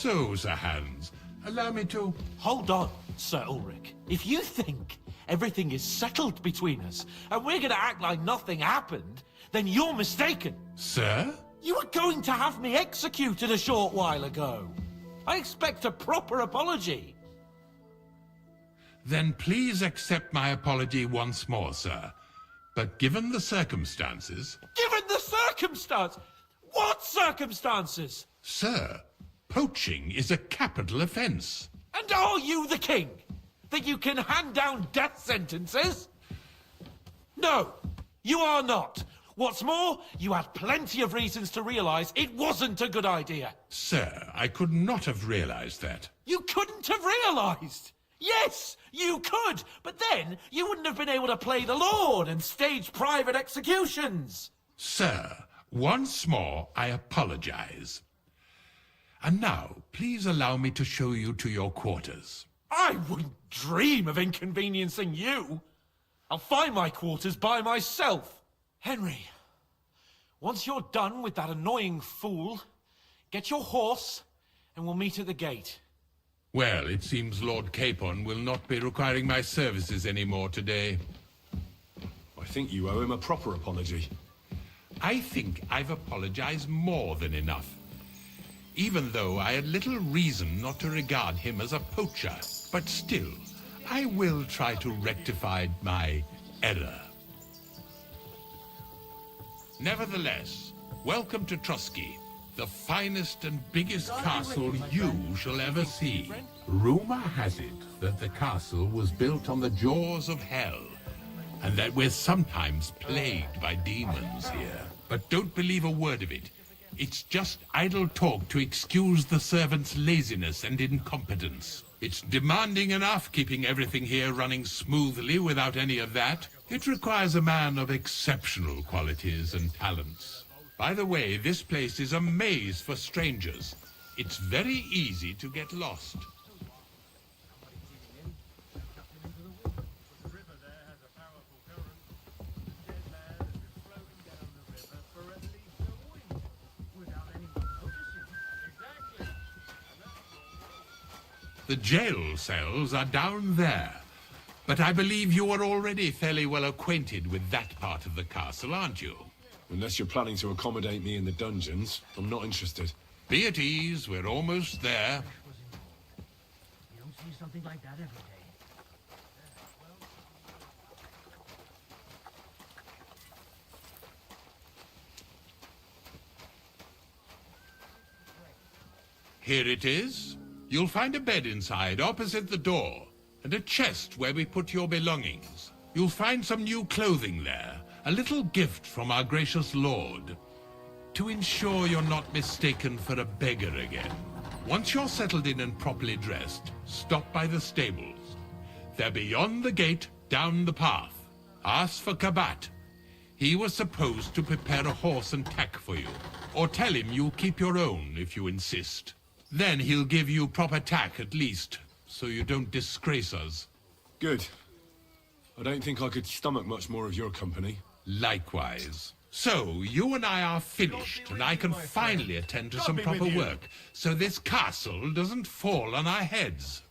So, Sir Hans, allow me to... Hold on, Sir Ulrich. If you think everything is settled between us, and we're gonna act like nothing happened, then you're mistaken. Sir? You were going to have me executed a short while ago. I expect a proper apology. Then please accept my apology once more, sir. But given the circumstances... Given the circumstance? What circumstances? Sir, poaching is a capital offence. And are you the king? That you can hand down death sentences? No, you are not. What's more, you had plenty of reasons to realize it wasn't a good idea. Sir, I could not have realized that. You couldn't have realized? Yes, you could, but then you wouldn't have been able to play the Lord and stage private executions. Sir, once more I apologize. And now, please allow me to show you to your quarters. I wouldn't dream of inconveniencing you. I'll find my quarters by myself. Henry, once you're done with that annoying fool, get your horse and we'll meet at the gate. Well, it seems Lord Capon will not be requiring my services anymore today. I think you owe him a proper apology. I think I've apologized more than enough. Even though I had little reason not to regard him as a poacher. But still, I will try to rectify my error. Nevertheless, welcome to Trusky, the finest and biggest castle you shall ever see. Rumor has it that the castle was built on the jaws of hell, and that we're sometimes plagued by demons here. But don't believe a word of it. It's just idle talk to excuse the servants' laziness and incompetence. It's demanding enough keeping everything here running smoothly without any of that. It requires a man of exceptional qualities and talents. By the way, this place is a maze for strangers. It's very easy to get lost. The jail cells are down there. But I believe you are already fairly well acquainted with that part of the castle, aren't you? Unless you're planning to accommodate me in the dungeons, I'm not interested. Be at ease, we're almost there. You don't see something like that every day. Here it is. You'll find a bed inside, opposite the door, and a chest where we put your belongings. You'll find some new clothing there, a little gift from our gracious lord, to ensure you're not mistaken for a beggar again. Once you're settled in and properly dressed, stop by the stables. They're beyond the gate, down the path. Ask for Kabat. He was supposed to prepare a horse and tack for you, or tell him you'll keep your own if you insist. Then he'll give you proper tack at least, so you don't disgrace us. Good. I don't think I could stomach much more of your company. Likewise. So, you and I are finished, and I can finally attend to some proper work, so this castle doesn't fall on our heads.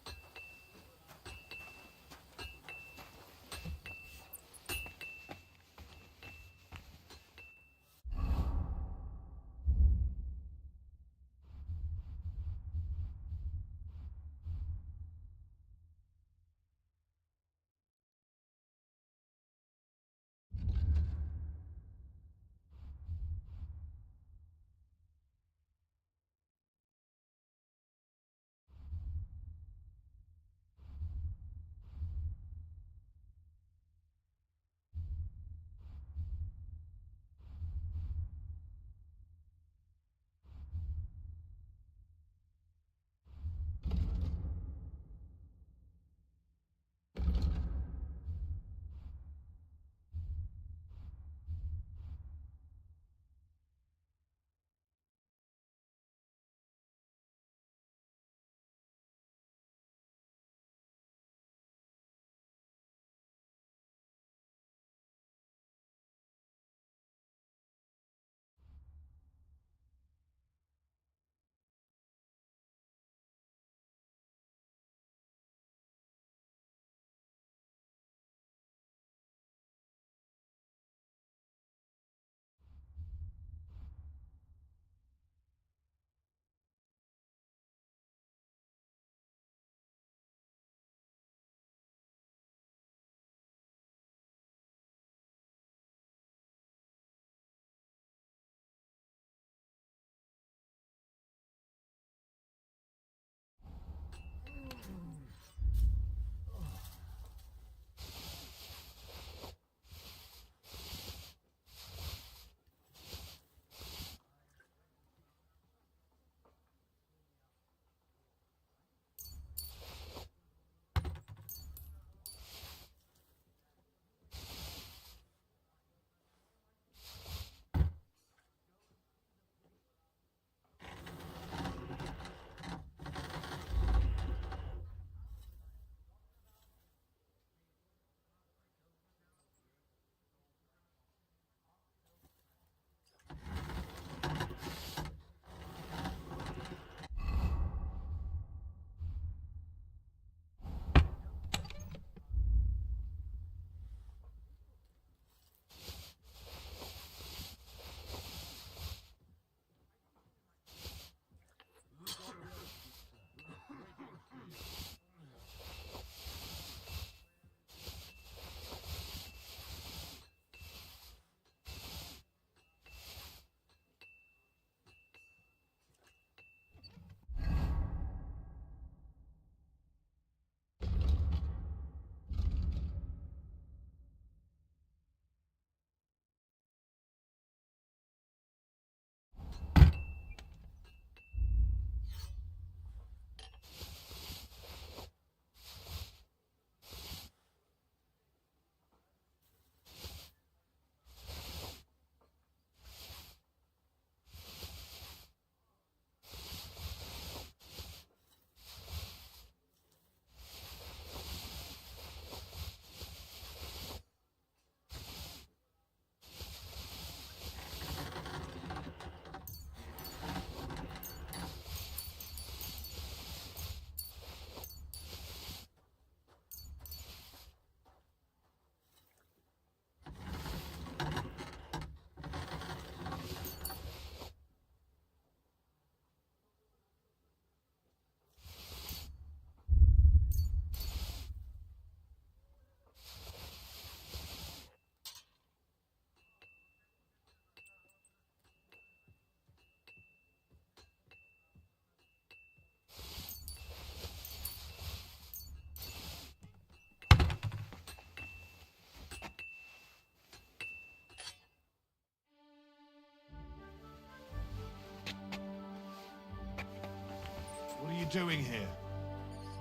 doing here?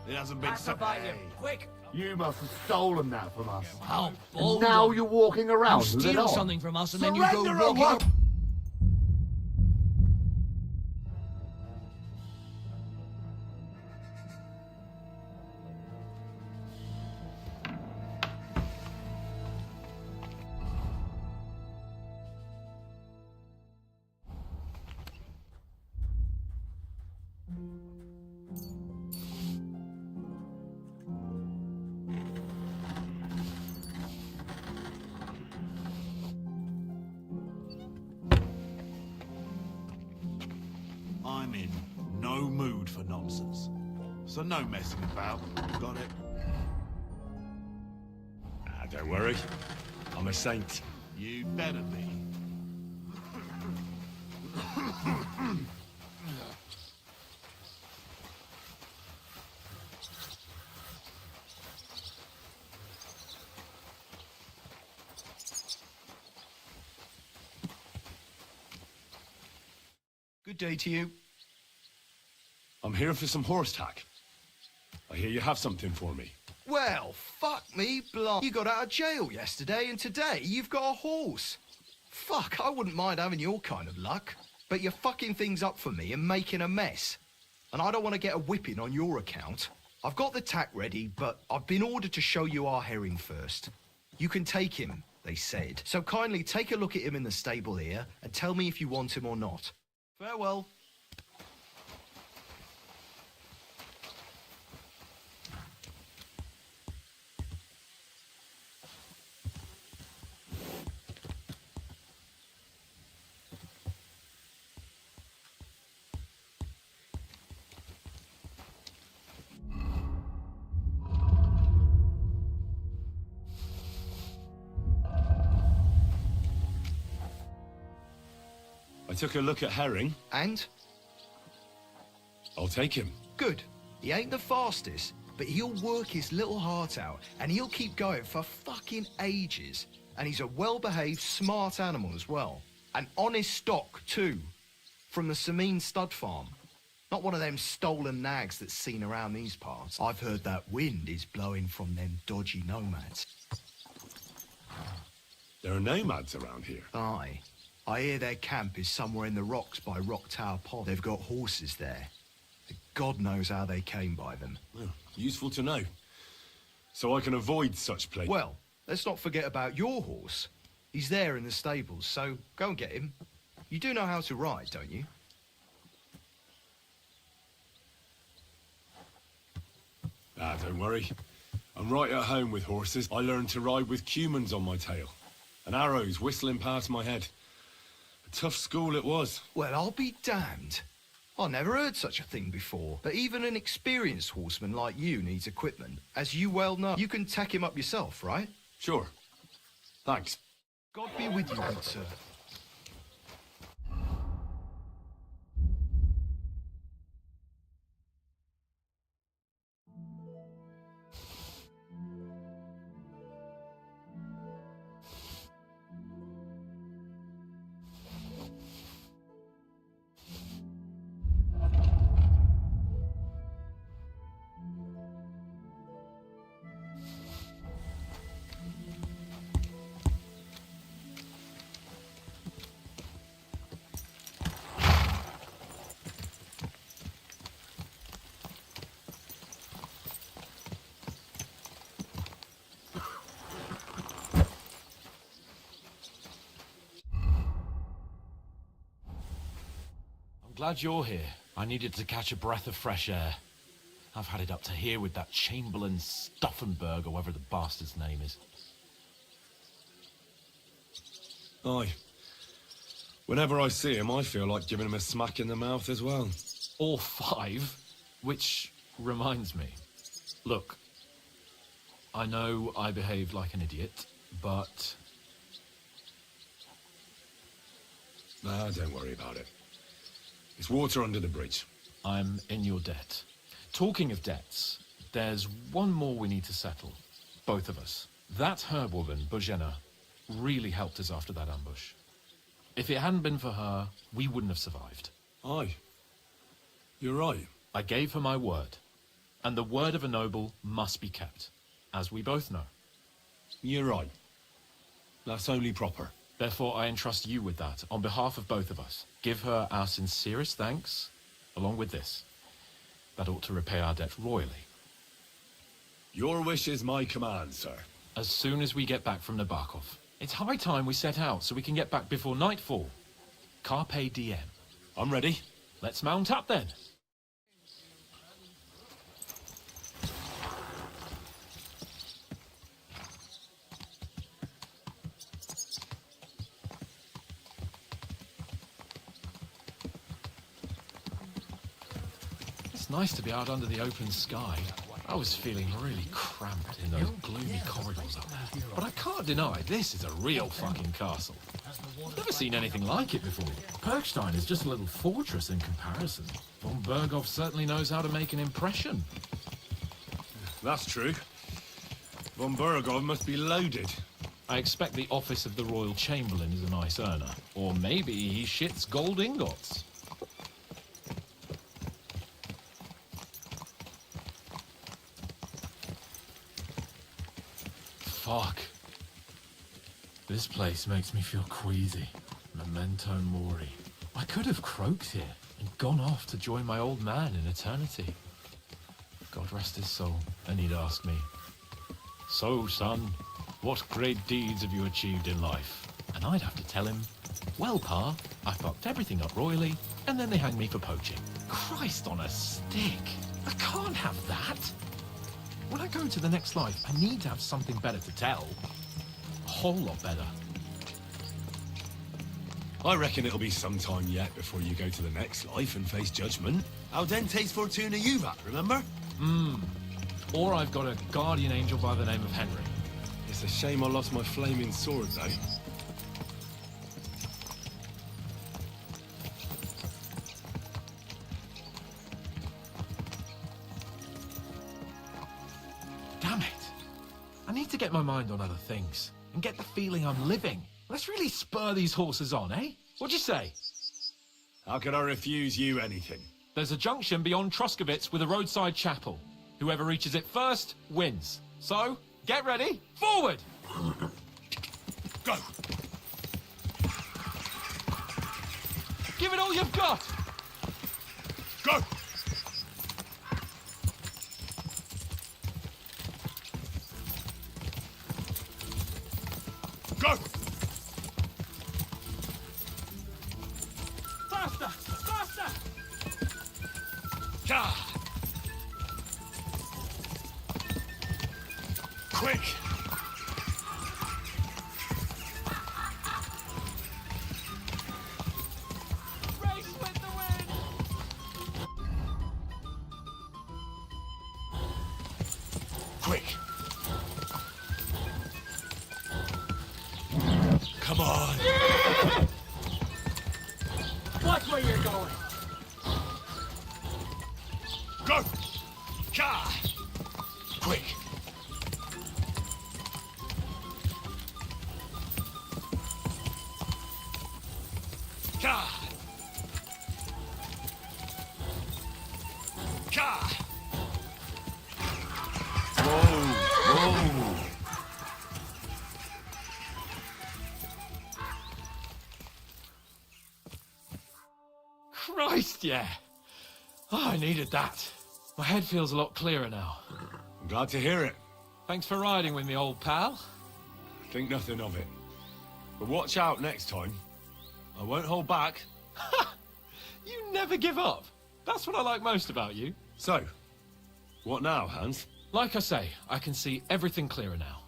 It hasn't been so... Hey. Quick! You must have stolen that from us. How And bold now of you're walking around you with it steal on. something from us and then you go Surrender at walking... once! I'm in no mood for nonsense. So no messing about. Got it? Ah, don't worry. I'm a saint. You better be. Good day to you. I'm here for some horse tack. I hear you have something for me. Well, fuck me, blah. You got out of jail yesterday, and today you've got a horse. Fuck, I wouldn't mind having your kind of luck. But you're fucking things up for me and making a mess. And I don't want to get a whipping on your account. I've got the tack ready, but I've been ordered to show you our herring first. You can take him, they said. So kindly take a look at him in the stable here and tell me if you want him or not. Farewell. I took a look at Herring. And? I'll take him. Good. He ain't the fastest, but he'll work his little heart out, and he'll keep going for fucking ages. And he's a well-behaved, smart animal as well. An honest stock, too. From the Sameen stud farm. Not one of them stolen nags that's seen around these parts. I've heard that wind is blowing from them dodgy nomads. There are nomads around here. Aye. I hear their camp is somewhere in the rocks by Rock Tower Pod. They've got horses there. God knows how they came by them. Oh, useful to know. So I can avoid such places. Well, let's not forget about your horse. He's there in the stables, so go and get him. You do know how to ride, don't you? Ah, don't worry. I'm right at home with horses. I learned to ride with cumans on my tail. And arrows whistling past my head. A tough school it was. Well, I'll be damned. I never heard such a thing before. But even an experienced horseman like you needs equipment. As you well know, you can tack him up yourself, right? Sure. Thanks. God be with you, good sir. Glad you're here. I needed to catch a breath of fresh air. I've had it up to here with that Chamberlain Stauffenberg, or whatever the bastard's name is. Aye. Whenever I see him, I feel like giving him a smack in the mouth as well. Or 5, which reminds me. Look, I know I behaved like an idiot, but... Nah, don't worry about it. It's water under the bridge. I'm in your debt. Talking of debts, there's one more we need to settle. Both of us. That herb-woman, Bojena, really helped us after that ambush. If it hadn't been for her, we wouldn't have survived. Aye. You're right. I gave her my word, and the word of a noble must be kept, as we both know. You're right. That's only proper. Therefore, I entrust you with that, on behalf of both of us. Give her our sincerest thanks, along with this. That ought to repay our debt royally. Your wish is my command, sir. As soon as we get back from Nabokov. It's high time we set out, so we can get back before nightfall. Carpe diem. I'm ready. Let's mount up then. It's nice to be out under the open sky. I was feeling really cramped in those gloomy corridors up there. But I can't deny, this is a real fucking castle. I've never seen anything like it before. Perkstein is just a little fortress in comparison. Von Berghoff certainly knows how to make an impression. That's true. Von Berghoff must be loaded. I expect the office of the Royal Chamberlain is a nice earner. Or maybe he shits gold ingots. Fuck. This place makes me feel queasy. Memento mori. I could have croaked here and gone off to join my old man in eternity. God rest his soul. And he'd ask me, "So, son, what great deeds have you achieved in life?" And I'd have to tell him, "Well, Pa, I fucked everything up royally, and then they hanged me for poaching." Christ on a stick. I can't have that. When I go to the next life, I need to have something better to tell. A whole lot better. I reckon it'll be some time yet before you go to the next life and face judgment. Audentes Fortuna Juvat, remember? Or I've got a guardian angel by the name of Henry. It's a shame I lost my flaming sword, though. Damn it. I need to get my mind on other things and get the feeling I'm living. Let's really spur these horses on, eh? What'd you say? How can I refuse you anything? There's a junction beyond Truskovitz with a roadside chapel. Whoever reaches it first wins. So, get ready. Forward! Go! Give it all you've got! Go! Go! Faster! Faster! Ja! Quick! Race with the wind! Quick! Come on! Watch where you're going. Go! Ja! Quick! Ja! Ja! Whoa! Whoa! Christ, yeah. Oh, I needed that. My head feels a lot clearer now. I'm glad to hear it. Thanks for riding with me, old pal. Think nothing of it. But watch out next time. I won't hold back. You never give up. That's what I like most about you. So, what now, Hans? Like I say, I can see everything clearer now.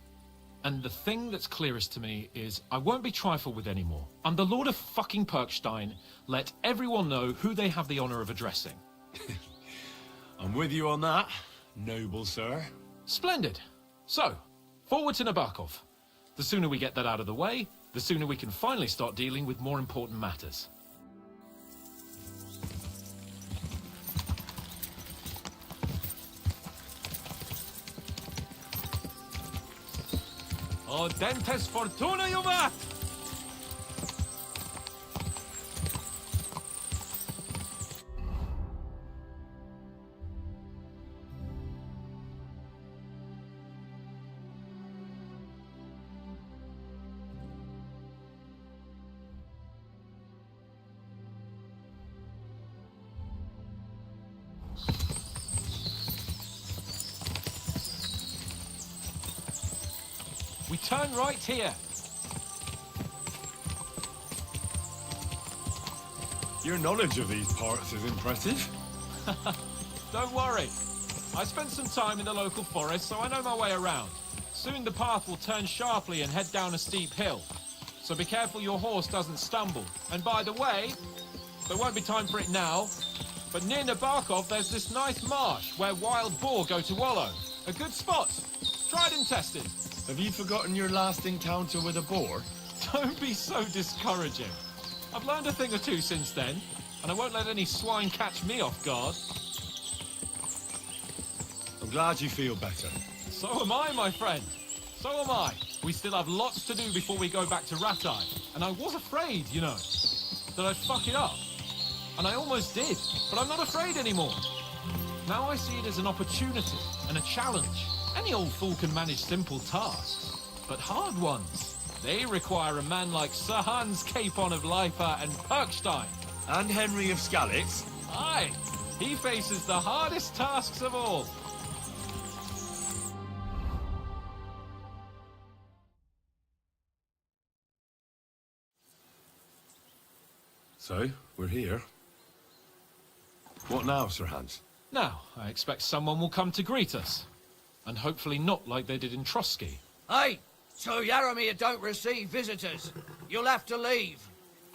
And the thing that's clearest to me is I won't be trifled with anymore. I'm the Lord of fucking Perkstein. Let everyone know who they have the honor of addressing. I'm with you on that, noble sir. Splendid. So, forward to Nabokov. The sooner we get that out of the way, the sooner we can finally start dealing with more important matters. Audentes Fortuna Juvat! turn right here. Your knowledge of these parts is impressive. Don't worry. I spent some time in the local forest, so I know my way around. Soon the path will turn sharply and head down a steep hill. So be careful your horse doesn't stumble. And by the way, there won't be time for it now, but near Nabokov there's this nice marsh where wild boar go to wallow. A good spot. Tried and tested. Have you forgotten your last encounter with a boar? Don't be so discouraging. I've learned a thing or two since then, and I won't let any swine catch me off guard. I'm glad you feel better. So am I, my friend. So am I. We still have lots to do before we go back to Ratai. And I was afraid, you know, that I'd fuck it up. And I almost did, but I'm not afraid anymore. Now I see it as an opportunity and a challenge. Any old fool can manage simple tasks, but hard ones, they require a man like Sir Hans Capon of Lipa and Perkstein. And Henry of Skalitz? Aye, he faces the hardest tasks of all. So, we're here. What now, Sir Hans? Now, I expect someone will come to greet us. And hopefully not like they did in Trotsky. Hey, so Yaramir don't receive visitors. You'll have to leave.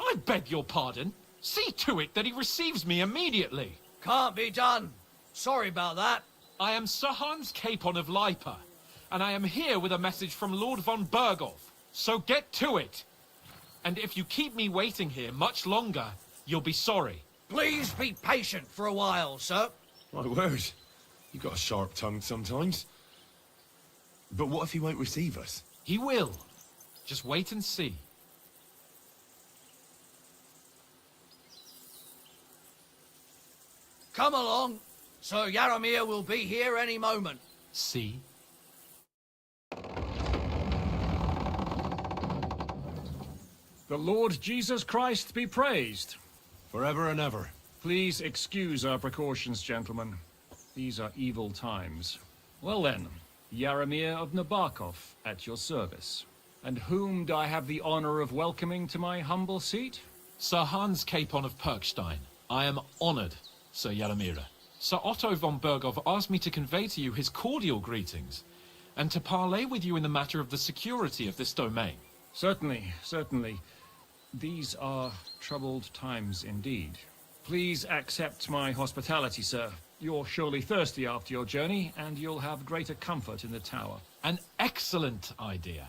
I beg your pardon. See to it that he receives me immediately. Can't be done. Sorry about that. I am Sir Hans Capon of Lipa, and I am here with a message from Lord von Berghoff. So get to it. And if you keep me waiting here much longer, you'll be sorry. Please be patient for a while, sir. My word. You got a sharp tongue sometimes. But what if he won't receive us? He will. Just wait and see. Come along. Sir Yaramir will be here any moment. See? The Lord Jesus Christ be praised. Forever and ever. Please excuse our precautions, gentlemen. These are evil times. Well then, Yaramir of Nabokov, at your service. And whom do I have the honor of welcoming to my humble seat? Sir Hans Capon of Perkstein. I am honored, Sir Yaramir. Sir Otto von Berghoff asked me to convey to you his cordial greetings, and to parley with you in the matter of the security of this domain. Certainly, certainly. These are troubled times indeed. Please accept my hospitality, sir. You're surely thirsty after your journey, and you'll have greater comfort in the tower. An excellent idea.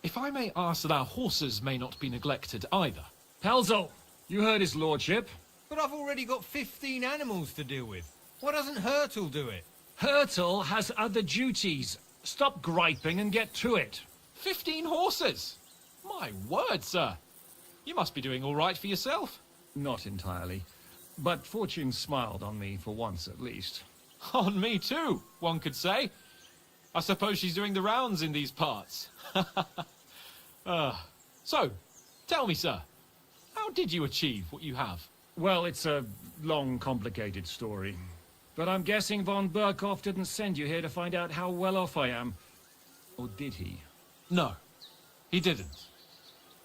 If I may ask that our horses may not be neglected either. Pelzel, you heard his lordship. But I've already got 15 animals to deal with. Why doesn't Hurtle do it? Hurtle has other duties. Stop griping and get to it. 15 horses? My word, sir. You must be doing all right for yourself. Not entirely. But fortune smiled on me for once at least. On me too, one could say. I suppose she's doing the rounds in these parts. So, tell me, sir, how did you achieve what you have? Well, it's a long, complicated story. But I'm guessing von Berghoff didn't send you here to find out how well off I am. Or did he? No, he didn't.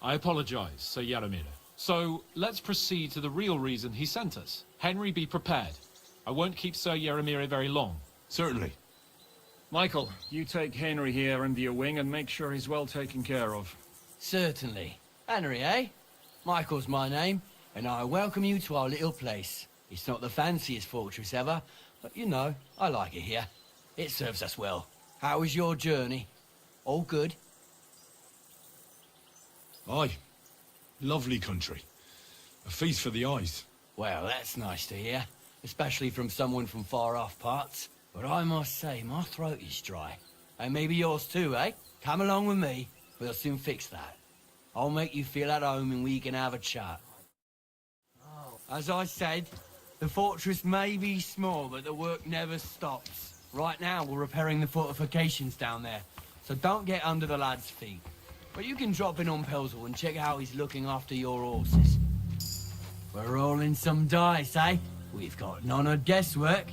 I apologize, Sir Yaramir. So, let's proceed to the real reason he sent us. Henry, be prepared. I won't keep Sir Yaramir very long. Certainly. Michael, you take Henry here under your wing and make sure he's well taken care of. Certainly. Henry, eh? Michael's my name, and I welcome you to our little place. It's not the fanciest fortress ever, but you know, I like it here. It serves us well. How was your journey? All good? Aye. Lovely country. A feast for the eyes. Well, that's nice to hear, especially from someone from far-off parts. But I must say, my throat is dry. And maybe yours too, eh? Come along with me. We'll soon fix that. I'll make you feel at home and we can have a chat. As I said, the fortress may be small, but the work never stops. Right now, we're repairing the fortifications down there, so don't get under the lad's feet. But you can drop in on Pelzel and check how he's looking after your horses. We're rolling some dice, eh? We've got none of guesswork,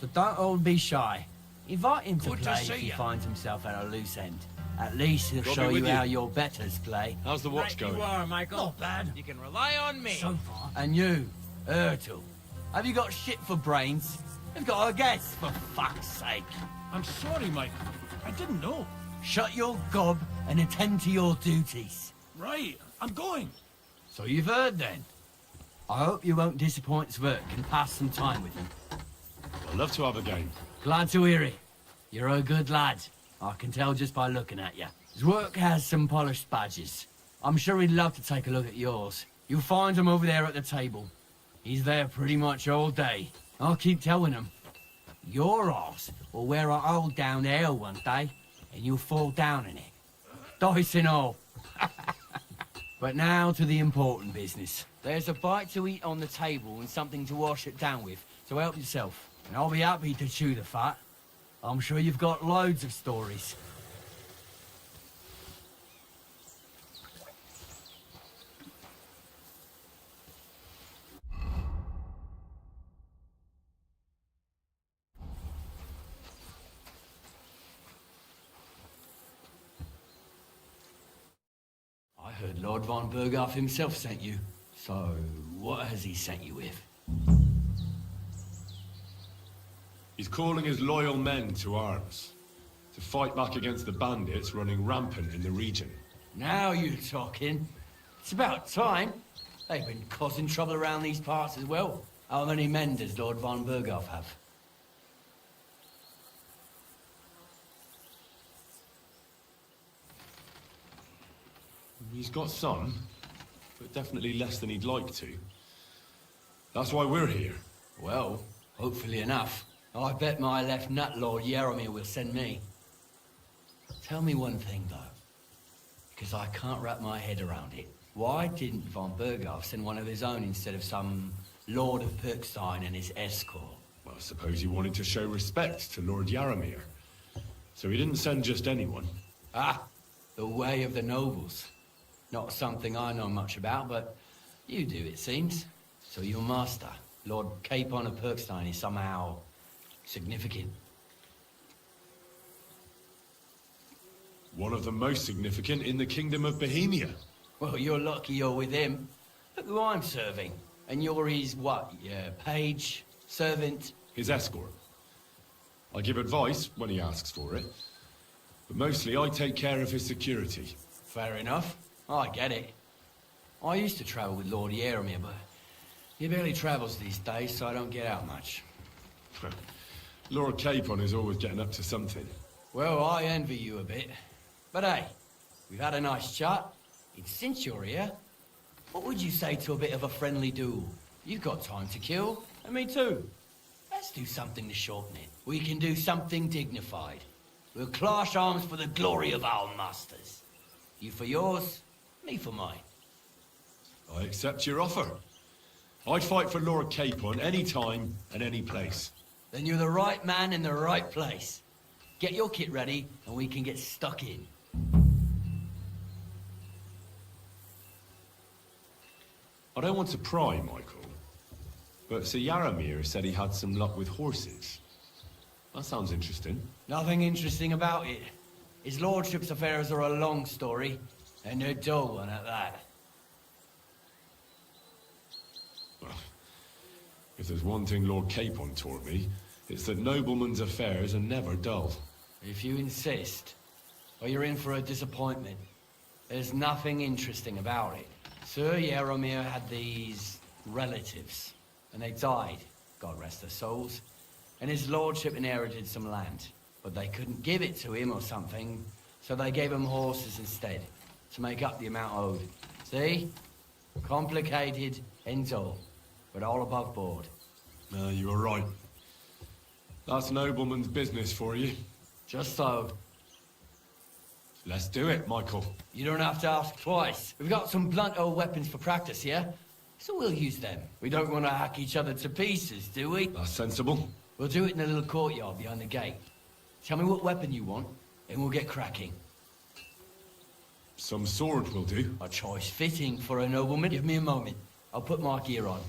so don't all be shy. Invite him to Good to play see if he ya. finds himself at a loose end. At least he'll Got show me you with how you. your betters play. How's the watch going? You are, Michael. Not bad. You can rely on me. So far. And you, Ertul, have you got shit for brains? You've got a guess, for fuck's sake. I'm sorry, Michael. I didn't know. Shut your gob and attend to your duties. Right, I'm going. So you've heard then. I hope you won't disappoint Zwerk and pass some time with him. I'd love to have a game. Glad to hear it. You're a good lad. I can tell just by looking at you. Zwerk has some polished badges. I'm sure he'd love to take a look at yours. You'll find him over there at the table. He's there pretty much all day. I'll keep telling him. Your arse will wear a hole down there one day, and you'll fall down in it. Dice and all. But now to the important business. There's a bite to eat on the table and something to wash it down with, so help yourself. And I'll be happy to chew the fat. I'm sure you've got loads of stories. I heard Lord von Berghoff himself sent you. So, what has he sent you with? He's calling his loyal men to arms. To fight back against the bandits running rampant in the region. Now you're talking. It's about time. They've been causing trouble around these parts as well. How many men does Lord von Berghoff have? He's got some, but definitely less than he'd like to. That's why we're here. Well, hopefully enough. I bet my left nut Lord Yaromir will send me. Tell me one thing, though, because I can't wrap my head around it. Why didn't von Berghoff send one of his own instead of some Lord of Pirkstein and his escort? Well, I suppose he wanted to show respect to Lord Yaromir. So he didn't send just anyone. Ah, the way of the nobles. Not something I know much about, but you do, it seems. So your master, Lord Capon of Pirkstein, is somehow significant. One of the most significant in the Kingdom of Bohemia. Well, you're lucky you're with him. Look who I'm serving. And you're his, what, page, servant? His escort. I give advice when he asks for it. But mostly I take care of his security. Fair enough. I get it. I used to travel with Lord Yaromir, but he barely travels these days, so I don't get out much. Lord Capon is always getting up to something. Well, I envy you a bit. But hey, we've had a nice chat. And since you're here, what would you say to a bit of a friendly duel? You've got time to kill, and me too. Let's do something to shorten it. We can do something dignified. We'll clash arms for the glory of our masters. You for yours, me for mine. I accept your offer. I'd fight for Lord Capon any time and any place. Then you're the right man in the right place. Get your kit ready, and we can get stuck in. I don't want to pry, Michael, but Sir Yaromir said he had some luck with horses. That sounds interesting. Nothing interesting about it. His lordship's affairs are a long story, and a dull one at that. Well, if there's one thing Lord Capon taught me, it's that noblemen's affairs are never dull. If you insist, or you're in for a disappointment. There's nothing interesting about it. Sir Yaromir had these relatives, and they died, God rest their souls. And his lordship inherited some land, but they couldn't give it to him or something, so they gave him horses instead, to make up the amount owed. See? Complicated and dull, but all above board. No, you were right. That's nobleman's business for you. Just so. Let's do it, Michael. You don't have to ask twice. We've got some blunt old weapons for practice here, so we'll use them. We don't want to hack each other to pieces, do we? That's sensible. We'll do it in a little courtyard behind the gate. Tell me what weapon you want, and we'll get cracking. Some sword will do. A choice fitting for a nobleman. Give me a moment. I'll put my gear on.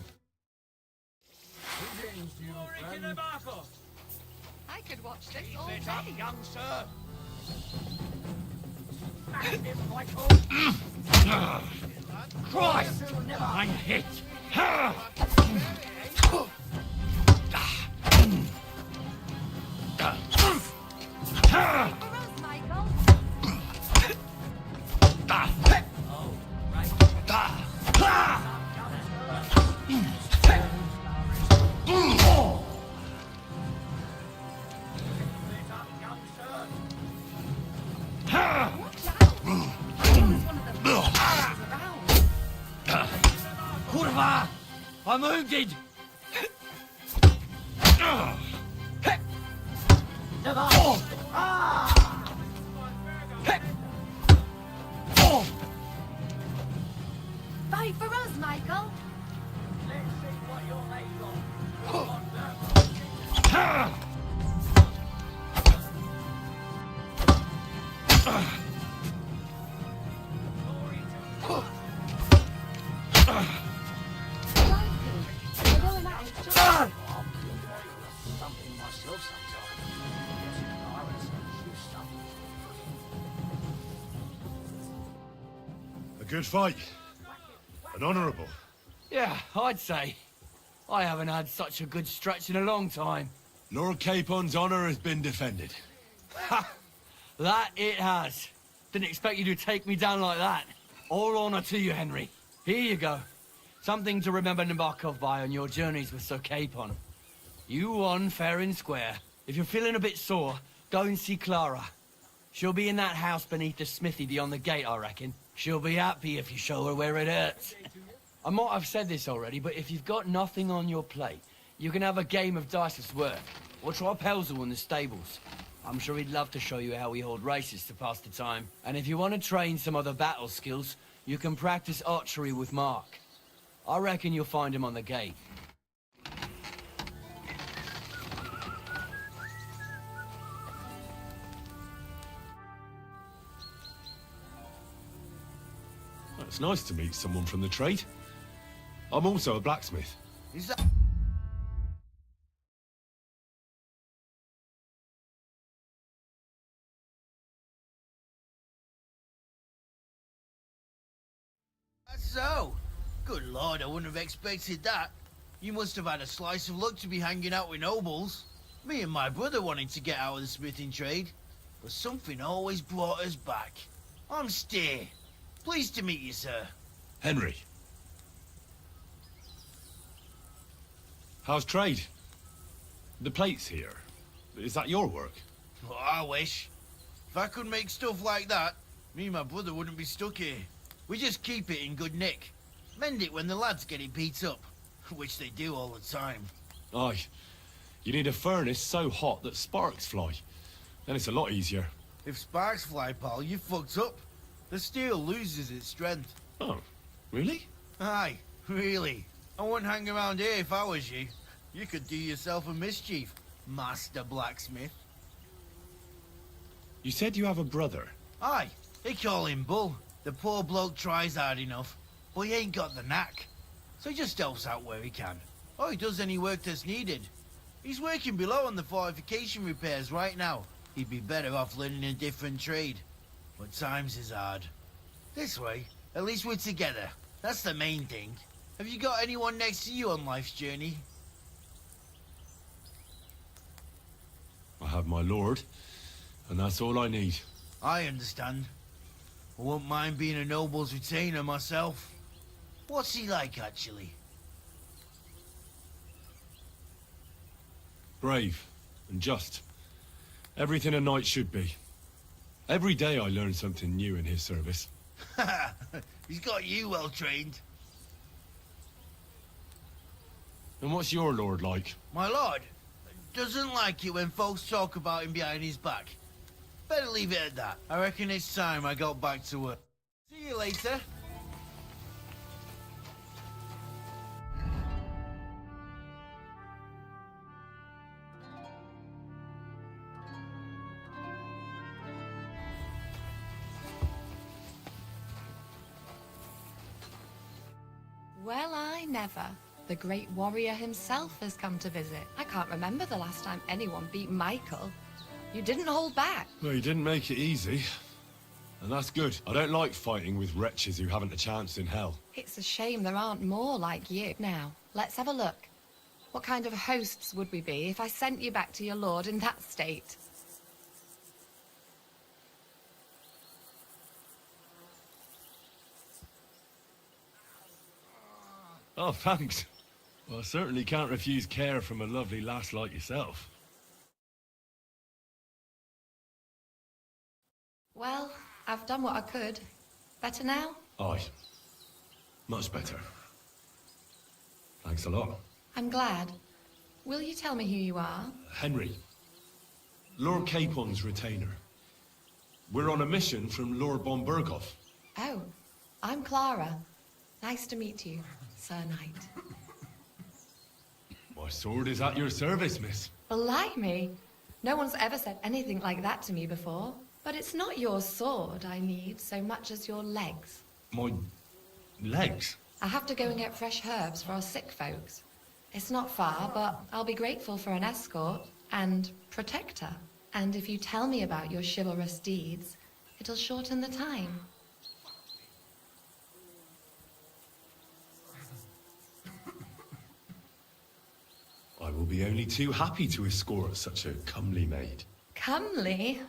I could watch this all Keep it day. up, young sir. Christ! I'm hit! Kurva! I'm wounded! Fight for us, Michael. A good fight. An honourable. Yeah, I'd say. I haven't had such a good stretch in a long time. Lord Capon's honour has been defended. Ha! That it has. Didn't expect you to take me down like that. All honour to you, Henry. Here you go. Something to remember Nabokov by on your journeys with Sir Capon. You won fair and square. If you're feeling a bit sore, go and see Clara. She'll be in that house beneath the smithy beyond the gate, I reckon. She'll be happy if you show her where it hurts. I might have said this already, but if you've got nothing on your plate, you can have a game of dice's worth. Or try Pelzel in the stables. I'm sure he'd love to show you how we hold races to pass the time. And if you want to train some other battle skills, you can practice archery with Mark. I reckon you'll find him on the gate. It's nice to meet someone from the trade. I'm also a blacksmith. Is that... So? Good lord, I wouldn't have expected that. You must have had a slice of luck to be hanging out with nobles. Me and my brother wanted to get out of the smithing trade, but something always brought us back. I'm Steer. Pleased to meet you, sir. Henry. How's trade? The plates here. Is that your work? Well, I wish. If I could make stuff like that, me and my brother wouldn't be stuck here. We just keep it in good nick. Mend it when the lads get it beat up, which they do all the time. Aye. You need a furnace so hot that sparks fly. Then it's a lot easier. If sparks fly, pal, you fucked up. The steel loses its strength. Oh, really? Aye, really. I wouldn't hang around here if I was you. You could do yourself a mischief, Master Blacksmith. You said you have a brother. Aye, they call him Bull. The poor bloke tries hard enough, but he ain't got the knack. So he just helps out where he can. Or he does any work that's needed. He's working below on the fortification repairs right now. He'd be better off learning a different trade. But times is hard. This way, at least we're together. That's the main thing. Have you got anyone next to you on life's journey? I have my lord, and that's all I need. I understand. I won't mind being a noble's retainer myself. What's he like, actually? Brave and just. Everything a knight should be. Every day I learn something new in his service. He's got you well trained. And what's your lord like? My lord doesn't like it when folks talk about him behind his back. Better leave it at that. I reckon it's time I got back to work. See you later. Well, I never. The great warrior himself has come to visit. I can't remember the last time anyone beat Michael. You didn't hold back. Well, you didn't make it easy. And that's good. I don't like fighting with wretches who haven't a chance in hell. It's a shame there aren't more like you. Now, let's have a look. What kind of hosts would we be if I sent you back to your lord in that state? Oh, thanks. Well, I certainly can't refuse care from a lovely lass like yourself. Well, I've done what I could. Better now? Aye. Much better. Thanks a lot. I'm glad. Will you tell me who you are? Henry. Lord Capon's retainer. We're on a mission from Lord Bombergoff. Oh, I'm Clara. Nice to meet you, Sir Knight. My sword is at your service, miss. Blimey! No one's ever said anything like that to me before. But it's not your sword I need so much as your legs. My legs? I have to go and get fresh herbs for our sick folks. It's not far, but I'll be grateful for an escort and protector. And if you tell me about your chivalrous deeds, it'll shorten the time. I will be only too happy to escort such a comely maid. Comely?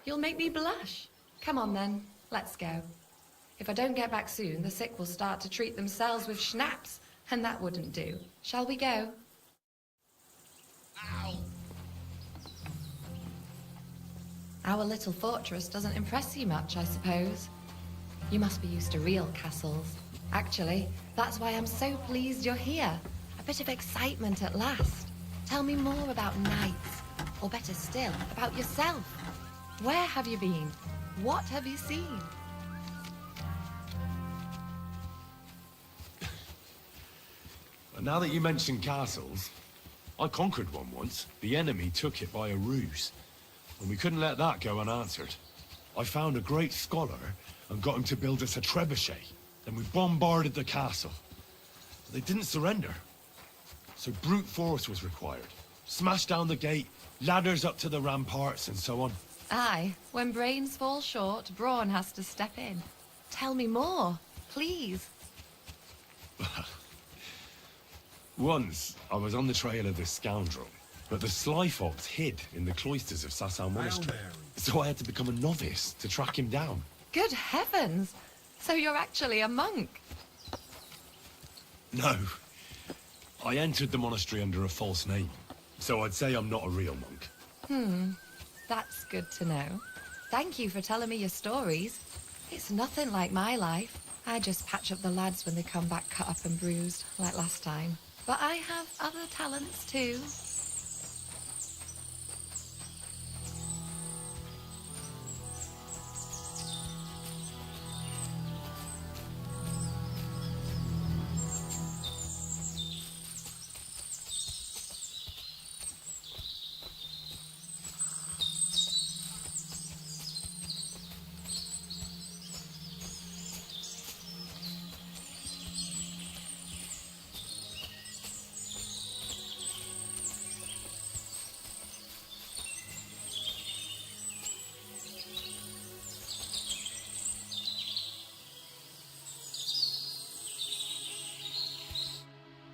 You'll make me blush. Come on then, let's go. If I don't get back soon, the sick will start to treat themselves with schnapps, and that wouldn't do. Shall we go? Ow. Our little fortress doesn't impress you much, I suppose. You must be used to real castles. Actually, that's why I'm so pleased you're here. A bit of excitement at last. Tell me more about knights, or better still, about yourself. Where have you been? What have you seen? Now that you mention castles, I conquered one once. The enemy took it by a ruse, and we couldn't let that go unanswered. I found a great scholar and got him to build us a trebuchet. Then we bombarded the castle. They didn't surrender, so brute force was required. Smashed down the gate, ladders up to the ramparts, and so on. Aye, when brains fall short, brawn has to step in. Tell me more, please. Once, I was on the trail of this scoundrel, but the sly fox hid in the cloisters of Sasau Monastery. So I had to become a novice to track him down. Good heavens! So you're actually a monk? No. I entered the monastery under a false name, so I'd say I'm not a real monk. That's good to know. Thank you for telling me your stories. It's nothing like my life. I just patch up the lads when they come back cut up and bruised, like last time. But I have other talents too.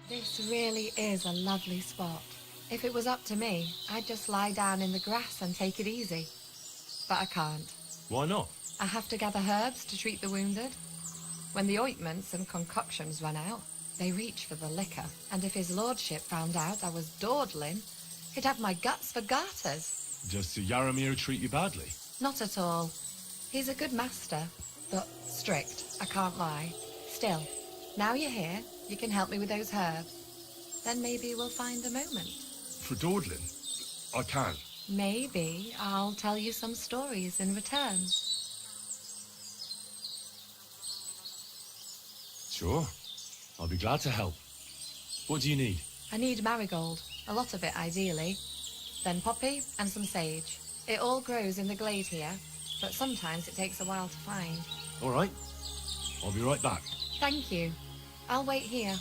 This really is a lovely spot. If it was up to me, I'd just lie down in the grass and take it easy. But I can't. Why not? I have to gather herbs to treat the wounded. When the ointments and concoctions run out, they reach for the liquor. And if his lordship found out I was dawdling, he'd have my guts for garters. Does Sir Yaramir treat you badly? Not at all. He's a good master, but strict, I can't lie. Still, now you're here, you can help me with those herbs. Then maybe we'll find a moment. For dawdling? I can. Maybe I'll tell you some stories in return. Sure. I'll be glad to help. What do you need? I need marigold, a lot of it ideally. Then poppy and some sage. It all grows in the glade here, but sometimes it takes a while to find. All right. I'll be right back. Thank you. I'll wait here.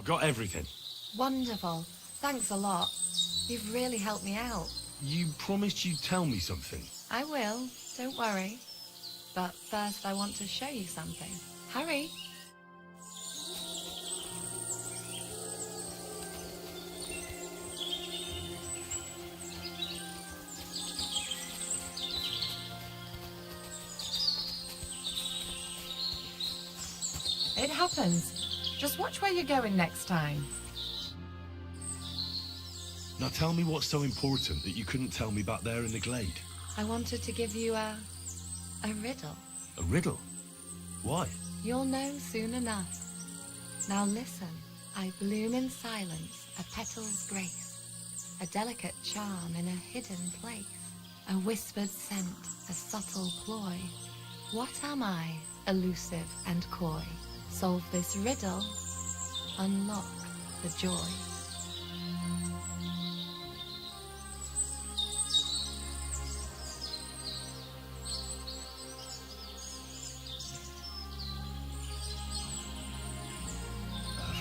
got everything. Wonderful. Thanks a lot. You've really helped me out. You promised you'd tell me something. I will. Don't worry. But first I want to show you something. Hurry. It happens. Just watch where you're going next time. Now tell me what's so important that you couldn't tell me back there in the glade. I wanted to give you a riddle. A riddle? Why? You'll know soon enough. Now listen. I bloom in silence, a petal's grace, a delicate charm in a hidden place, a whispered scent, a subtle ploy. What am I, elusive and coy? Solve this riddle, unlock the joy.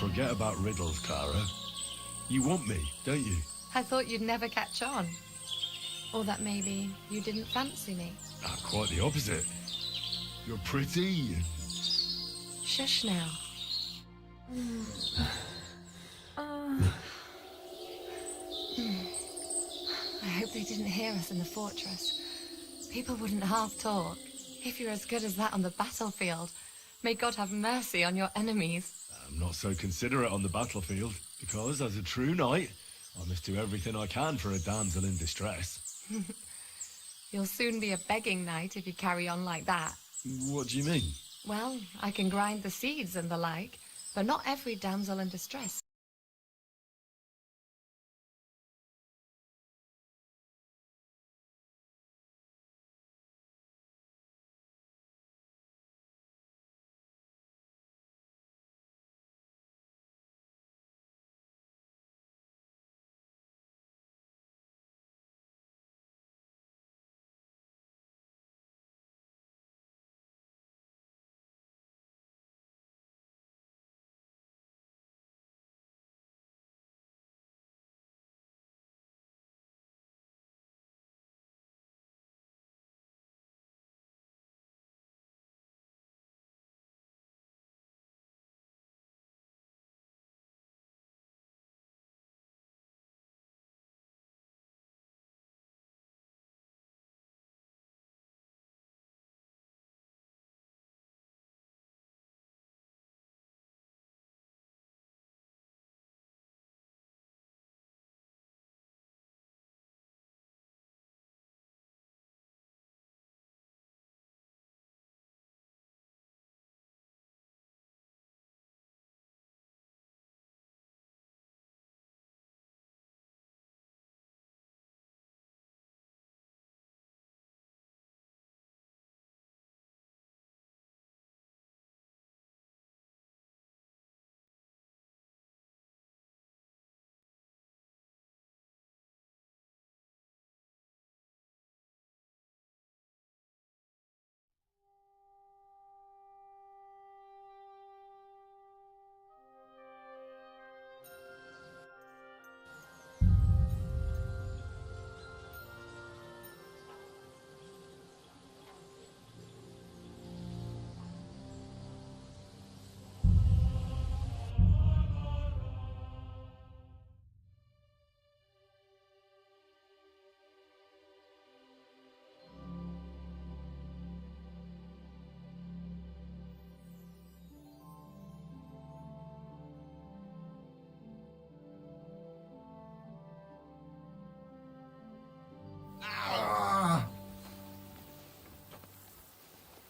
Forget about riddles, Clara. You want me, don't you? I thought you'd never catch on. Or that maybe you didn't fancy me. Ah, quite the opposite. You're pretty. Shush now. I hope they didn't hear us in the fortress. People wouldn't half talk. If you're as good as that on the battlefield, may God have mercy on your enemies. I'm not so considerate on the battlefield, because as a true knight, I must do everything I can for a damsel in distress. You'll soon be a begging knight if you carry on like that. What do you mean? Well, I can grind the seeds and the like, but not every damsel in distress.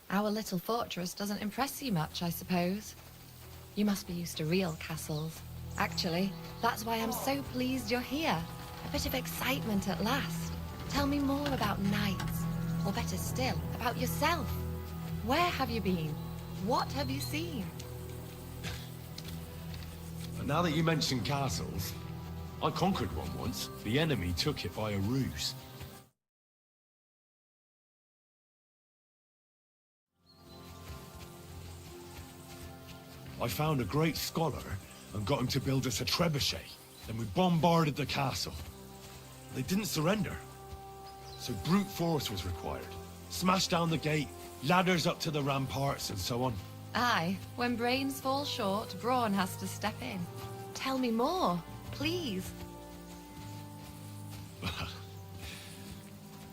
Our little fortress doesn't impress you much, I suppose. You must be used to real castles. Actually, that's why I'm so pleased you're here. A bit of excitement at last. Tell me more about knights. Or better still, about yourself. Where have you been? What have you seen? Now that you mention castles, I conquered one once. The enemy took it by a ruse. I found a great scholar and got him to build us a trebuchet. Then we bombarded the castle. They didn't surrender. So brute force was required. Smash down the gate, ladders up to the ramparts, and so on. Aye, when brains fall short, brawn has to step in. Tell me more, please.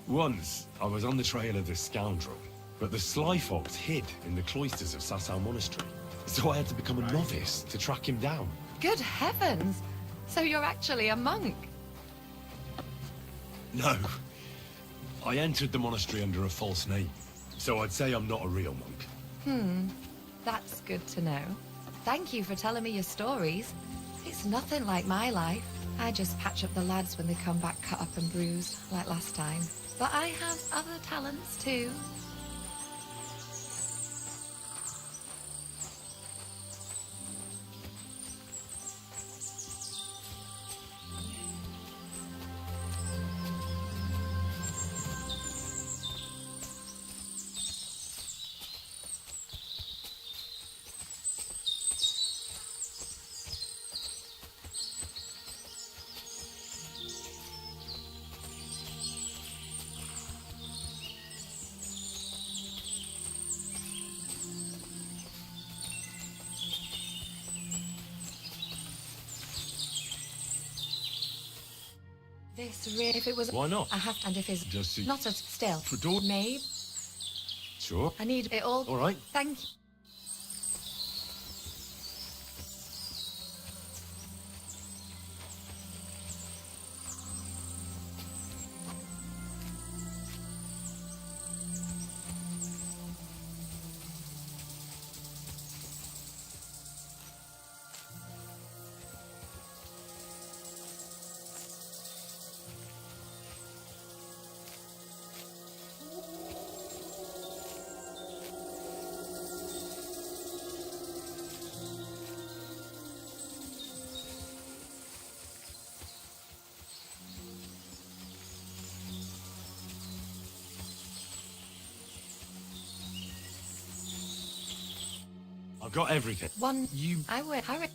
Once, I was on the trail of this scoundrel, but the sly fox hid in the cloisters of Sasau Monastery. So I had to become a novice to track him down. Good heavens! So you're actually a monk? No. I entered the monastery under a false name, so I'd say I'm not a real monk. That's good to know. Thank you for telling me your stories. It's nothing like my life. I just patch up the lads when they come back cut up and bruised, like last time. But I have other talents too. If it was... Why not? I have to, and if it's... Just to... Not as still. For door... Maybe. Sure. I need it all. All right. Thank you. I've got everything. I will hurry.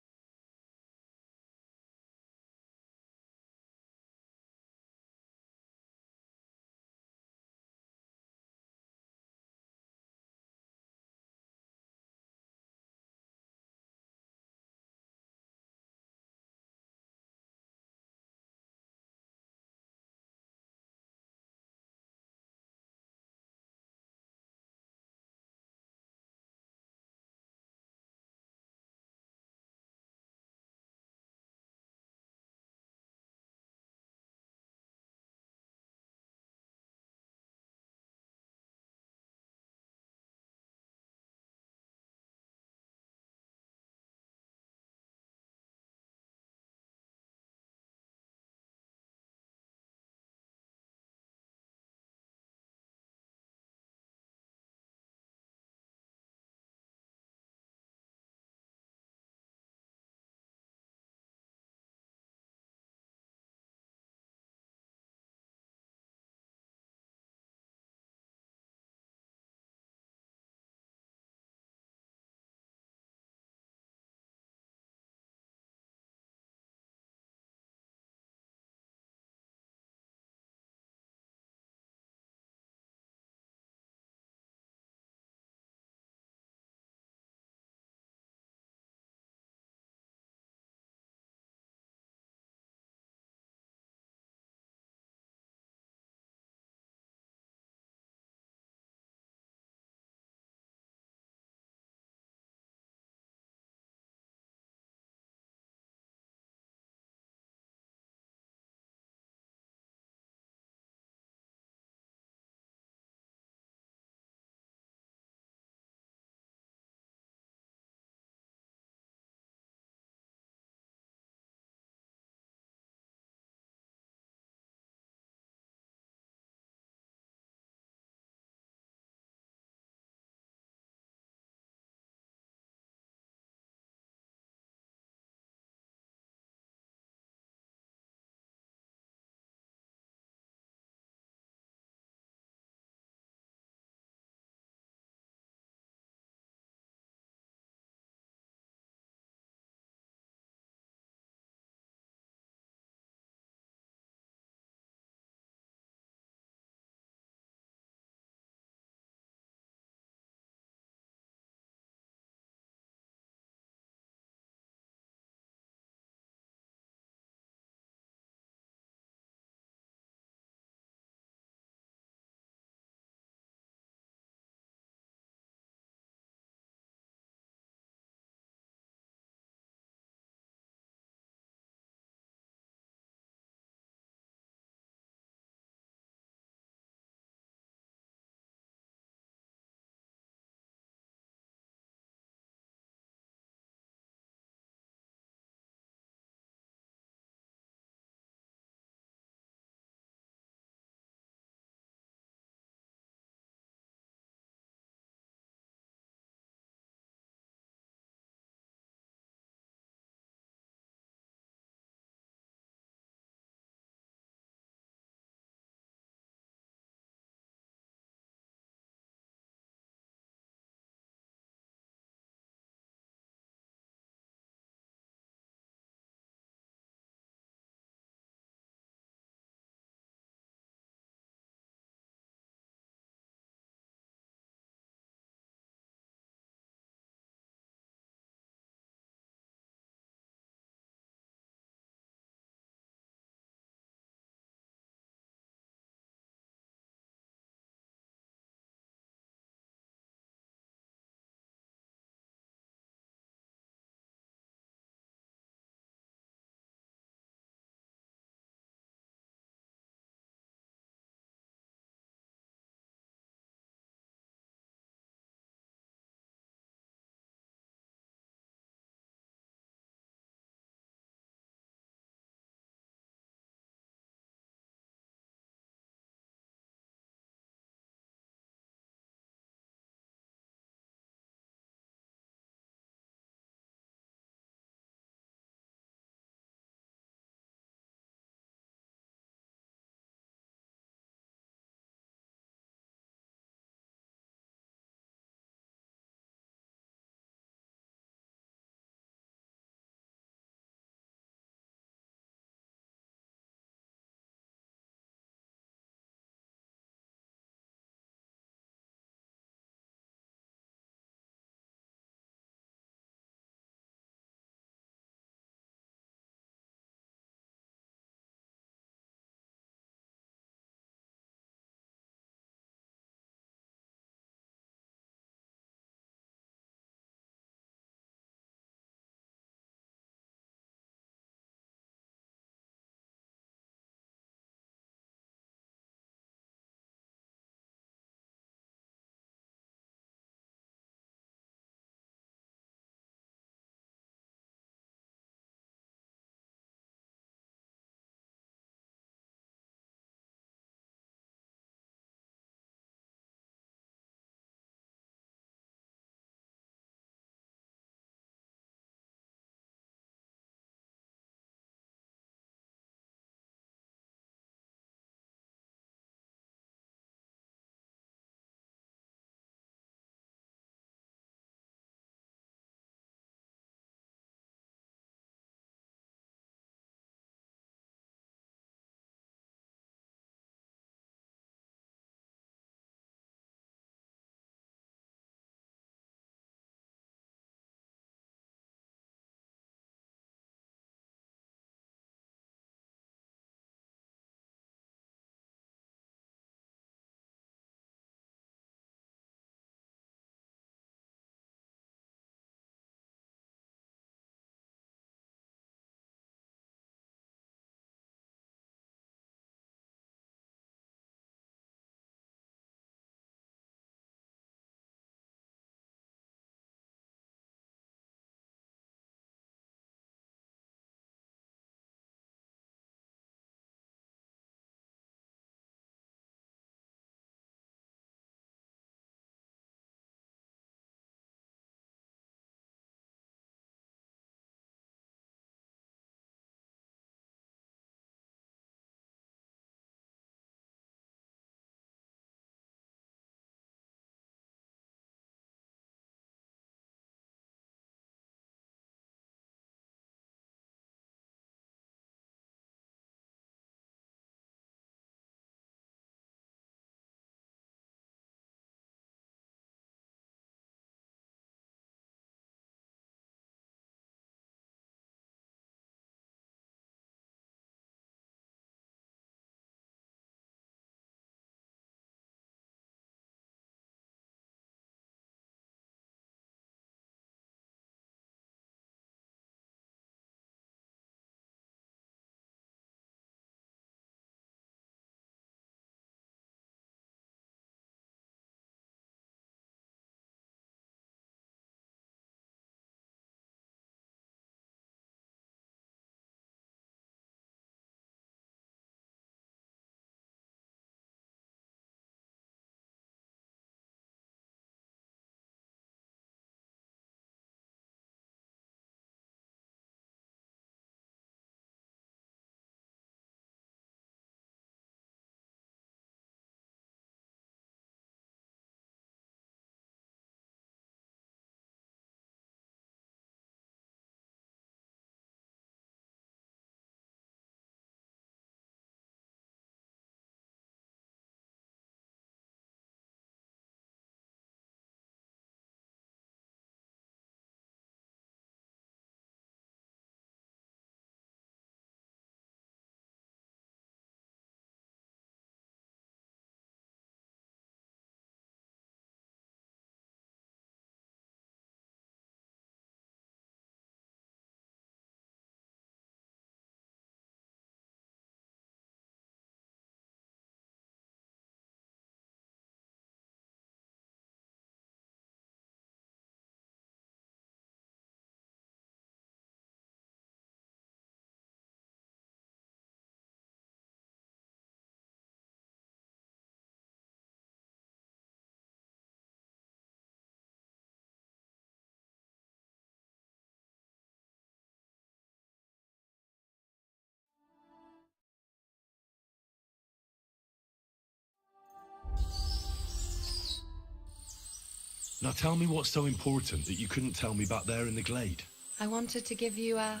Now tell me what's so important that you couldn't tell me back there in the glade. I wanted to give you a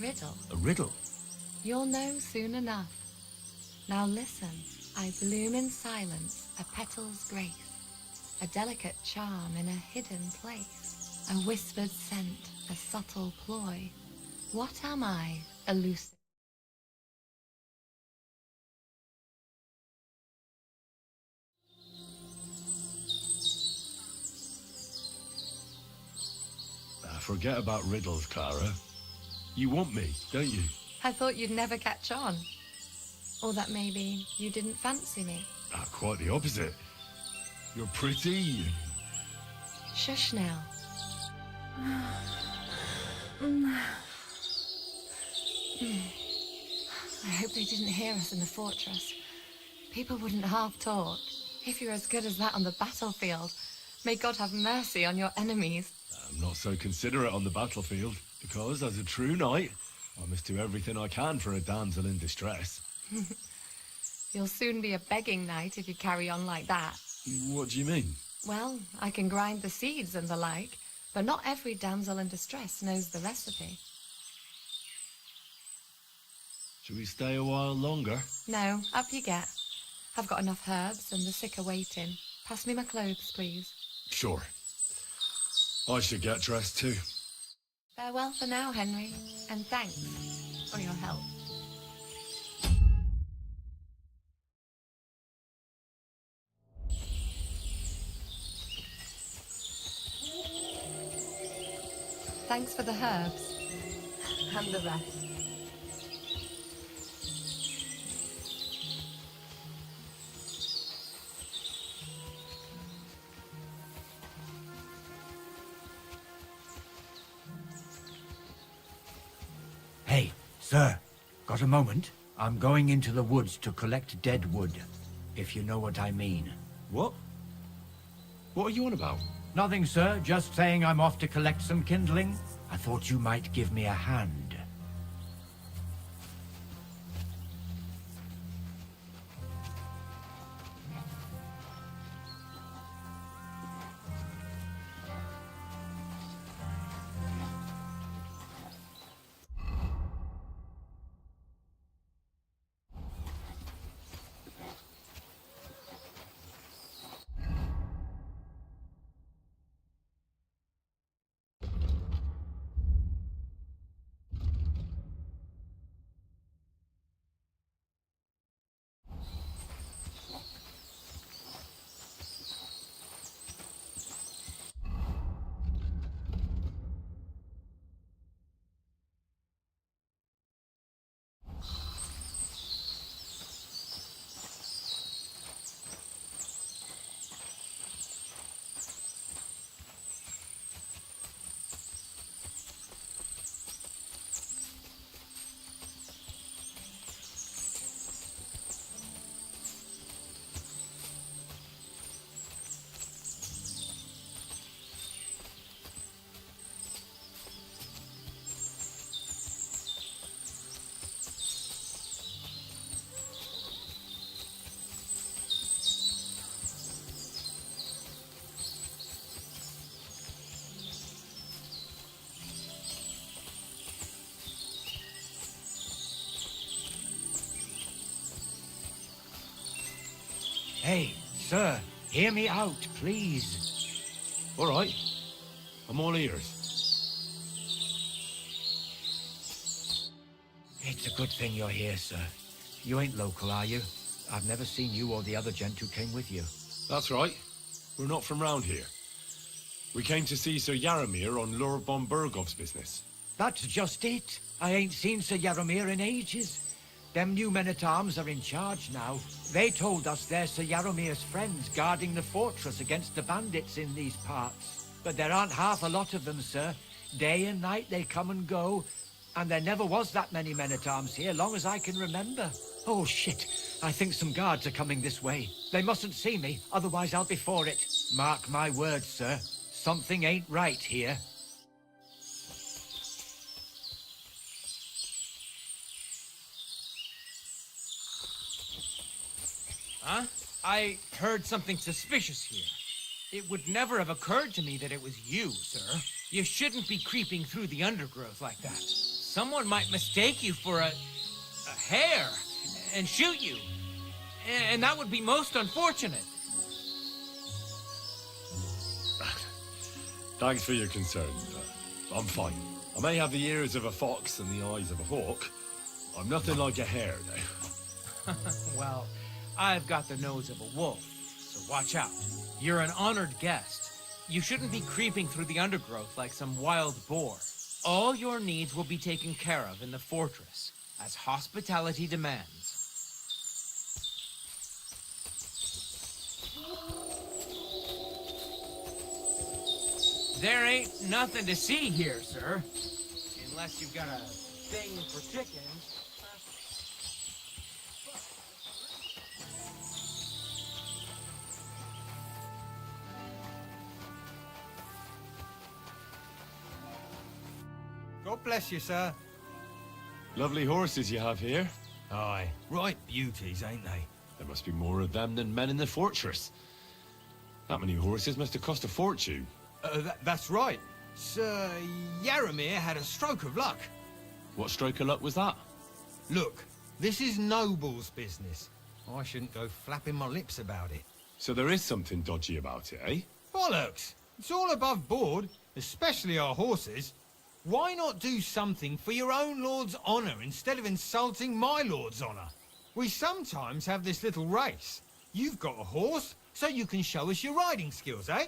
riddle. A riddle? You'll know soon enough. Now listen, I bloom in silence, a petal's grace, a delicate charm in a hidden place, a whispered scent, a subtle ploy. What am I, elusive? Forget about riddles, Clara. You want me, don't you? I thought you'd never catch on. Or that maybe you didn't fancy me. Quite the opposite. You're pretty. Shush now. I hope they didn't hear us in the fortress. People wouldn't half talk. If you're as good as that on the battlefield, may God have mercy on your enemies. I'm not so considerate on the battlefield, because as a true knight, I must do everything I can for a damsel in distress. You'll soon be a begging knight if you carry on like that. What do you mean? Well, I can grind the seeds and the like, but not every damsel in distress knows the recipe. Shall we stay a while longer? No, up you get. I've got enough herbs and the sick are waiting. Pass me my clothes, please. Sure. I should get dressed too. Farewell for now, Henry, and thanks for your help. Thanks for the herbs and the rest. Hey, sir, got a moment? I'm going into the woods to collect dead wood, if you know what I mean. What? What are you on about? Nothing, sir. Just saying I'm off to collect some kindling. I thought you might give me a hand. Hey, sir, hear me out, please. All right. I'm all ears. It's a good thing you're here, sir. You ain't local, are you? I've never seen you or the other gent who came with you. That's right. We're not from round here. We came to see Sir Yaramir on Lord von Bergov's business. That's just it. I ain't seen Sir Yaramir in ages. Them new men-at-arms are in charge now. They told us they're Sir Yaramir's friends guarding the fortress against the bandits in these parts. But there aren't half a lot of them, sir. Day and night they come and go. And there never was that many men-at-arms here, long as I can remember. Oh, shit. I think some guards are coming this way. They mustn't see me, otherwise I'll be for it. Mark my words, sir. Something ain't right here. Huh? I heard something suspicious here. It would never have occurred to me that it was you, sir. You shouldn't be creeping through the undergrowth like that. Someone might mistake you for a hare and shoot you. And that would be most unfortunate. Thanks for your concern. I'm fine. I may have the ears of a fox and the eyes of a hawk. I'm nothing like a hare, though. Well, I've got the nose of a wolf, so watch out. You're an honored guest. You shouldn't be creeping through the undergrowth like some wild boar. All your needs will be taken care of in the fortress, as hospitality demands. There ain't nothing to see here, sir. Unless you've got a thing for chickens. God bless you, sir. Lovely horses you have here. Aye, right beauties, ain't they? There must be more of them than men in the fortress. That many horses must have cost a fortune. That's right. Sir Yaramir had a stroke of luck. What stroke of luck was that? Look, this is Noble's business. I shouldn't go flapping my lips about it. So there is something dodgy about it, eh? Bollocks! It's all above board, especially our horses. Why not do something for your own lord's honour instead of insulting my lord's honour? We sometimes have this little race. You've got a horse, so you can show us your riding skills, eh?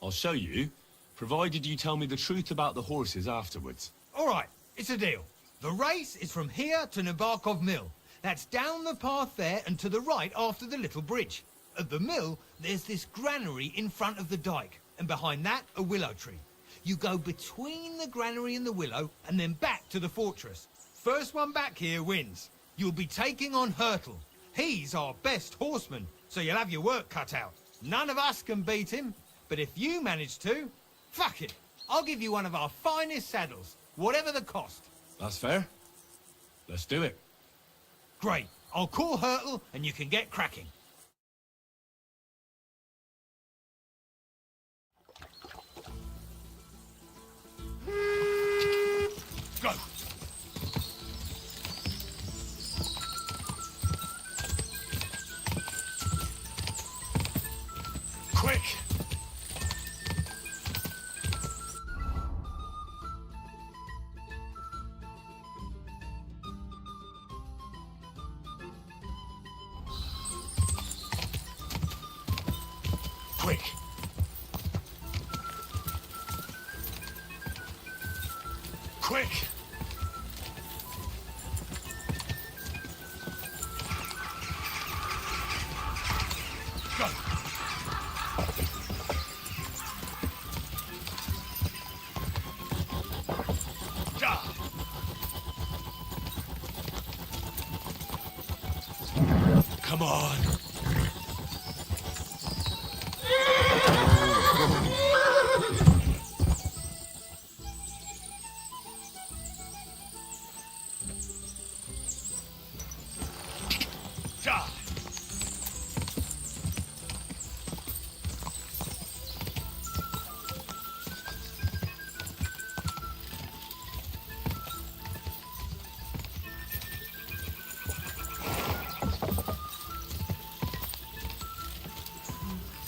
I'll show you, provided you tell me the truth about the horses afterwards. All right, it's a deal. The race is from here to Nabokov Mill. That's down the path there and to the right after the little bridge. At the mill, there's this granary in front of the dike, and behind that, a willow tree. You go between the granary and the willow, and then back to the fortress. First one back here wins. You'll be taking on Hurtle. He's our best horseman, so you'll have your work cut out. None of us can beat him, but if you manage to, fuck it. I'll give you one of our finest saddles, whatever the cost. That's fair. Let's do it. Great. I'll call Hurtle, and you can get cracking. Go! Quick! Quick! Quick! Go! Ja! Come on! Ja!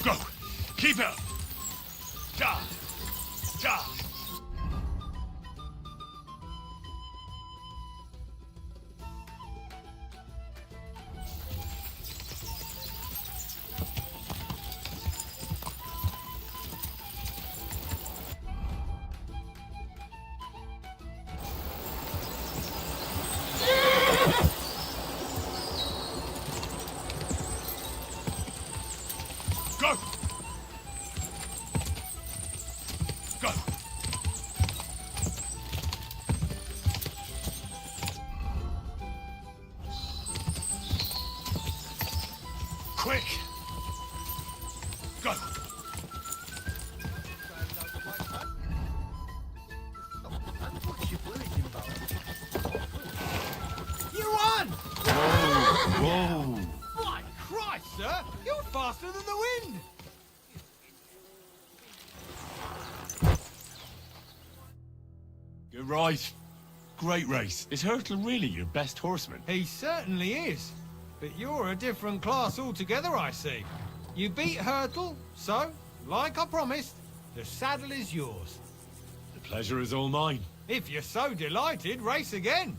Go! Keep it up! Ja! Ja! Go! Go! Quick! Go! What's your word, you Right. Great race. Is Hurtle really your best horseman? He certainly is. But you're a different class altogether, I see. You beat Hurtle, so, like I promised, the saddle is yours. The pleasure is all mine. If you're so delighted, race again.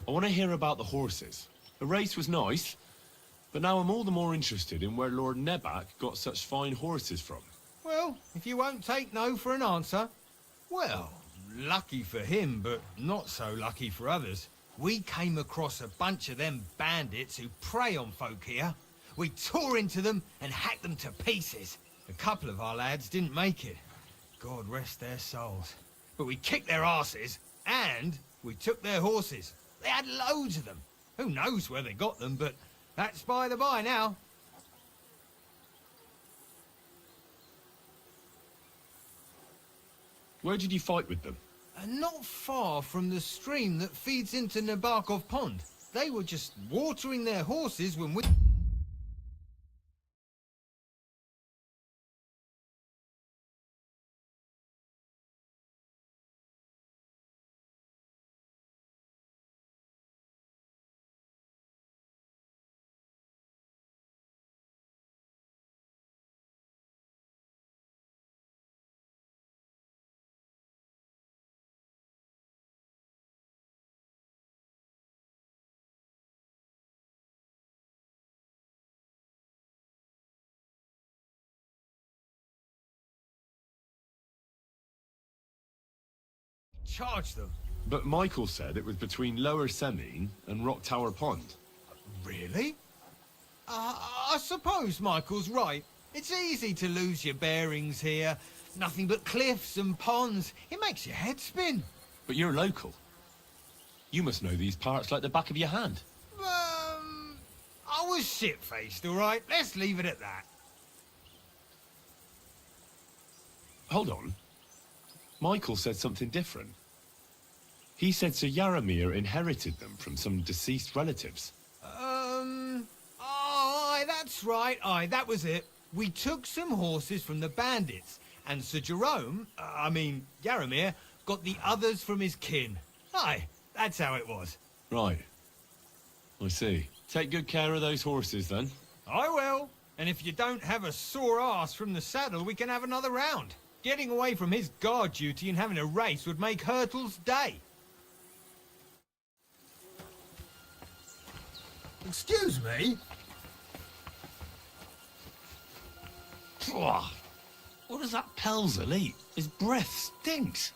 I want to hear about the horses. The race was nice, but now I'm all the more interested in where Lord Nebac got such fine horses from. Well, if you won't take no for an answer, well, lucky for him, but not so lucky for others. We came across a bunch of them bandits who prey on folk here. We tore into them and hacked them to pieces. A couple of our lads didn't make it. God rest their souls. But we kicked their asses, and we took their horses. They had loads of them. Who knows where they got them, but that's by the by now. Where did you fight with them? Not far from the stream that feeds into Nabokov Pond. They were just watering their horses when we... charged them. But Michael said it was between Lower Semine and Rock Tower Pond. Really? I suppose Michael's right. It's easy to lose your bearings here. Nothing but cliffs and ponds. It makes your head spin. But you're local. You must know these parts like the back of your hand. I was shit-faced, all right? Let's leave it at that. Hold on. Michael said something different. He said Sir Yaramir inherited them from some deceased relatives. Aye, that's right. Aye, that was it. We took some horses from the bandits, and Sir Jerome, Yaramir, got the others from his kin. Aye, that's how it was. Right. I see. Take good care of those horses, then. I will. And if you don't have a sore ass from the saddle, we can have another round. Getting away from his guard duty and having a race would make Hurtle's day. Excuse me? What does that Pelzel eat? His breath stinks.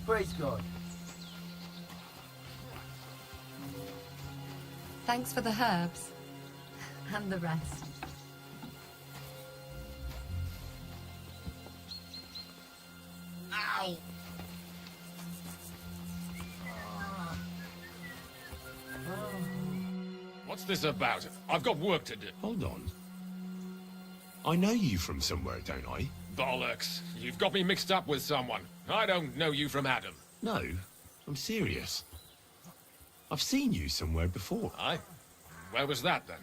Praise God. Thanks for the herbs. And the rest. Ow! What's this about? I've got work to do. Hold on. I know you from somewhere, don't I? Bollocks. You've got me mixed up with someone. I don't know you from Adam. No, I'm serious. I've seen you somewhere before. Aye? Where was that, then?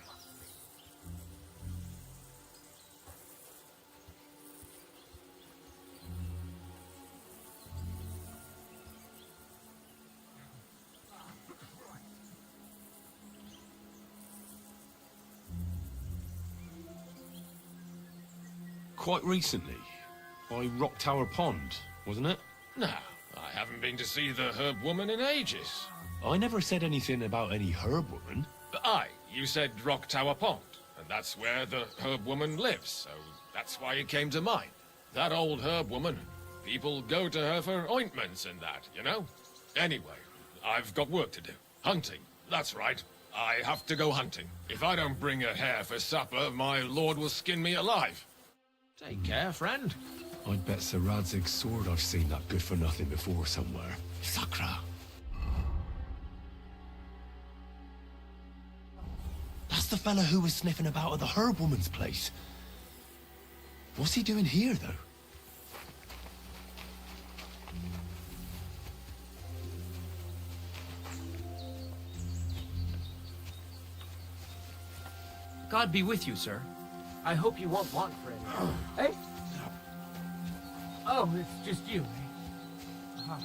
Quite recently. By Rock Tower Pond, wasn't it? No, I haven't been to see the Herb Woman in ages. I never said anything about any herb woman. Aye, you said Rock Tower Pond, and that's where the Herb Woman lives, so that's why it came to mind. That old Herb Woman, people go to her for ointments and that, you know? Anyway, I've got work to do. Hunting, that's right. I have to go hunting. If I don't bring a hare for supper, my lord will skin me alive. Take care, friend. I'd bet Sir Radzig's sword I've seen that good-for-nothing before somewhere. Sakra. That's the fella who was sniffing about at the herb woman's place. What's he doing here, though? God be with you, sir. I hope you won't want for anything. Hey? Oh, it's just you, eh? Uh-huh.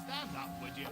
Stand up, would you?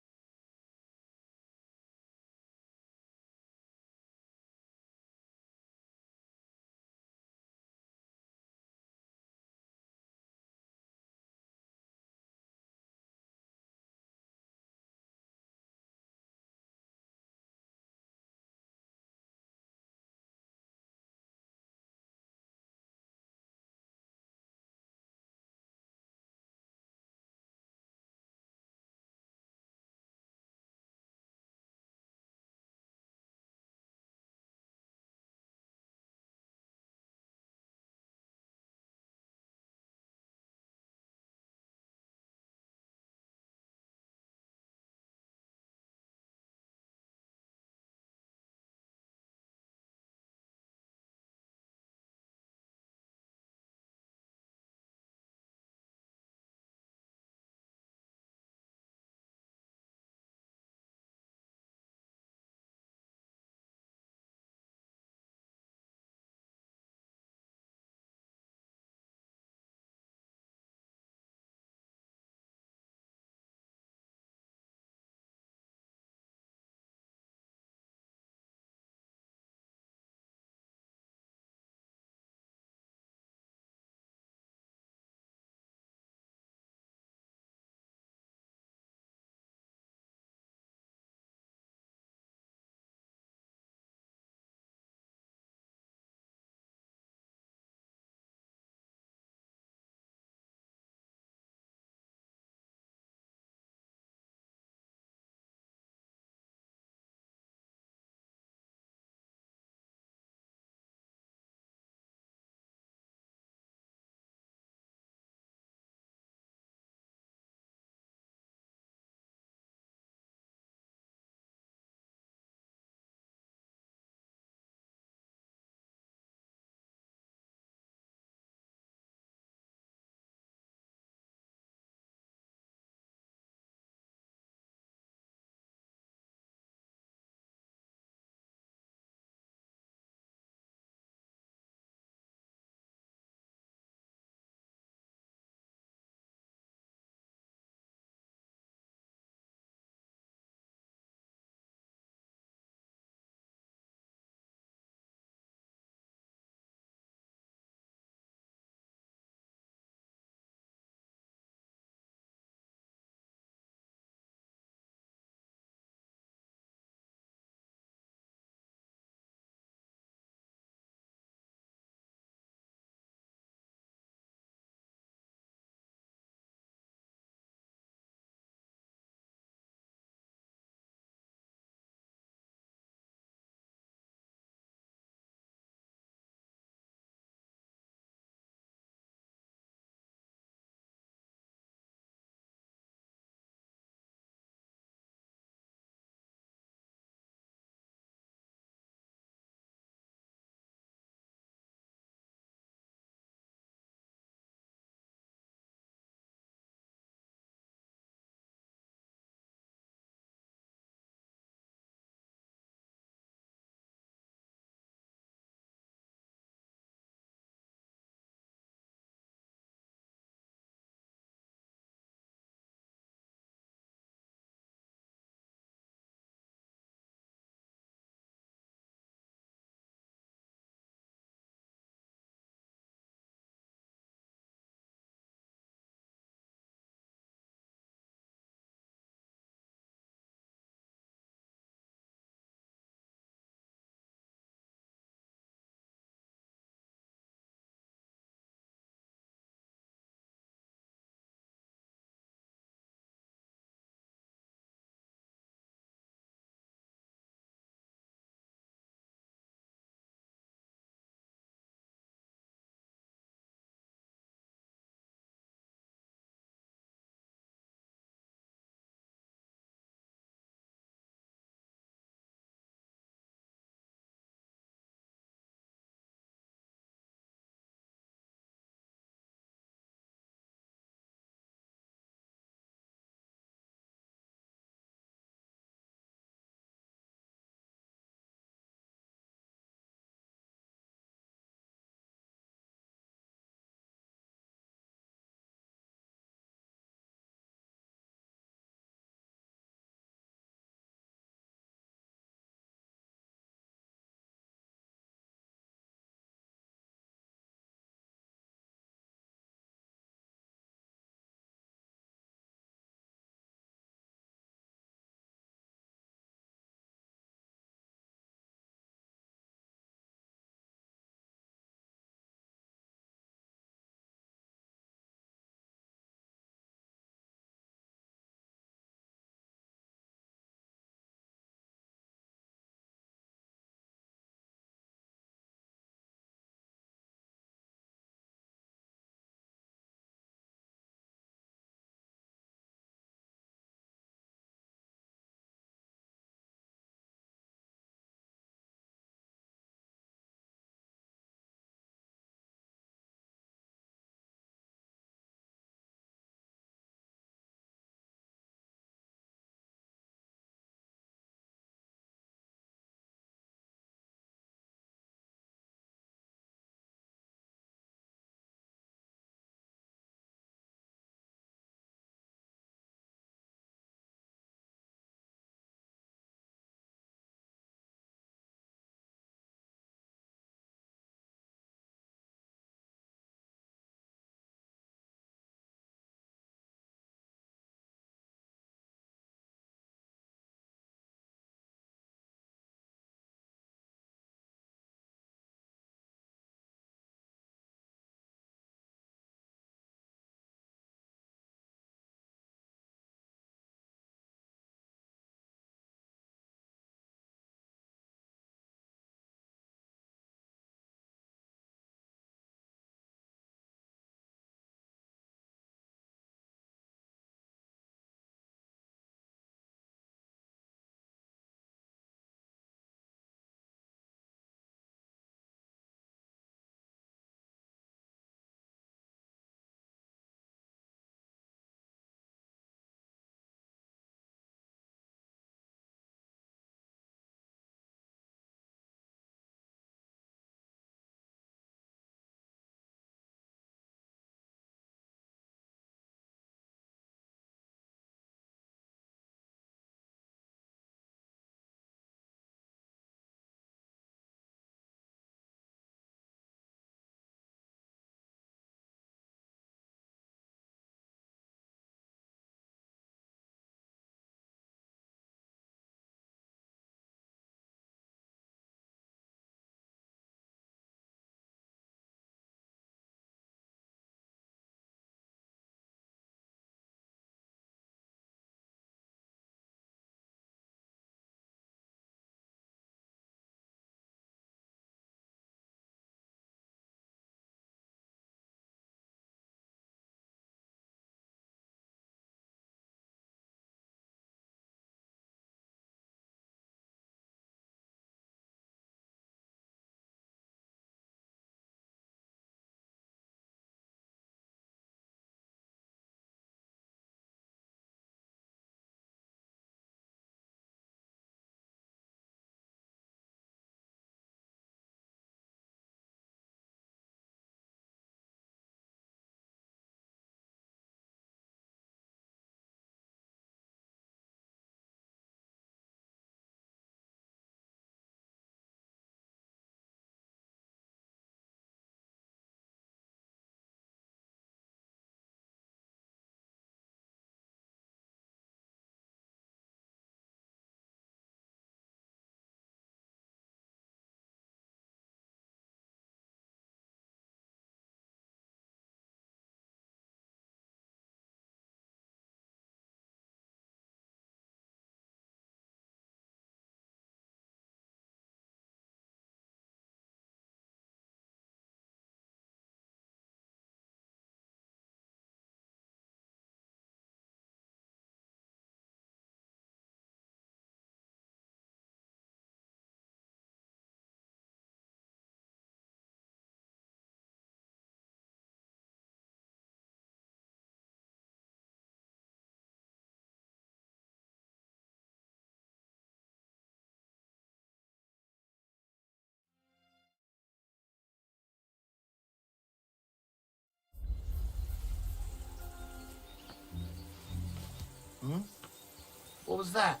What was that?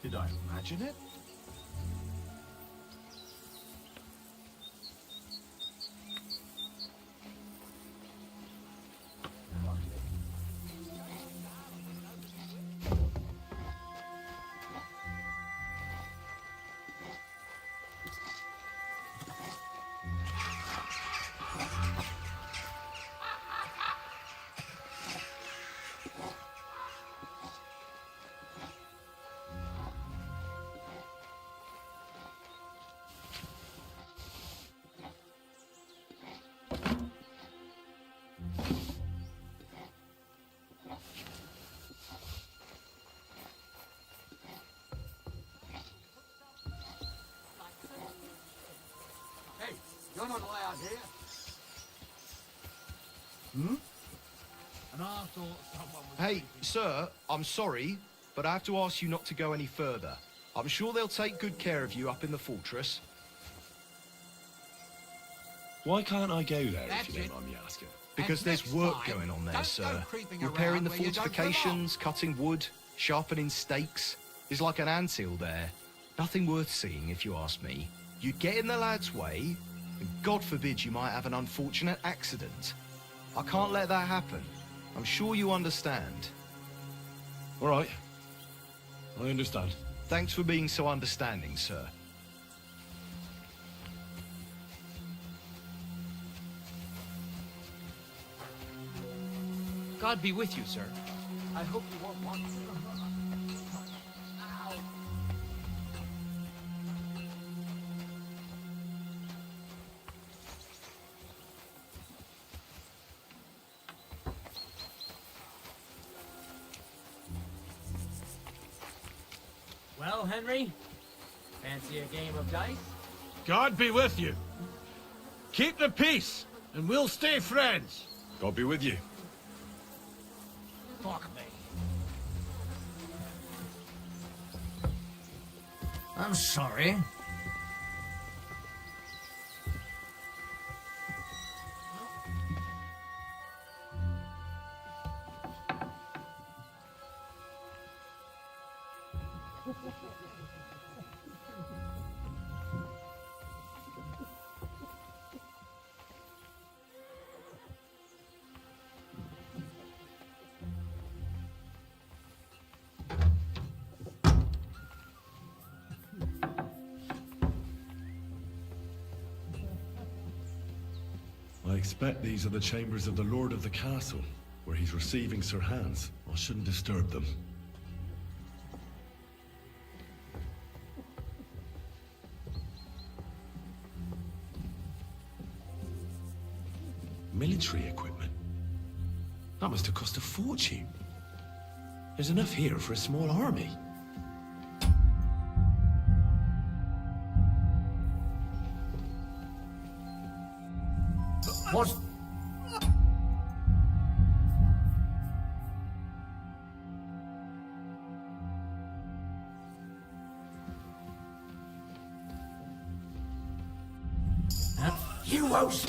Did I imagine it? Hey, you're not allowed here. Hmm? And I thought someone was... Hey, sir, I'm sorry, but I have to ask you not to go any further. I'm sure they'll take good care of you up in the fortress. Why can't I go there That's if you it. don't mind me asking? Because And there's next work time, going on there, don't sir. go creeping Repairing around the where you don't fortifications, cutting wood, sharpening stakes. There's like an anthill there. Nothing worth seeing, if you ask me. You get in the lad's way, and God forbid you might have an unfortunate accident. I can't let that happen. I'm sure you understand. All right. I understand. Thanks for being so understanding, sir. God be with you, sir. I hope you won't want to. Well, Henry, fancy a game of dice? God be with you. Keep the peace, and we'll stay friends. God be with you. Fuck me. I'm sorry. I expect these are the chambers of the Lord of the Castle, where he's receiving Sir Hans. I shouldn't disturb them. Military equipment? That must have cost a fortune. There's enough here for a small army. What? You won't.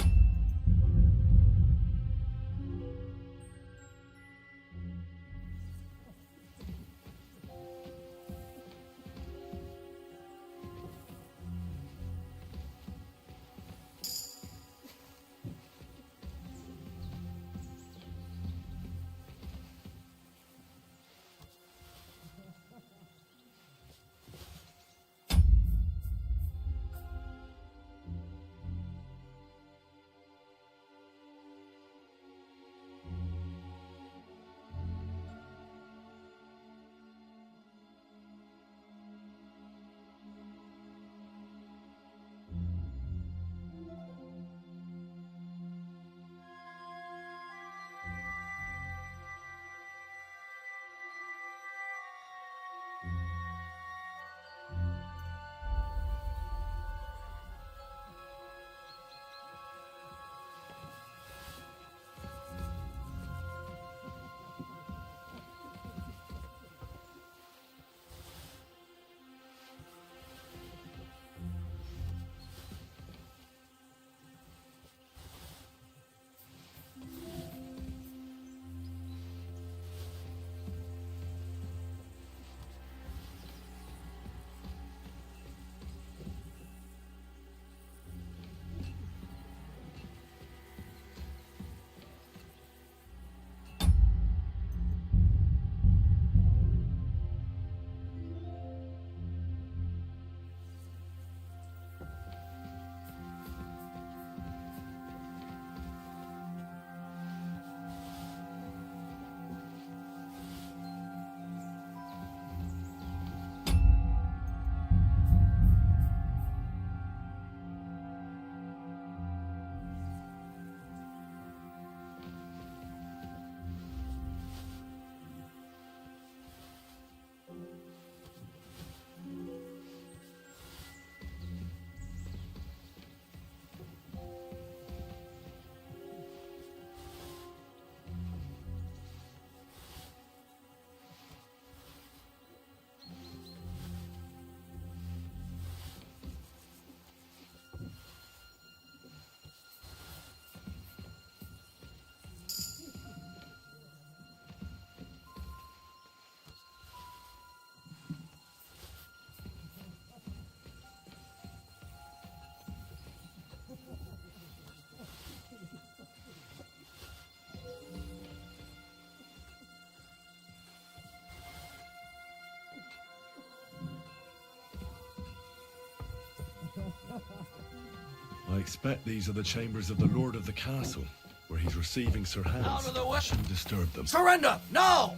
expect these are the chambers of the Lord of the Castle, where he's receiving Sir Hans. Out of the way! Shouldn't disturb them. Surrender! No!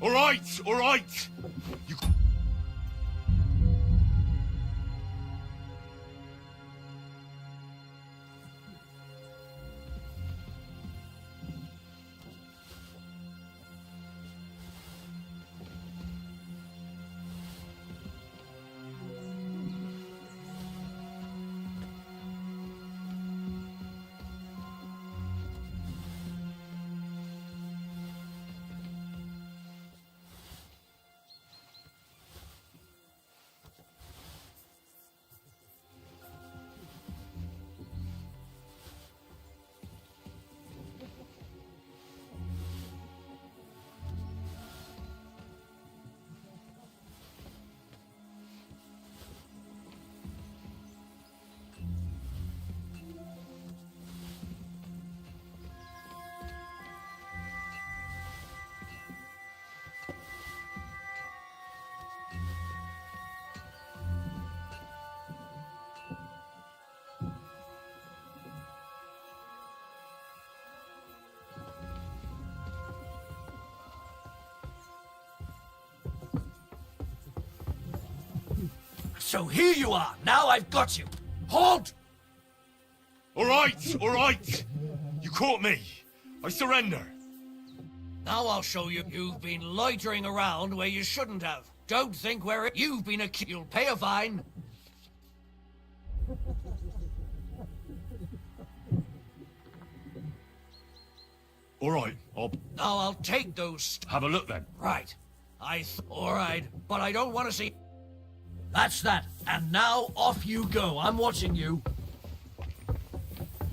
All right, all right! You... So here you are. Now I've got you. Halt! All right, all right! You caught me. I surrender. Now I'll show you. You've been loitering around where you shouldn't have. Don't think where you've been accused. You'll pay a fine. All right, Now I'll take those. have a look then. Right. All right, but I don't want to see. That's that. And now off you go. I'm watching you.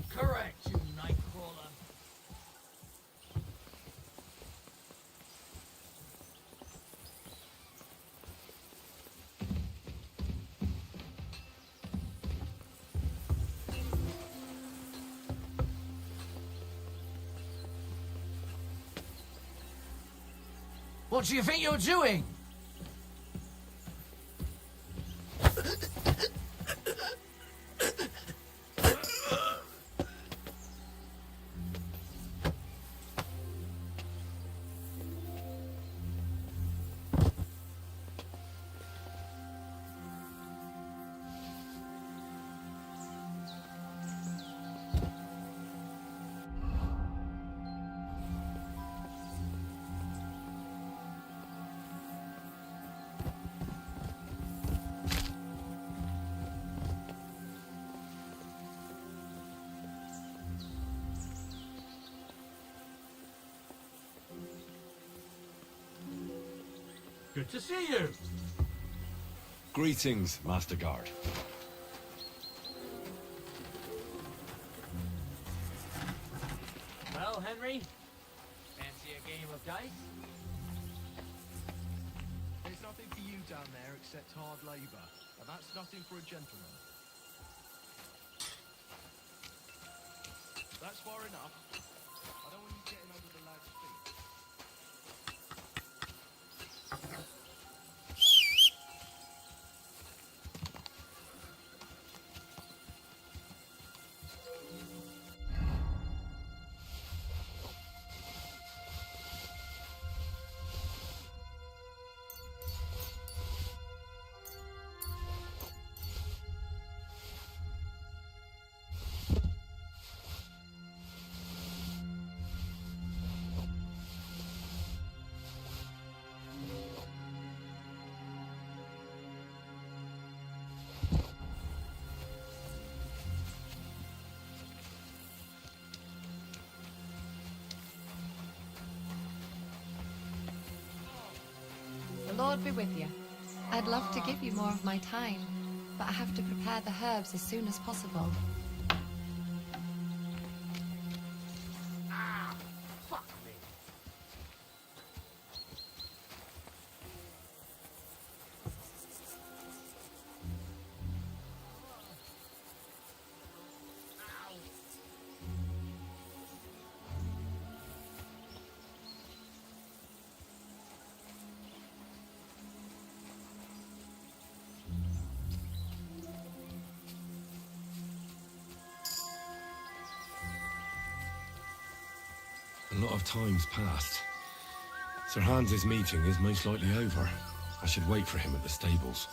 Correct, you nightcrawler. What do you think you're doing? Good to see you. Greetings, Master Guard. Well, Henry, fancy a game of dice? There's nothing for you down there except hard labor, and that's nothing for a gentleman. That's far enough. I don't want you getting under the lad's feet. The Lord be with you. I'd love to give you more of my time, but I have to prepare the herbs as soon as possible. lot of time's passed. Sir Hans's meeting is most likely over. I should wait for him at the stables.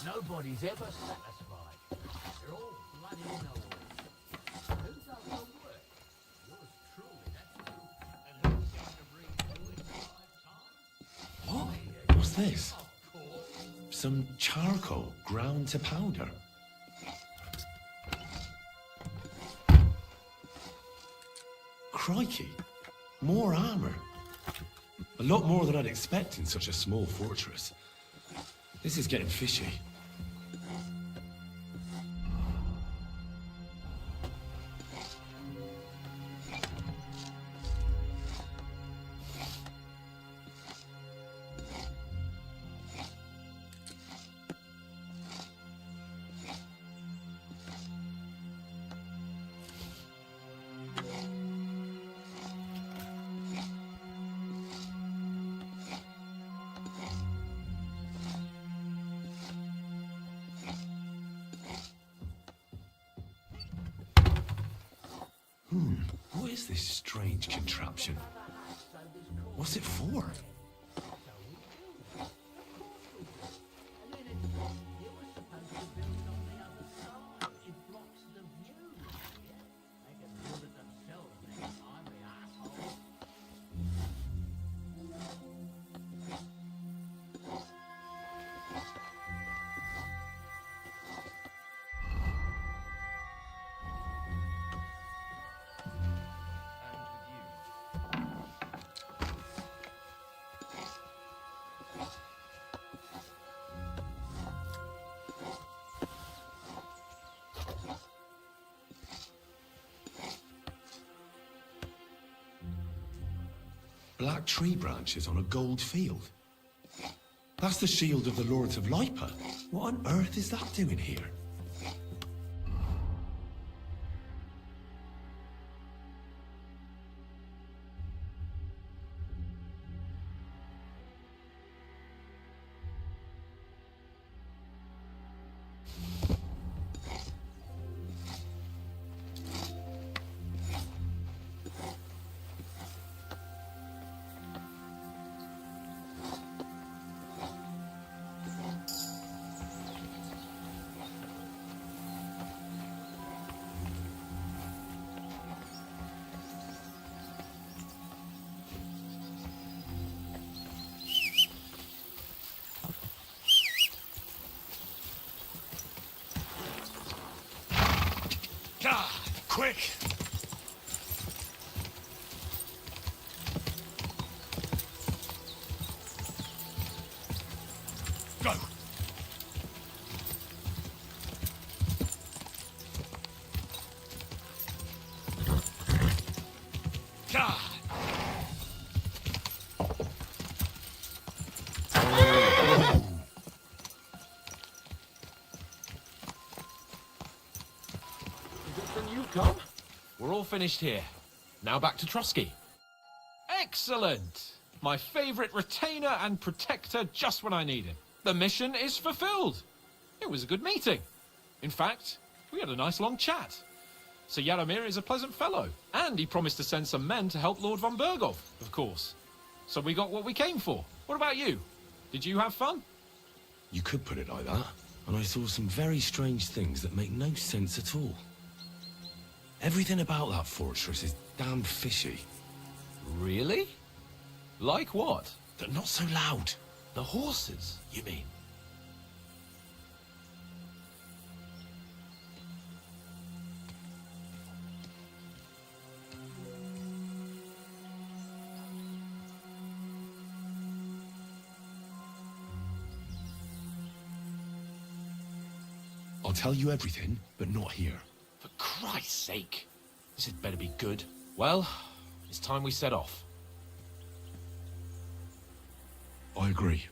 Nobody's ever satisfied. They're all bloody know. Who does the work? Yours truly, that's true. And who's going to bring you in 5 times? What? What's this? Some charcoal ground to powder. Crikey, more armor. A lot more than I'd expect in such a small fortress. This is getting fishy. What is this strange contraption? What's it for? Black tree branches on a gold field. That's the shield of the Lords of Lipa. What on earth is that doing here? Quick! Go! God! Come. We're all finished here. Now back to Trusky. Excellent! My favorite retainer and protector just when I need him. The mission is fulfilled. It was a good meeting. In fact, we had a nice long chat. Sir Yaromir is a pleasant fellow, and he promised to send some men to help Lord von Bergov, of course. So we got what we came for. What about you? Did you have fun? You could put it like that. And I saw some very strange things that make no sense at all. Everything about that fortress is damn fishy. Really? Like what? They're not so loud. The horses, you mean? I'll tell you everything, but not here. For Christ's sake. This had better be good. Well, it's time we set off. I agree.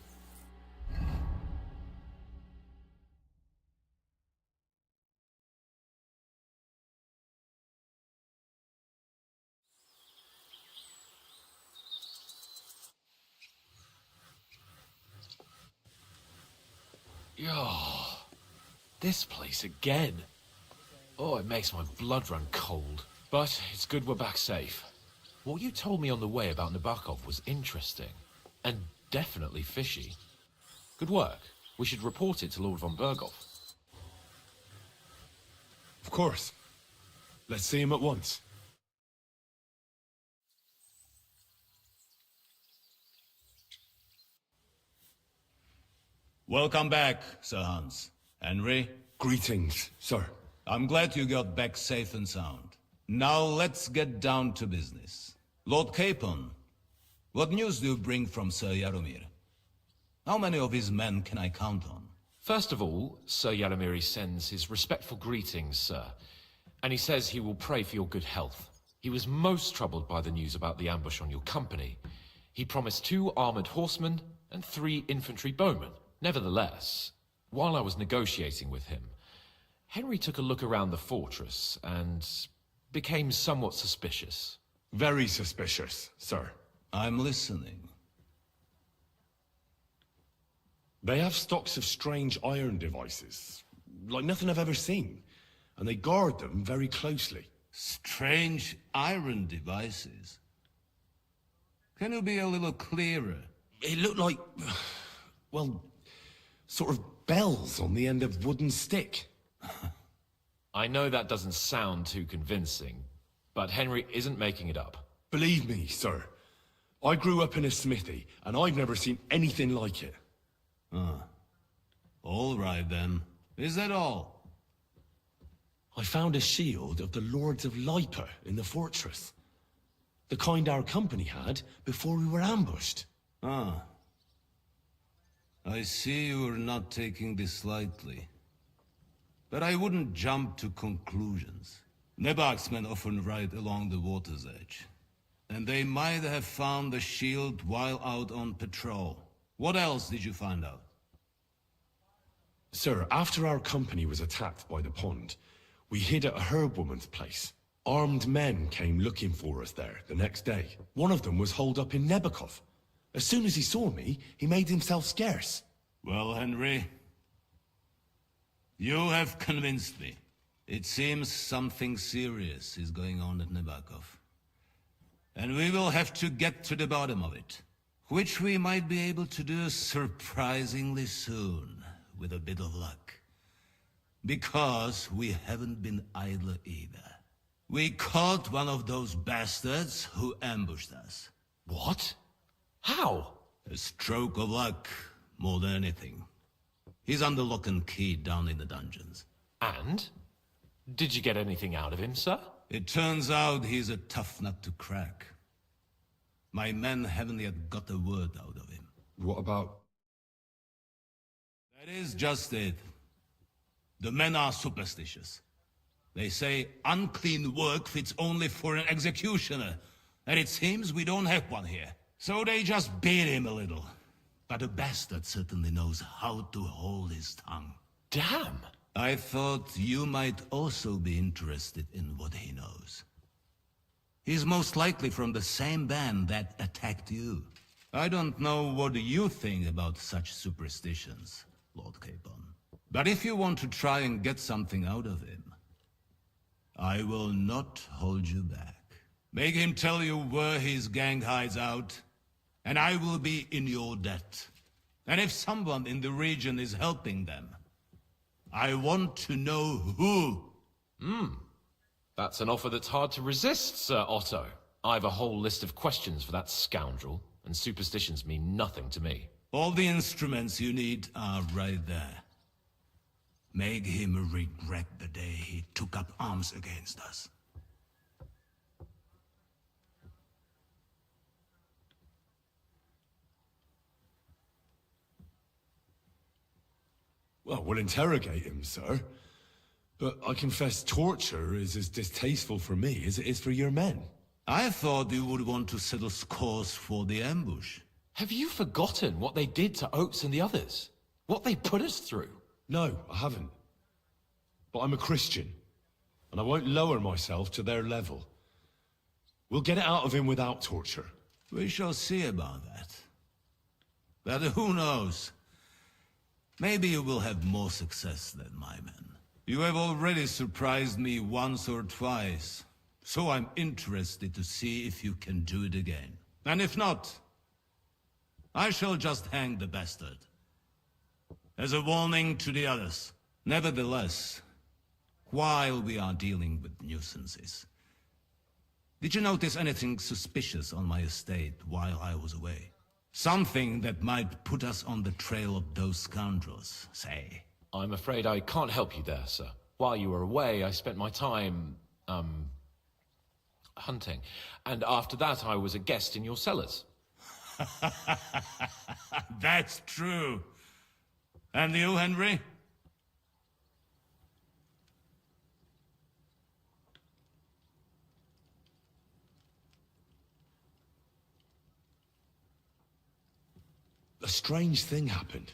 Oh, this place again. Oh, it makes my blood run cold. But it's good we're back safe. What you told me on the way about Nabokov was interesting. And definitely fishy. Good work. We should report it to Lord von Berghoff. Of course. Let's see him at once. Welcome back, Sir Hans. Henry? Greetings, sir. I'm glad you got back safe and sound. Now let's get down to business. Lord Capon, what news do you bring from Sir Jaromir? How many of his men can I count on? First of all, Sir Jaromir sends his respectful greetings, sir. And he says he will pray for your good health. He was most troubled by the news about the ambush on your company. He promised 2 armored horsemen and 3 infantry bowmen. Nevertheless, while I was negotiating with him, Henry took a look around the fortress and became somewhat suspicious. Very suspicious, sir. I'm listening. They have stocks of strange iron devices, like nothing I've ever seen, and they guard them very closely. Strange iron devices? Can you be a little clearer? It looked like, well, sort of bells on the end of wooden stick. I know that doesn't sound too convincing, but Henry isn't making it up. Believe me, sir. I grew up in a smithy, and I've never seen anything like it. All right, then. Is that all? I found a shield of the Lords of Lipa in the fortress. The kind our company had before we were ambushed. I see you are not taking this lightly. But I wouldn't jump to conclusions. Nebak's men often ride along the water's edge. And they might have found the shield while out on patrol. What else did you find out? Sir, after our company was attacked by the pond, we hid at a herb woman's place. Armed men came looking for us there the next day. One of them was holed up in Nebakov. As soon as he saw me, he made himself scarce. Well, Henry, you have convinced me. It seems something serious is going on at Nebakov. And we will have to get to the bottom of it. Which we might be able to do surprisingly soon, with a bit of luck. Because we haven't been idle either. We caught one of those bastards who ambushed us. What? How? A stroke of luck, more than anything. He's under lock and key down in the dungeons. And? Did you get anything out of him, sir? It turns out he's a tough nut to crack. My men haven't yet got a word out of him. What about... That is just it. The men are superstitious. They say unclean work fits only for an executioner. And it seems we don't have one here. So they just beat him a little. But the bastard certainly knows how to hold his tongue. Damn! I thought you might also be interested in what he knows. He's most likely from the same band that attacked you. I don't know what you think about such superstitions, Lord Capon. But if you want to try and get something out of him, I will not hold you back. Make him tell you where his gang hides out, and I will be in your debt. And if someone in the region is helping them, I want to know who. That's an offer that's hard to resist, Sir Otto. I've a whole list of questions for that scoundrel, and superstitions mean nothing to me. All the instruments you need are right there. Make him regret the day he took up arms against us. Well, we'll interrogate him, sir. But I confess torture is as distasteful for me as it is for your men. I thought you would want to settle scores for the ambush. Have you forgotten what they did to Oates and the others? What they put us through? No, I haven't. But I'm a Christian, and I won't lower myself to their level. We'll get it out of him without torture. We shall see about that. But who knows? Maybe you will have more success than my men. You have already surprised me once or twice, so I'm interested to see if you can do it again. And if not, I shall just hang the bastard. As a warning to the others. Nevertheless, while we are dealing with nuisances, did you notice anything suspicious on my estate while I was away? Something that might put us on the trail of those scoundrels, say. I'm afraid I can't help you there, sir. While you were away, I spent my time, hunting. And after that, I was a guest in your cellars. That's true. And you, Henry? A strange thing happened.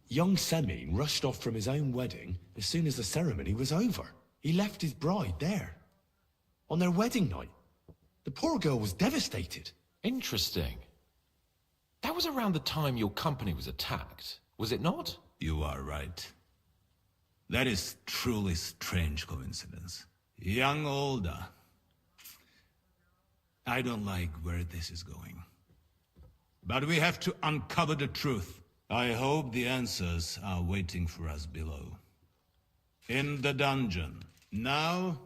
Young Semine rushed off from his own wedding as soon as the ceremony was over. He left his bride there. On their wedding night. The poor girl was devastated. Interesting. That was around the time your company was attacked, was it not? You are right. That is truly strange coincidence. Young Olda. I don't like where this is going. But we have to uncover the truth. I hope the answers are waiting for us below. In the dungeon. Now,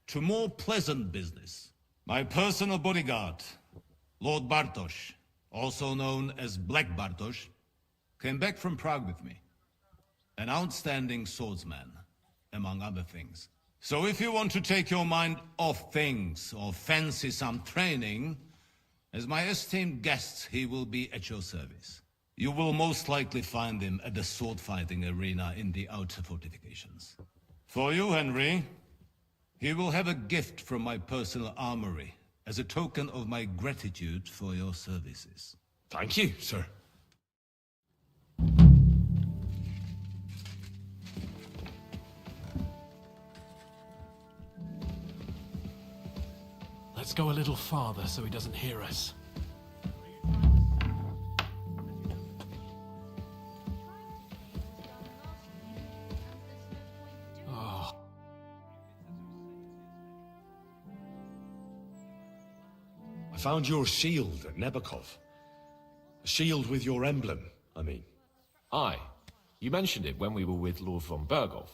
to more pleasant business. My personal bodyguard, Lord Bartosz, also known as Black Bartosz, came back from Prague with me. An outstanding swordsman, among other things. So if you want to take your mind off things or fancy some training, as my esteemed guest, he will be at your service. You will most likely find him at the sword-fighting arena in the outer fortifications. For you, Henry, he will have a gift from my personal armory as a token of my gratitude for your services. Thank you, sir. Let's go a little farther so he doesn't hear us. Oh. I found your shield at Nebakov. A shield with your emblem, I mean. Aye. You mentioned it when we were with Lord von Bergov.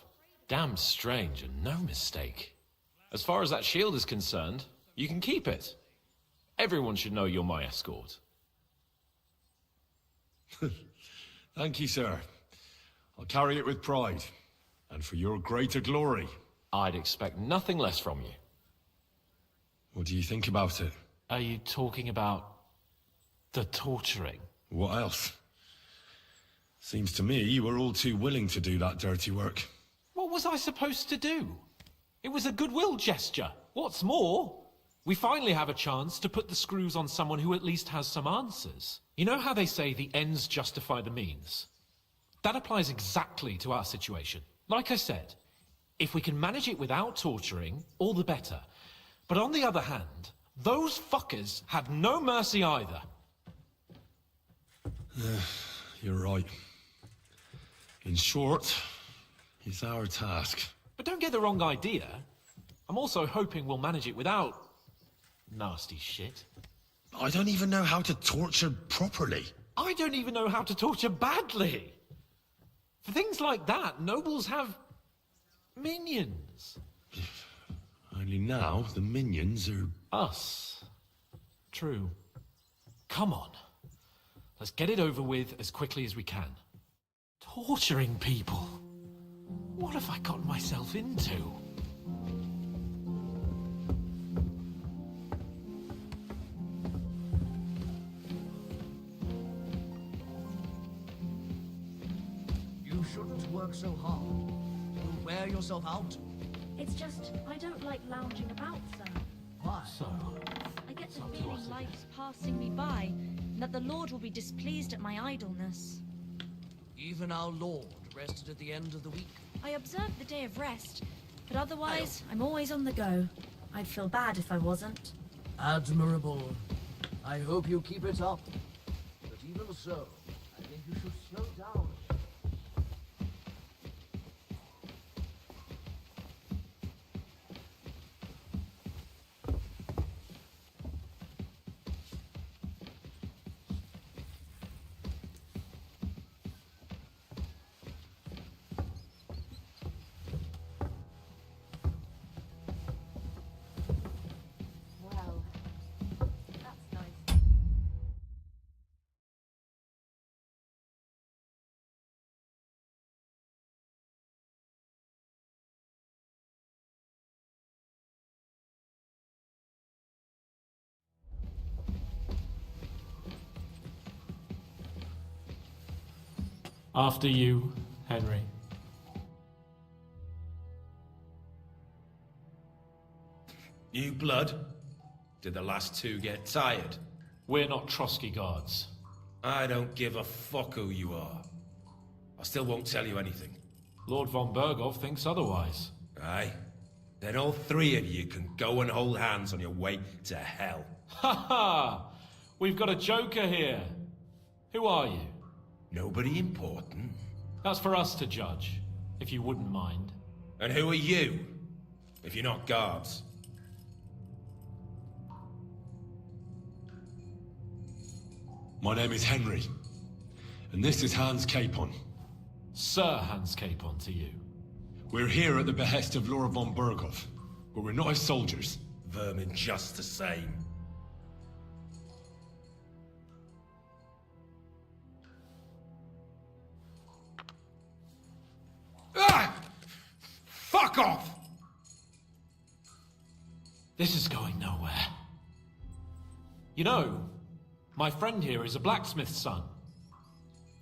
Damn strange and no mistake. As far as that shield is concerned, you can keep it. Everyone should know you're my escort. Thank you, sir. I'll carry it with pride. And for your greater glory. I'd expect nothing less from you. What do you think about it? Are you talking about the torturing? What else? Seems to me you were all too willing to do that dirty work. What was I supposed to do? It was a goodwill gesture. What's more, we finally have a chance to put the screws on someone who at least has some answers. You know how they say the ends justify the means? That applies exactly to our situation. Like I said, if we can manage it without torturing, all the better. But on the other hand, those fuckers have no mercy either. You're right. In short, it's our task. But don't get the wrong idea. I'm also hoping we'll manage it without nasty shit. I don't even know how to torture properly. I don't even know how to torture badly. For things like that, nobles have minions. Only now, the minions are... Us. True. Come on. Let's get it over with as quickly as we can. Torturing people. What have I gotten myself into? You shouldn't work so hard. You'll wear yourself out. It's just, I don't like lounging about, sir. Why? So, I get the feeling life's passing me by, and that the Lord will be displeased at my idleness. Even our Lord rested at the end of the week. I observe the day of rest, but otherwise, I'm always on the go. I'd feel bad if I wasn't. Admirable. I hope you keep it up. But even so, I think you should slow down. After you, Henry. New blood? Did the last two get tired? We're not Trotsky guards. I don't give a fuck who you are. I still won't tell you anything. Lord von Berghoff thinks otherwise. Aye? Then all three of you can go and hold hands on your way to hell. Ha ha! We've got a joker here. Who are you? Nobody important. That's for us to judge, if you wouldn't mind. And who are you, if you're not guards? My name is Henry, and this is Hans Capon. Sir Hans Capon to you. We're here at the behest of Lord von Berghoff, but we're not his soldiers. Vermin just the same. Ah! Fuck off! This is going nowhere. You know, my friend here is a blacksmith's son.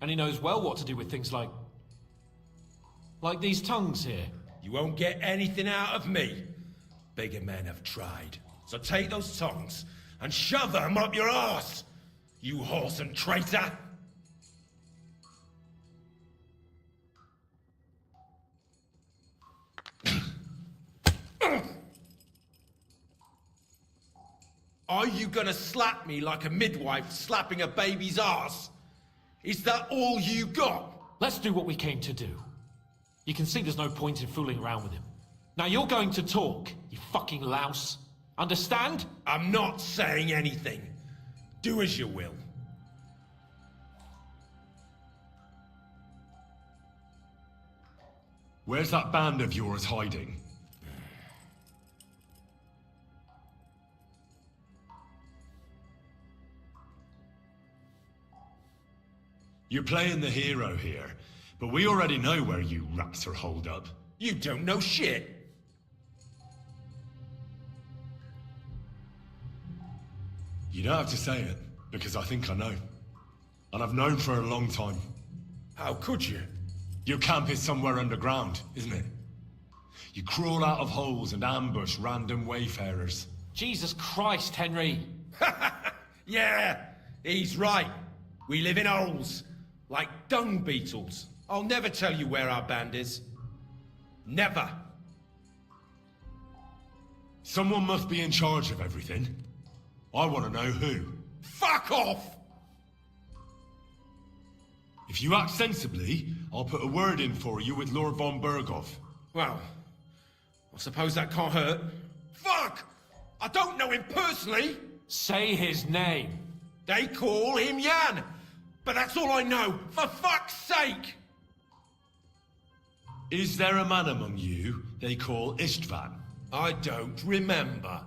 And he knows well what to do with things like these tongues here. You won't get anything out of me. Bigger men have tried. So take those tongues and shove them up your arse, you whoresome traitor! Are you gonna slap me like a midwife slapping a baby's arse? Is that all you got? Let's do what we came to do. You can see there's no point in fooling around with him. Now you're going to talk, you fucking louse. Understand? I'm not saying anything. Do as you will. Where's that band of yours hiding? You're playing the hero here, but we already know where you rats are holed up. You don't know shit. You don't have to say it, because I think I know. And I've known for a long time. How could you? Your camp is somewhere underground, isn't it? You crawl out of holes and ambush random wayfarers. Jesus Christ, Henry! Yeah, he's right. We live in holes, like dung beetles. I'll never tell you where our band is. Never. Someone must be in charge of everything. I want to know who. Fuck off! If you act sensibly, I'll put a word in for you with Lord von Berghoff. Well, I suppose that can't hurt. Fuck! I don't know him personally! Say his name. They call him Jan, but that's all I know, for fuck's sake! Is there a man among you they call Istvan? I don't remember.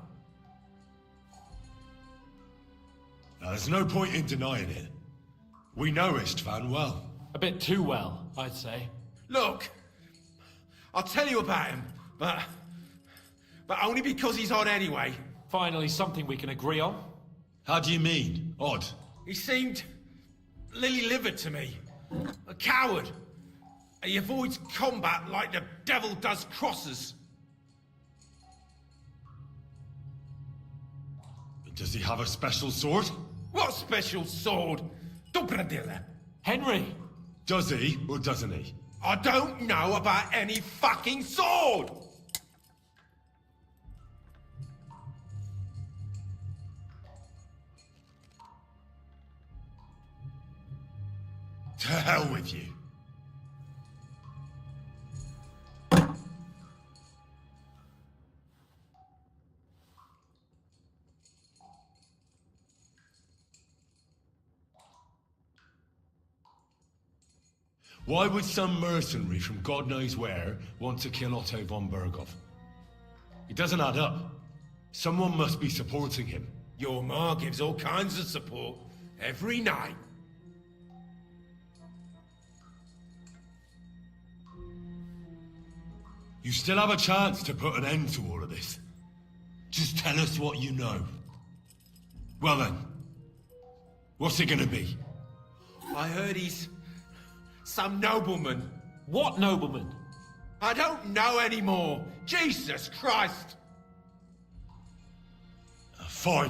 Now, there's no point in denying it. We know Istvan well. A bit too well, I'd say. Look, I'll tell you about him, but only because he's odd anyway. Finally, something we can agree on. How do you mean, odd? He seemed lily-livered to me. A coward. He avoids combat like the devil does crosses. Does he have a special sword? What special sword? Dobradilla. Henry! Does he, or doesn't he? I don't know about any fucking sword! To hell with you. Why would some mercenary from God knows where want to kill Otto von Berghoff? It doesn't add up. Someone must be supporting him. Your ma gives all kinds of support every night. You still have a chance to put an end to all of this. Just tell us what you know. Well then, what's it gonna be? I heard he's Some nobleman. What nobleman? I don't know anymore. Jesus Christ! Fine.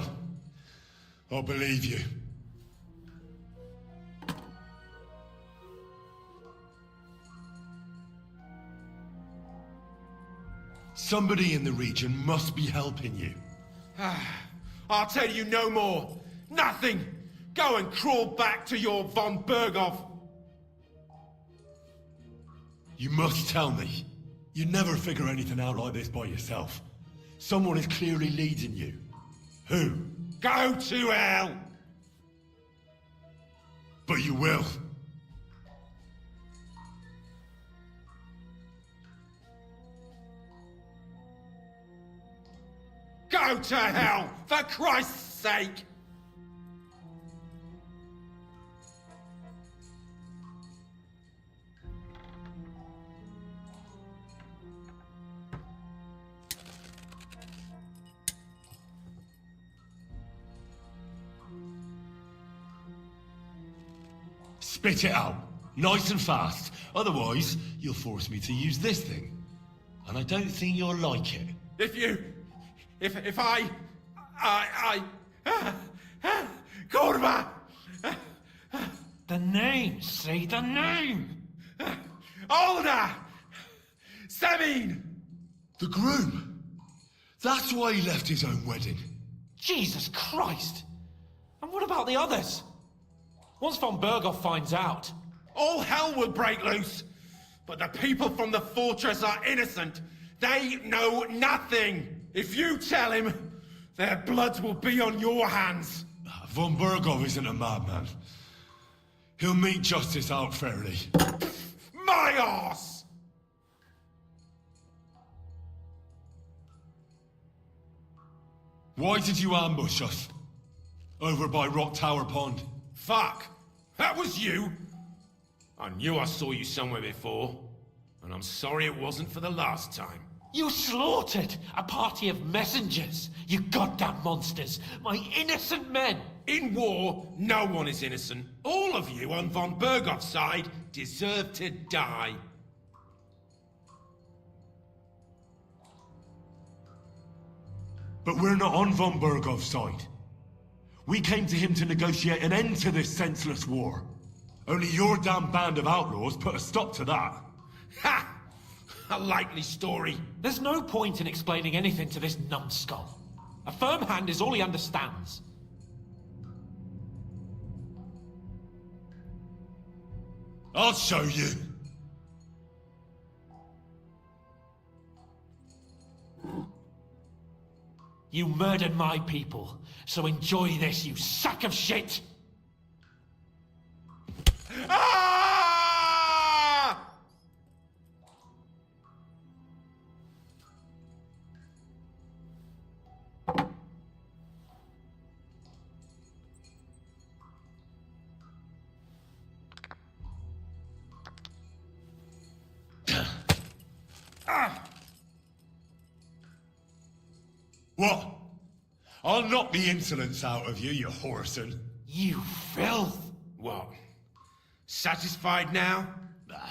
I'll believe you. Somebody in the region must be helping you. I'll tell you no more. Nothing. Go and crawl back to your von Berghoff. You must tell me. You never figure anything out like this by yourself. Someone is clearly leading you. Who? Go to hell! But you will. Go to hell, for Christ's sake! Spit it out. Nice and fast. Otherwise, you'll force me to use this thing. And I don't think you'll like it. If I... Korva! The name, say the name! Olda! Sabine! The groom. That's why he left his own wedding. Jesus Christ! And what about the others? Once von Berghoff finds out... All hell will break loose! But the people from the fortress are innocent! They know nothing! If you tell him, their blood will be on your hands! Von Berghoff isn't a madman. He'll mete justice out fairly. My arse! Why did you ambush us? Over by Rock Tower Pond. Fuck! That was you! I knew I saw you somewhere before, and I'm sorry it wasn't for the last time. You slaughtered a party of messengers, you goddamn monsters! My innocent men! In war, no one is innocent. All of you on von Berghoff's side deserve to die. But we're not on von Berghoff's side. We came to him to negotiate an end to this senseless war. Only your damn band of outlaws put a stop to that. Ha! A likely story. There's no point in explaining anything to this numbskull. A firm hand is all he understands. I'll show you. You murdered my people, so enjoy this, you sack of shit! Ah! What? I'll knock the insolence out of you, you whoreson. You filth! What? Satisfied now?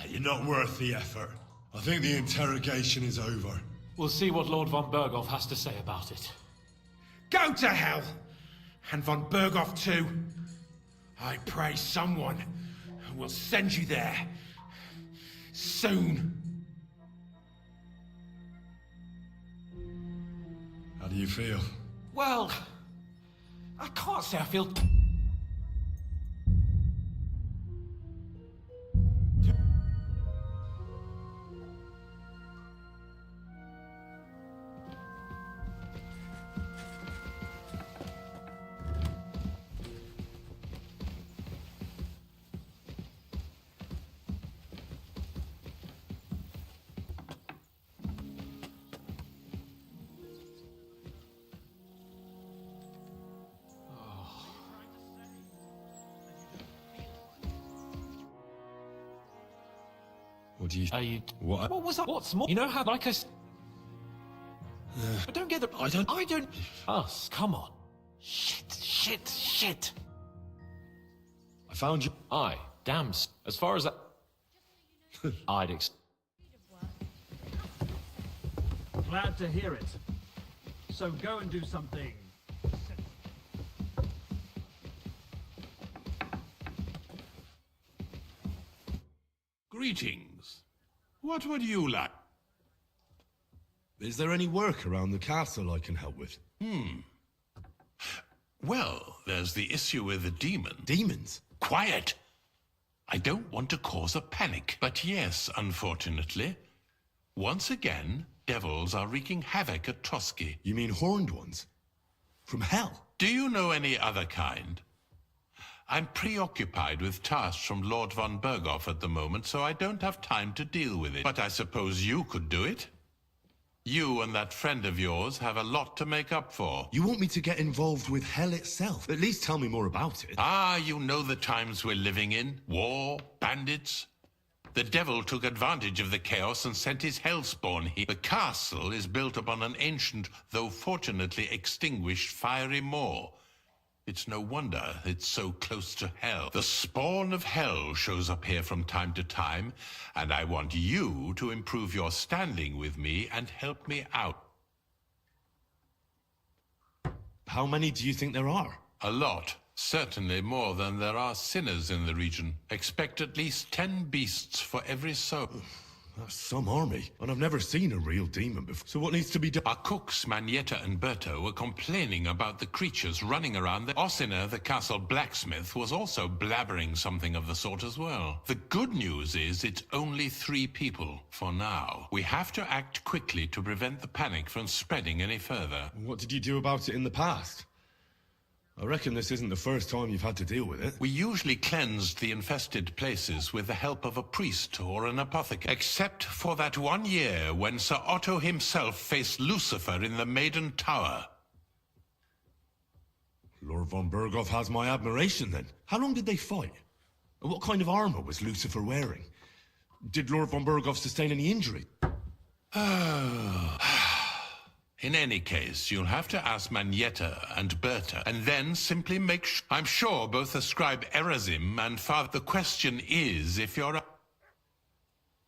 You're not worth the effort. I think the interrogation is over. We'll see what Lord von Berghoff has to say about it. Go to hell! And von Berghoff too. I pray someone will send you there. Soon. How do you feel? Well, I can't say I feel... What do you... What was that? What's more? You know how, like I I don't get the... I don't... Us, come on. Shit. I found you... Aye, damn. As far as that... Glad to hear it. So go and do something. Greetings. What would you like? Is there any work around the castle I can help with? Well, there's the issue with the demon. Demons? Quiet! I don't want to cause a panic. But yes, unfortunately, once again, devils are wreaking havoc at Trotsky. You mean horned ones? From hell? Do you know any other kind? I'm preoccupied with tasks from Lord von Berghoff at the moment, so I don't have time to deal with it. But I suppose you could do it? You and that friend of yours have a lot to make up for. You want me to get involved with hell itself? At least tell me more about it. Ah, you know the times we're living in. War, bandits. The devil took advantage of the chaos and sent his hellspawn here. The castle is built upon an ancient, though fortunately extinguished, fiery moor. It's no wonder it's so close to hell. The spawn of hell shows up here from time to time, and I want you to improve your standing with me and help me out. How many do you think there are? A lot. Certainly more than there are sinners in the region. Expect at least 10 beasts for every soul. That's some army, and I've never seen a real demon before. So what needs to be done? Our cooks, Manietta and Berto, were complaining about the creatures running around. Ossiner, the castle blacksmith, was also blabbering something of the sort as well. The good news is it's only 3 people, for now. We have to act quickly to prevent the panic from spreading any further. What did you do about it in the past? I reckon this isn't the first time you've had to deal with it. We usually cleansed the infested places with the help of a priest or an apothecary. Except for that one year when Sir Otto himself faced Lucifer in the Maiden Tower. Lord von Berghoff has my admiration then. How long did they fight? What kind of armor was Lucifer wearing? Did Lord von Berghoff sustain any injury? In any case, you'll have to ask Manietta and Berta, and then simply make I'm sure both ascribe Erasim and Father. The question is if you're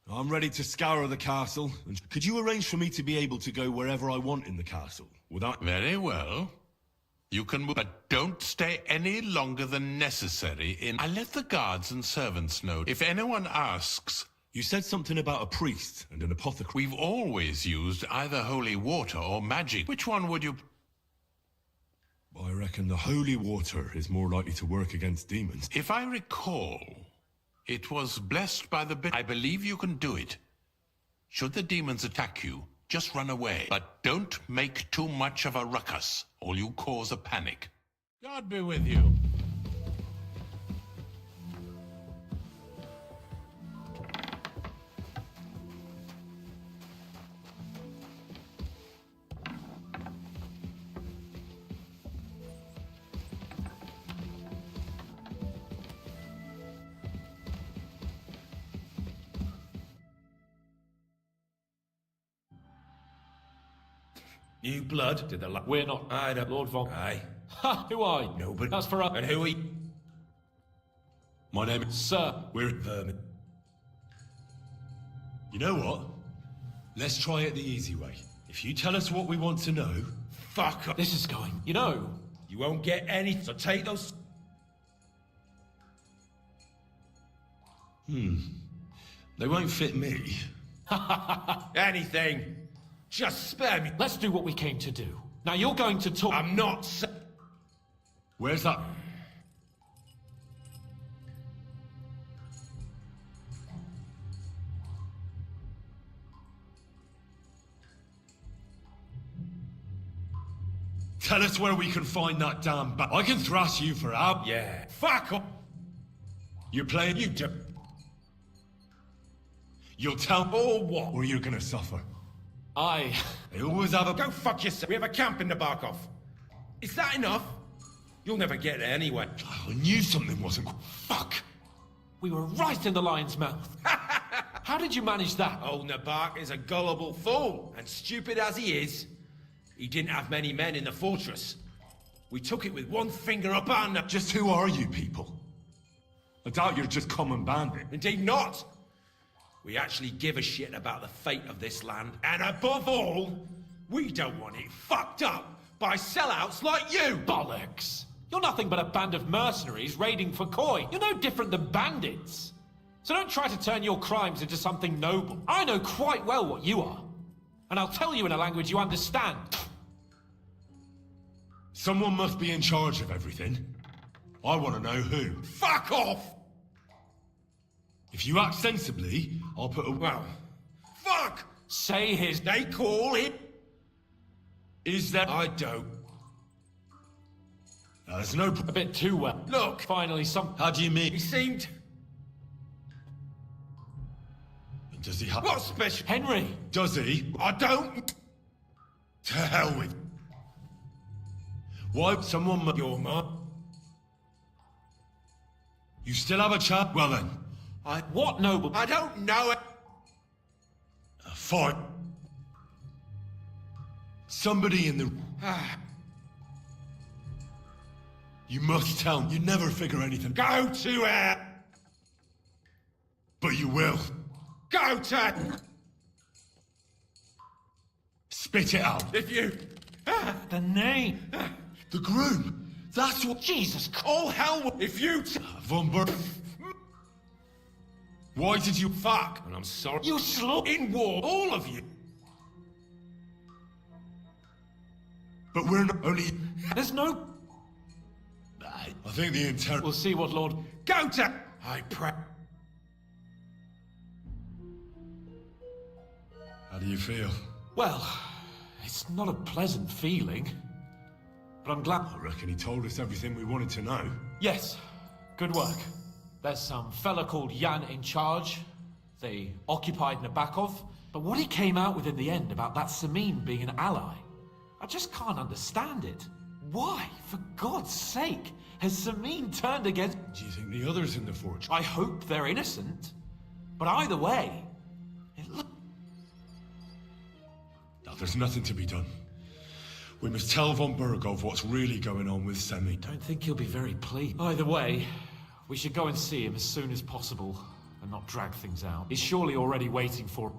I'm ready to scour the castle. And could you arrange for me to be able to go wherever I want in the castle? Without... Very well. You can move, but don't stay any longer than necessary I let the guards and servants know. If anyone asks... You said something about a priest and an apothecary. We've always used either holy water or magic. Which one would you... I reckon the holy water is more likely to work against demons. If I recall, it was blessed by the... I believe you can do it. Should the demons attack you, just run away. But don't make too much of a ruckus, or you cause a panic. God be with you. New blood? Did the We're not. I don't... Lord Von... Aye. Ha! Who are you? Nobody. That's for us. And who are you? My name is... Sir. We're vermin. You know what? Let's try it the easy way. If you tell us what we want to know... Fuck up. This is going... You know... You won't get any, so take those... They won't fit me. Anything. Just spare me. Let's do what we came to do. Now you're going to talk... I'm not... Where's that? Tell us where we can find that damn bat. I can thrash you for hours. Yeah. Fuck off. You're playing... You do... You'll tell... Or what? Or you're gonna suffer. I always have a... Go fuck yourself. We have a camp in the Barkov. Is that enough? You'll never get there anyway. I knew something wasn't... Fuck! We were right in the lion's mouth. How did you manage that? Old Nabark is a gullible fool, and stupid as he is, he didn't have many men in the fortress. We took it with one finger up our nose. Just who are you people? I doubt you're just common bandit. Indeed not. We actually give a shit about the fate of this land. And above all, we don't want it fucked up by sellouts like you! Bollocks! You're nothing but a band of mercenaries raiding for coin. You're no different than bandits. So don't try to turn your crimes into something noble. I know quite well what you are. And I'll tell you in a language you understand. Someone must be in charge of everything. I want to know who. Fuck off! If you act sensibly, I'll put a... Well, fuck! Say his... They call him... Is that... I don't. There's no... A bit too well. Look! Finally, some... How do you mean? He seemed... Does he have... What special... Henry! Does he? I don't... To hell with... Why someone... Your mum? You still have a chance? Well then. What noble? I don't know it. Fine. Somebody in the... You must tell me. You never figure anything. Go to her! But you will. Go to... Spit it out. If you... The name! The groom. That's what... Jesus Christ! All hell... If you... Von Ber... Why did you... Fuck! And I'm sorry. You slow... In war, all of you. But we're not only... There's no... I think the inter... We'll see what Lord... Go to... I pray... How do you feel? Well, it's not a pleasant feeling. But I'm glad... I reckon he told us everything we wanted to know. Yes. Good work. There's some fella called Jan in charge. They occupied Nabokov. But what he came out with in the end about that Samin being an ally, I just can't understand it. Why, for God's sake, has Samin turned against... Do you think the others in the fortress... I hope they're innocent. But either way, it looks... Now, there's nothing to be done. We must tell von Burgov what's really going on with Semi. Don't think he'll be very pleased. Either way, we should go and see him as soon as possible and not drag things out. He's surely already waiting for...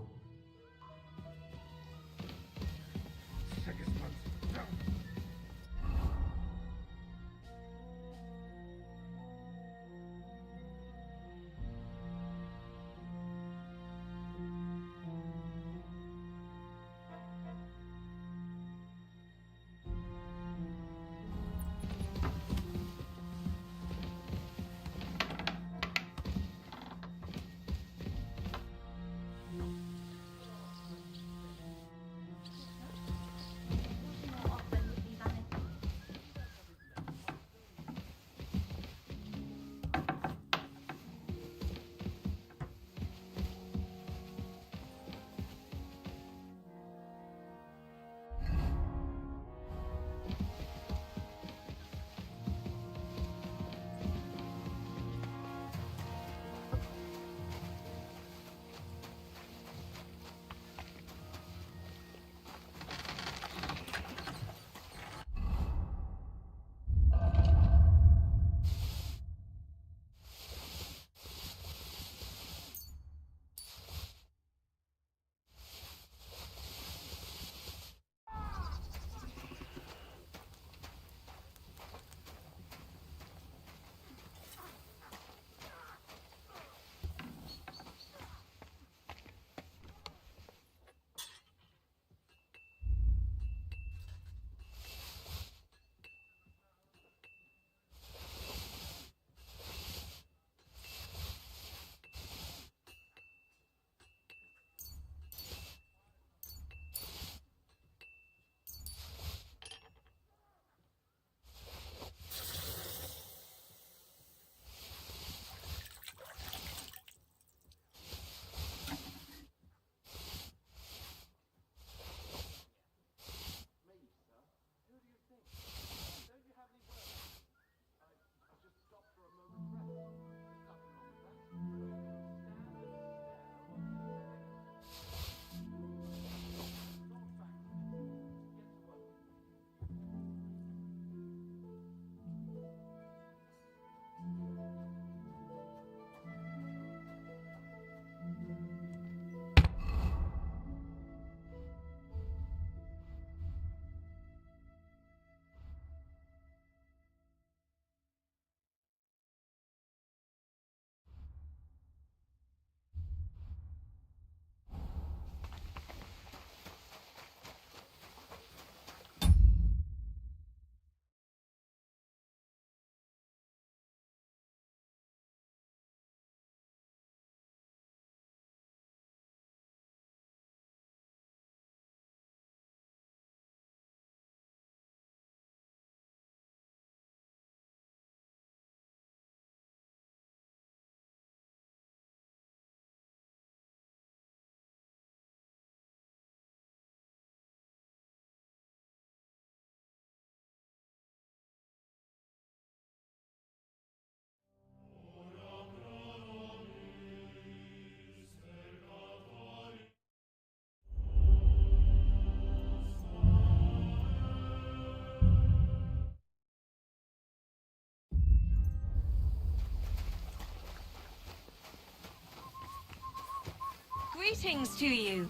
Greetings to you.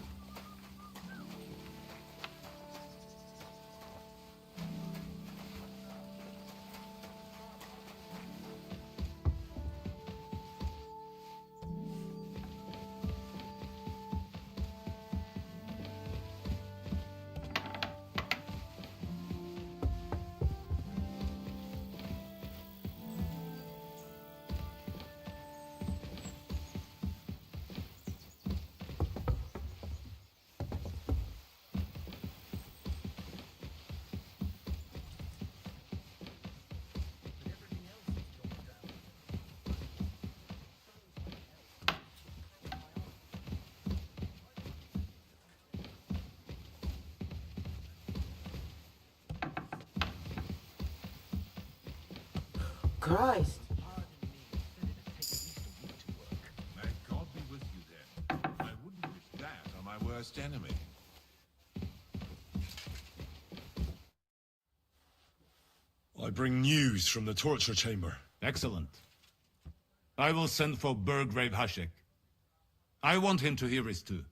Christ. May God be with you then. I wouldn't wish that on my worst enemy. I bring news from the torture chamber. Excellent. I will send for Burgrave Hashek. I want him to hear it too.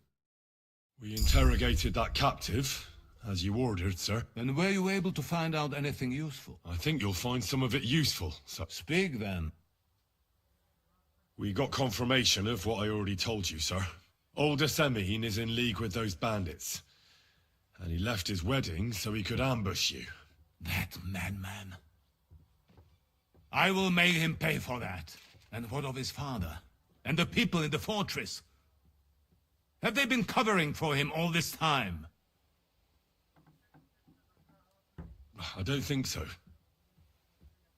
We interrogated that captive, as you ordered, sir. And were you able to find out anything useful? I think you'll find some of it useful, sir. Speak then. We got confirmation of what I already told you, sir. Old Asemin is in league with those bandits. And he left his wedding so he could ambush you. That madman. I will make him pay for that. And what of his father? And the people in the fortress? Have they been covering for him all this time? I don't think so.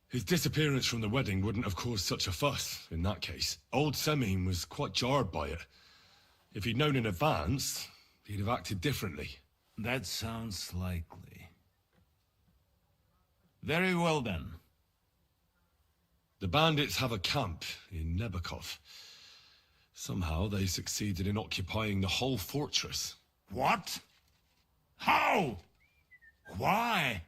His disappearance from the wedding wouldn't have caused such a fuss, in that case. Old Semin was quite jarred by it. If he'd known in advance, he'd have acted differently. That sounds likely. Very well then. The bandits have a camp in Nebakov. Somehow they succeeded in occupying the whole fortress. What? How? Why?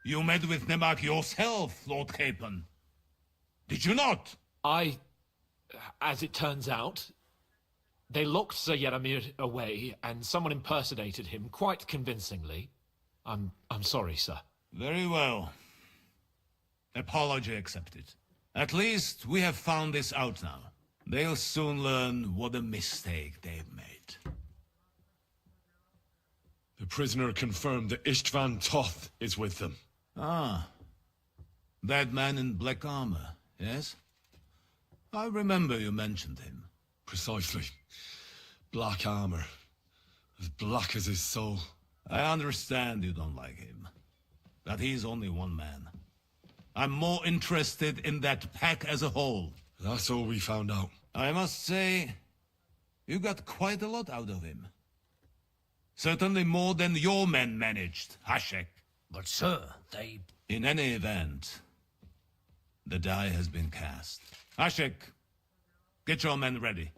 You met with Nebak yourself, Lord Capon. Did you not? As it turns out, they locked Sir Yaramir away, and someone impersonated him quite convincingly. I'm sorry, sir. Very well. Apology accepted. At least we have found this out now. They'll soon learn what a mistake they've made. The prisoner confirmed that Istvan Toth is with them. Ah. That man in black armor, yes? I remember you mentioned him. Precisely. Black armor. As black as his soul. I understand you don't like him. But he's only one man. I'm more interested in that pack as a whole. That's all we found out. I must say, you got quite a lot out of him. Certainly more than your men managed, Hashek. But sir, they... In any event, the die has been cast. Hashek, get your men ready.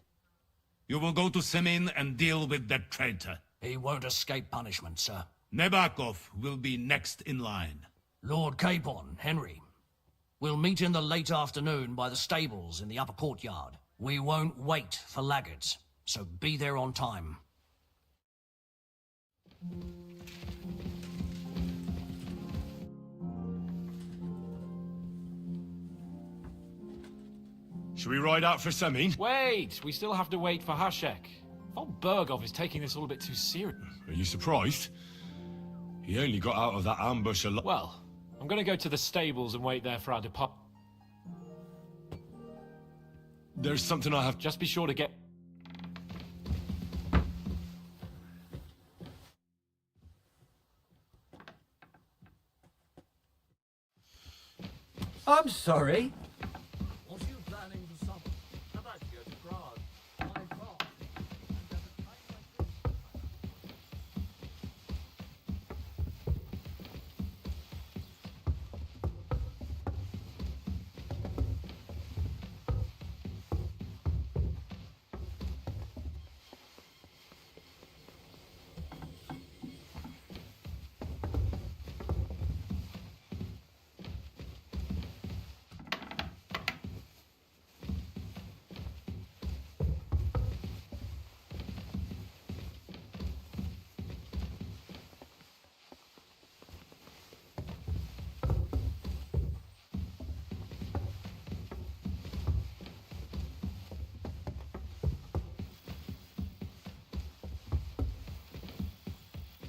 You will go to Semin and deal with that traitor. He won't escape punishment, sir. Nebakov will be next in line. Lord Capon, Henry. We'll meet in the late afternoon by the stables in the upper courtyard. We won't wait for laggards, so be there on time. Should we ride out for Semin? Wait! We still have to wait for Hashek. Von Bergov is taking this all a bit too serious. Are you surprised? He only got out of that ambush a lot. Well, I'm gonna go to the stables and wait there for our depart. There's something I have... Just be sure to get... I'm sorry. Was you planning to summon? About to go to Prague. My fault. And at a time like this...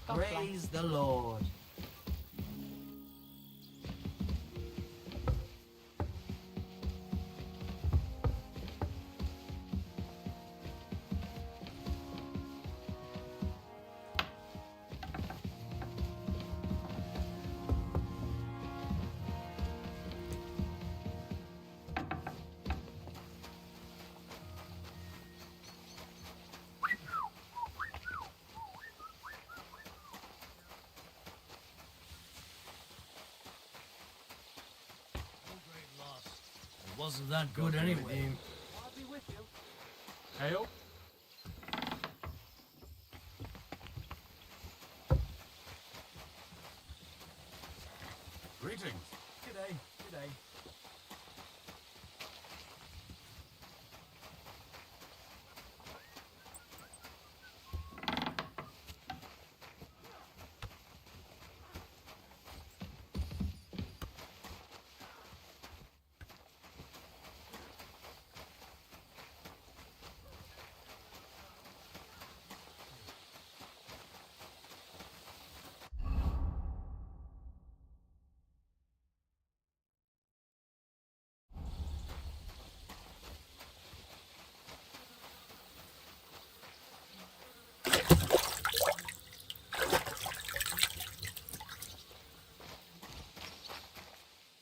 God bless. Praise the Lord. It wasn't that good anyway. I'll be with you. Hail. Greetings. G'day, g'day.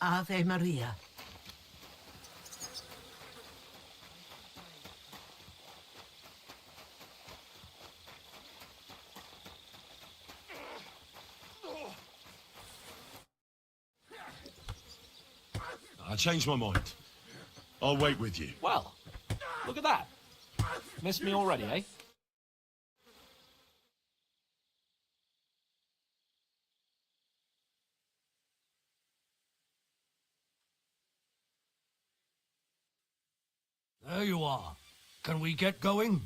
Ave Maria. I changed my mind. I'll wait with you. Well, look at that. Missed me already, eh? There you are. Can we get going?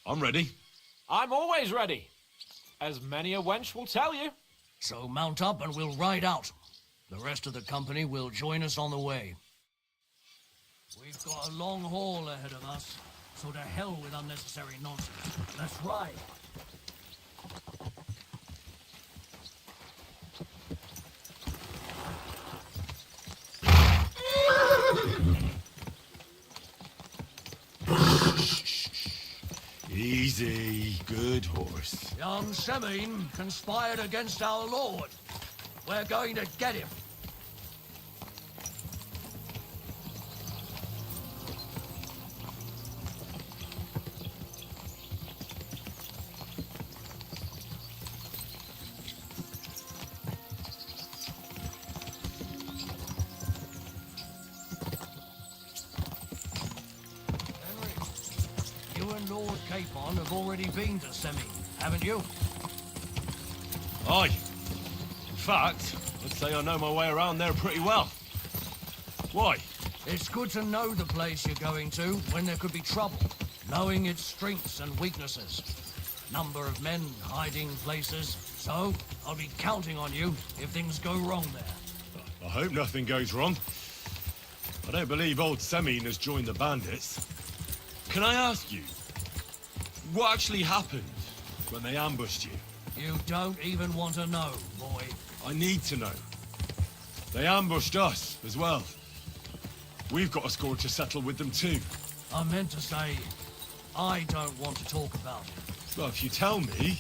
I'm ready. I'm always ready. As many a wench will tell you. So mount up and we'll ride out. The rest of the company will join us on the way. We've got a long haul ahead of us, so to hell with unnecessary nonsense. Let's ride. Easy, good horse. Young Semine conspired against our lord. We're going to get him. You and Lord Capon have already been to Semine, haven't you? Aye. In fact, I'd say I know my way around there pretty well. Why? It's good to know the place you're going to when there could be trouble, knowing its strengths and weaknesses. Number of men, hiding places. So, I'll be counting on you if things go wrong there. I hope nothing goes wrong. I don't believe old Semine has joined the bandits. Can I ask you, what actually happened when they ambushed you? You don't even want to know, boy. I need to know. They ambushed us as well. We've got a score to settle with them too. I meant to say, I don't want to talk about it. Well, if you tell me,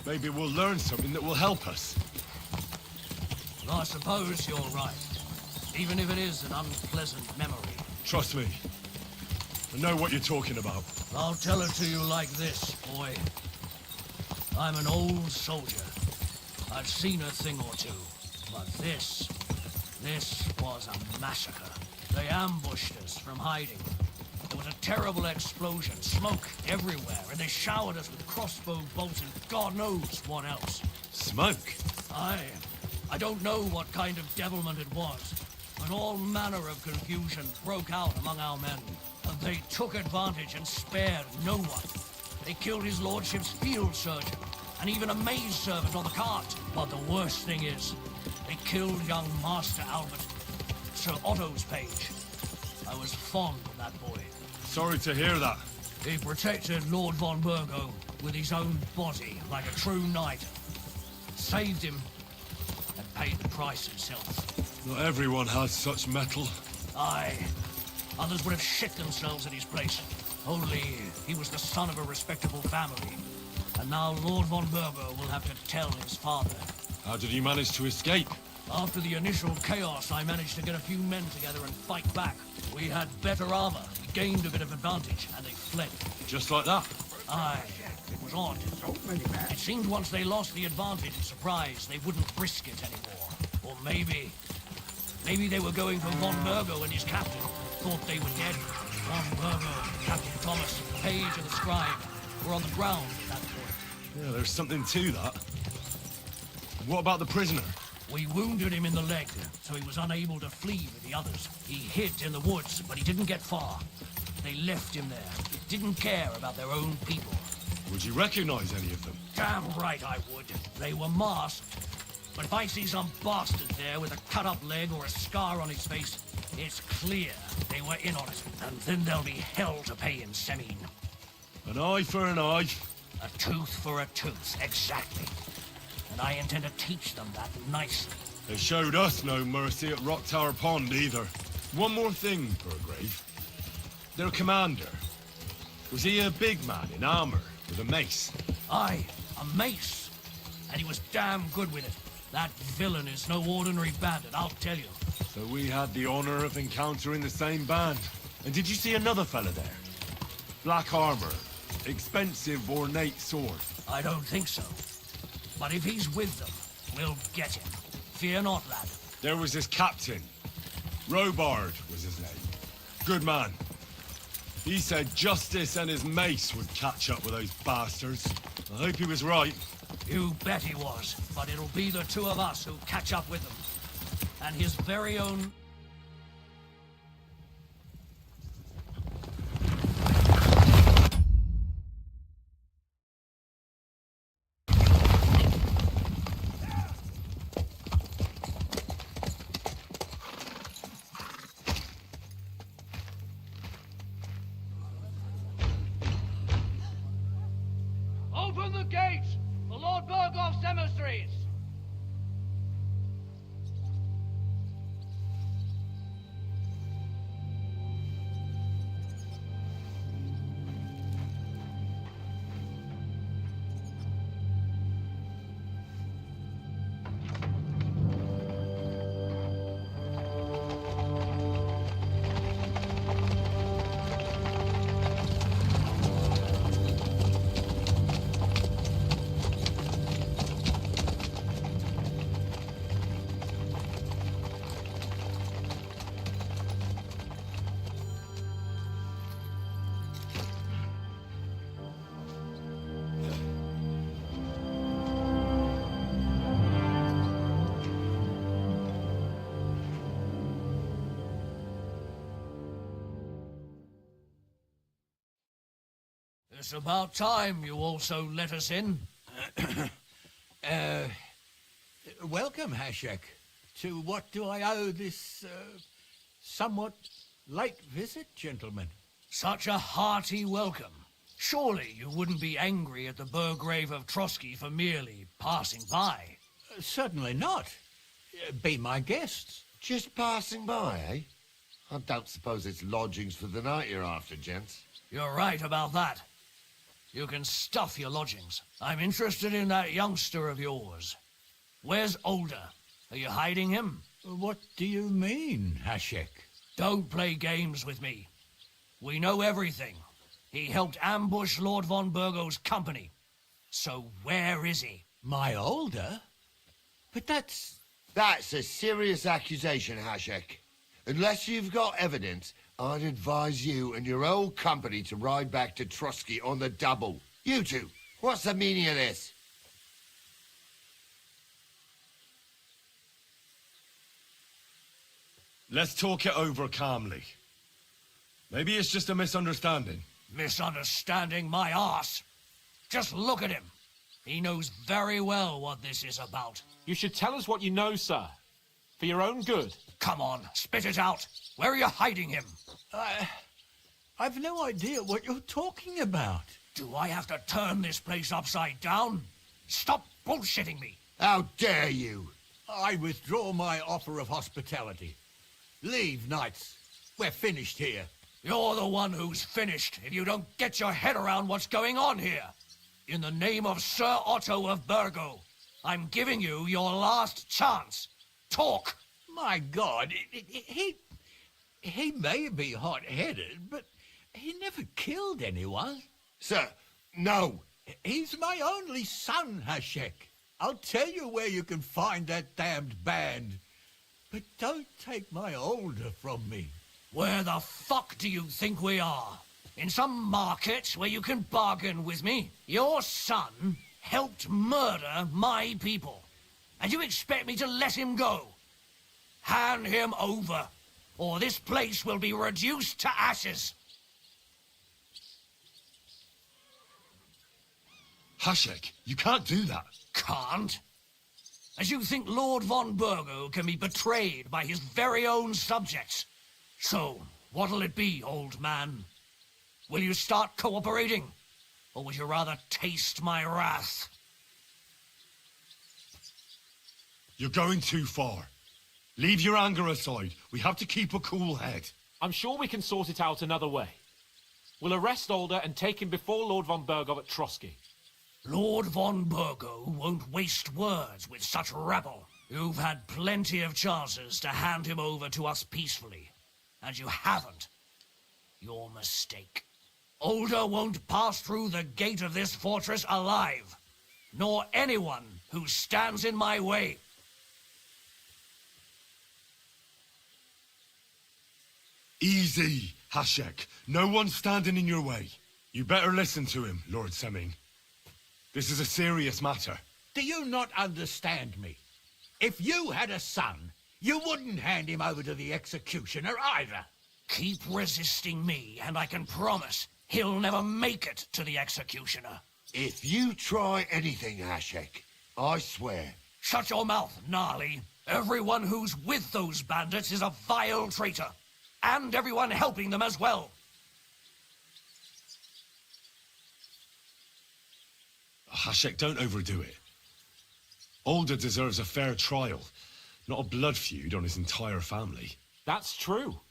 maybe we'll learn something that will help us. I suppose you're right. Even if it is an unpleasant memory. Trust me. I know what you're talking about. I'll tell it to you like this, boy. I'm an old soldier. I've seen a thing or two. But this was a massacre. They ambushed us from hiding. There was a terrible explosion, smoke everywhere, and they showered us with crossbow bolts and God knows what else. Smoke? I don't know what kind of devilment it was, but all manner of confusion broke out among our men. And they took advantage and spared no one. They killed his lordship's field surgeon, and even a maid servant on the cart. But the worst thing is, they killed young Master Albert, Sir Otto's page. I was fond of that boy. Sorry to hear that. He protected Lord von Burgo, with his own body like a true knight. Saved him and paid the price himself. Not everyone has such metal. Aye. Others would have shit themselves in his place. Only he was the son of a respectable family. And now Lord von Burgo will have to tell his father. How did he manage to escape? After the initial chaos, I managed to get a few men together and fight back. We had better armor, we gained a bit of advantage, and they fled. Just like that? Aye. It was odd. It seemed once they lost the advantage and surprise, they wouldn't risk it anymore. Or maybe they were going for von Burgo and his captain. Thought they were dead. Von Burgo, Captain Thomas, Page, and the scribe were on the ground at that point. Yeah, there's something to that. What about the prisoner? We wounded him in the leg, so he was unable to flee with the others. He hid in the woods, but he didn't get far. They left him there. Didn't care about their own people. Would you recognize any of them? Damn right I would. They were masked. But if I see some bastard there with a cut-up leg or a scar on his face, it's clear they were in on it. And then there'll be hell to pay in Semine. An eye for an eye. A tooth for a tooth, exactly. And I intend to teach them that nicely. They showed us no mercy at Rock Tower Pond either. One more thing, Burgrave. Their commander. Was he a big man in armor with a mace? Aye, a mace. And he was damn good with it. That villain is no ordinary bandit, I'll tell you. So we had the honor of encountering the same band. And did you see another fella there? Black armor, expensive ornate sword. I don't think so. But if he's with them, we'll get him. Fear not, lad. There was his captain. Robard was his name. Good man. He said Justice and his mace would catch up with those bastards. I hope he was right. You bet he was. But it'll be the two of us who catch up with them. And his very own... Open the gates for Lord Burgoff's emissaries! It's about time you also let us in. Welcome, Hashek. To what do I owe this, somewhat late visit, gentlemen? Such a hearty welcome. Surely you wouldn't be angry at the Burgrave of Trotsky for merely passing by. Certainly not. Be my guests. Just passing by, eh? I don't suppose it's lodgings for the night you're after, gents. You're right about that. You can stuff your lodgings. I'm interested in that youngster of yours. Where's Older? Are you hiding him? What do you mean, Hashek? Don't play games with me. We know everything. He helped ambush Lord von Burgo's company. So where is he? My Older? But that's... That's a serious accusation, Hashek. Unless you've got evidence, I'd advise you and your old company to ride back to Trotsky on the double. You two, what's the meaning of this? Let's talk it over calmly. Maybe it's just a misunderstanding. Misunderstanding my arse. Just look at him. He knows very well what this is about. You should tell us what you know, sir. For your own good. Come on, spit it out. Where are you hiding him? I've no idea what you're talking about. Do I have to turn this place upside down? Stop bullshitting me. How dare you? I withdraw my offer of hospitality. Leave, knights. We're finished here. You're the one who's finished if you don't get your head around what's going on here. In the name of Sir Otto of Burgo, I'm giving you your last chance. Talk! My God, he may be hot-headed, but he never killed anyone. Sir, no. He's my only son, Hashek. I'll tell you where you can find that damned band. But don't take my older from me. Where the fuck do you think we are? In some market where you can bargain with me? Your son helped murder my people. And you expect me to let him go? Hand him over, or this place will be reduced to ashes. Hashek, you can't do that. Can't? As you think Lord von Burgo can be betrayed by his very own subjects. So, what'll it be, old man? Will you start cooperating? Or would you rather taste my wrath? You're going too far. Leave your anger aside. We have to keep a cool head. I'm sure we can sort it out another way. We'll arrest Alder and take him before Lord von Burgo at Trotsky. Lord von Burgo won't waste words with such rabble. You've had plenty of chances to hand him over to us peacefully, and you haven't. Your mistake. Alder won't pass through the gate of this fortress alive, nor anyone who stands in my way. Easy, Hashek. No one's standing in your way. You better listen to him, Lord Semming. This is a serious matter. Do you not understand me? If you had a son, you wouldn't hand him over to the executioner either. Keep resisting me, and I can promise he'll never make it to the executioner. If you try anything, Hashek, I swear. Shut your mouth, Gnarly. Everyone who's with those bandits is a vile traitor. And everyone helping them as well. Hashek, don't overdo it. Alder deserves a fair trial, not a blood feud on his entire family. That's true.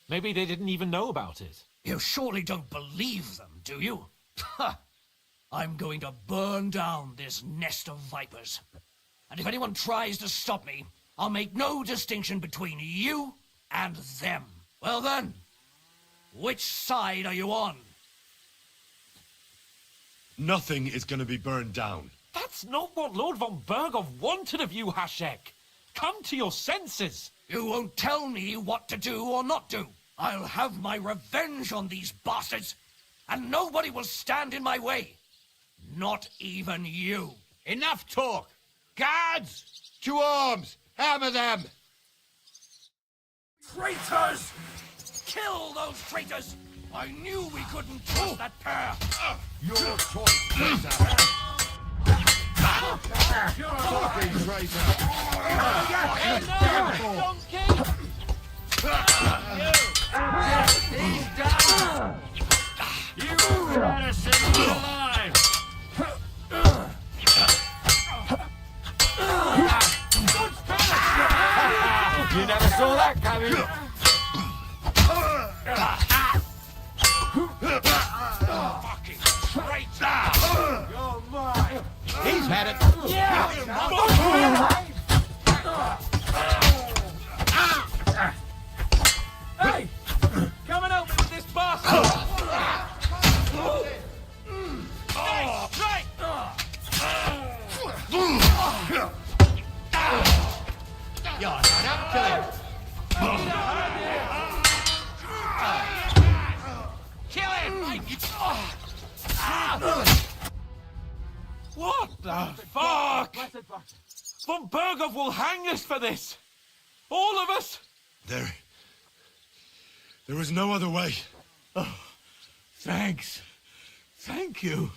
Maybe they didn't even know about it. You surely don't believe them, do you? Ha! I'm going to burn down this nest of vipers. And if anyone tries to stop me, I'll make no distinction between you and them. Well then, which side are you on? Nothing is going to be burned down. That's not what Lord von Burgo wanted of you, Hashek. Come to your senses. You won't tell me what to do or not do. I'll have my revenge on these bastards, and nobody will stand in my way. Not even you. Enough talk. Guards! To arms! Hammer them! Traitors! Kill those traitors! I knew we couldn't trust that pair! Your choice, traitor! Fucking traitor! He's down! You better send me alive! You never saw that coming. Fucking traitor! You're mine! He's had it. Yeah! Hey! Come and help me with this bastard! Strike! You're not up to it. Kill him! What the fuck? Von Burgo will hang us for this! All of us! There is no other way. Oh, thanks. Thank you.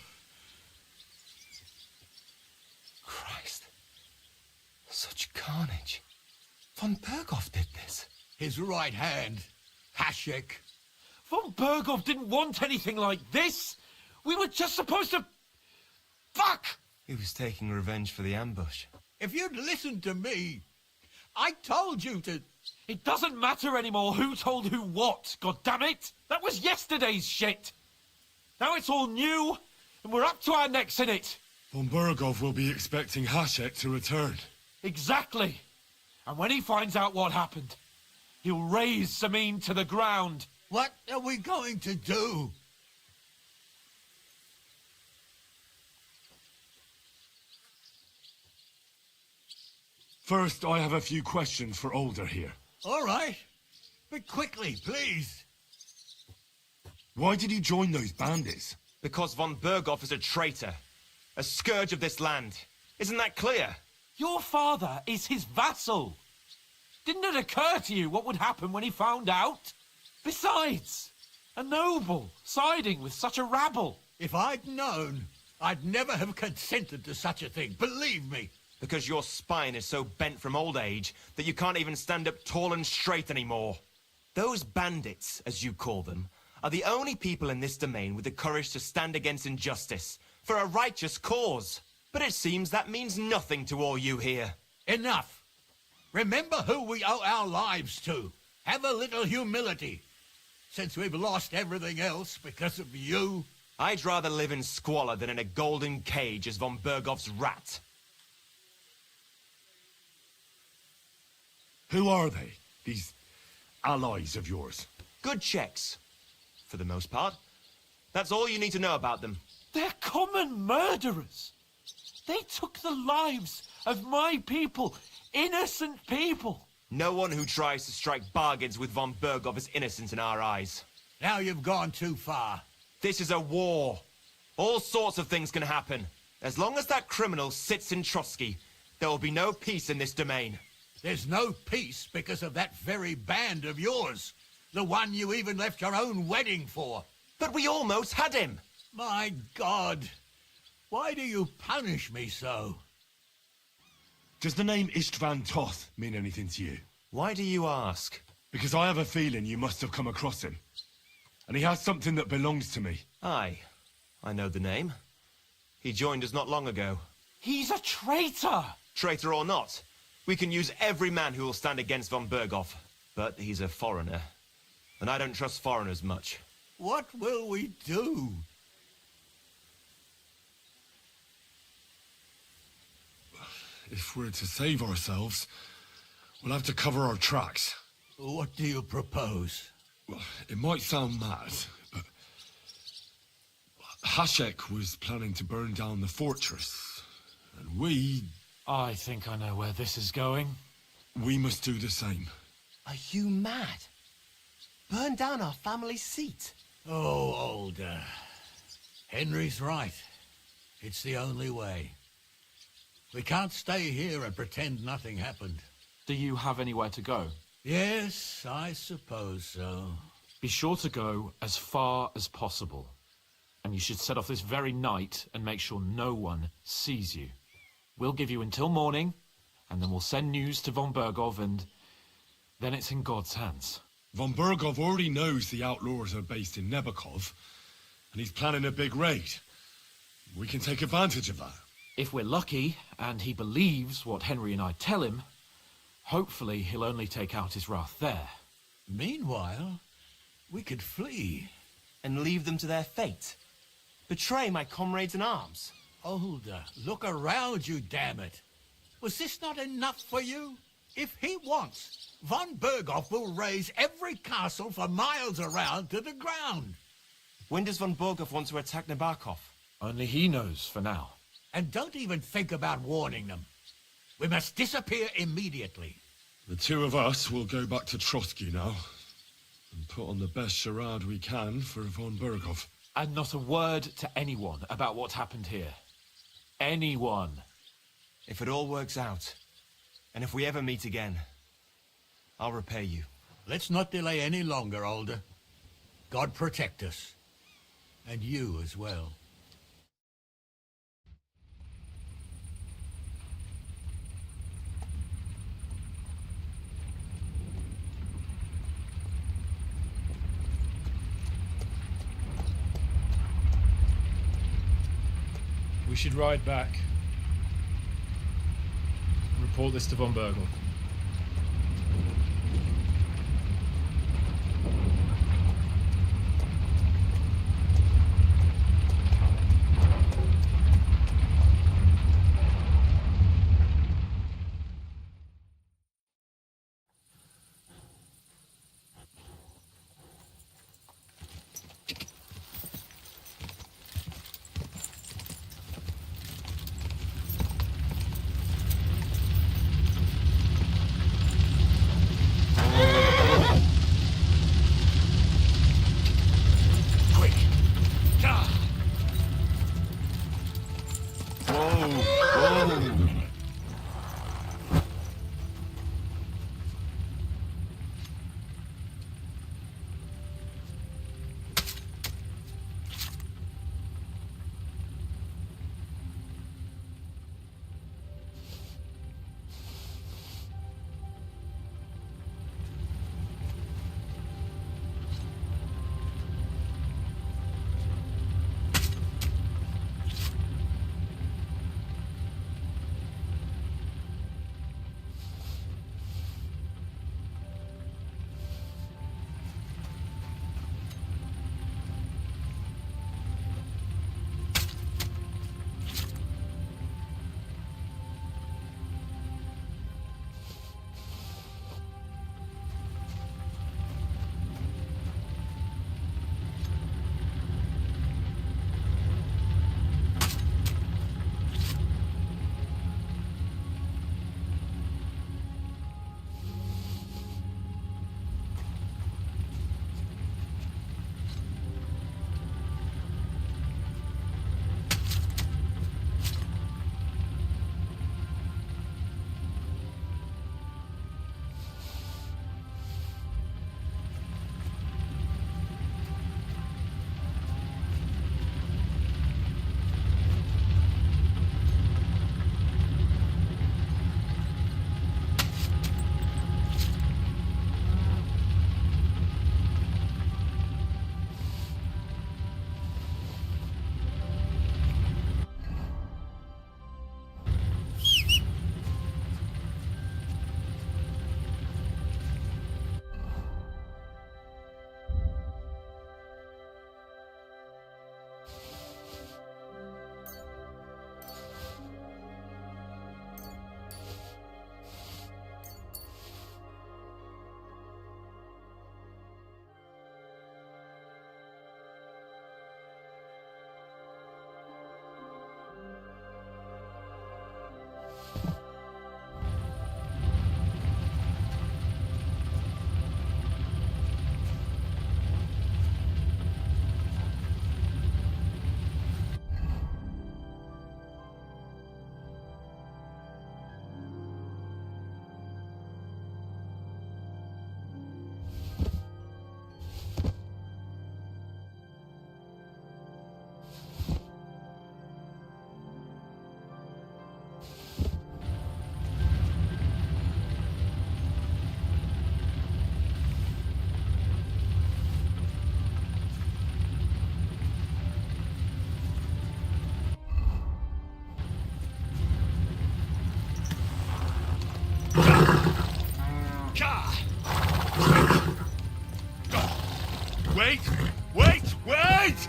Christ. Such carnage. Von Burgo did this. His right hand, Hashek. Von Burgo didn't want anything like this. We were just supposed to... Fuck! He was taking revenge for the ambush. If you'd listened to me, I told you to... It doesn't matter anymore who told who what, goddammit! That was yesterday's shit! Now it's all new, and we're up to our necks in it! Von Burgov will be expecting Hashek to return. Exactly! And when he finds out what happened, he'll raze Samin to the ground. What are we going to do? First, I have a few questions for Older here. All right. But quickly, please. Why did you join those bandits? Because von Burgov is a traitor. A scourge of this land. Isn't that clear? Your father is his vassal. Didn't it occur to you what would happen when he found out? Besides, a noble siding with such a rabble. If I'd known, I'd never have consented to such a thing, believe me. Because your spine is so bent from old age that you can't even stand up tall and straight anymore. Those bandits, as you call them, are the only people in this domain with the courage to stand against injustice for a righteous cause. But it seems that means nothing to all you here. Enough. Remember who we owe our lives to. Have a little humility. Since we've lost everything else because of you. I'd rather live in squalor than in a golden cage as von Burgov's rat. Who are they, these allies of yours? Good checks, for the most part. That's all you need to know about them. They're common murderers. They took the lives of my people, innocent people. No one who tries to strike bargains with von Burgov is innocent in our eyes. Now you've gone too far. This is a war. All sorts of things can happen. As long as that criminal sits in Trotsky, there will be no peace in this domain. There's no peace because of that very band of yours. The one you even left your own wedding for. But we almost had him. My God. Why do you punish me so? Does the name Istvan Toth mean anything to you? Why do you ask? Because I have a feeling you must have come across him. And he has something that belongs to me. Aye. I know the name. He joined us not long ago. He's a traitor! Traitor or not, we can use every man who will stand against von Burgov. But he's a foreigner. And I don't trust foreigners much. What will we do? If we're to save ourselves, we'll have to cover our tracks. What do you propose? Well, it might sound mad, but Hashek was planning to burn down the fortress, and we... I think I know where this is going. We must do the same. Are you mad? Burn down our family seat? Oh, Older. Henry's right. It's the only way. We can't stay here and pretend nothing happened. Do you have anywhere to go? Yes, I suppose so. Be sure to go as far as possible. And you should set off this very night and make sure no one sees you. We'll give you until morning, and then we'll send news to von Burgov, and then it's in God's hands. Von Burgov already knows the outlaws are based in Nebakov, and he's planning a big raid. We can take advantage of that. If we're lucky, and he believes what Henry and I tell him, hopefully he'll only take out his wrath there. Meanwhile, we could flee. And leave them to their fate. Betray my comrades in arms. Older, look around you, damn it. Was this not enough for you? If he wants, von Burgov will raise every castle for miles around to the ground. When does von Burgov want to attack Nabokov? Only he knows for now. And don't even think about warning them. We must disappear immediately. The two of us will go back to Trotsky now, and put on the best charade we can for von Burgov. And not a word to anyone about what happened here. Anyone. If it all works out, and if we ever meet again, I'll repay you. Let's not delay any longer, Older. God protect us. And you as well. We should ride back. Report this to von Bergel. Wait! Wait! Wait!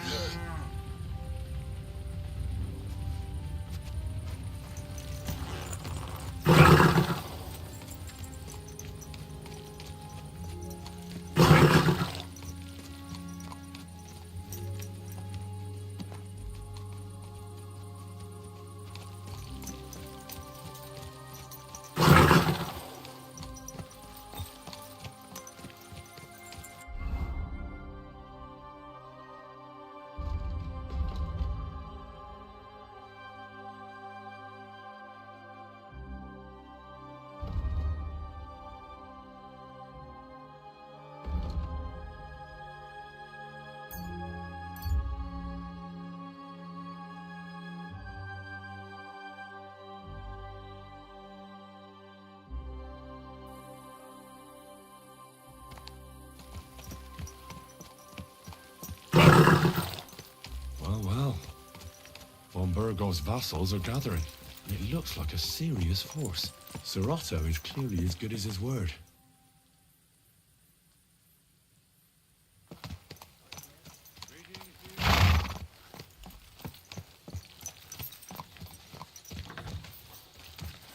Von Burgov's vassals are gathering. And it looks like a serious force. Sir Otto is clearly as good as his word.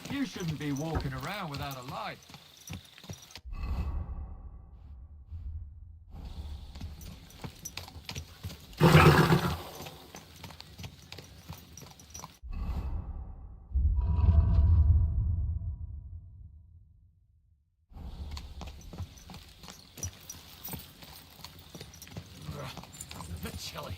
You shouldn't be walking around without a light. A bit chilly.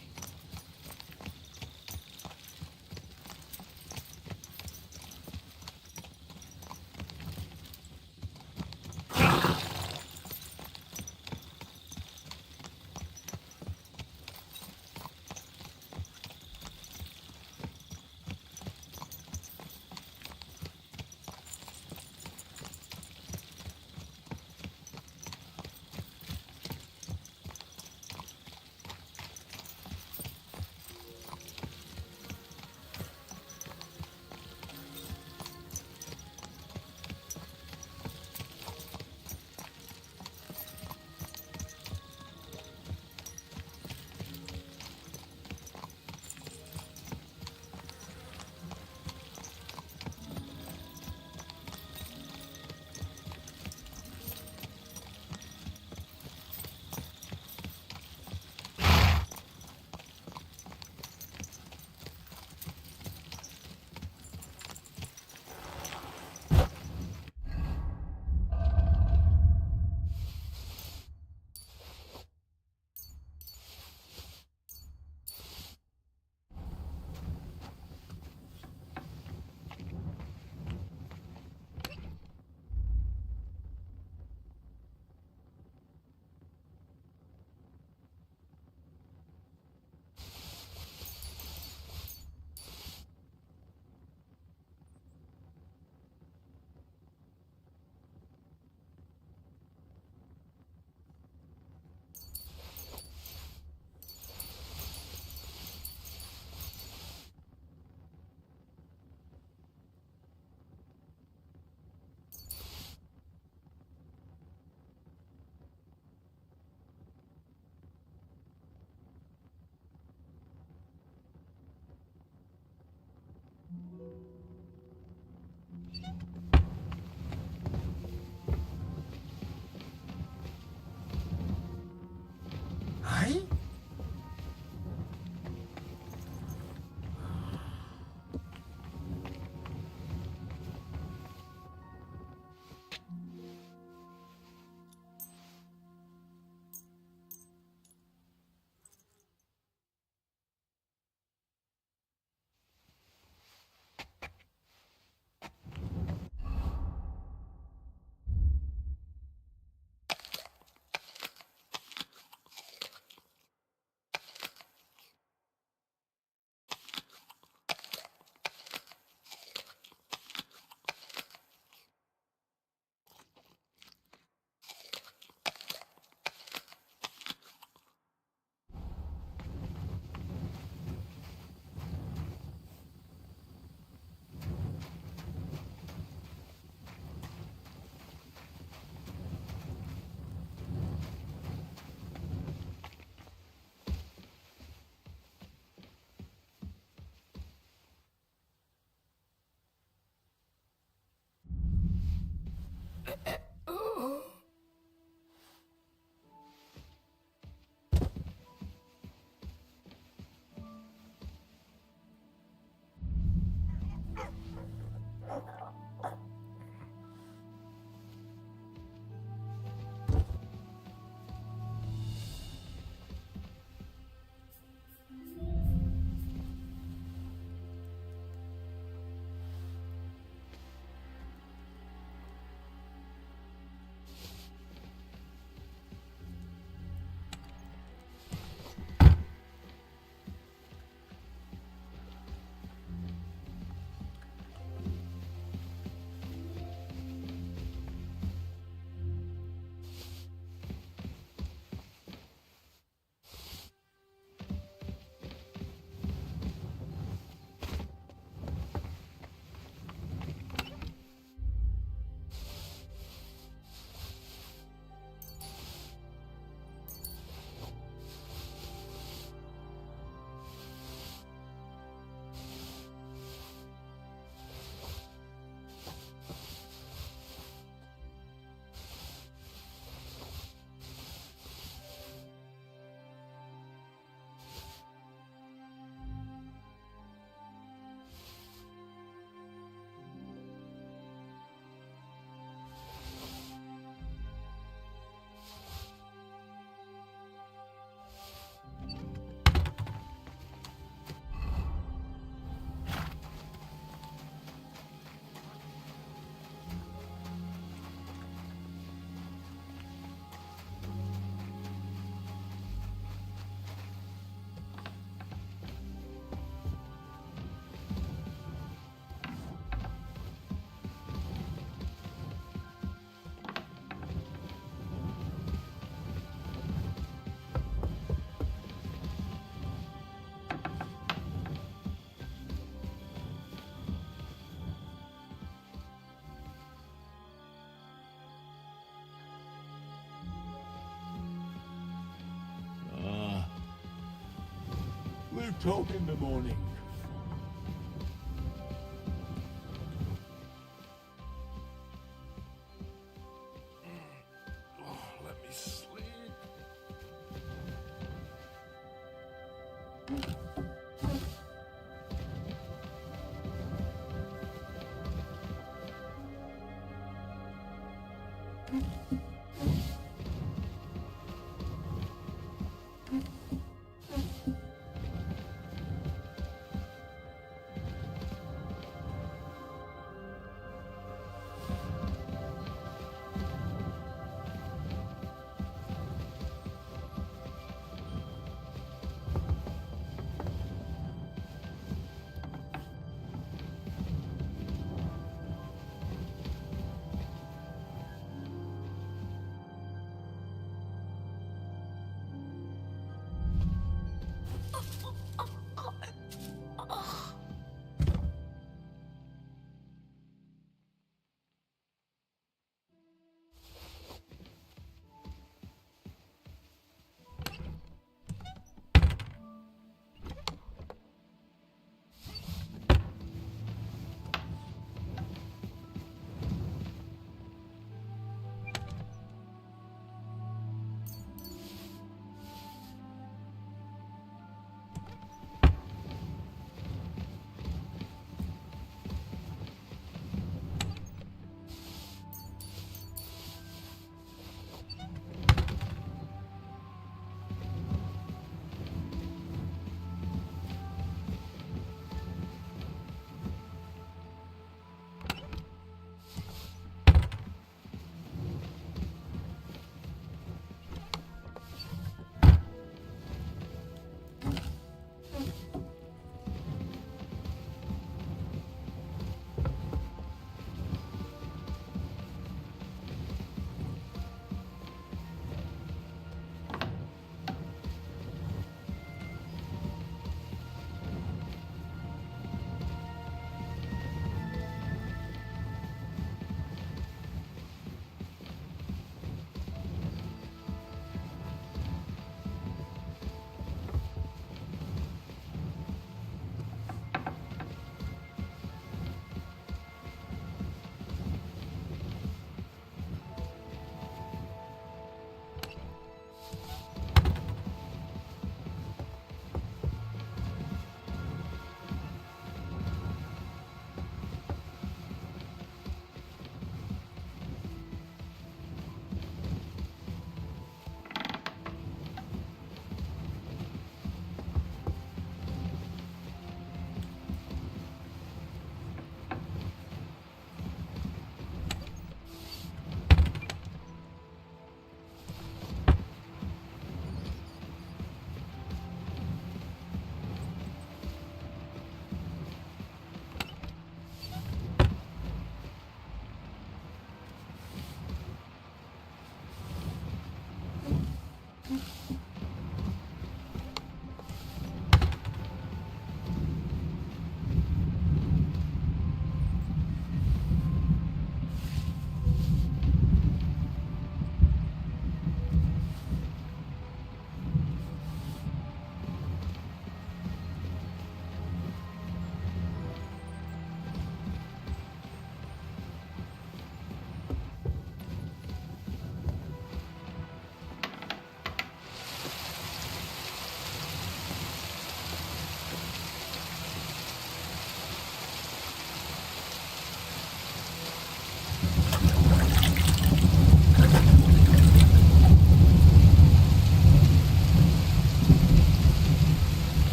Hey? We'll talk in the morning. Let me sleep.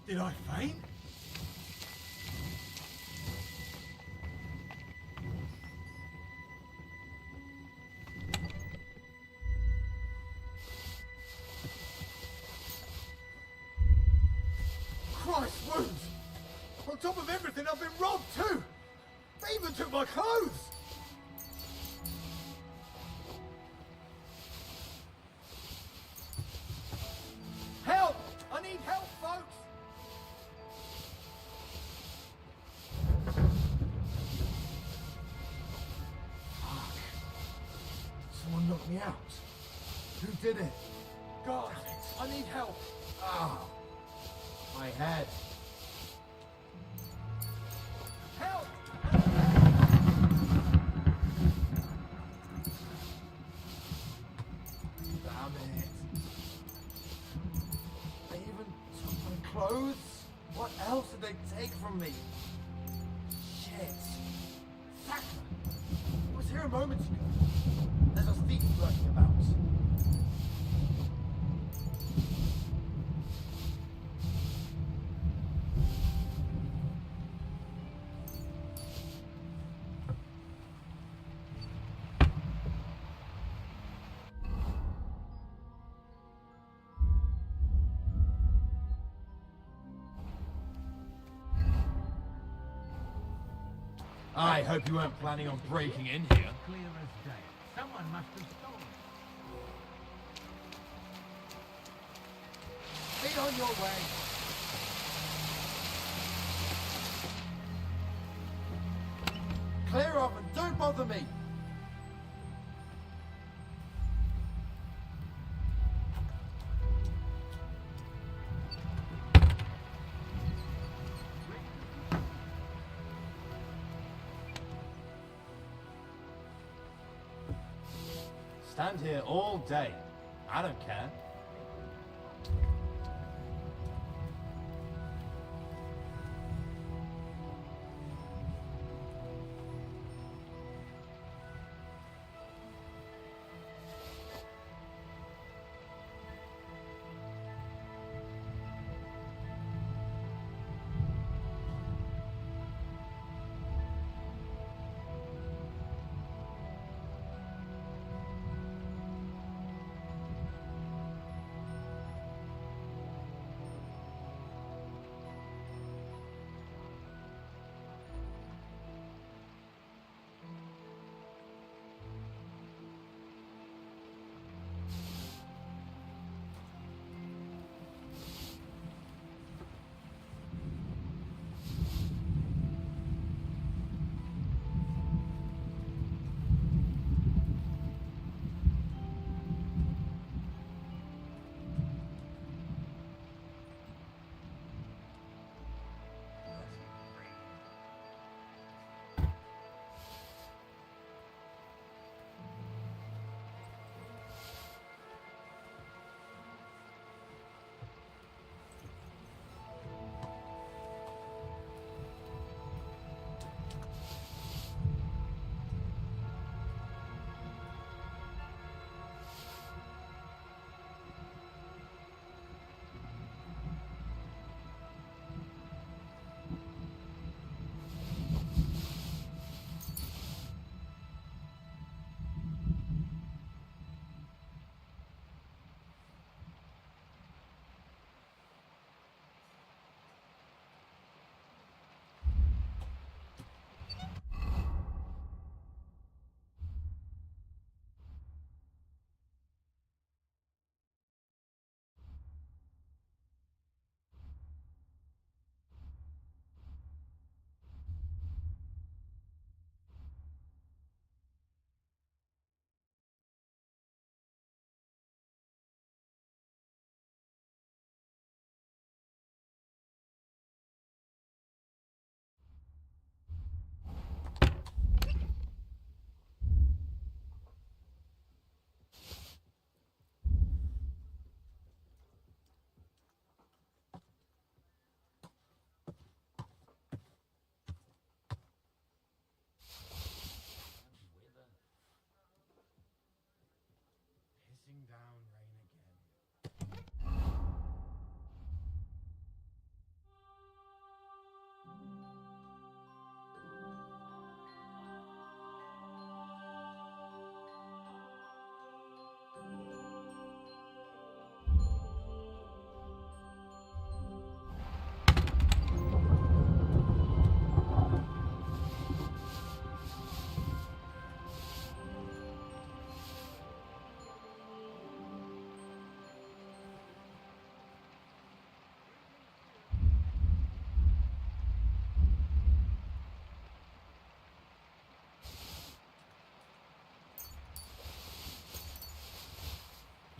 Did I faint? Christ, wounds! On top of everything, I've been robbed too! They even took my clothes! out. Who did it? God, I need help. Ah, my head. Help! Damn it. They even took my clothes? What else did they take from me? Shit. Fuck. I was here a moment ago. There's a thief lurking about. I hope you weren't planning on breaking in here. Clear as day. Someone must have stolen it. Be on your way. Clear off and don't bother me. Stand here all day. I don't care.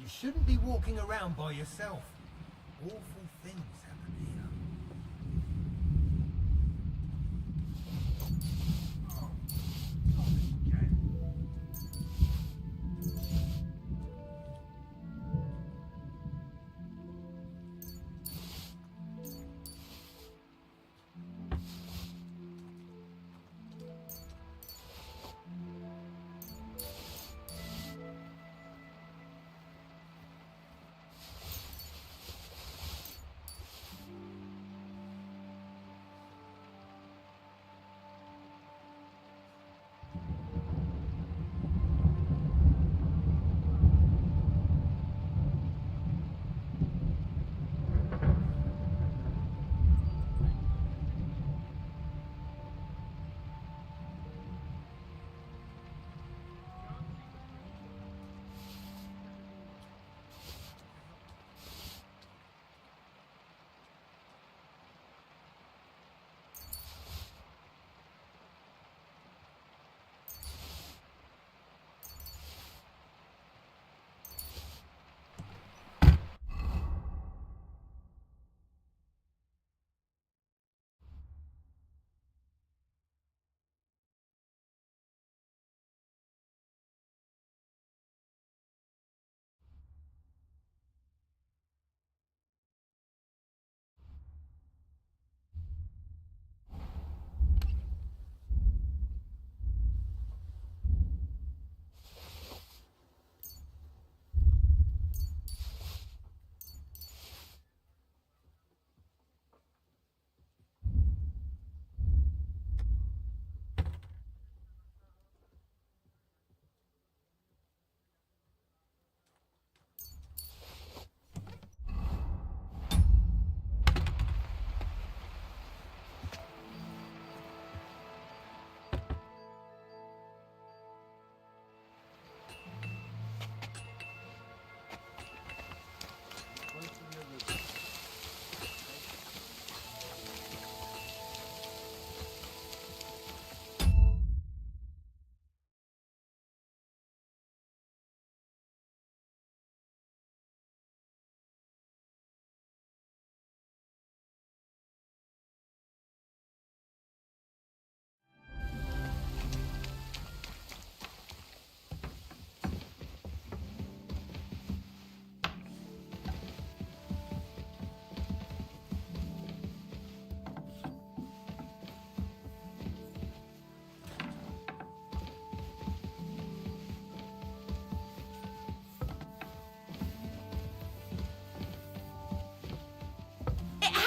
You shouldn't be walking around by yourself. Awful things happen here.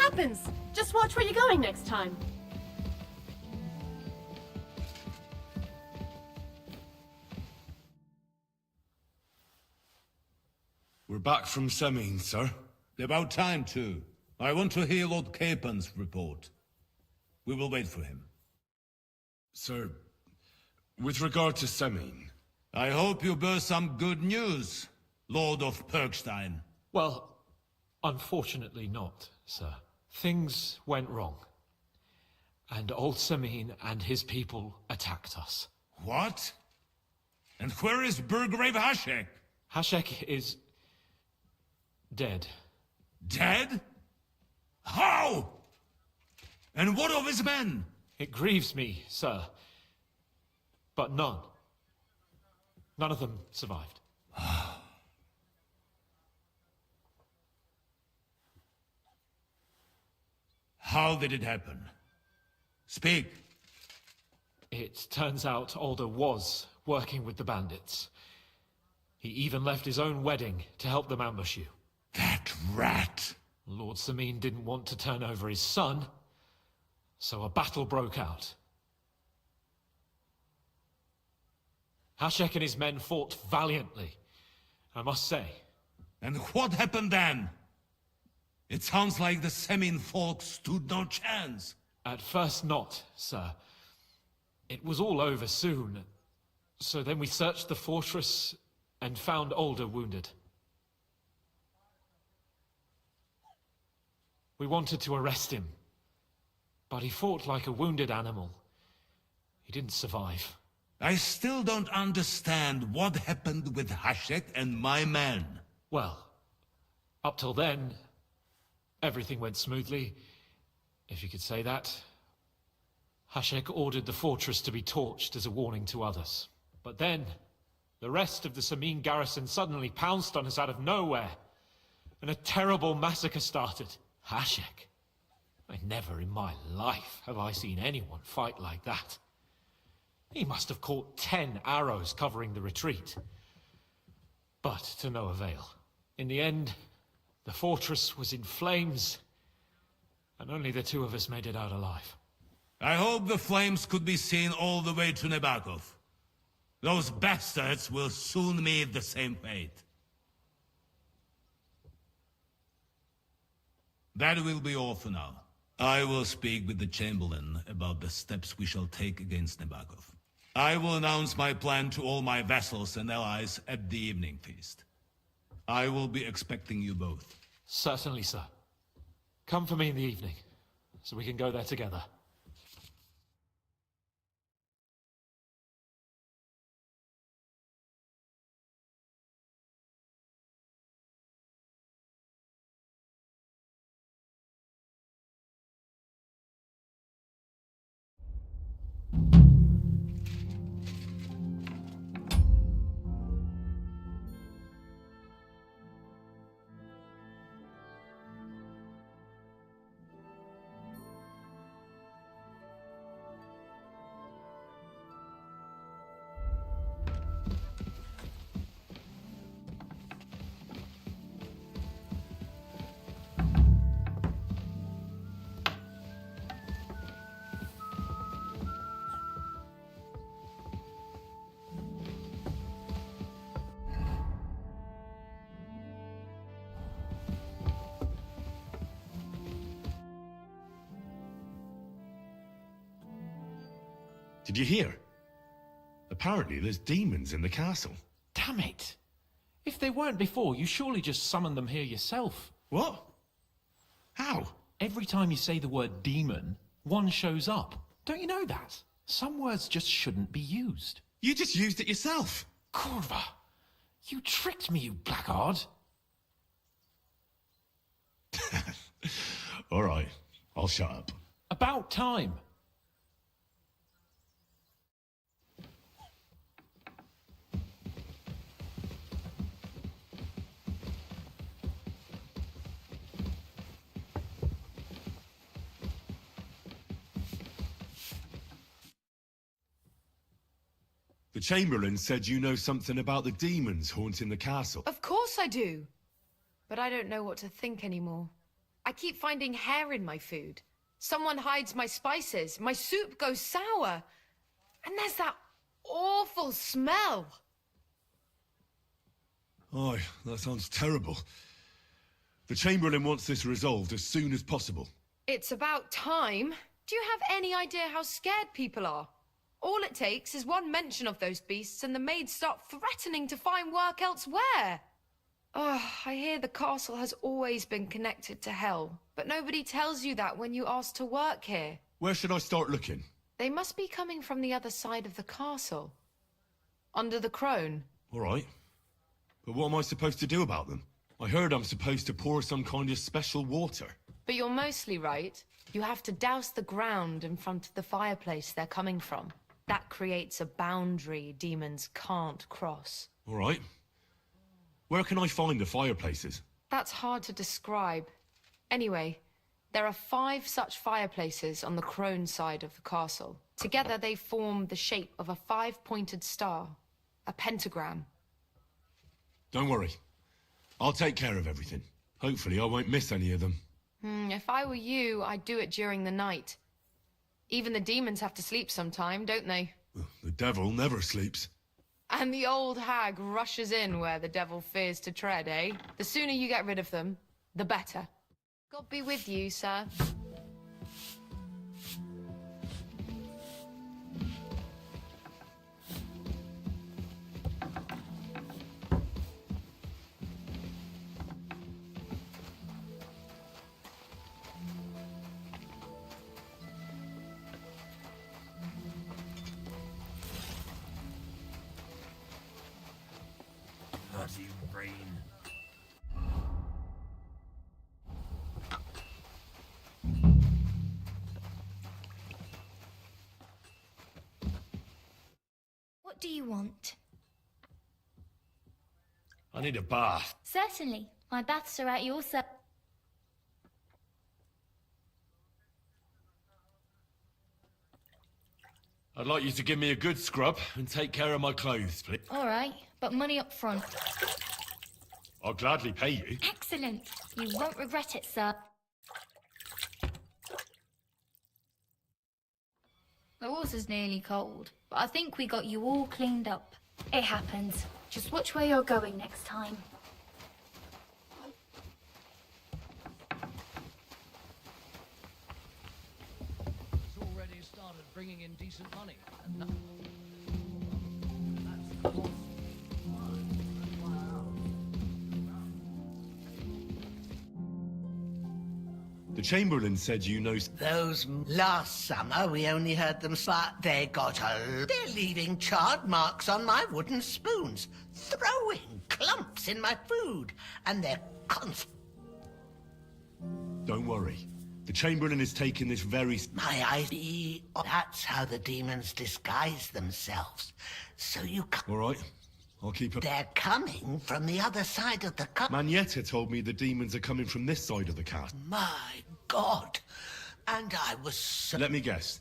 Happens. Just watch where you're going next time. We're back from Semin, sir. About time, too. I want to hear Lord Capen's report. We will wait for him. Sir, with regard to Semin... I hope you bear some good news, Lord of Perkstein. Well, unfortunately not, sir. Things went wrong. And old Semin and his people attacked us. What? And where is Burgrave Hashek? Hashek is... dead. Dead? How? And what of his men? It grieves me, sir. But none of them survived. How did it happen? Speak. It turns out Alder was working with the bandits. He even left his own wedding to help them ambush you. That rat! Lord Semin didn't want to turn over his son, so a battle broke out. Hashek and his men fought valiantly, I must say. And what happened then? It sounds like the Semin folk stood no chance. At first not, sir. It was all over soon. So then we searched the fortress and found Alder wounded. We wanted to arrest him, but he fought like a wounded animal. He didn't survive. I still don't understand what happened with Hashek and my men. Well, up till then, everything went smoothly, if you could say that. Hashek ordered the fortress to be torched as a warning to others. But then, the rest of the Samin garrison suddenly pounced on us out of nowhere, and a terrible massacre started. Hashek. Never in my life have I seen anyone fight like that. He must have caught 10 arrows covering the retreat. But to no avail. In the end, the fortress was in flames, and only the two of us made it out alive. I hope the flames could be seen all the way to Nabokov. Those bastards will soon meet the same fate. That will be all for now. I will speak with the Chamberlain about the steps we shall take against Nabokov. I will announce my plan to all my vassals and allies at the evening feast. I will be expecting you both. Certainly, sir. Come for me in the evening, so we can go there together. Did you hear? Apparently there's demons in the castle. Damn it! If they weren't before, you surely just summoned them here yourself. What? How? Every time you say the word demon, one shows up. Don't you know that? Some words just shouldn't be used. You just used it yourself. Kurva! You tricked me, you blackguard! All right, I'll shut up. About time. The Chamberlain said you know something about the demons haunting the castle. Of course I do. But I don't know what to think anymore. I keep finding hair in my food. Someone hides my spices. My soup goes sour. And there's that awful smell. Oh, that sounds terrible. The Chamberlain wants this resolved as soon as possible. It's about time. Do you have any idea how scared people are? All it takes is one mention of those beasts and the maids start threatening to find work elsewhere. Oh, I hear the castle has always been connected to hell, but nobody tells you that when you ask to work here. Where should I start looking? They must be coming from the other side of the castle. Under the crone. All right. But what am I supposed to do about them? I heard I'm supposed to pour some kind of special water. But you're mostly right. You have to douse the ground in front of the fireplace they're coming from. That creates a boundary demons can't cross. All right. Where can I find the fireplaces? That's hard to describe. Anyway, there are 5 such fireplaces on the crone side of the castle. Together they form the shape of a 5-pointed star, a pentagram. Don't worry. I'll take care of everything. Hopefully I won't miss any of them. If I were you, I'd do it during the night. Even the demons have to sleep sometime, don't they? The devil never sleeps. And the old hag rushes in where the devil fears to tread, eh? The sooner you get rid of them, the better. God be with you, sir. Bloody rain. What do you want? I need a bath. Certainly. My baths are at your I'd like you to give me a good scrub and take care of my clothes, please. All right, but money up front. I'll gladly pay you. Excellent. You won't regret it, sir. The water's nearly cold, but I think we got you all cleaned up. It happens. Just watch where you're going next time. It's already started bringing in decent money. And that's The Chamberlain said you know... Those last summer we only heard them but they got they're leaving charred marks on my wooden spoons, throwing clumps in my food, and they're constant. Don't worry. The Chamberlain is taking this very... My ID. That's how the demons disguise themselves. So you can't... All right. I'll keep it. They're coming from the other side of the cup. Manietta told me the demons are coming from this side of the castle. My God. And I was so... Let me guess.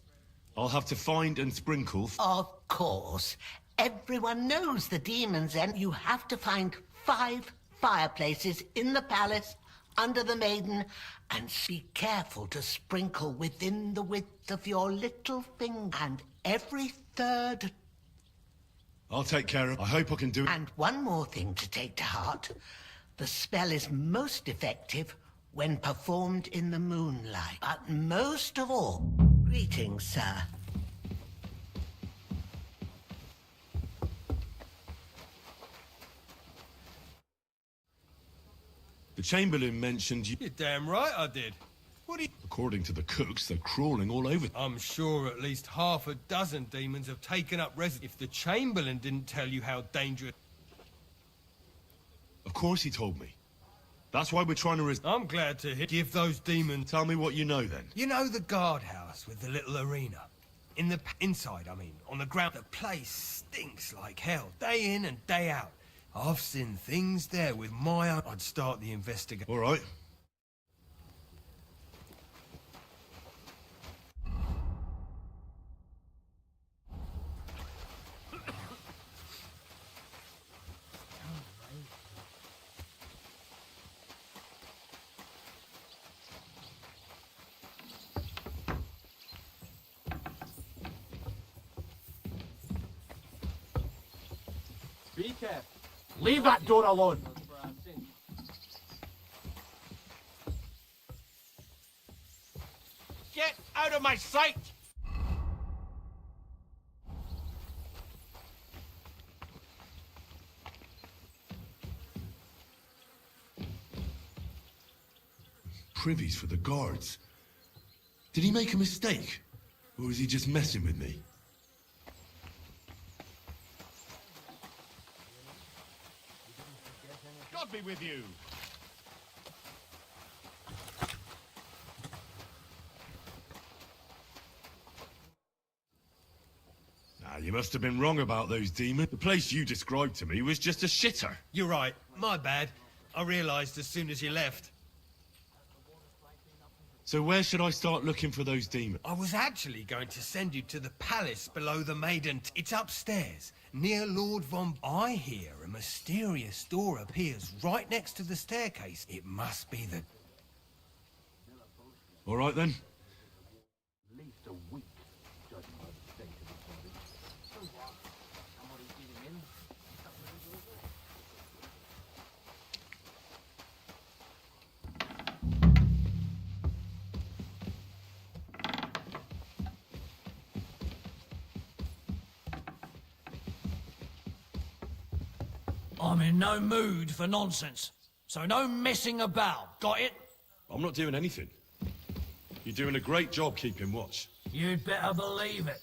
I'll have to find and sprinkle... Of course. Everyone knows the demons, and you have to find 5 fireplaces in the palace under the maiden, and be careful to sprinkle within the width of your little finger, and every third... I'll take care of... I hope I can do it. And one more thing to take to heart. The spell is most effective when performed in the moonlight. But most of all... Greetings, sir. The Chamberlain mentioned you... You're damn right I did. What do you... According to the cooks, they're crawling all over... I'm sure at least half a dozen demons have taken up residence. If the Chamberlain didn't tell you how dangerous... Of course he told me. That's why we're trying to... I'm glad to give those demons... Tell me what you know, then. You know the guardhouse with the little arena? In the... Inside, I mean. On the ground. The place stinks like hell. Day in and day out. I've seen things there with my own... I'd start the investigation. All right. Be careful. Leave that door alone. Get out of my sight! Privies for the guards. Did he make a mistake? Or is he just messing with me? God be with you! You must have been wrong about those demons. The place you described to me was just a shitter. You're right. My bad. I realised as soon as you left. So where should I start looking for those demons? I was actually going to send you to the palace below the Maiden. It's upstairs, near Lord Von... I hear a mysterious door appears right next to the staircase. It must be the... All right, then. At least a week, judging by the state of his body. So what? Somebody's getting in. Somebody's over. I'm in no mood for nonsense, so no messing about. Got it? I'm not doing anything. You're doing a great job keeping watch. You'd better believe it.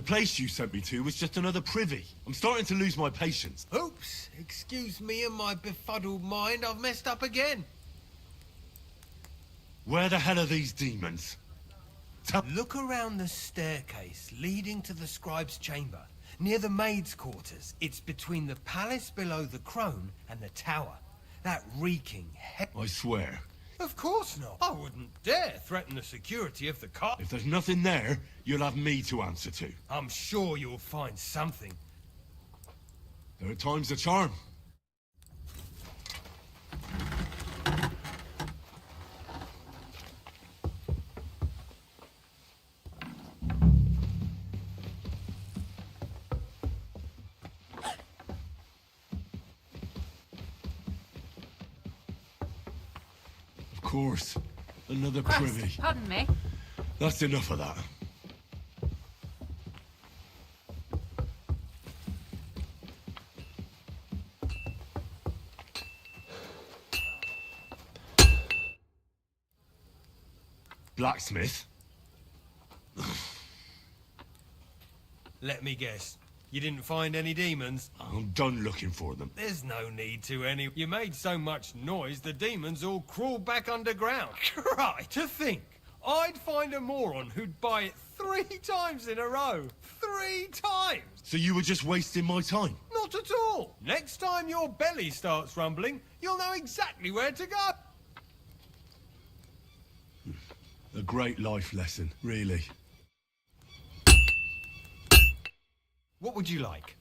place you sent me to was just another privy. I'm starting to lose my patience. Oops, excuse me and my befuddled mind, I've messed up again. Where the hell are these demons? Look around the staircase leading to the scribe's chamber, near the maid's quarters. It's between the palace below the crone and the tower. That reeking I swear. Of course not. I wouldn't dare threaten the security of the car. If there's nothing there, you'll have me to answer to. I'm sure you'll find something. There are times a charm. Of course. Another privy. Pardon me. That's enough of that. Blacksmith? Let me guess. You didn't find any demons? I'm done looking for them. There's no need to any. You made so much noise, the demons all crawled back underground. Right, to think. I'd find a moron who'd buy it 3 times in a row. 3 times! So you were just wasting my time? Not at all. Next time your belly starts rumbling, you'll know exactly where to go. A great life lesson, really. What would you like?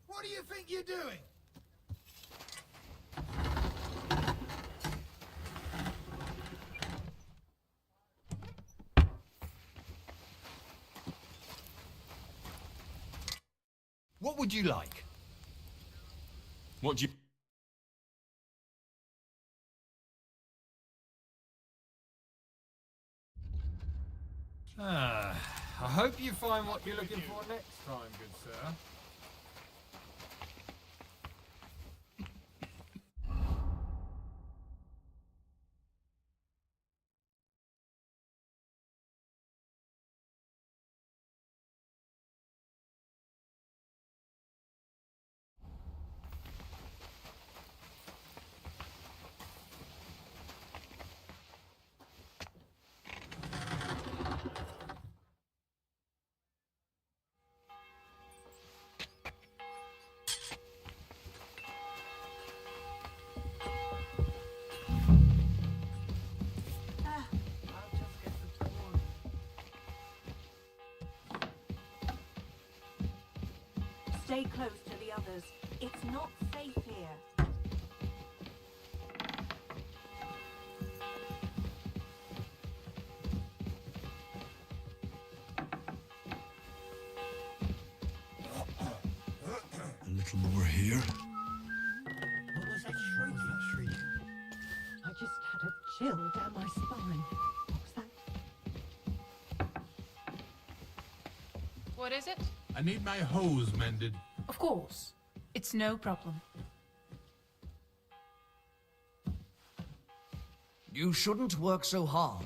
What do you think you're doing? What would you like? What do you... I hope you find what you're looking for next time, good sir. Stay close to the others. It's not safe here. A little more here. What was that shrieking? I just had a chill down my spine. What was that? What is it? I need my hose mended. Of course. It's no problem. You shouldn't work so hard.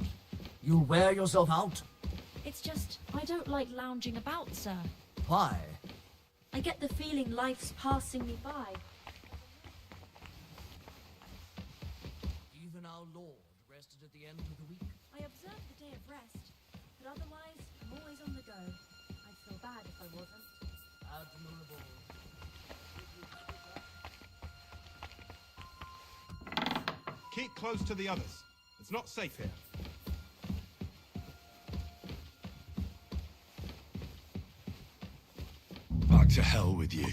You'll wear yourself out. It's just, I don't like lounging about, sir. Why? I get the feeling life's passing me by. Even our Lord rested at the end of the week. I observe the day of rest, but otherwise, I'm always on the go. I'd feel bad if I wasn't. Admirable. Keep close to the others. It's not safe here. Back to hell with you.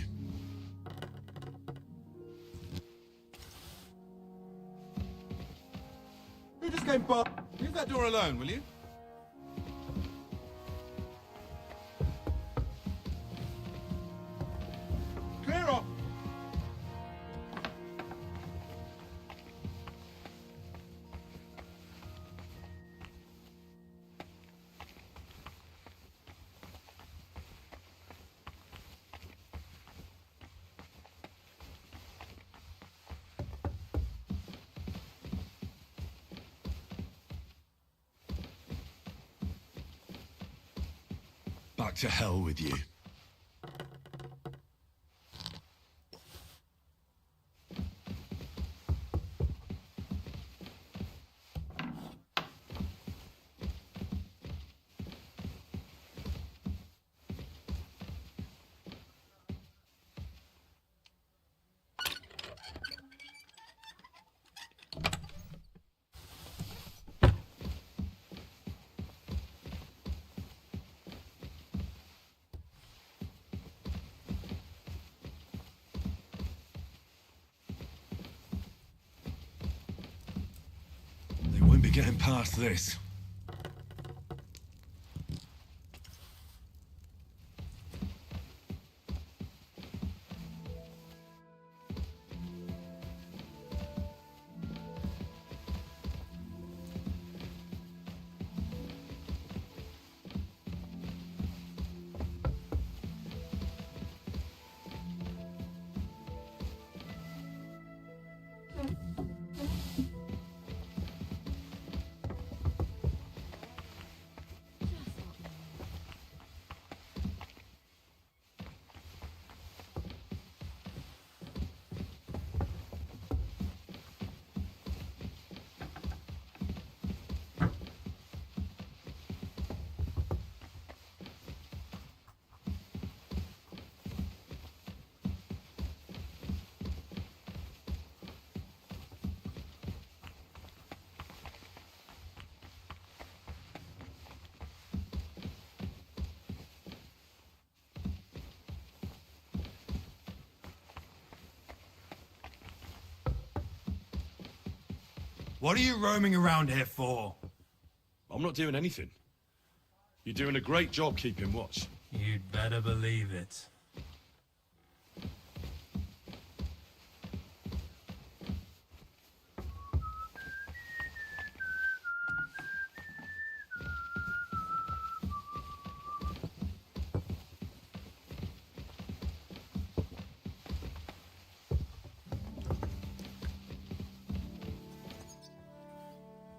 You just came by. Leave that door alone, will you? Clear off! Back to hell with you. They won't be getting past this. What are you roaming around here for? I'm not doing anything. You're doing a great job keeping watch. You'd better believe it.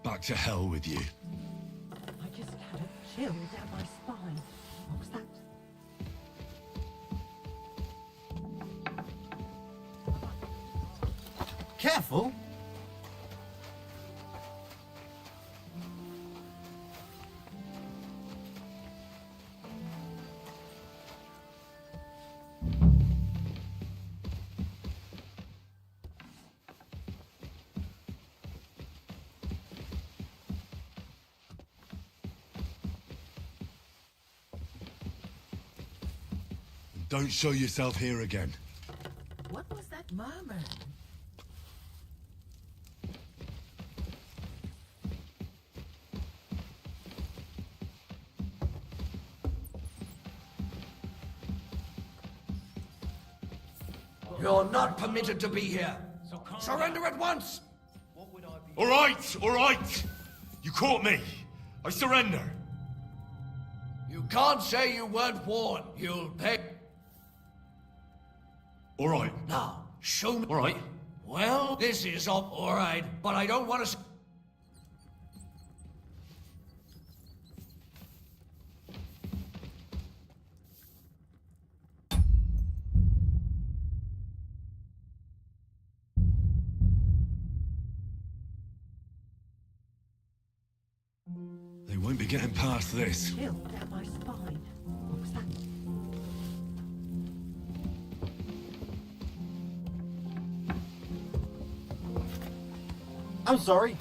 Back to hell with you. I just had a chill down my spine. What was that? Careful! Don't show yourself here again. What was that murmur? You're not permitted to be here. Surrender at once! All right! You caught me. I surrender. You can't say you weren't warned. You'll pay. All right. Now, show me. All right. Well, this is all right, but I don't want to. They won't be getting past this. Chill down my spine. What was that? I'm sorry.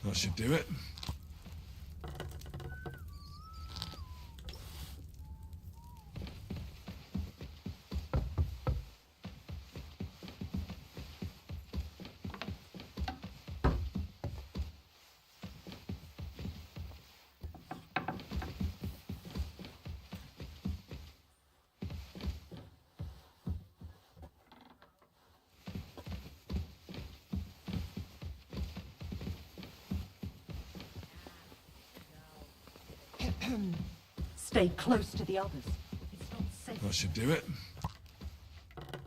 That should do it. Stay close to the others. It's not safe. That should do it. I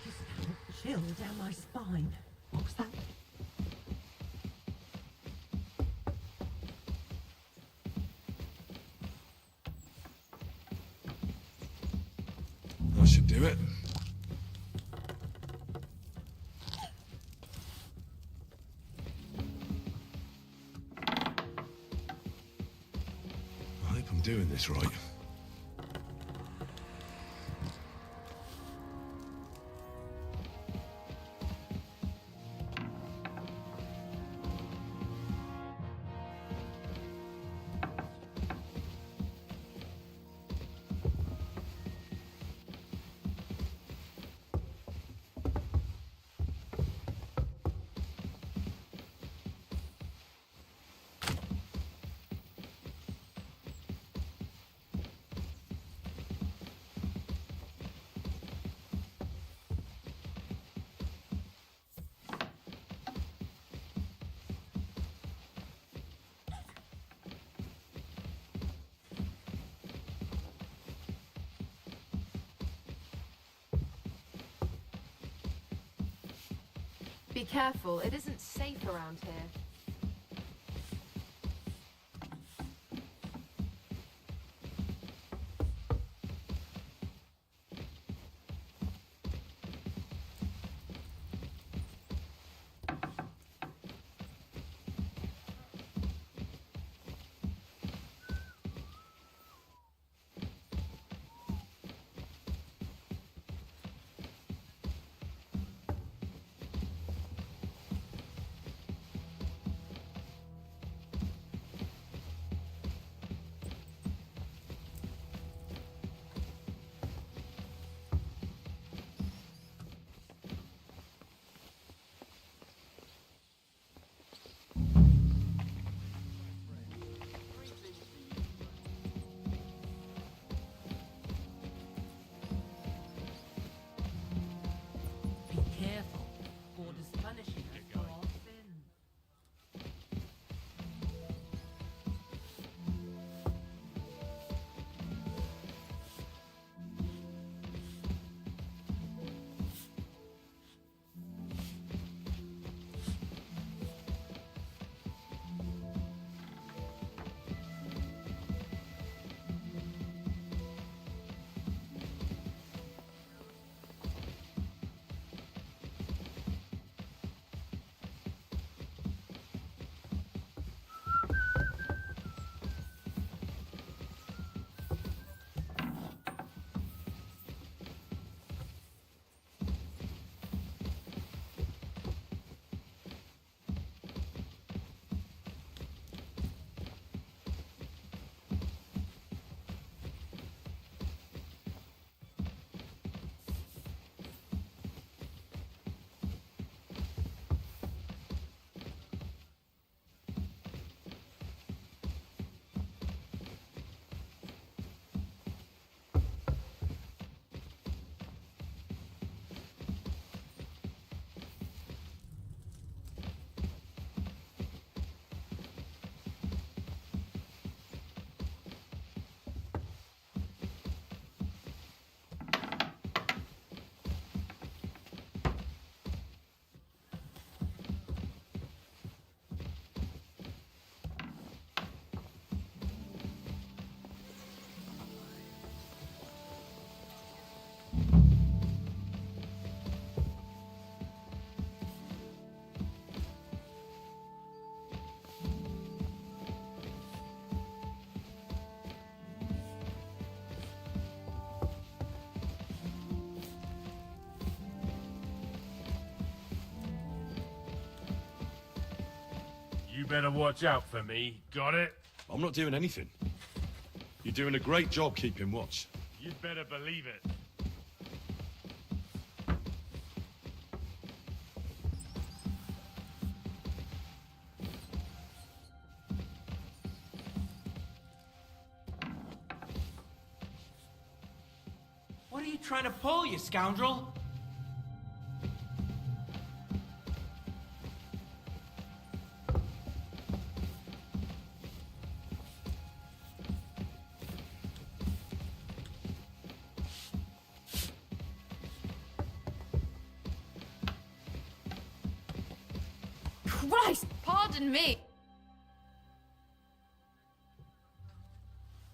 just had a chill down my spine. What was that? That should do it. I hope I'm doing this right. Be careful, it isn't safe around here. better watch out for me. Got it? I'm not doing anything. You're doing a great job keeping watch. You'd better believe it. What are you trying to pull, you scoundrel? Christ! Pardon me!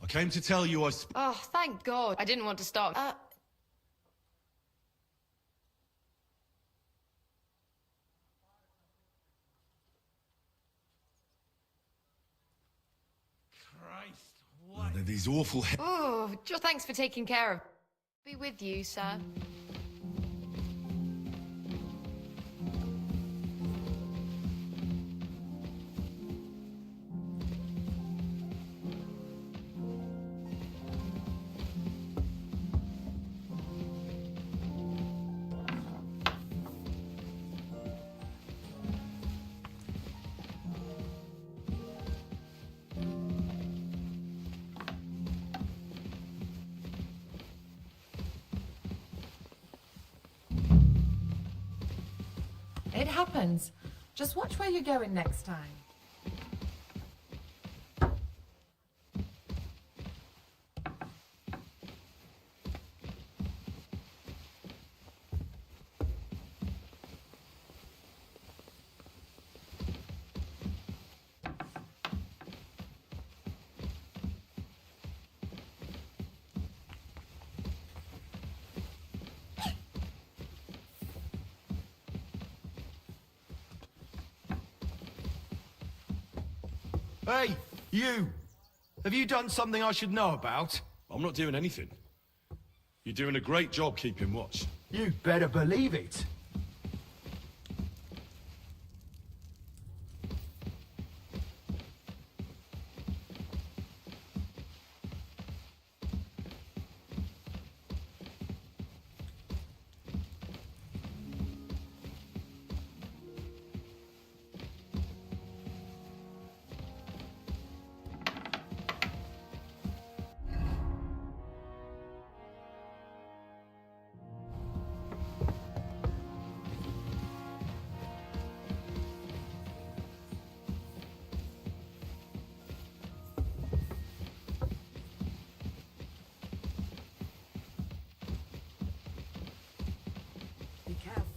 I came to tell you Oh, thank God. I didn't want to start. They're these awful Oh, thanks for taking care of. Be with you, sir. It happens. Just watch where you're going next time. Hey, you! Have you done something I should know about? I'm not doing anything. You're doing a great job keeping watch. You better believe it. Be careful.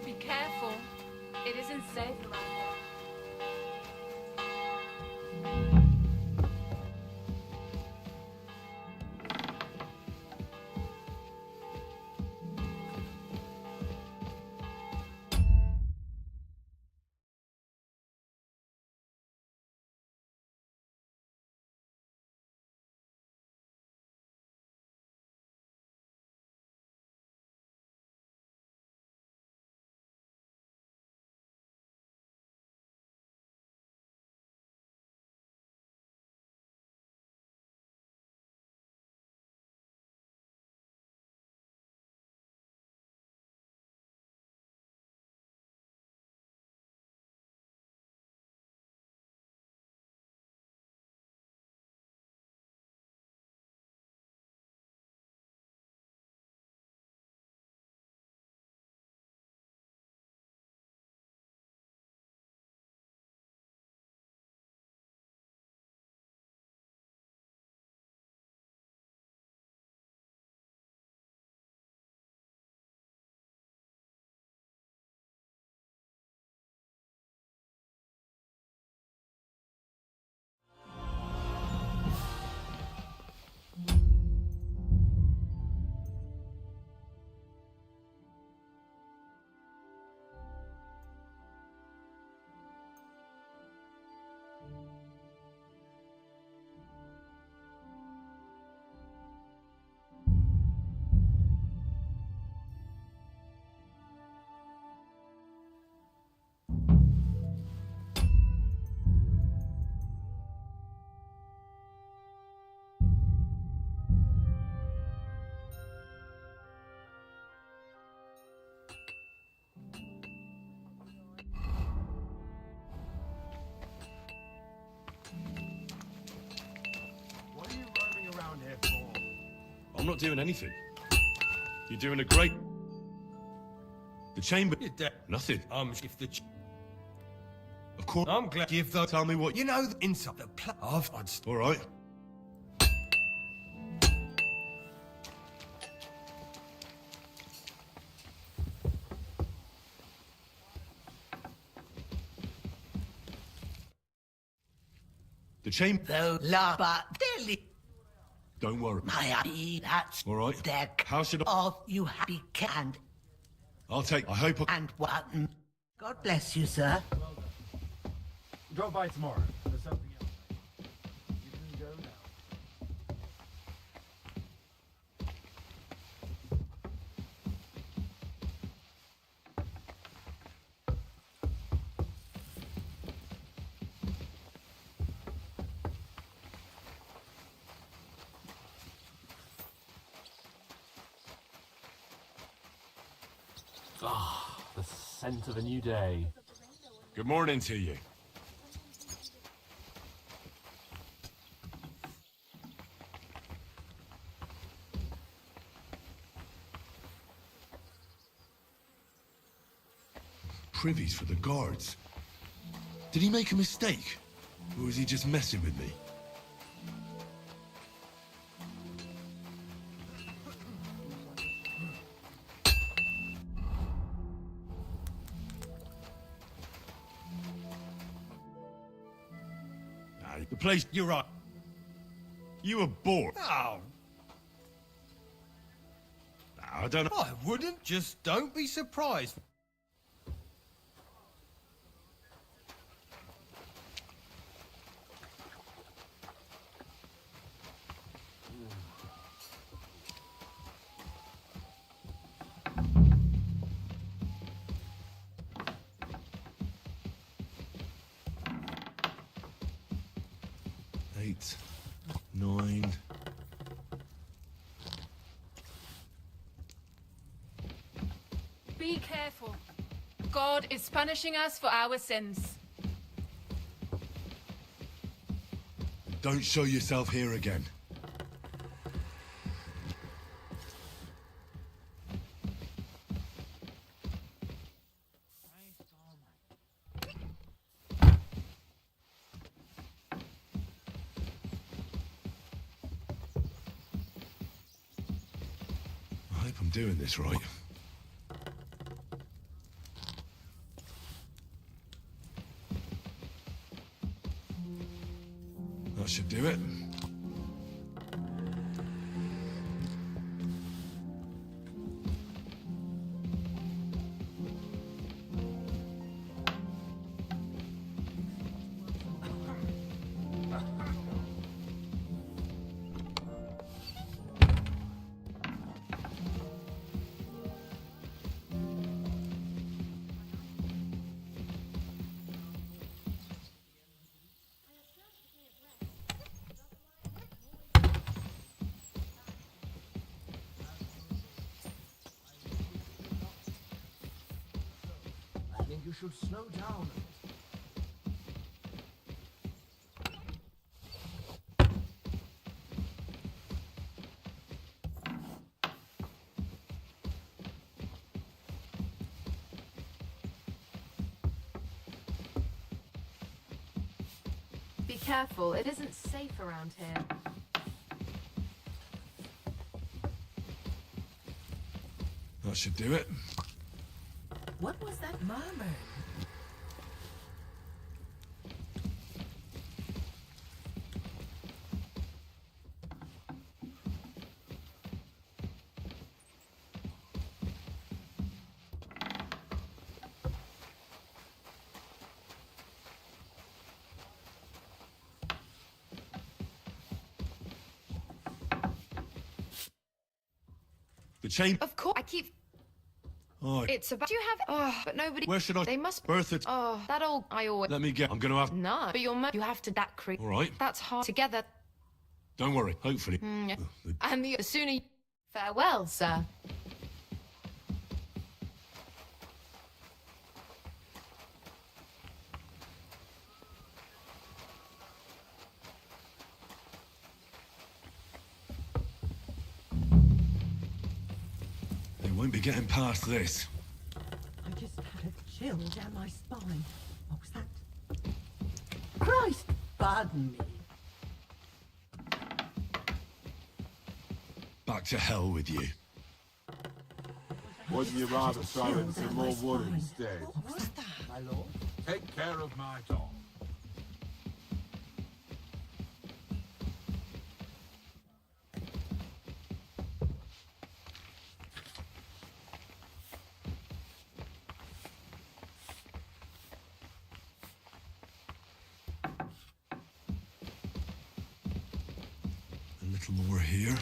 Be careful. It isn't safe around here. not doing anything. You're doing a great... The chamber... Nothing. If the... Of course. I'm glad give the... Tell me what... You know, the inside the I'd... All right. The chamber... Though la but Don't worry. my that's All right. their How should I... of you happy can I'll take... I hope I... and what God bless you, sir. Drop by tomorrow. There's something else. You can go now. Ah, the scent of a new day. Good morning to you. Privies for the guards. Did he make a mistake? Or was he just messing with me? The place... You're right. You were bored. Oh, I don't know. I wouldn't. Just don't be surprised. Eight, 9... Be careful. God is punishing us for our sins. Don't show yourself here again. I hope I'm doing this right. That should do it. I think you should slow down. Be careful, it isn't safe around here. That should do it. What was that murmur? The chain... Of course, I keep... Oh, It's about... Do you have... Oh, but nobody... where should I... They must... Bertha... Oh, that old... I always... Let me get... I'm gonna have... No, but you have to... That creep... All right. That's hard. Together... Don't worry. Hopefully. Yeah. And the sooner... You... Farewell, sir. be getting past this. I just had a chill down my spine. What was that? Christ, pardon me. Back to hell with you. Wouldn't you rather throw in some more wood instead? What was that? My lord, take care of my dog. A little more here.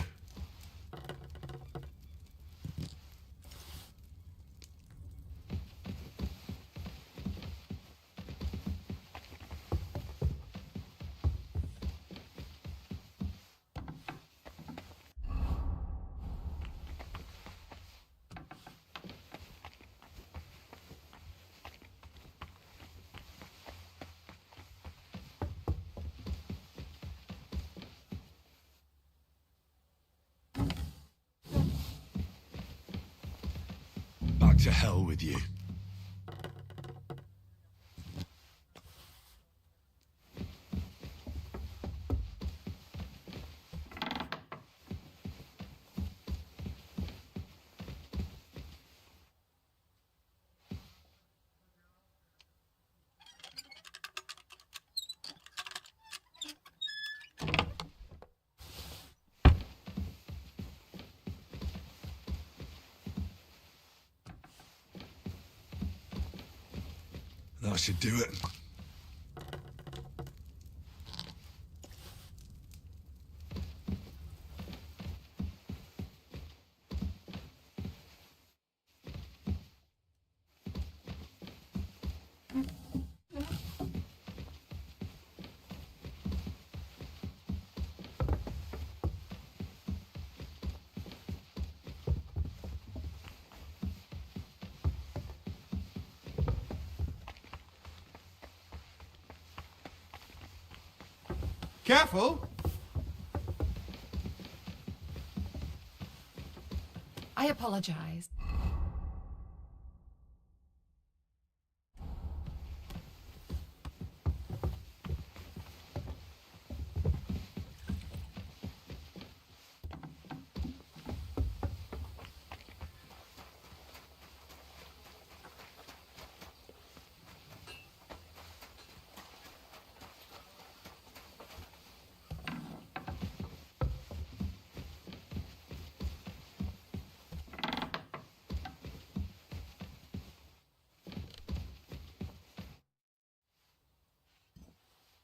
Back to hell with you. That should do it. Careful! I apologize.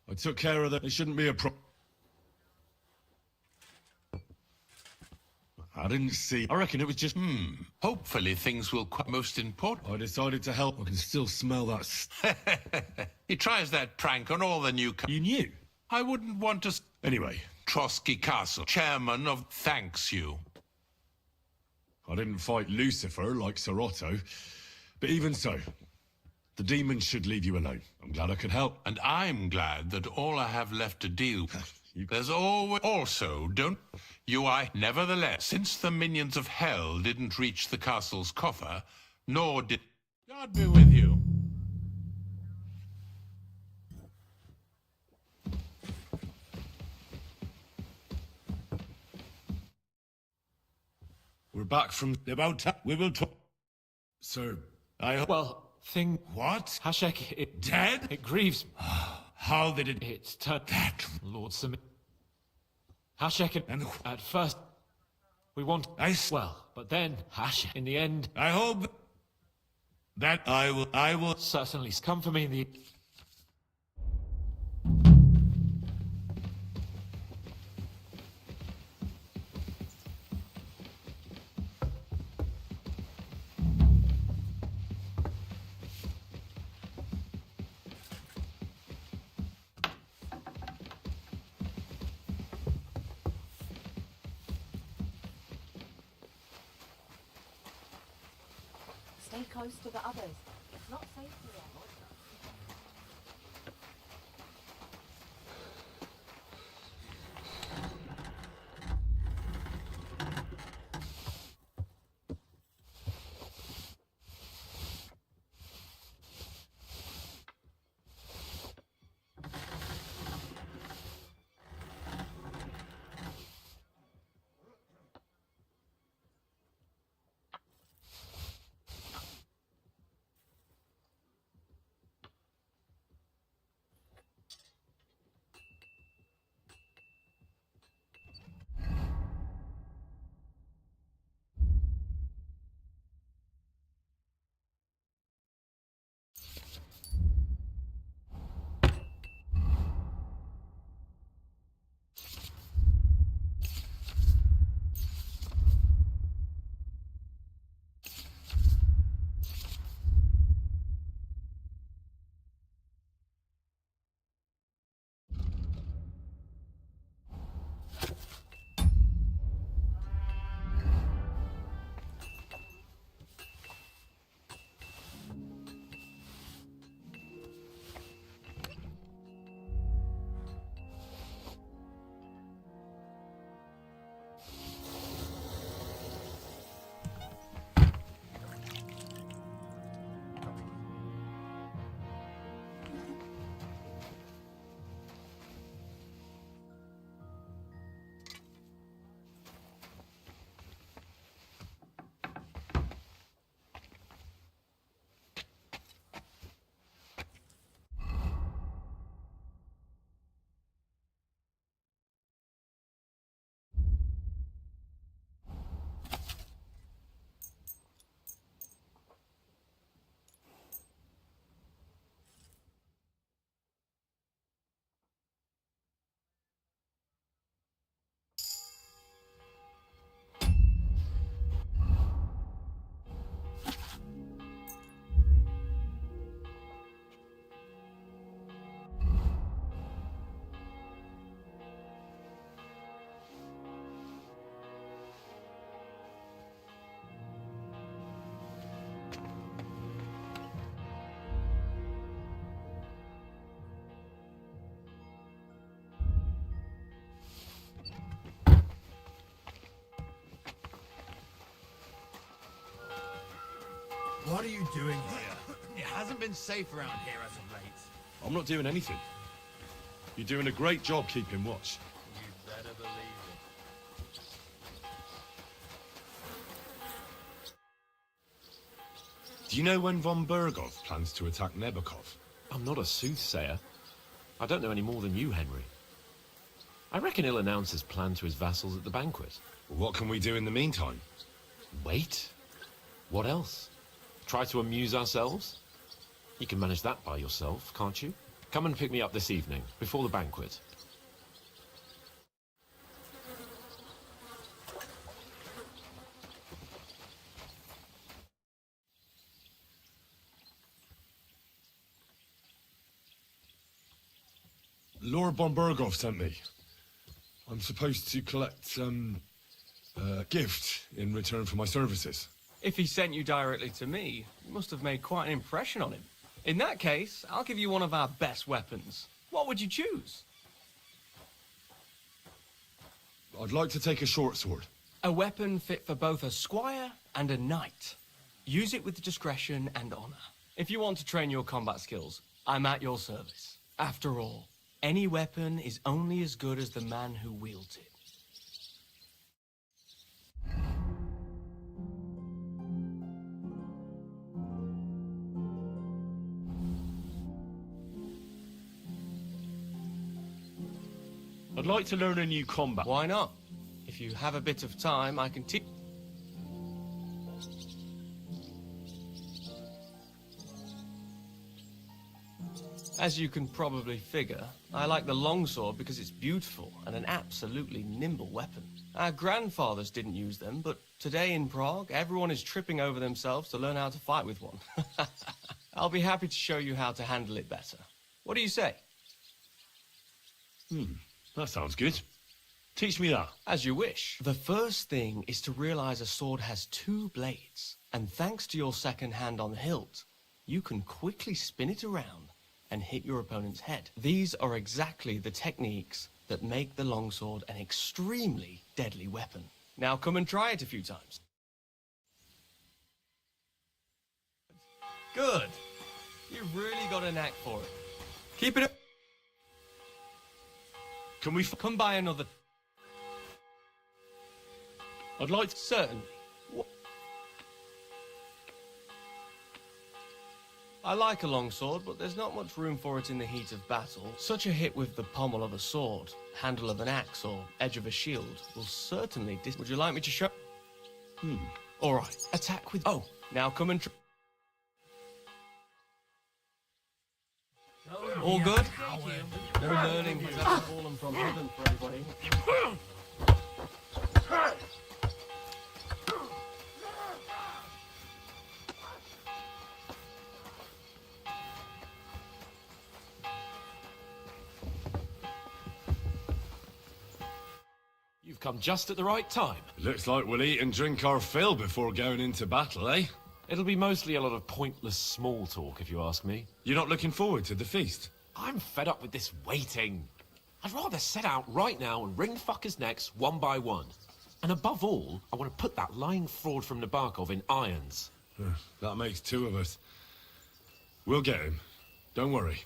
I took care of that. It shouldn't be a problem. I didn't see. I reckon it was just. Hopefully things will quite most important. I decided to help. I can still smell that. He tries that prank on all the new. You knew? I wouldn't want to. Anyway. Trotsky Castle, chairman of. Thanks you. I didn't fight Lucifer like Sir Otto, but even so, the demons should leave you alone. I'm glad I could help. And I'm glad that all I have left to deal with. There's always. Also, don't. Nevertheless, since the minions of hell didn't reach the castle's coffer, nor did. God be with you. We're back from about. We will talk. So, Well, thing. What? Hashek, it Dead? It grieves. How did it? It's turned. That. Lord Sami. Hashek, And at first, we want. Well, but then Hashek. In the end, I hope that I will. Certainly, come for me in the. Stay close to the others. It's not safe here. What are you doing here? It hasn't been safe around here as of late. I'm not doing anything. You're doing a great job keeping watch. You better believe it. Do you know when von Bergov plans to attack Nebukov? I'm not a soothsayer. I don't know any more than you, Henry. I reckon he'll announce his plan to his vassals at the banquet. Well, what can we do in the meantime? Wait. What else? Try to amuse ourselves? You can manage that by yourself, can't you? Come and pick me up this evening, before the banquet. Lord von Bergov sent me. I'm supposed to collect, a gift in return for my services. If he sent you directly to me, you must have made quite an impression on him. In that case, I'll give you one of our best weapons. What would you choose? I'd like to take a short sword. A weapon fit for both a squire and a knight. Use it with discretion and honor. If you want to train your combat skills, I'm at your service. After all, any weapon is only as good as the man who wields it. I'd like to learn a new combat. Why not? If you have a bit of time, I can teach. As you can probably figure, I like the longsword because it's beautiful and an absolutely nimble weapon. Our grandfathers didn't use them, but today in Prague, everyone is tripping over themselves to learn how to fight with one. I'll be happy to show you how to handle it better. What do you say? That sounds good. Teach me that. As you wish. The first thing is to realize a sword has two blades, and thanks to your second hand on the hilt, you can quickly spin it around and hit your opponent's head. These are exactly the techniques that make the longsword an extremely deadly weapon. Now come and try it a few times. Good. You've really got a knack for it. Keep it up. Can we come by another? I'd like to. Certainly. I like a longsword, but there's not much room for it in the heat of battle. Such a hit with the pommel of a sword, handle of an axe, or edge of a shield will certainly Would you like me to show? All right. Attack with. Oh, now come and. All good? No learning has ever fallen from heaven for anybody. You've come just at the right time. Looks like we'll eat and drink our fill before going into battle, eh? It'll be mostly a lot of pointless small talk, if you ask me. You're not looking forward to the feast? I'm fed up with this waiting. I'd rather set out right now and wring fuckers' necks one by one. And above all, I want to put that lying fraud from Nabokov in irons. That makes two of us. We'll get him. Don't worry.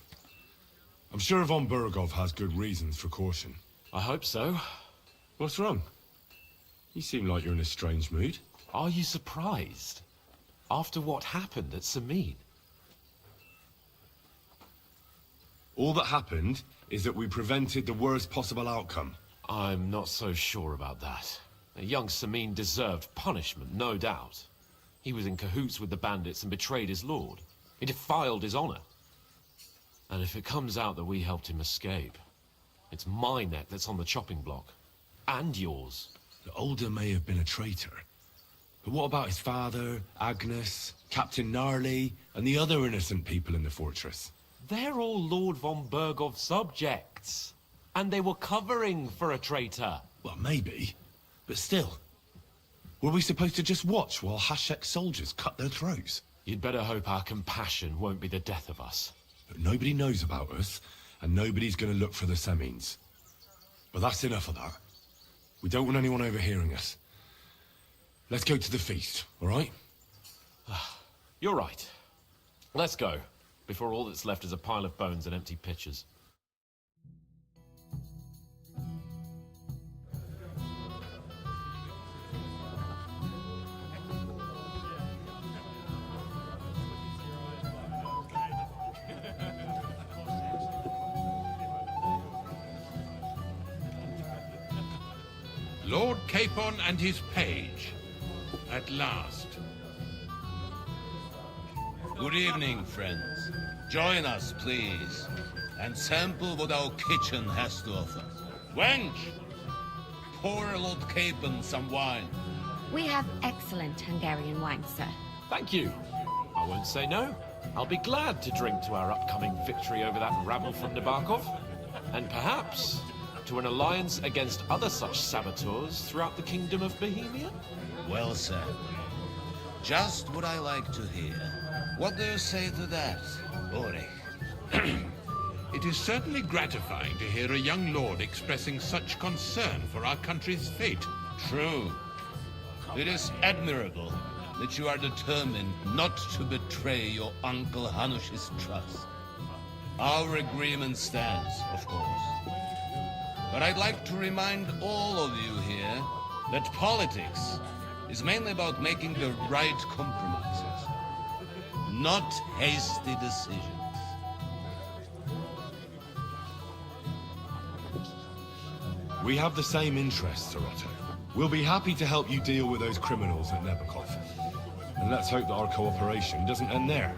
I'm sure von Bergov has good reasons for caution. I hope so. What's wrong? You seem like you're in a strange mood. Are you surprised? After what happened at Samin? All that happened is that we prevented the worst possible outcome. I'm not so sure about that. A young Samin deserved punishment, no doubt. He was in cahoots with the bandits and betrayed his lord. He defiled his honor. And if it comes out that we helped him escape, it's my neck that's on the chopping block. And yours. The Older may have been a traitor. But what about his father, Agnes, Captain Gnarly, and the other innocent people in the fortress? They're all Lord von Bergov subjects. And they were covering for a traitor. Well, maybe. But still. Were we supposed to just watch while Hashek's soldiers cut their throats? You'd better hope our compassion won't be the death of us. But nobody knows about us, and nobody's going to look for the Semines. But that's enough of that. We don't want anyone overhearing us. Let's go to the feast, all right? You're right. Let's go, before all that's left is a pile of bones and empty pitchers. Lord Capon and his page. At last. Good evening, friends. Join us, please, and sample what our kitchen has to offer. Wench! Pour Lord Capon some wine. We have excellent Hungarian wine, sir. Thank you. I won't say no. I'll be glad to drink to our upcoming victory over that rabble from Nabokov. And perhaps to an alliance against other such saboteurs throughout the Kingdom of Bohemia? Well said. Just what I like to hear. What do you say to that, Ulrich? It is certainly gratifying to hear a young lord expressing such concern for our country's fate. True. It is admirable that you are determined not to betray your Uncle Hanush's trust. Our agreement stands, of course. But I'd like to remind all of you here that politics is mainly about making the right compromises, not hasty decisions. We have the same interests, Sir Otto. We'll be happy to help you deal with those criminals at Nebokov. And let's hope that our cooperation doesn't end there.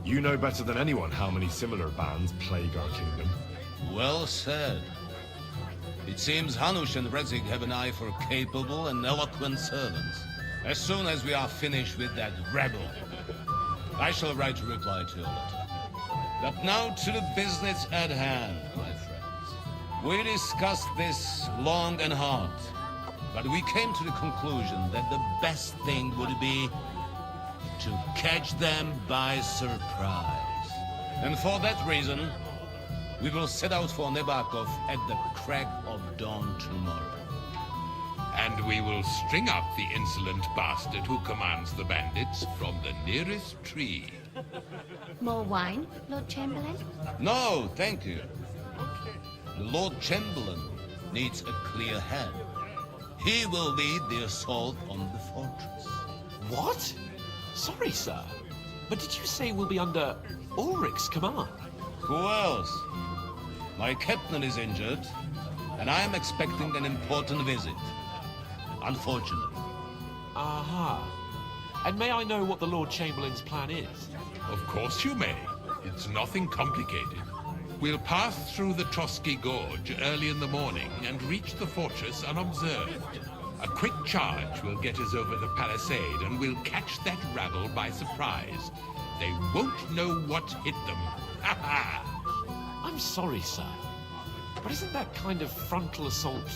You know better than anyone how many similar bands plague our kingdom. Well said. It seems Hanush and Rezig have an eye for capable and eloquent servants. As soon as we are finished with that rebel, I shall write a reply to your letter. But now to the business at hand, my friends. We discussed this long and hard, but we came to the conclusion that the best thing would be to catch them by surprise. And for that reason, we will set out for Nebokov at the crack of dawn tomorrow. And we will string up the insolent bastard who commands the bandits from the nearest tree. More wine, Lord Chamberlain? No, thank you. The Lord Chamberlain needs a clear head. He will lead the assault on the fortress. What? Sorry, sir. But did you say we'll be under Ulrich's command? Who else? My captain is injured, and I am expecting an important visit. Unfortunately. Aha. And may I know what the Lord Chamberlain's plan is? Of course you may. It's nothing complicated. We'll pass through the Trotsky Gorge early in the morning and reach the fortress unobserved. A quick charge will get us over the palisade and we'll catch that rabble by surprise. They won't know what hit them. Ha ha! I'm sorry, sir. But isn't that kind of frontal assault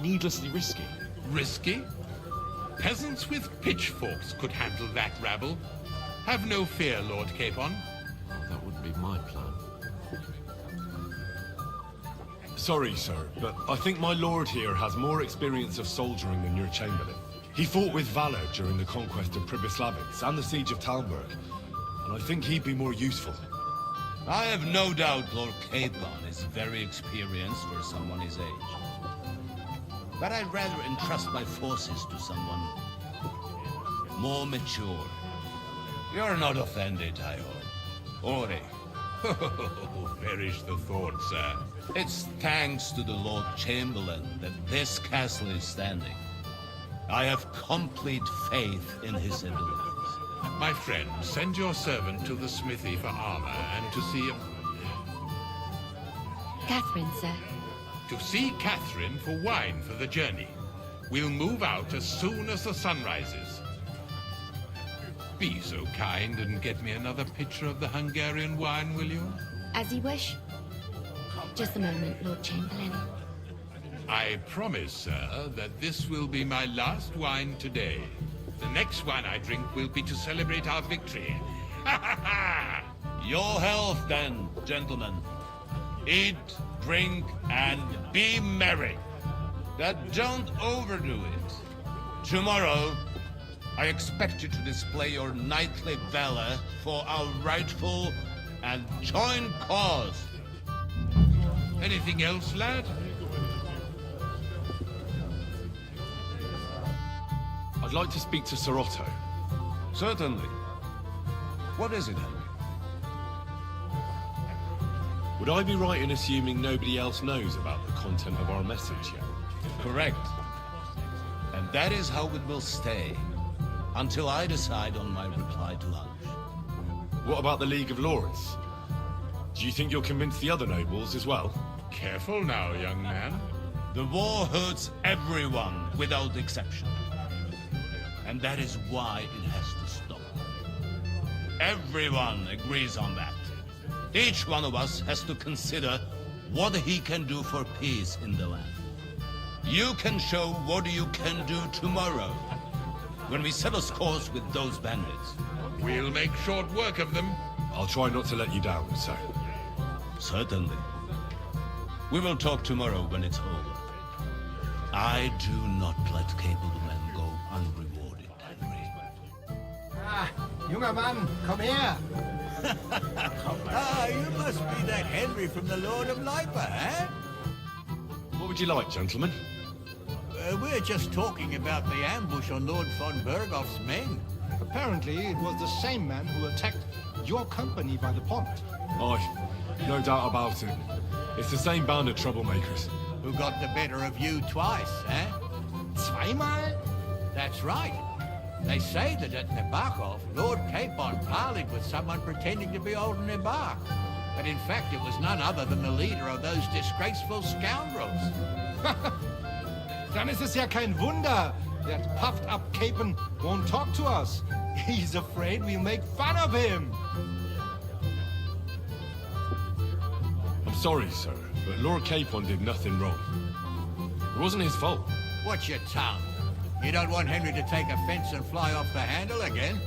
needlessly risky? Risky? Peasants with pitchforks could handle that rabble. Have no fear, Lord Capon. That wouldn't be my plan. Sorry, sir, but I think my lord here has more experience of soldiering than your Chamberlain. He fought with valor during the conquest of Pribyslavitz and the siege of Talmberg, and I think he'd be more useful. I have no doubt Lord Capon is very experienced for someone his age. But I'd rather entrust my forces to someone more mature. You're not offended, I hope. Ori. Perish the thought, sir. It's thanks to the Lord Chamberlain that this castle is standing. I have complete faith in his abilities. My friend, send your servant to the smithy for armor and to see... Catherine, sir. To see Catherine for wine for the journey. We'll move out as soon as the sun rises. Be so kind and get me another pitcher of the Hungarian wine, will you? As you wish. Just a moment, Lord Chamberlain. I promise, sir, that this will be my last wine today. The next wine I drink will be to celebrate our victory. Ha ha ha! Your health, then, gentlemen. Eat, drink, and be merry. But don't overdo it. Tomorrow, I expect you to display your knightly valor for our rightful and joint cause. Anything else, lad? I'd like to speak to Sir Otto. Certainly. What is it, Henry? Would I be right in assuming nobody else knows about the content of our message yet? Correct. And that is how it will stay, until I decide on my reply to lunch. What about the League of Lords? Do you think you'll convince the other nobles as well? Careful now, young man. The war hurts everyone, without exception. And that is why it has to stop. Everyone agrees on that. Each one of us has to consider what he can do for peace in the land. You can show what you can do tomorrow, when we settle scores with those bandits. We'll make short work of them. I'll try not to let you down, sir. Certainly. We will talk tomorrow when it's over. I do not let capable men go unrewarded, Henry. Ah, junger Mann, komm her! You must be that Henry from the Lord of Lipa, eh? What would you like, gentlemen? We're just talking about the ambush on Lord von Bergoff's men. Apparently, it was the same man who attacked your company by the pond. Aye, no doubt about it. It's the same band of troublemakers. Who got the better of you twice, eh? Zweimal? That's right. They say that at Nabokov, Lord Capon parleyed with someone pretending to be old Nabar. But in fact, it was none other than the leader of those disgraceful scoundrels. Dann ist es ja kein Wunder that puffed-up Capon won't talk to us. He's afraid we'll make fun of him. I'm sorry, sir, but Lord Capon did nothing wrong. It wasn't his fault. Watch your tongue. You don't want Henry to take offense and fly off the handle again?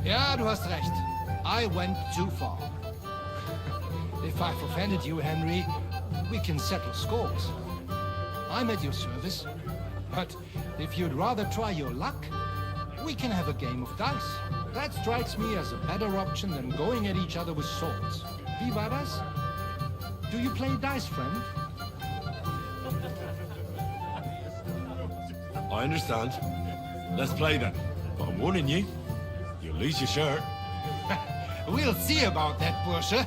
Ja, du hast recht. I went too far. If I've offended you, Henry, we can settle scores. I'm at your service. But if you'd rather try your luck, we can have a game of dice. That strikes me as a better option than going at each other with swords. Wie war das? Do you play dice, friend? I understand. Let's play then. But I'm warning you, you'll lose your shirt. We'll see about that, Bursche.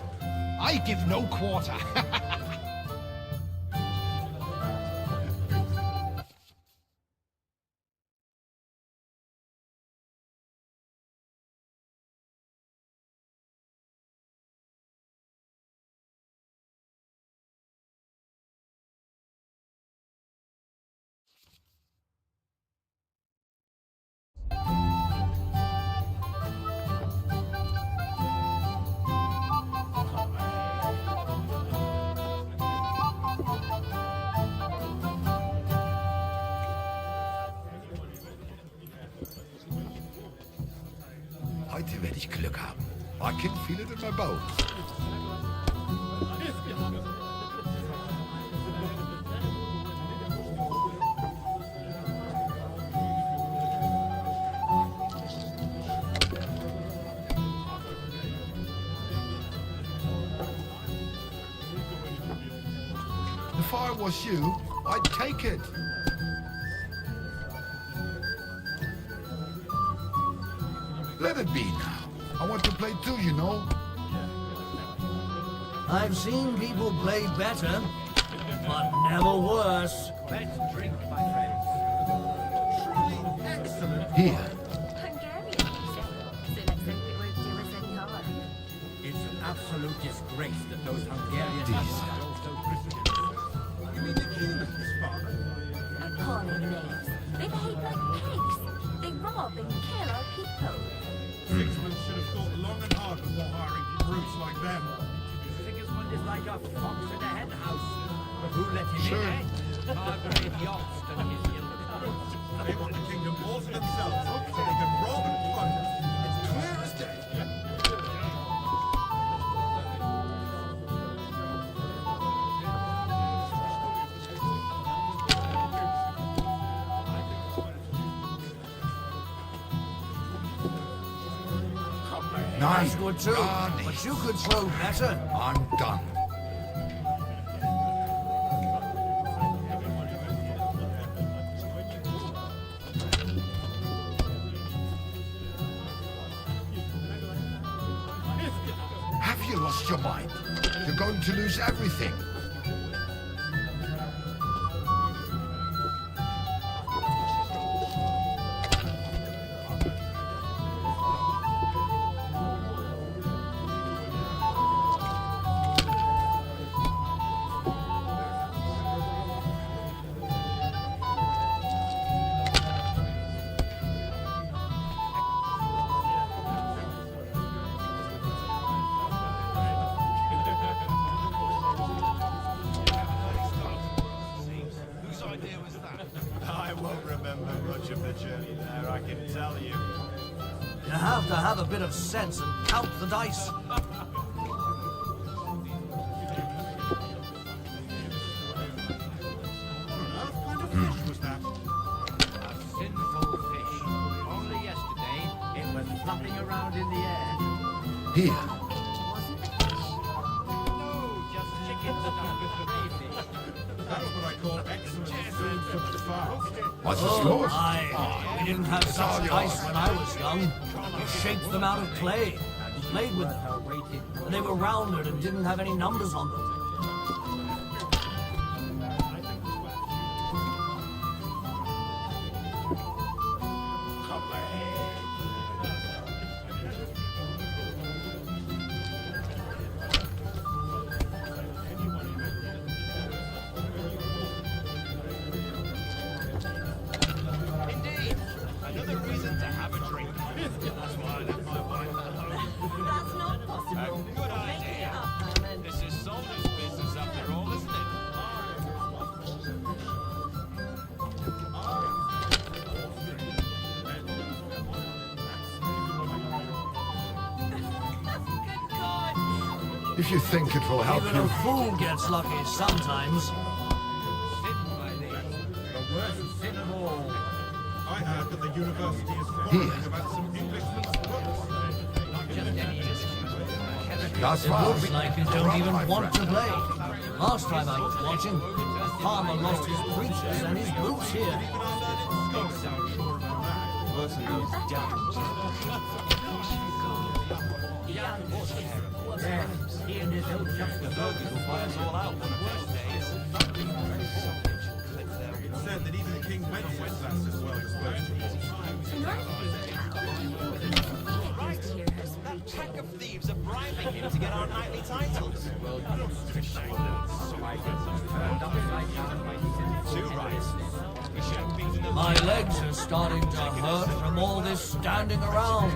I give no quarter. Heute werde ich Glück haben. I can feel it in my bones. If I was you, I'd take it. Let it be now. I want to play too, you know. I've seen people play better, but never worse. Let's drink, my friends. Truly excellent. Here. Hungarian music, so let's hope it won't do us any harm. It's an absolute disgrace that those Hungarians These. are also Christians. You mean the Cubans, Father? Appalling names. They behave like pigs. They rob and kill our people. Sigismund should have thought long and hard before hiring brutes like them. Sigismund is like a fox in a hen house. But who let him Sure. in, eh? Margrave Yost and his ilk. They want the kingdom all to themselves, so they can rob and plunder. It's clear as day. That's good too. But you could throw better. I'm done. Have you lost your mind? You're going to lose everything. I won't remember much of the journey there, I can tell you. You have to have a bit of sense and count the dice. A sinful fish. Only yesterday, it was flopping around in the air. Here. No, just chickens with gravy. That's what I call excellent food for the fast. What's the Oh, score? we didn't have such dice when I was young. We shaped them out of clay and played with them. And they were rounded and didn't have any numbers on them. Indeed. Another reason to have a drink. That's why I left my wife at home. That's not possible. A good idea. This is Solder's business after all, isn't it? If you think it will help Even you... a fool gets lucky sometimes. The worst sin of all. I heard that the university is quarreling about some Englishman's books. Not just any That's It right. looks like you don't even want to play. Last time I was watching, the farmer lost his breeches and his boots here. He and his old Justice will buy us all out one of those days. It said that even the king went to his class as well as That pack of thieves are bribing him to get our knightly titles. Too right. We should have beaten them. My legs are starting to hurt from all this standing around.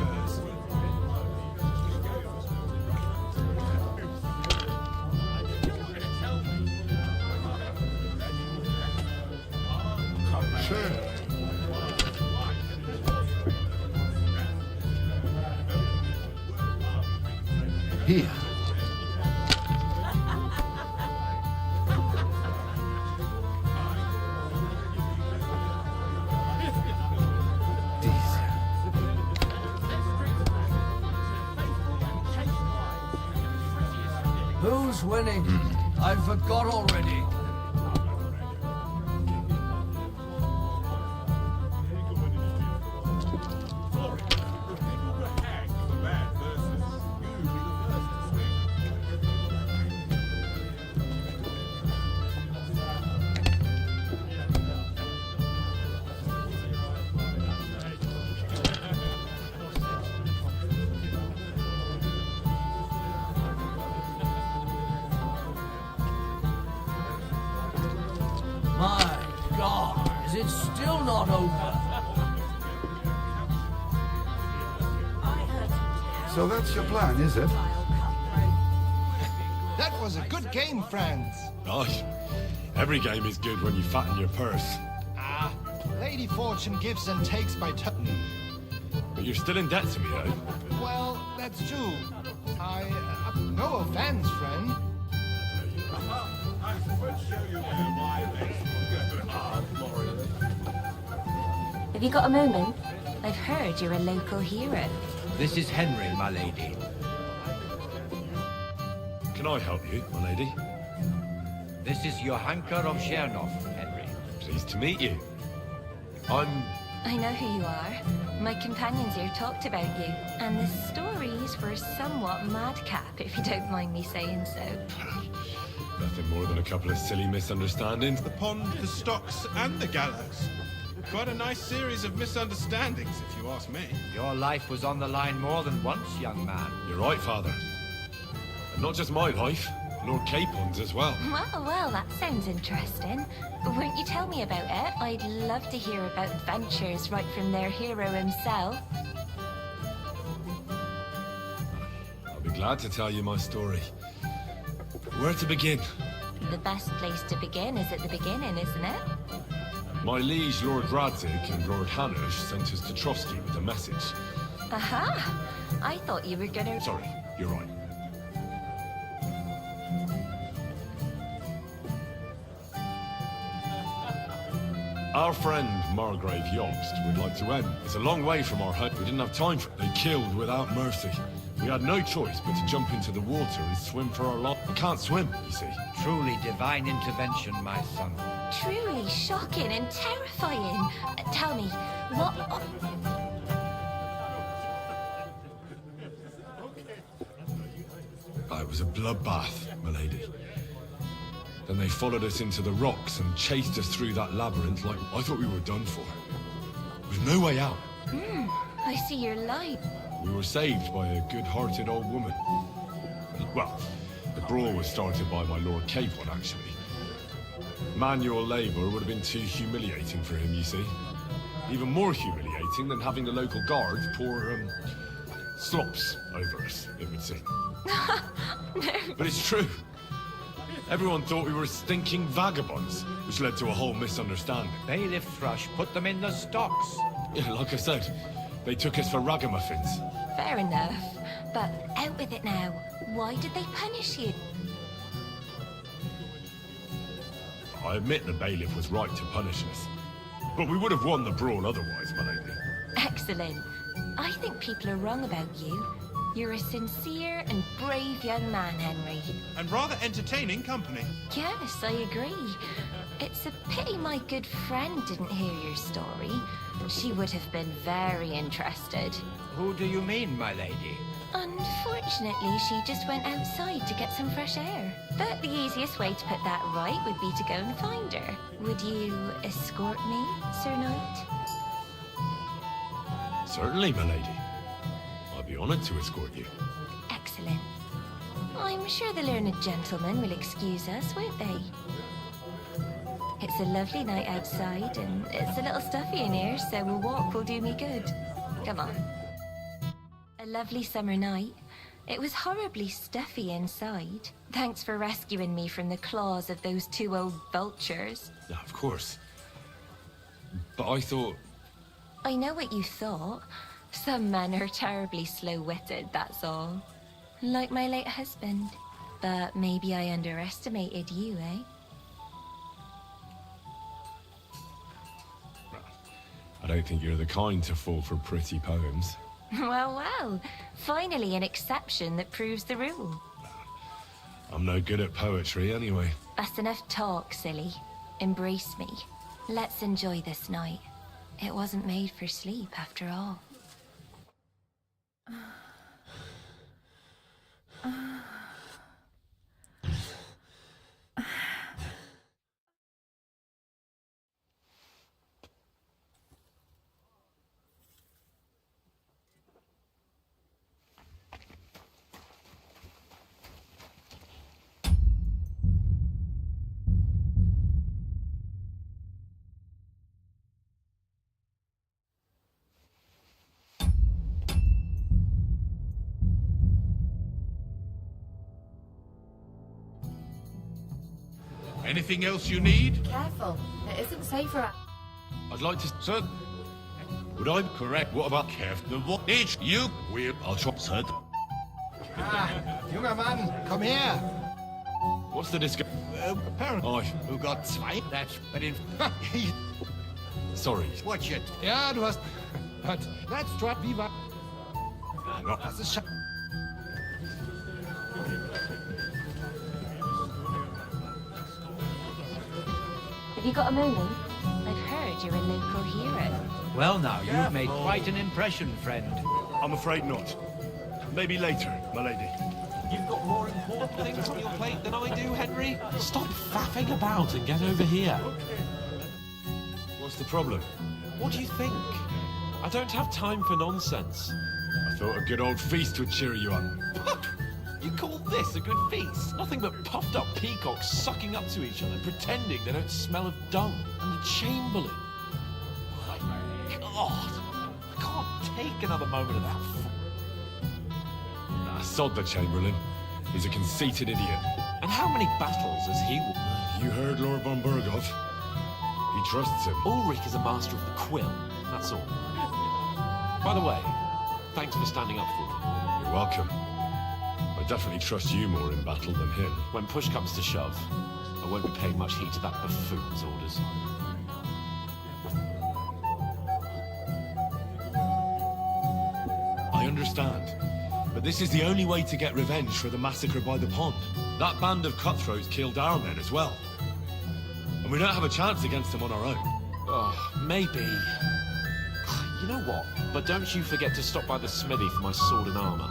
Schön. Hier. Who's winning? I forgot already. My God, is it still not over? So that's your plan, is it? That was a good game, friends. Right. Every game is good when you fatten your purse. Ah, Lady Fortune gives and takes by turn. But you're still in debt to me, though. Well, that's true. No offense, friend. I will show you where my legs will go. Have you got a moment? I've heard you're a local hero. This is Henry, my lady. Can I help you, my lady? This is Johanka of Chernov, Henry. Pleased to meet you. I know who you are. My companions here talked about you, and the stories were somewhat madcap, if you don't mind me saying so. Nothing more than a couple of silly misunderstandings. The pond, the stocks, and the gallows. Quite a nice series of misunderstandings, if you ask me. Your life was on the line more than once, young man. You're right, Father. And not just my life, Lord Capon's as well. Well, that sounds interesting. Won't you tell me about it? I'd love to hear about adventures right from their hero himself. I'll be glad to tell you my story. Where to begin? The best place to begin is at the beginning, isn't it? My liege, Lord Radzik, and Lord Hanush sent us to trust you with a message. Aha! I thought you were gonna... Sorry, you're right. Our friend, Margrave Yost, would like to end. It's a long way from our hut. We didn't have time for it. They killed without mercy. We had no choice but to jump into the water and swim for our life. I can't swim, you see. Truly divine intervention, my son. Truly shocking and terrifying. Tell me, what... It was a bloodbath, my lady. Then they followed us into the rocks and chased us through that labyrinth like I thought we were done for. There was no way out. I see your light. We were saved by a good-hearted old woman. Well, the brawl was started by my Lord Capon, actually. Manual labor would have been too humiliating for him, you see. Even more humiliating than having the local guards pour, slops over us, it would seem. But it's true. Everyone thought we were stinking vagabonds, which led to a whole misunderstanding. Bailiff Thrush put them in the stocks. Yeah, like I said, they took us for ragamuffins. Fair enough. But out with it now. Why did they punish you? I admit the bailiff was right to punish us. But we would have won the brawl otherwise, my lady. Excellent. I think people are wrong about you. You're a sincere and brave young man, Henry. And rather entertaining company. Yes, I agree. It's a pity my good friend didn't hear your story. She would have been very interested. Who do you mean, my lady? Unfortunately, she just went outside to get some fresh air. But the easiest way to put that right would be to go and find her. Would you escort me, Sir Knight? Certainly, my lady. I'd be honored to escort you. Excellent. I'm sure the learned gentlemen will excuse us, won't they? It's a lovely night outside, and it's a little stuffy in here, so a walk will do me good. Come on. A lovely summer night. It was horribly stuffy inside. Thanks for rescuing me from the claws of those two old vultures. Yeah, of course. But I thought... I know what you thought. Some men are terribly slow-witted, that's all. Like my late husband. But maybe I underestimated you, eh? I don't think you're the kind to fall for pretty poems. Well. Finally an exception that proves the rule. I'm no good at poetry anyway. That's enough talk, silly. Embrace me. Let's enjoy this night. It wasn't made for sleep, after all. Anything else you need? Careful. It isn't safe for... I'd like to... Sir? Would I... Correct. What about careful? What each you will... I'll try... Sir? Junger Mann, komm her! What's the disco... Apparently. Who got zwei? That's... But in... Sorry. Watch it. Ja, du hast... But let's try... Wie war... Hang on. That's a shame. Have you got a moment? I've heard you're a local hero. Well now, you've made quite an impression, friend. I'm afraid not. Maybe later, my lady. You've got more important things on your plate than I do, Henry. Stop faffing about and get over here. What's the problem? What do you think? I don't have time for nonsense. I thought a good old feast would cheer you up. You call this a good feast? Nothing but puffed up peacocks sucking up to each other, pretending they don't smell of dung. And the Chamberlain. My God. I can't take another moment of that. Sod the Chamberlain. He's a conceited idiot. And how many battles has he won? You heard Lord von Burgov. He trusts him. Ulrich is a master of the quill, that's all. By the way, thanks for standing up for me. You're welcome. I definitely trust you more in battle than him. When push comes to shove, I won't be paying much heed to that buffoon's orders. I understand. But this is the only way to get revenge for the massacre by the pond. That band of cutthroats killed our men as well. And we don't have a chance against them on our own. Oh, maybe. You know what? But don't you forget to stop by the smithy for my sword and armor.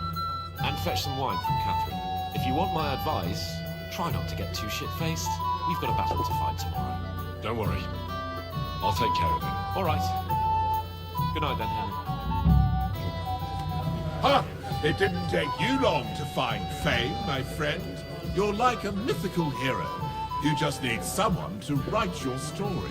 And fetch some wine from Catherine. If you want my advice, try not to get too shit-faced. We've got a battle to fight tomorrow. Don't worry. I'll take care of it. All right. Good night then, Henry. Ha! It didn't take you long to find fame, my friend. You're like a mythical hero. You just need someone to write your story.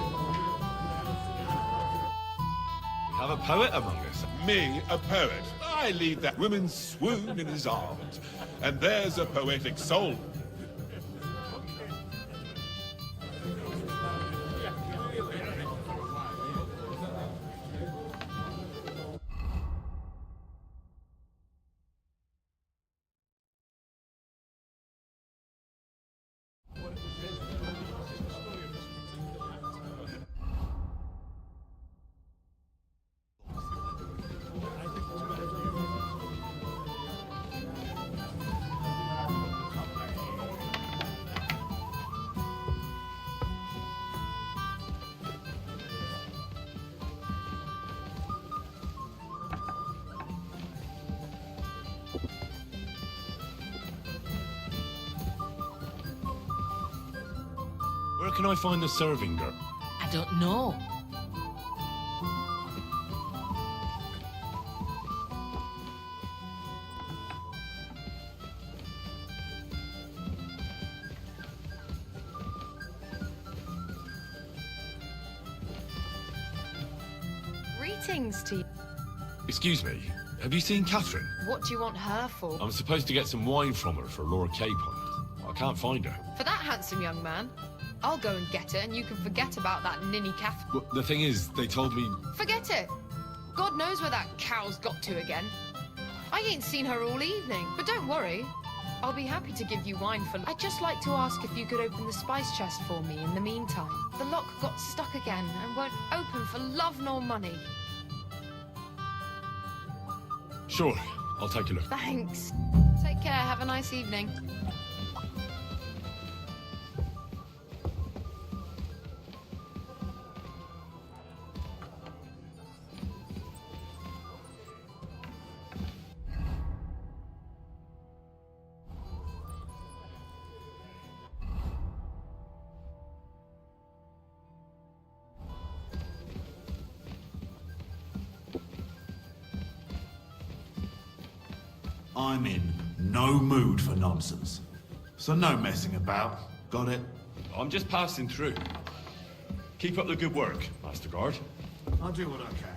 We have a poet among us. Me, a poet. I leave that woman swoon in his arms. And there's a poetic soul. Where can I find the serving girl? I don't know. Greetings to you. Excuse me, have you seen Catherine? What do you want her for? I'm supposed to get some wine from her for Lord Capon. I can't find her. For that handsome young man? I'll go and get her, and you can forget about that ninny Catherine. Well, the thing is, they told me... Forget it! God knows where that cow's got to again. I ain't seen her all evening, but don't worry. I'll be happy to give you wine for... I'd just like to ask if you could open the spice chest for me in the meantime. The lock got stuck again and won't open for love nor money. Sure, I'll take a look. Thanks. Take care, have a nice evening. I'm in no mood for nonsense. So no messing about. Got it? I'm just passing through. Keep up the good work, Master Guard. I'll do what I can.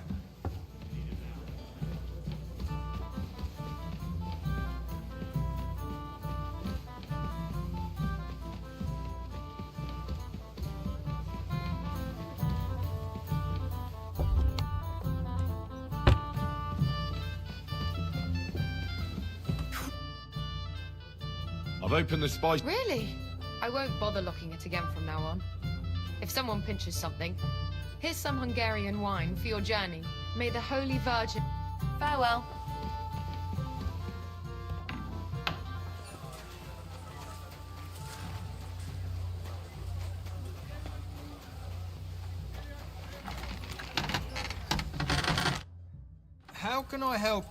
I've opened the spice... Really? I won't bother locking it again from now on. If someone pinches something, here's some Hungarian wine for your journey. May the Holy Virgin... Farewell. can I help?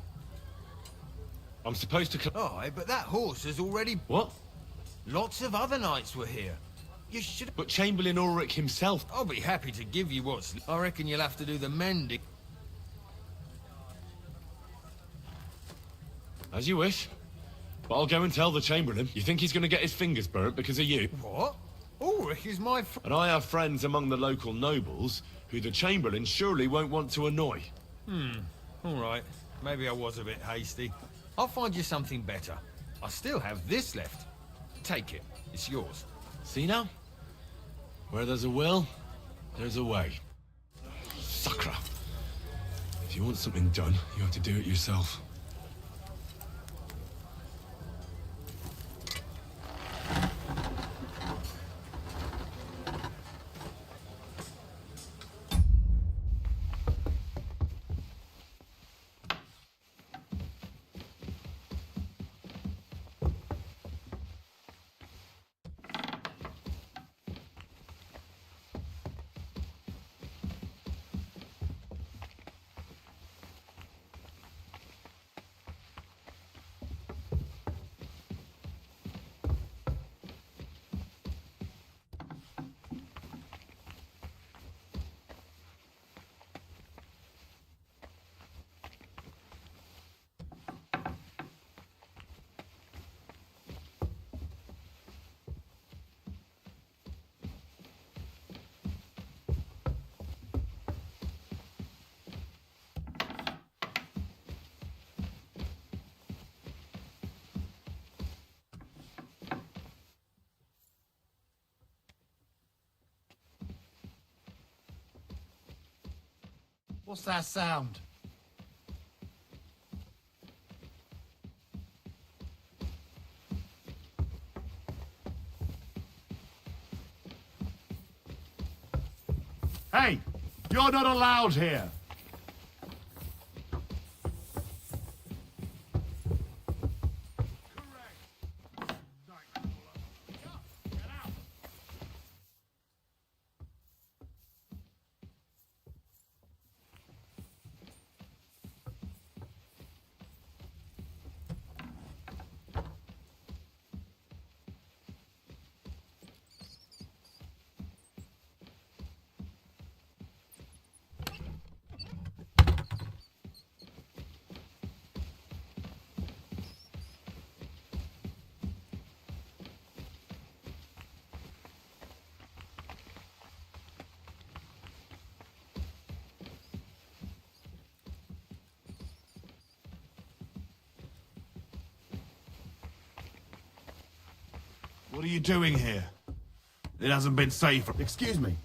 I'm supposed to come... Aye, but that horse has already... What? Lots of other knights were here. You should... But Chamberlain Ulrich himself... I'll be happy to give you what's... I reckon you'll have to do the mending. As you wish. But I'll go and tell the Chamberlain. You think he's going to get his fingers burnt because of you? What? Ulrich is my... And I have friends among the local nobles who the Chamberlain surely won't want to annoy. All right. Maybe I was a bit hasty. I'll find you something better. I still have this left. Take it. It's yours. See now? Where there's a will, there's a way. Sucker. If you want something done, you have to do it yourself. What's that sound? Hey, you're not allowed here. What are you doing here? It hasn't been safe. Excuse me.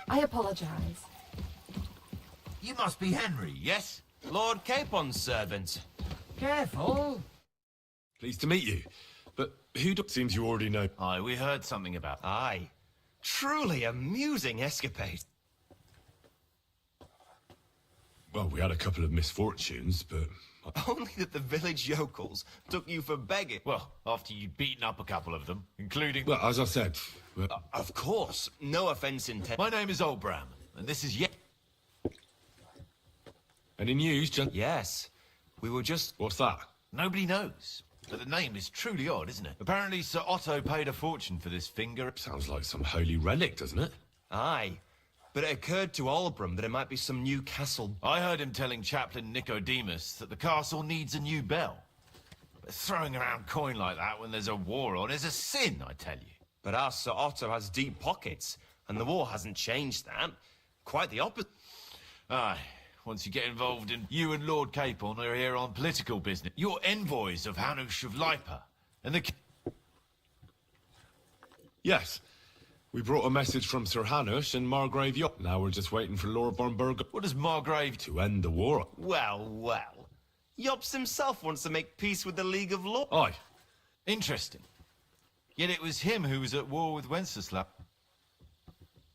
I apologize. You must be Henry, yes? Lord Capon's servant. Careful. Pleased to meet you. But seems you already know. Aye, we heard something about. Aye. Truly amusing escapade. Well, we had a couple of misfortunes, but... Only that the village yokels took you for begging. Well, after you'd beaten up a couple of them, including... Well, as I said... Of course. No offence intended. My name is Oldbram, and this is Any news, John? Yes. We were just... What's that? Nobody knows. But the name is truly odd, isn't it? Apparently Sir Otto paid a fortune for this finger. Sounds like some holy relic, doesn't it? Aye. But it occurred to Albram that it might be some new castle. I heard him telling Chaplain Nicodemus that the castle needs a new bell. But throwing around coin like that when there's a war on is a sin, I tell you. But our Sir Otto has deep pockets, and the war hasn't changed that. Quite the opposite. Aye. Once you get involved in... You and Lord Capon are here on political business. You're envoys of Hanush of Lipa, and the... Yes. We brought a message from Sir Hanush and Margrave Yop. Now we're just waiting for Lord Bornberg. What does Margrave... To end the war. Well, well. Yops himself wants to make peace with the League of Law. Aye. Interesting. Yet it was him who was at war with Wenceslav.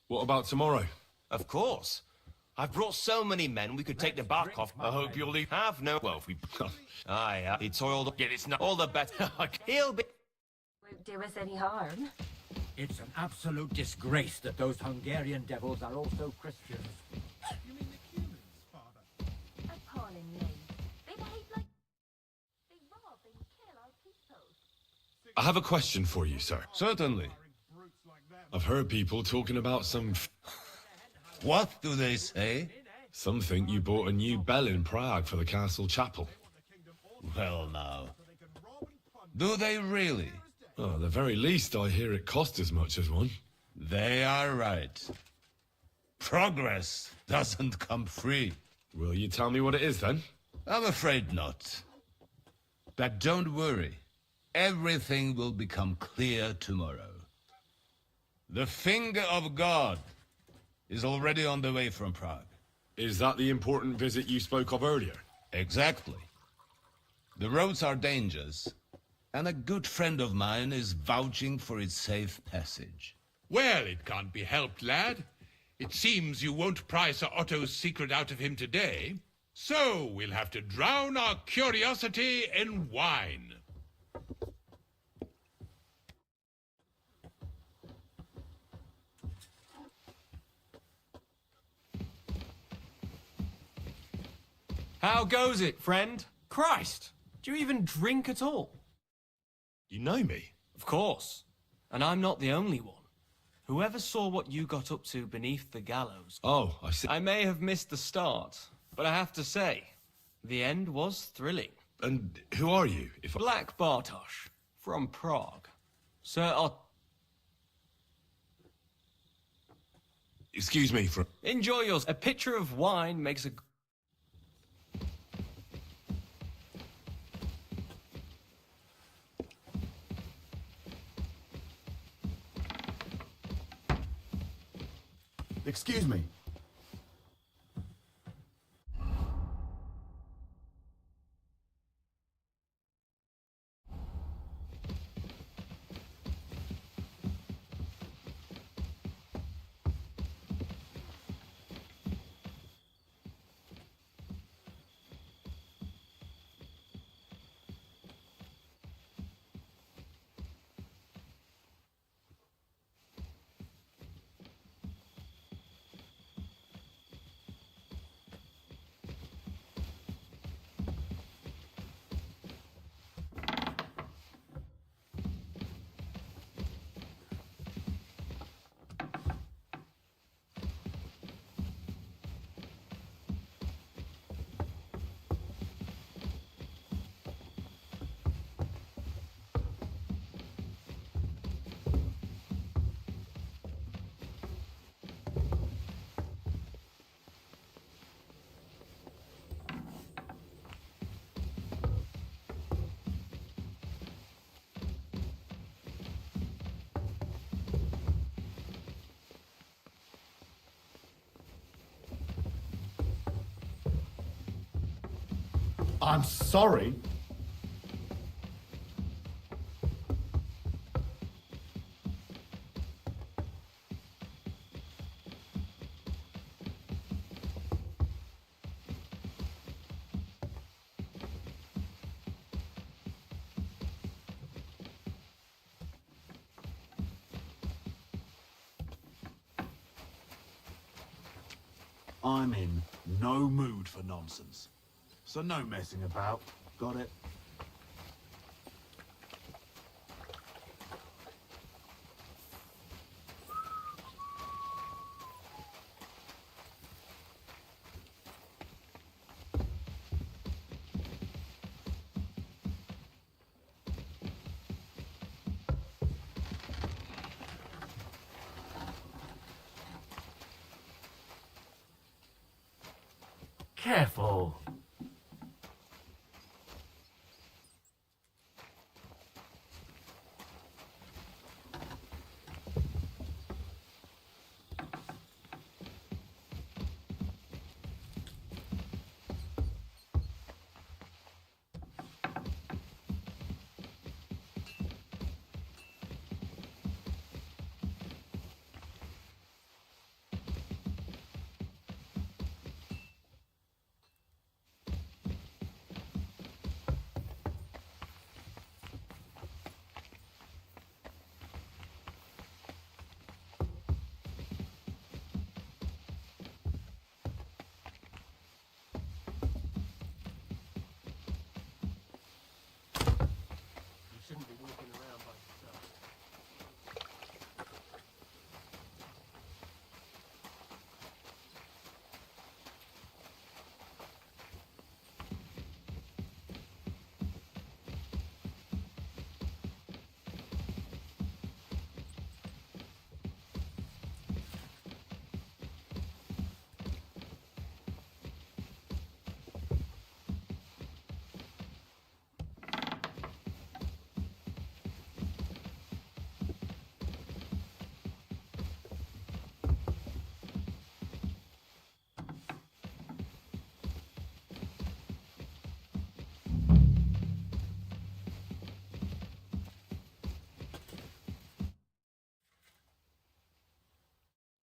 What about tomorrow? Of course. I've brought so many men we could take the bark off. I hope you'll leave. Have no... Well, if we... Aye, he toiled... Yet it's not... All the better. He'll be... Won't do us any harm. It's an absolute disgrace that those Hungarian devils are also Christians. You mean the humans, Father? Appallingly. They behave like... They rob and kill our people. I have a question for you, sir. Certainly. I've heard people talking about some... What do they say? Some think you bought a new bell in Prague for the castle chapel. Well, now. Do they really? Well, at the very least, I hear it cost as much as one. They are right. Progress doesn't come free. Will you tell me what it is, then? I'm afraid not. But don't worry. Everything will become clear tomorrow. The finger of God is already on the way from Prague. Is that the important visit you spoke of earlier? Exactly. The roads are dangerous, and a good friend of mine is vouching for its safe passage. Well, it can't be helped, lad. It seems you won't pry Sir Otto's secret out of him today, so we'll have to drown our curiosity in wine. How goes it, friend? Christ! Do you even drink at all? You know me? Of course. And I'm not the only one. Whoever saw what you got up to beneath the gallows... Oh, I see. I may have missed the start, but I have to say, the end was thrilling. And who are you? Black Bartosz, from Prague. Sir Excuse me for... Enjoy yours. A pitcher of wine makes a... Excuse me. I'm sorry. I'm in no mood for nonsense. So no messing about. Got it? Careful.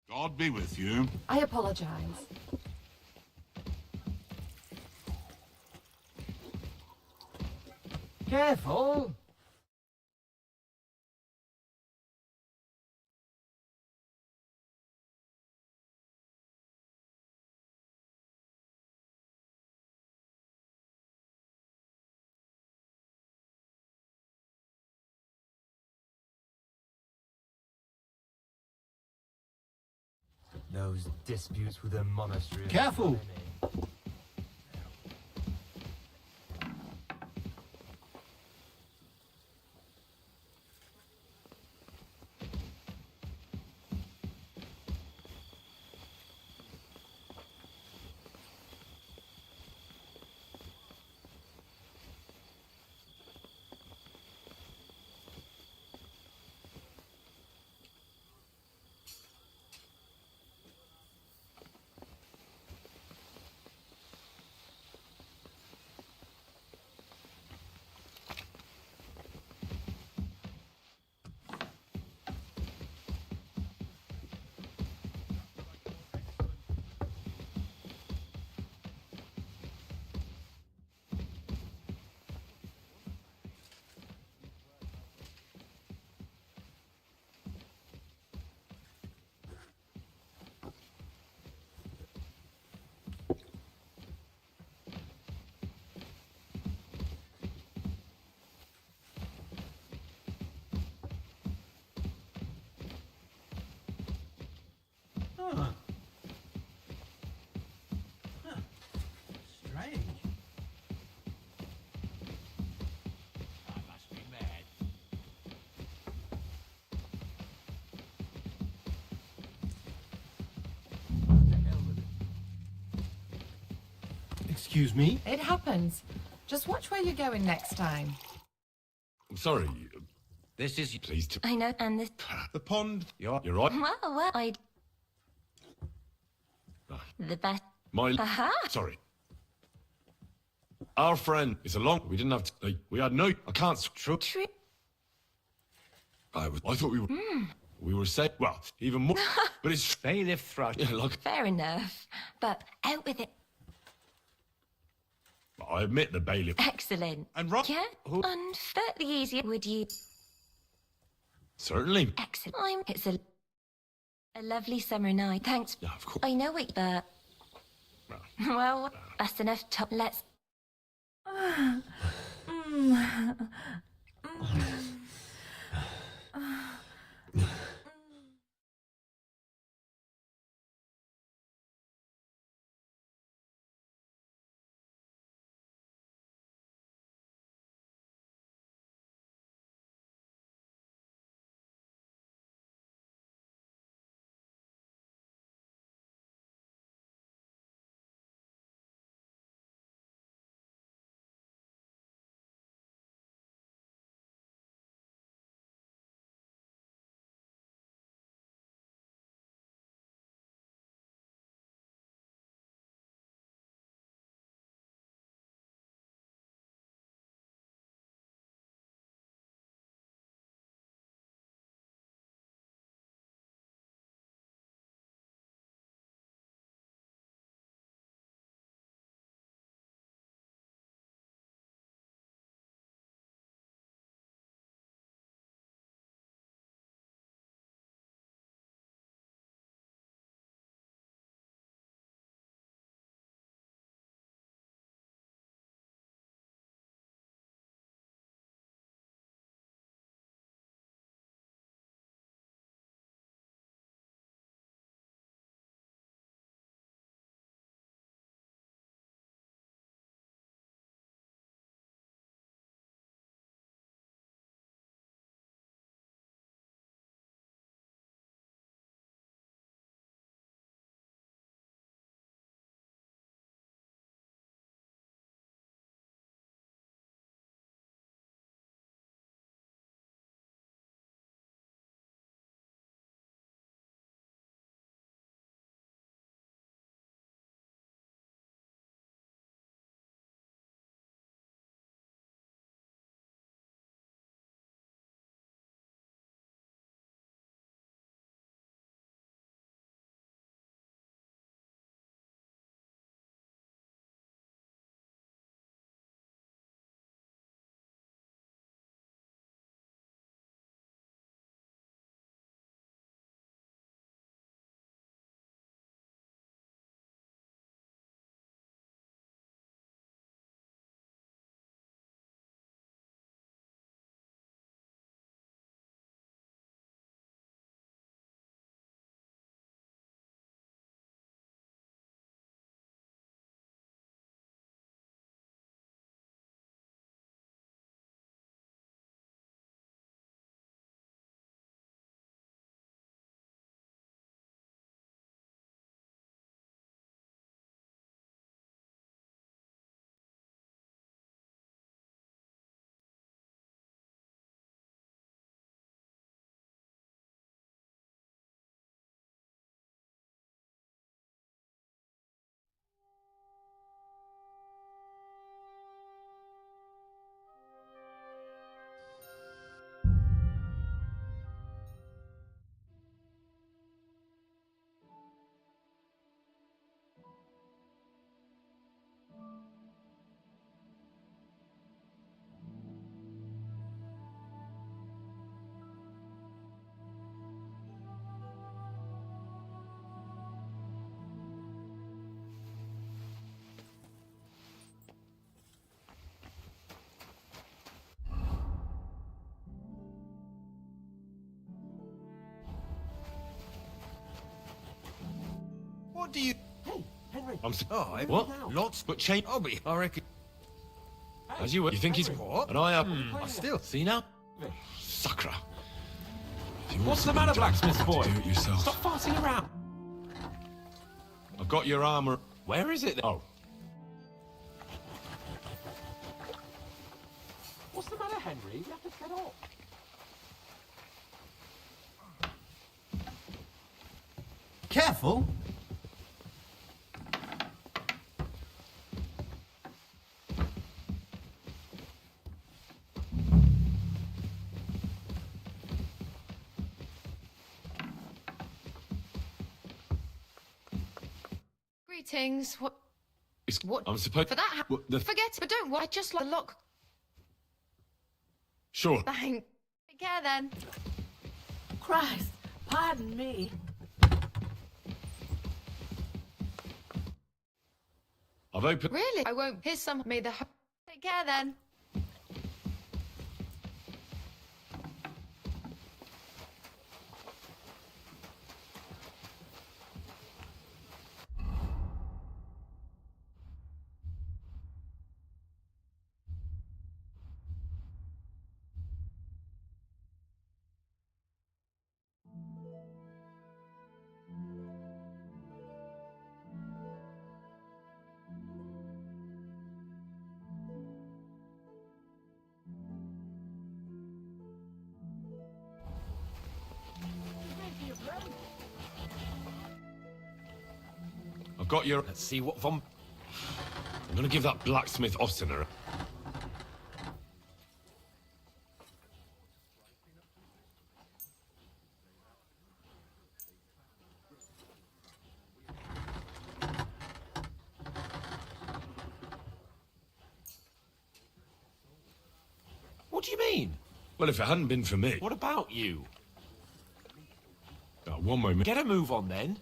God be with you. I apologize. Careful! Those disputes with the monastery. Careful! Huh. Huh. Strange. I must be mad. Excuse me? It happens. Just watch where you're going next time. I'm sorry. This is... Please to... I know, and this... The pond. You're right. Well, I'd... The best... My... Aha! Sorry. Our friend is along. We didn't have to... we had no... I can't... True. I thought we were... We were safe. Well, even more... but it's... Bailiff Thrush. Yeah, like... Fair enough. But out with it. I admit the bailiff... Excellent. And Rob... Yeah? And fairly easy, would you... Certainly. Excellent. It's a lovely summer night. Thanks. Yeah, of course. I know it, but Well, that's enough top. Let's. What do you... Hey, Henry. What? Lots, but change... Hobby. I reckon... As you were. You think he's... What? And I... I still... See now? Sucker. What's the matter, blacksmith boy? Do it yourself. Stop farting around. I've got your armor. Where is it? Oh. What's the matter, Henry? You have to get off. Careful. Greetings. What? What? I'm supposed... For that... Forget it, but don't worry. I just like the lock. Sure. Thanks. Take care, then. Christ, pardon me. I've opened... Really? I won't. Here's some. May the... Take care then. I've got your... Let's see what vom... I'm gonna give that blacksmith Ostiner... What do you mean? Well, if it hadn't been for me... What about you? One moment. Get a move on, then.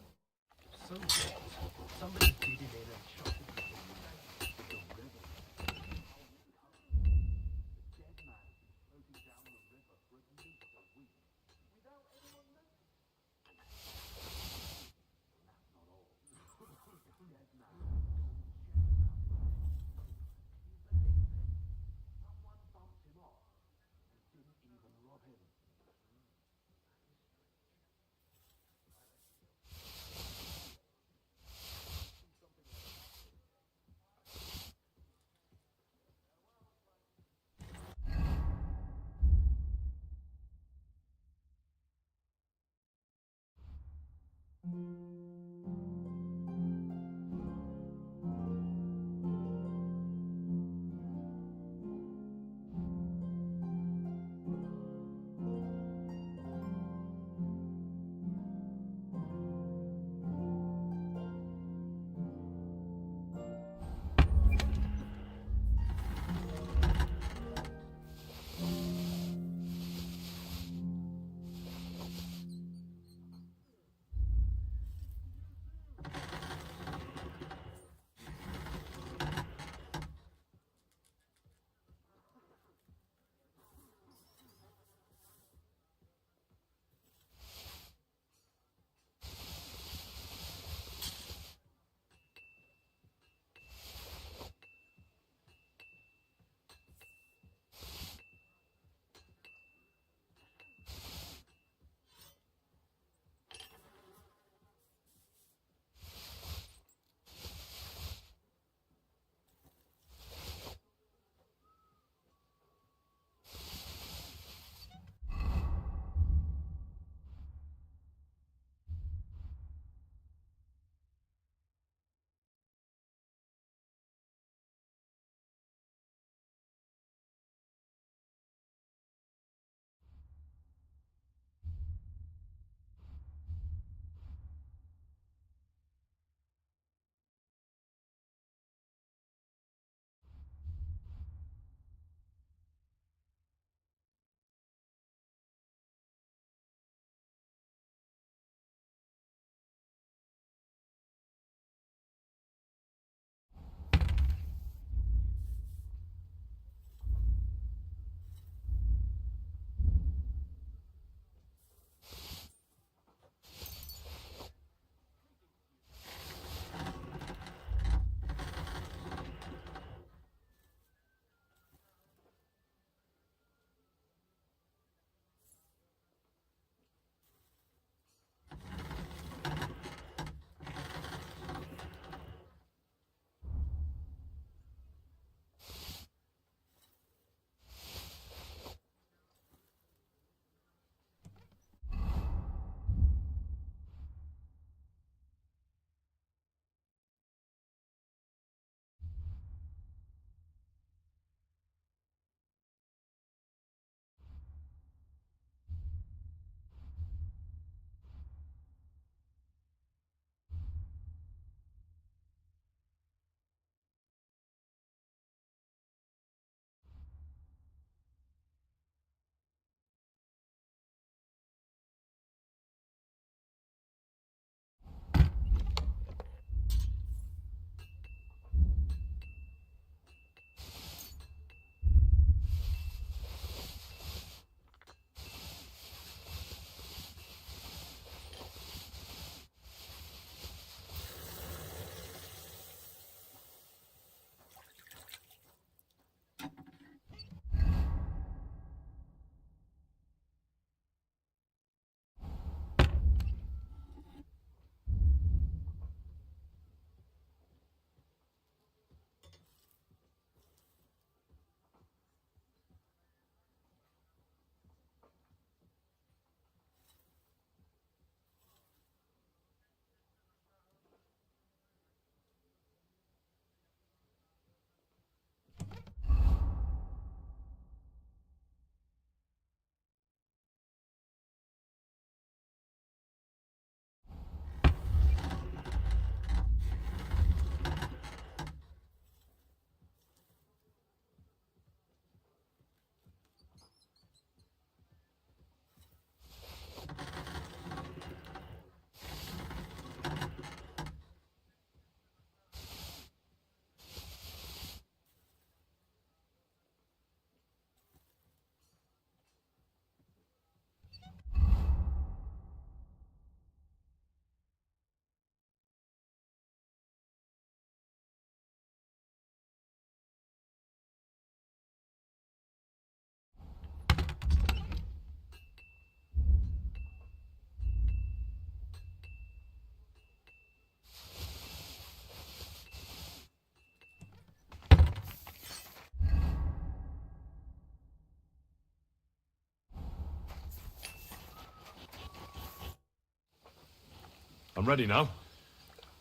I'm ready now.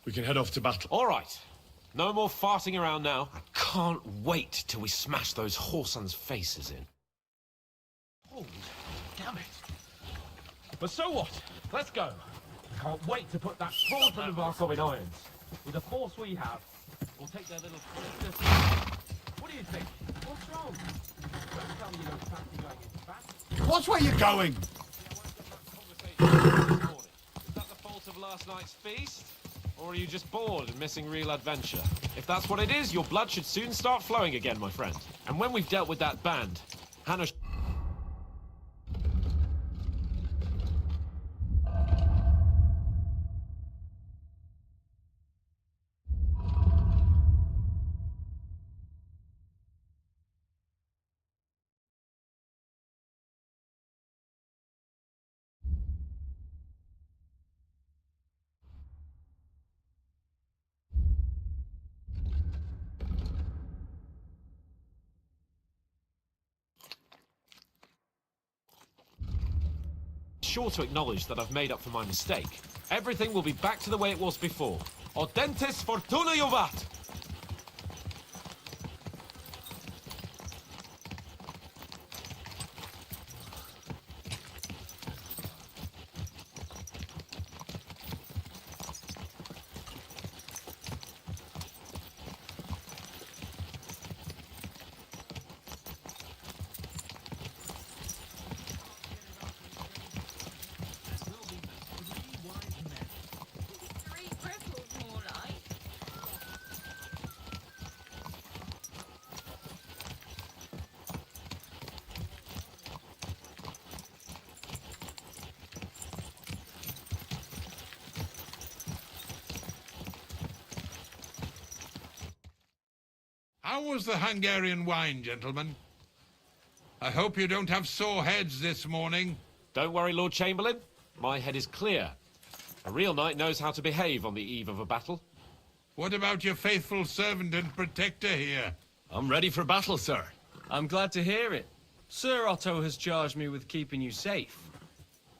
We can head off to battle. All right. No more farting around now. I can't wait till we smash those whoresons' faces in. Oh, damn it. But so what? Let's go. I can't wait to put that fraud from the Varsov in irons. With the force we have, we'll take their little... What do you think? What's wrong? Don't tell me you don't fancy going into battle. Watch where you're going! Is that the fault of last night's feast? Or are you just bored and missing real adventure? If that's what it is, your blood should soon start flowing again, my friend. And when we've dealt with that band, Hannah... sure to acknowledge that I've made up for my mistake. Everything will be back to the way it was before. Audentes fortuna juvat! How was the Hungarian wine, gentlemen? I hope you don't have sore heads this morning. Don't worry, Lord Chamberlain. My head is clear. A real knight knows how to behave on the eve of a battle. What about your faithful servant and protector here? I'm ready for battle, sir. I'm glad to hear it. Sir Otto has charged me with keeping you safe.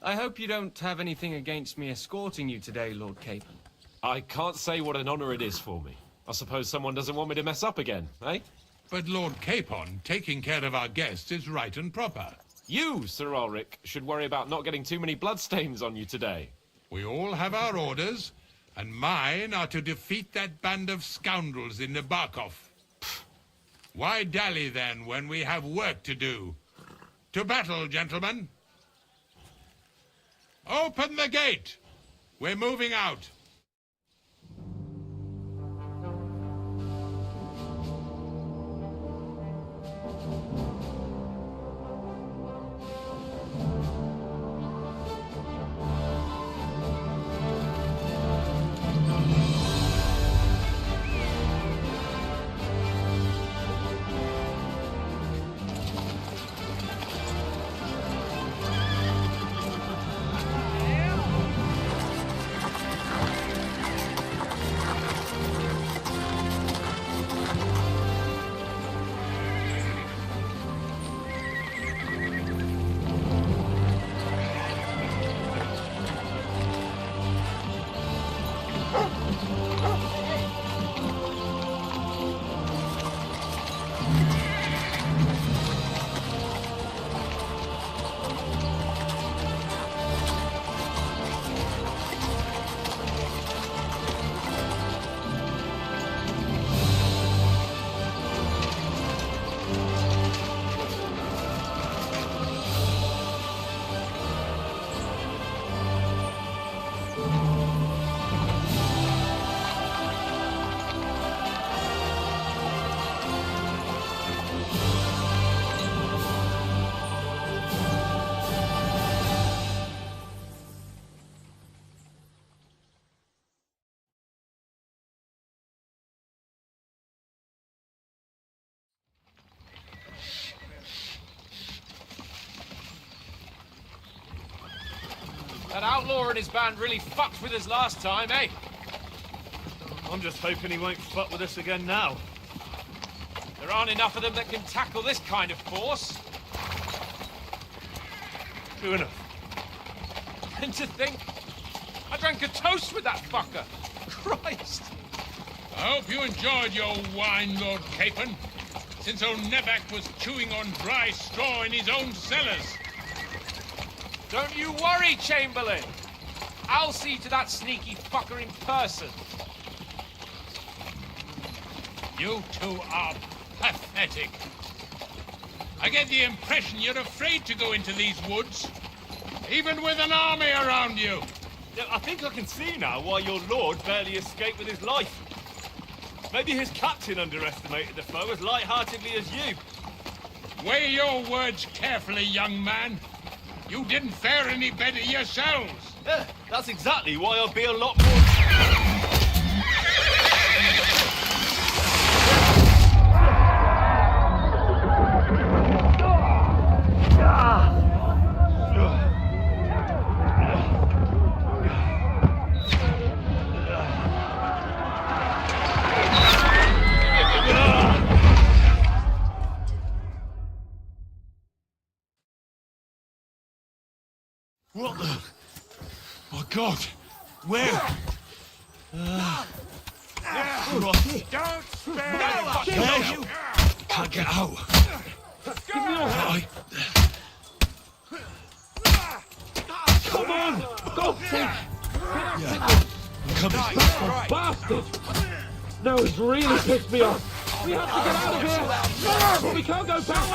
I hope you don't have anything against me escorting you today, Lord Capon. I can't say what an honor it is for me. I suppose someone doesn't want me to mess up again, eh? But Lord Capon, taking care of our guests is right and proper. You, Sir Ulrich, should worry about not getting too many bloodstains on you today. We all have our orders, and mine are to defeat that band of scoundrels in Nabokov. Why dally, then, when we have work to do? To battle, gentlemen! Open the gate! We're moving out. That outlaw and his band really fucked with us last time, eh? I'm just hoping he won't fuck with us again now. There aren't enough of them that can tackle this kind of force. True enough. And to think, I drank a toast with that fucker. Christ. I hope you enjoyed your wine, Lord Capon, since old Nevac was chewing on dry straw in his own cellars. Don't you worry, Chamberlain. I'll see to that sneaky fucker in person. You two are pathetic. I get the impression you're afraid to go into these woods, even with an army around you. Yeah, I think I can see now why your lord barely escaped with his life. Maybe his captain underestimated the foe as light-heartedly as you. Weigh your words carefully, young man. You didn't fare any better yourselves. Yeah, that's exactly why I'll be a lot more... What the... My God! Where? Don't spare Hey! Can't get out. Give me your hand. Come on! Go, Yeah, I'm coming. bastard! Now he's really pissed me off. We have to get out of here. We can't go back.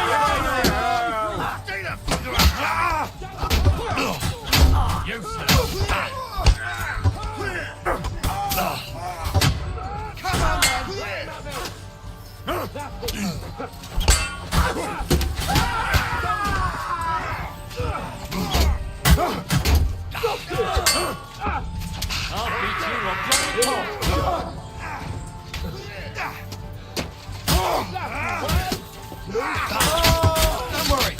Don't worry.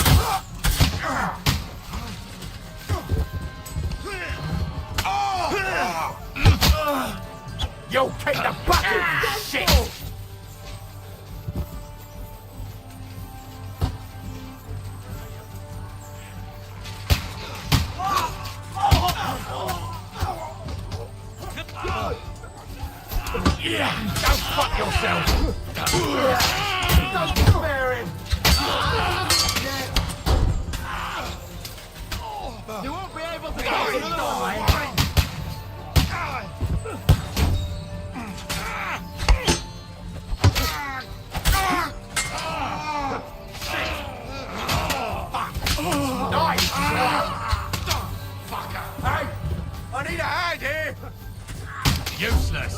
Yo, take the bucket, you shit! Yeah, don't fuck yourself! Don't spare him! You won't be able to get another one! Nice! Fucker! Hey! I need a hand here! Useless.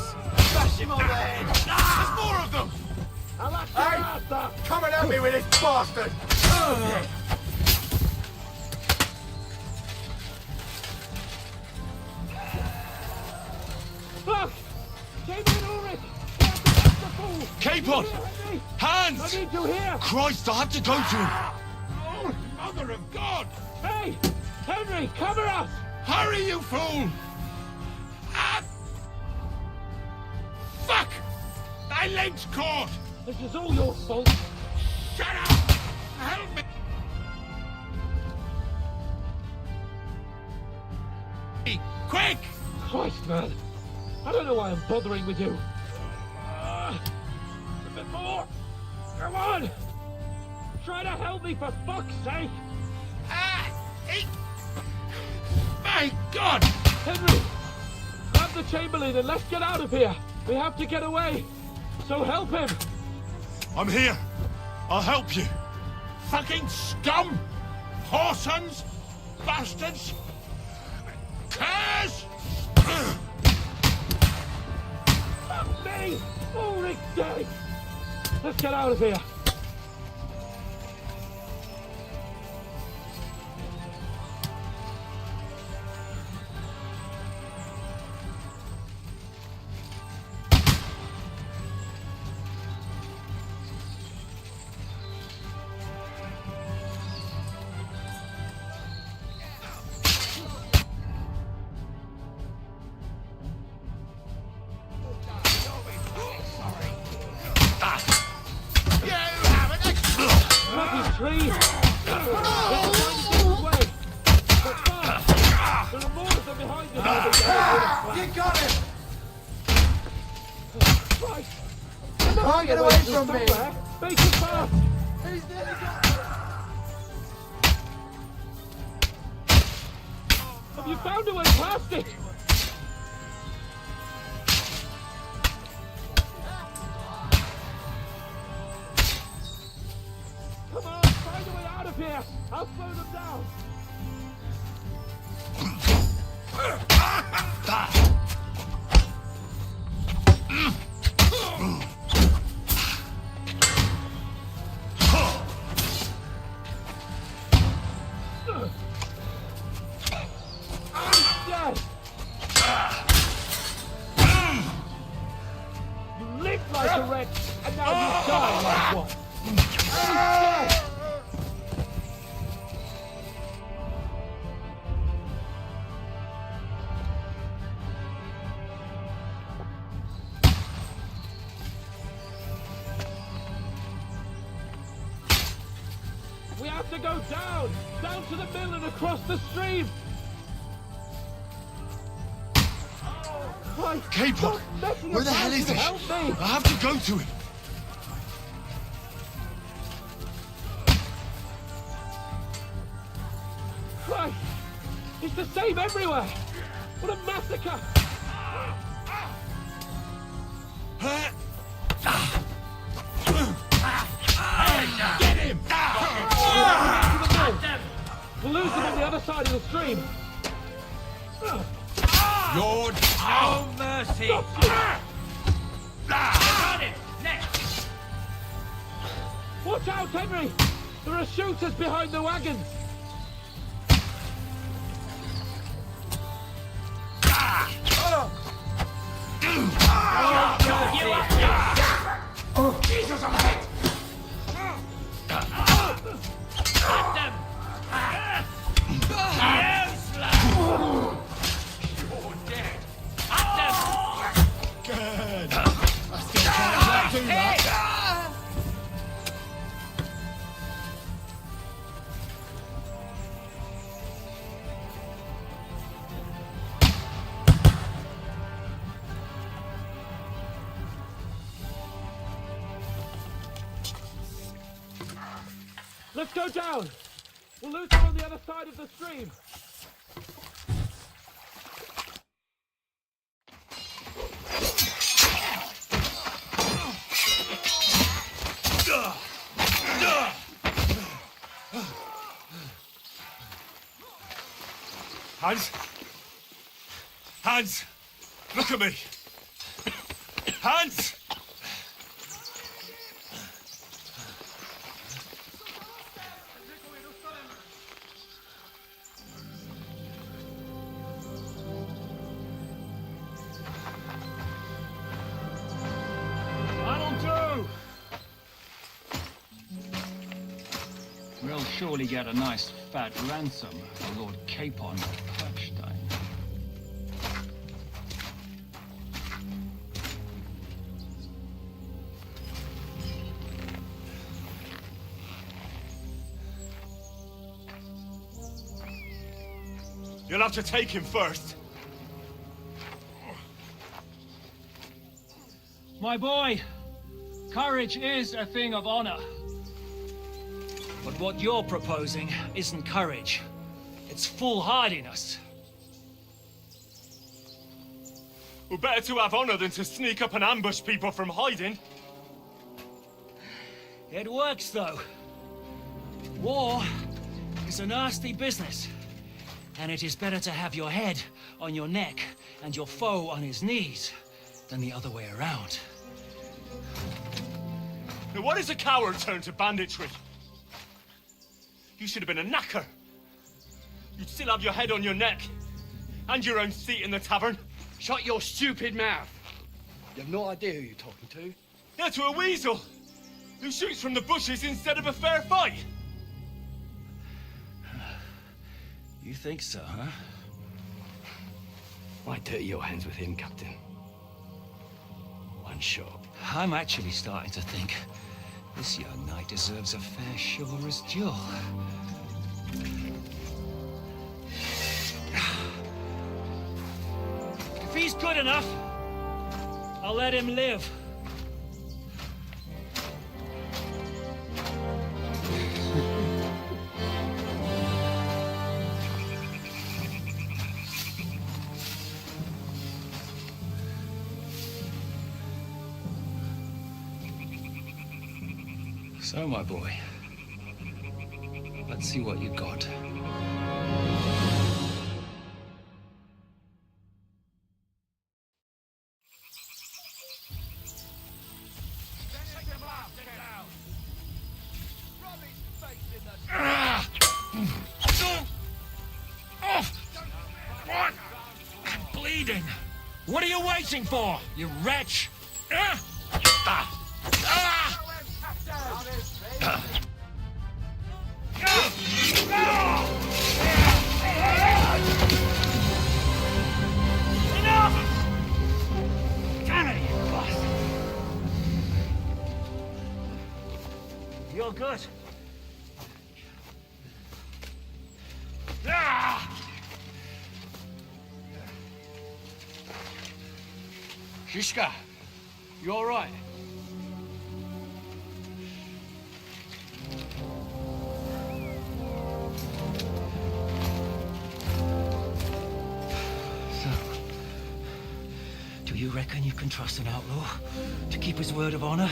Bash him on the head! There's more of them! Hey! Come and help me with this bastard! Fuck! Capon! Hands! I need you here! Christ, I have to go to him! Oh, Mother of God! Hey! Henry, cover us! Hurry, you fool! Ah! Fuck! My leg's caught! This is all your fault. Shut up! Help me! Quick! Christ, man. I don't know why I'm bothering with you. A bit more. Come on. Try to help me, for fuck's sake. My God! Henry, grab the Chamberlain and let's get out of here. We have to get away. So help him. I'm here. I'll help you. Fucking scum! Whoresons! Bastards! Curs! Fuck me! Ulrich's dead. Let's get out of here. Tree! Let's find a different way! But fast! There are more of them behind us! You got him! Right. Can't get away from me! Make it fast! He's nearly got me! Have you found a way past it? Come on, find a way out of here! I'll slow them down! You lived like a wreck, and now you die like one. We have to go down to the mill and across the stream. Capon! Where the hell is he? I have to go to him. Christ! It's the same everywhere! What a massacre! Get him! We'll lose them on the other side of the stream. Lord, no mercy! Got it! Next! Watch out, Henry! There are shooters behind the wagons! Jesus, I'm hit! Got them! You're dead! Got them! Good! I still can't do that! Let's go down! We'll lose them on the other side of the stream! Hans! Hans! Look at me! Hans! We'll surely get a nice fat ransom for Lord Capon of Kirkstein. You'll have to take him first. My boy, courage is a thing of honor. But what you're proposing isn't courage. It's foolhardiness. Well, better to have honor than to sneak up and ambush people from hiding. It works, though. War is a nasty business. And it is better to have your head on your neck and your foe on his knees than the other way around. Now, what is a coward turned to banditry? You should have been a knacker. You'd still have your head on your neck. And your own seat in the tavern. Shut your stupid mouth. You have no idea who you're talking to. Yeah, to a weasel. Who shoots from the bushes instead of a fair fight. You think so, huh? Why dirty your hands with him, Captain? One shot. I'm actually starting to think this young knight deserves a fair chivalrous duel. he's good enough, I'll let him live. So, my boy, let's see what you got. I'm bleeding. What are you waiting for, you wretch? You're good. Shishka, you all right? So, do you reckon you can trust an outlaw to keep his word of honor?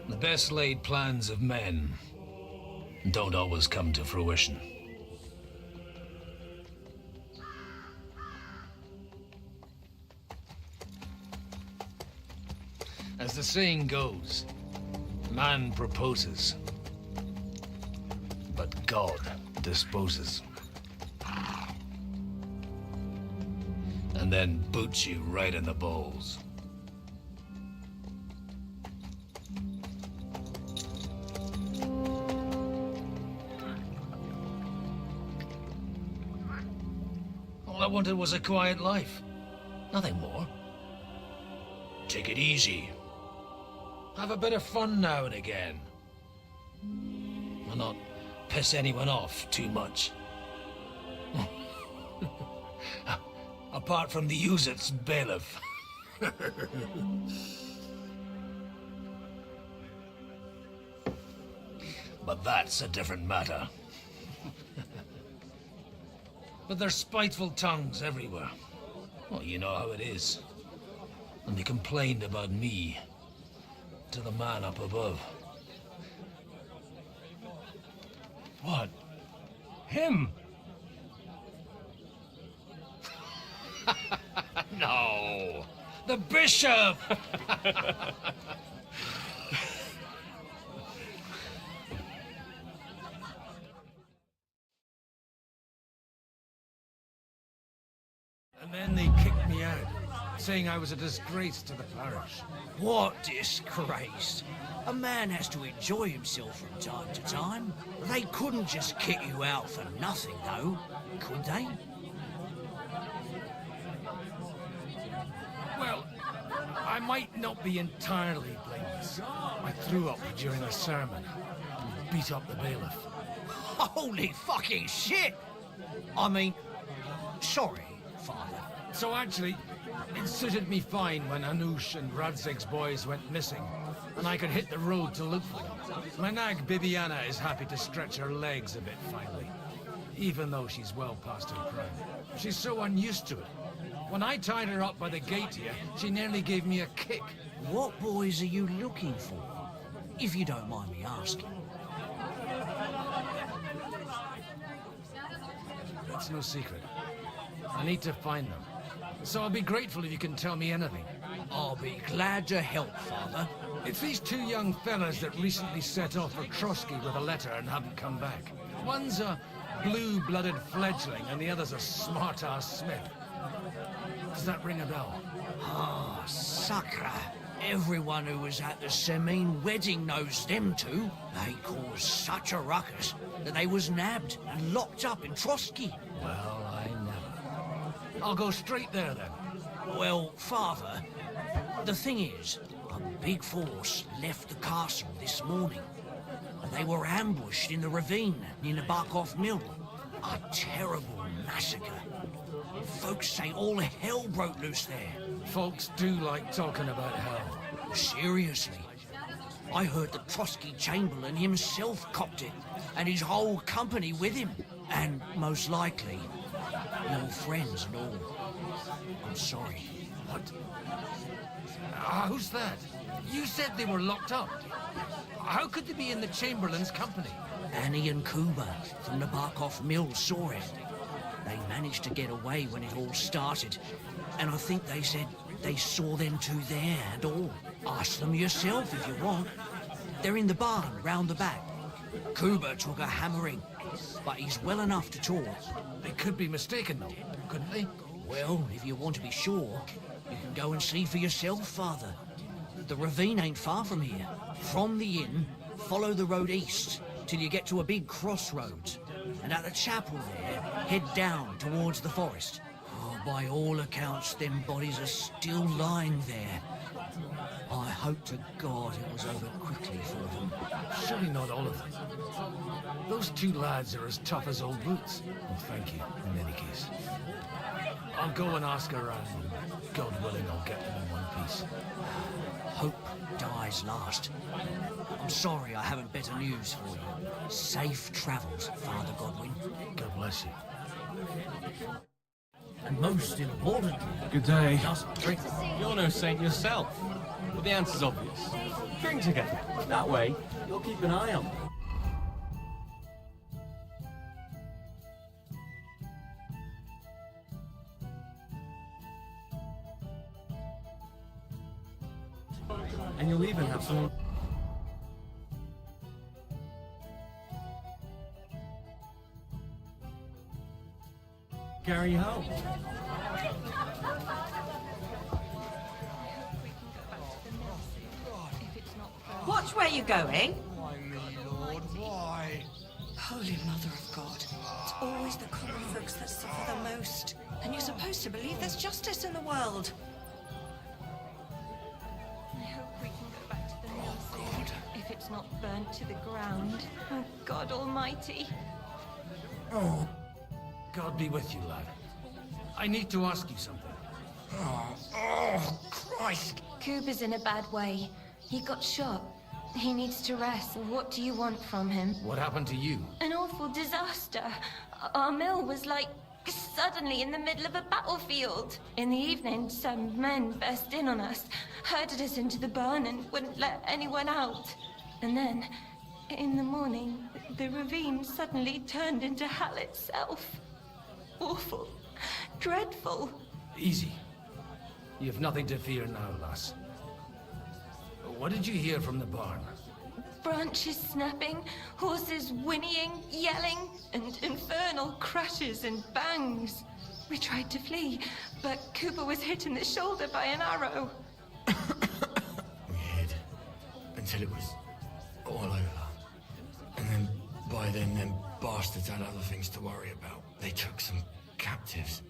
The best laid plans of men don't always come to fruition. As the saying goes, man proposes, but God disposes. And then boots you right in the balls. All I wanted was a quiet life. Nothing more. Take it easy. Have a bit of fun now and again. And not piss anyone off too much. Apart from the Uzit's bailiff. But that's a different matter. But there's spiteful tongues everywhere. Well, you know how it is. And they complained about me to the man up above. What? Him? No! The bishop! And then they kicked me out, saying I was a disgrace to the parish. What disgrace? A man has to enjoy himself from time to time. They couldn't just kick you out for nothing, though, could they? Well, I might not be entirely blameless. I threw up during a sermon and beat up the bailiff. Holy fucking shit! I mean, sorry, Father. So actually, it suited me fine when Anush and Radzig's boys went missing, and I could hit the road to look for them. My nag Bibiana is happy to stretch her legs a bit finally. even though she's well past her prime. She's so unused to it. When I tied her up by the gate here, she nearly gave me a kick. What boys are you looking for? If you don't mind me asking. It's no secret. I need to find them. So I'll be grateful if you can tell me anything. I'll be glad to help, Father. It's these two young fellas that recently set off for Trotsky with a letter and haven't come back. One's a blue-blooded fledgling and the other's a smart-ass smith. Does that ring a bell? Ah, sucker. Everyone who was at the Semine wedding knows them two. They caused such a ruckus that they was nabbed and locked up in Trotsky. Well, I never. I'll go straight there then. Well, Father, the thing is, a big force left the castle this morning. They were ambushed in the ravine near the Barkov Mill. A terrible massacre. Folks say all hell broke loose there. Folks do like talking about hell. Seriously. I heard the Trotsky Chamberlain himself copped it, and his whole company with him. And most likely, your friends and all. I'm sorry. What? Who's that? You said they were locked up. How could they be in the Chamberlain's company? Annie and Kuba from the Barkov Mill saw it. They managed to get away when it all started, and I think they said they saw them two there and all. Ask them yourself if you want. They're in the barn round the back. Kuba took a hammering, but he's well enough to talk. They could be mistaken though, couldn't they? Well, if you want to be sure, you can go and see for yourself, Father. The ravine ain't far from here. From the inn, follow the road east till you get to a big crossroads. And at the chapel there, head down towards the forest. Oh, by all accounts, them bodies are still lying there. I hope to God it was over quickly for them. Surely not all of them. Those two lads are as tough as old boots. Well, thank you, in any case. I'll go and ask around, and God willing, I'll get them in one piece. Hope dies last. I'm sorry I haven't better news for you. Safe travels, Father Godwin. God bless you. And most importantly... Good day. Just drink. You're no saint yourself. But the answer's obvious. Drink together. That way, you'll keep an eye on them. And you'll even have someone... carry you home. Watch where you're going. Why, me lord, why? Holy Mother of God. It's always the common folks that suffer the most. And you're supposed to believe there's justice in the world. I hope we can go back to the mill soon, if it's not burnt to the ground. Oh, God Almighty. Oh, God be with you, lad. I need to ask you something. Oh, Christ! Kuba's in a bad way. He got shot. He needs to rest. What do you want from him? What happened to you? An awful disaster. Our mill was like suddenly in the middle of a battlefield. In the evening, some men burst in on us, herded us into the barn and wouldn't let anyone out. And then, in the morning, the ravine suddenly turned into hell itself. Awful. Dreadful. Easy. You've nothing to fear now, lass. What did you hear from the barn? Branches snapping, horses whinnying, yelling, and infernal crashes and bangs. We tried to flee, but Cooper was hit in the shoulder by an arrow. We hid until it was all over. And then, by then, them bastards had other things to worry about. They took some captives.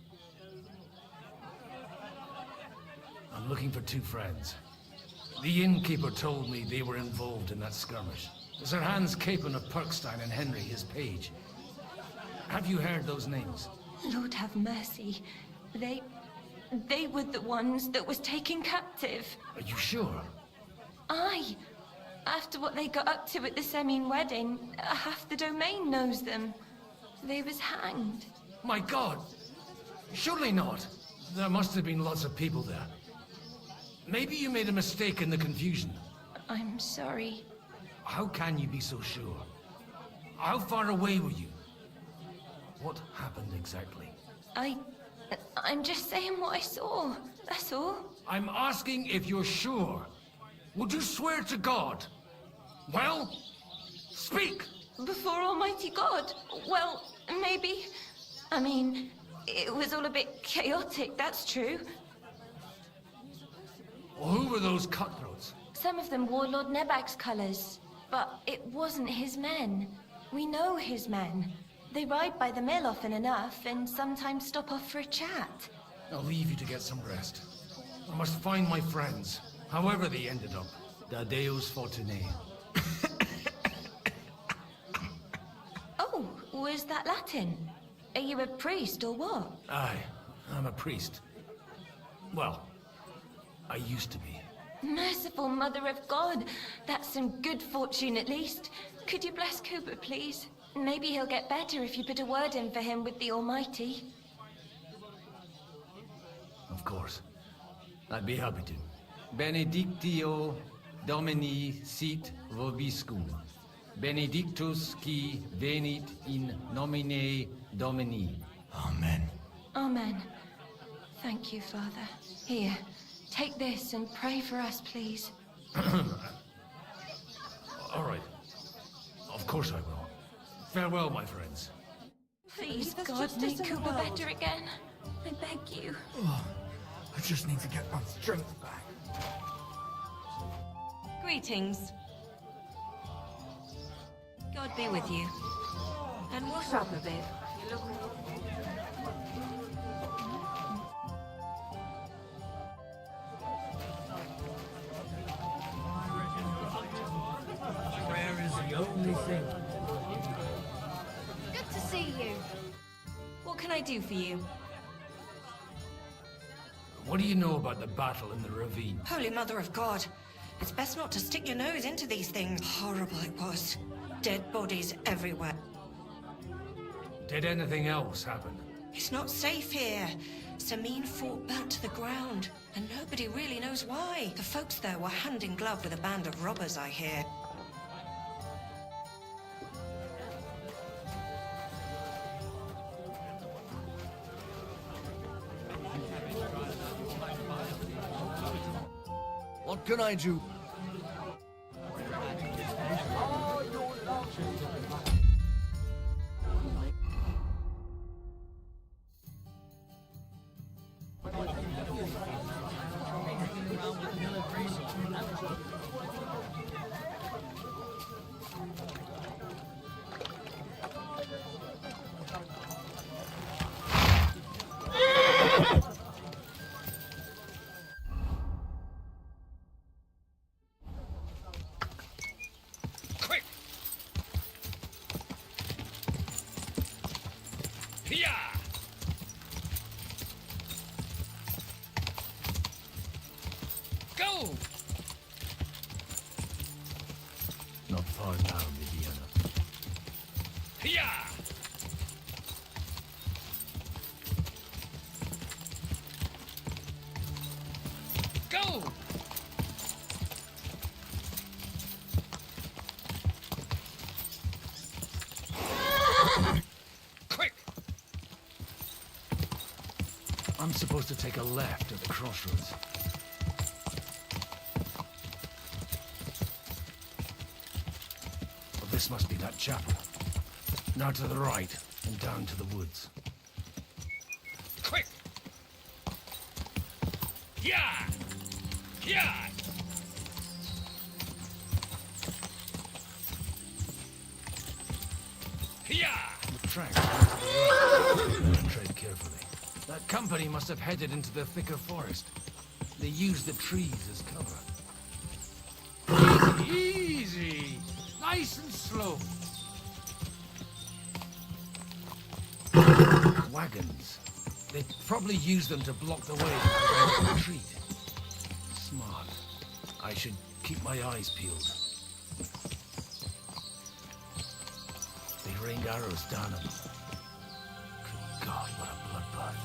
I'm looking for two friends. The innkeeper told me they were involved in that skirmish. Sir Hans Capon of Perkstein and Henry, his page. Have you heard those names? Lord have mercy. They were the ones that was taken captive. Are you sure? Aye. After what they got up to at the Semine wedding, half the domain knows them. They was hanged. My God! Surely not. There must have been lots of people there. Maybe you made a mistake in the confusion. I'm sorry. How can you be so sure? How far away were you? What happened exactly? I'm just saying what I saw. That's all. I'm asking if you're sure. Would you swear to God? Well, speak! Before Almighty God? Well, maybe. I mean, it was all a bit chaotic, that's true. Well, who were those cutthroats? Some of them wore Lord Nebag's colours, but it wasn't his men. We know his men. They ride by the mill often enough, and sometimes stop off for a chat. I'll leave you to get some rest. I must find my friends, however they ended up. Da Deus Fortunae. Oh, was that Latin? Are you a priest or what? Aye, I'm a priest. Well, I used to be. Merciful Mother of God. That's some good fortune at least. Could you bless Cooper, please? Maybe he'll get better if you put a word in for him with the Almighty. Of course. I'd be happy to. Benedictio Domini sit vobiscum. Benedictus qui venit in nomine Domini. Amen. Amen. Thank you, Father. Here, take this and pray for us, please. All right. Of course I will. Farewell, my friends. Please, God, make Cooper better again. I beg you. Oh, I just need to get my strength back. Greetings. God be with you. And wash up a bit. You look... Prayer is the only thing. Good to see you. What can I do for you? What do you know about the battle in the ravine? Holy Mother of God. It's best not to stick your nose into these things. Horrible it was. Dead bodies everywhere. Did anything else happen? It's not safe here. Sameen fought burnt to the ground, and nobody really knows why. The folks there were hand in glove with a band of robbers, I hear. What can I do? Quick! Here! Go! Not far now, Viviana. Here! Go! Quick! I'm supposed to take a left at the crossroads. Well, this must be that chapel. Now to the right, and down to the woods. Quick! Yeah! Yeah! Yeah! The track down to the right. Tread carefully. That company must have headed into the thicker forest. They used the trees as cover. Easy! Nice and slow. Wagons. They probably used them to block the way to the retreat. Smart. I should keep my eyes peeled. They trained arrows down him. Good God, what a bloodbath.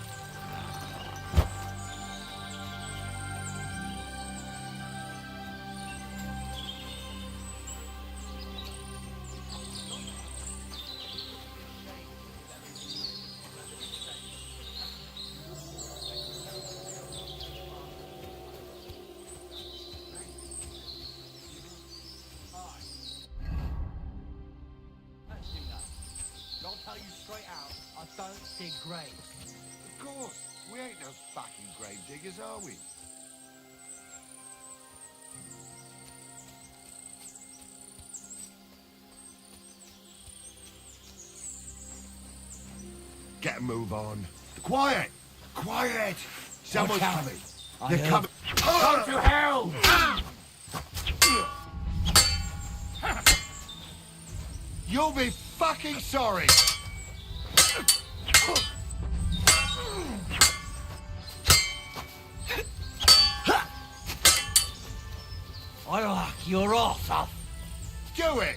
I'll tell you straight out, I don't dig graves. Of course, we ain't no fucking grave diggers, are we? Get a move on. Quiet! Quiet! Someone's Watch out. coming. I They're heard. coming. Go to hell! You'll be fucking sorry! I'll hack your ass off. Do it!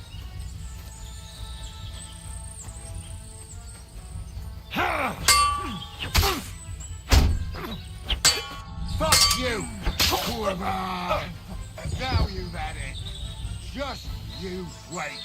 Fuck you! Poor man! Now you've had it. Just you wait.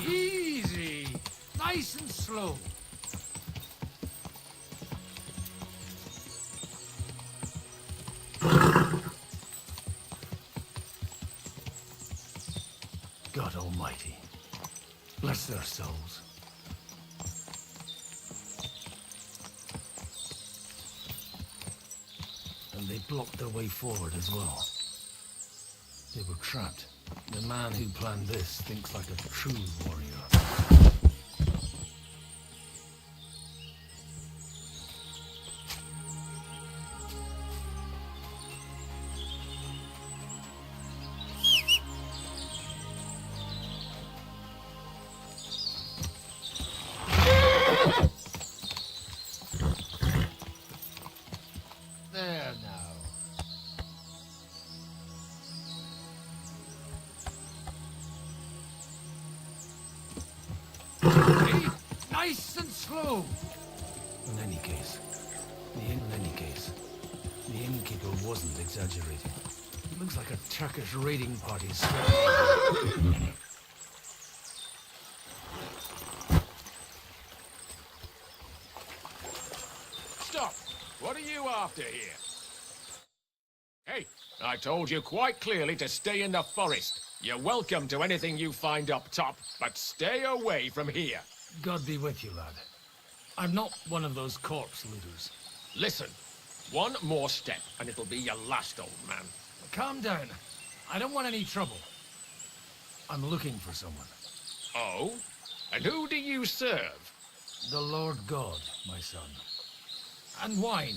Easy. Nice and slow. God Almighty, bless their souls. And they blocked their way forward as well. They were trapped. The man who planned this thinks like a true warrior. There now. See? Nice and slow. In any case, the innkeeper wasn't exaggerating. It looks like a Turkish raiding party. Stop! What are you after here? Hey, I told you quite clearly to stay in the forest. You're welcome to anything you find up top, but stay away from here. God be with you, lad. I'm not one of those corpse looters. Listen, one more step and it'll be your last, old man. Calm down. I don't want any trouble. I'm looking for someone. Oh? And who do you serve? The Lord God, my son. And wine,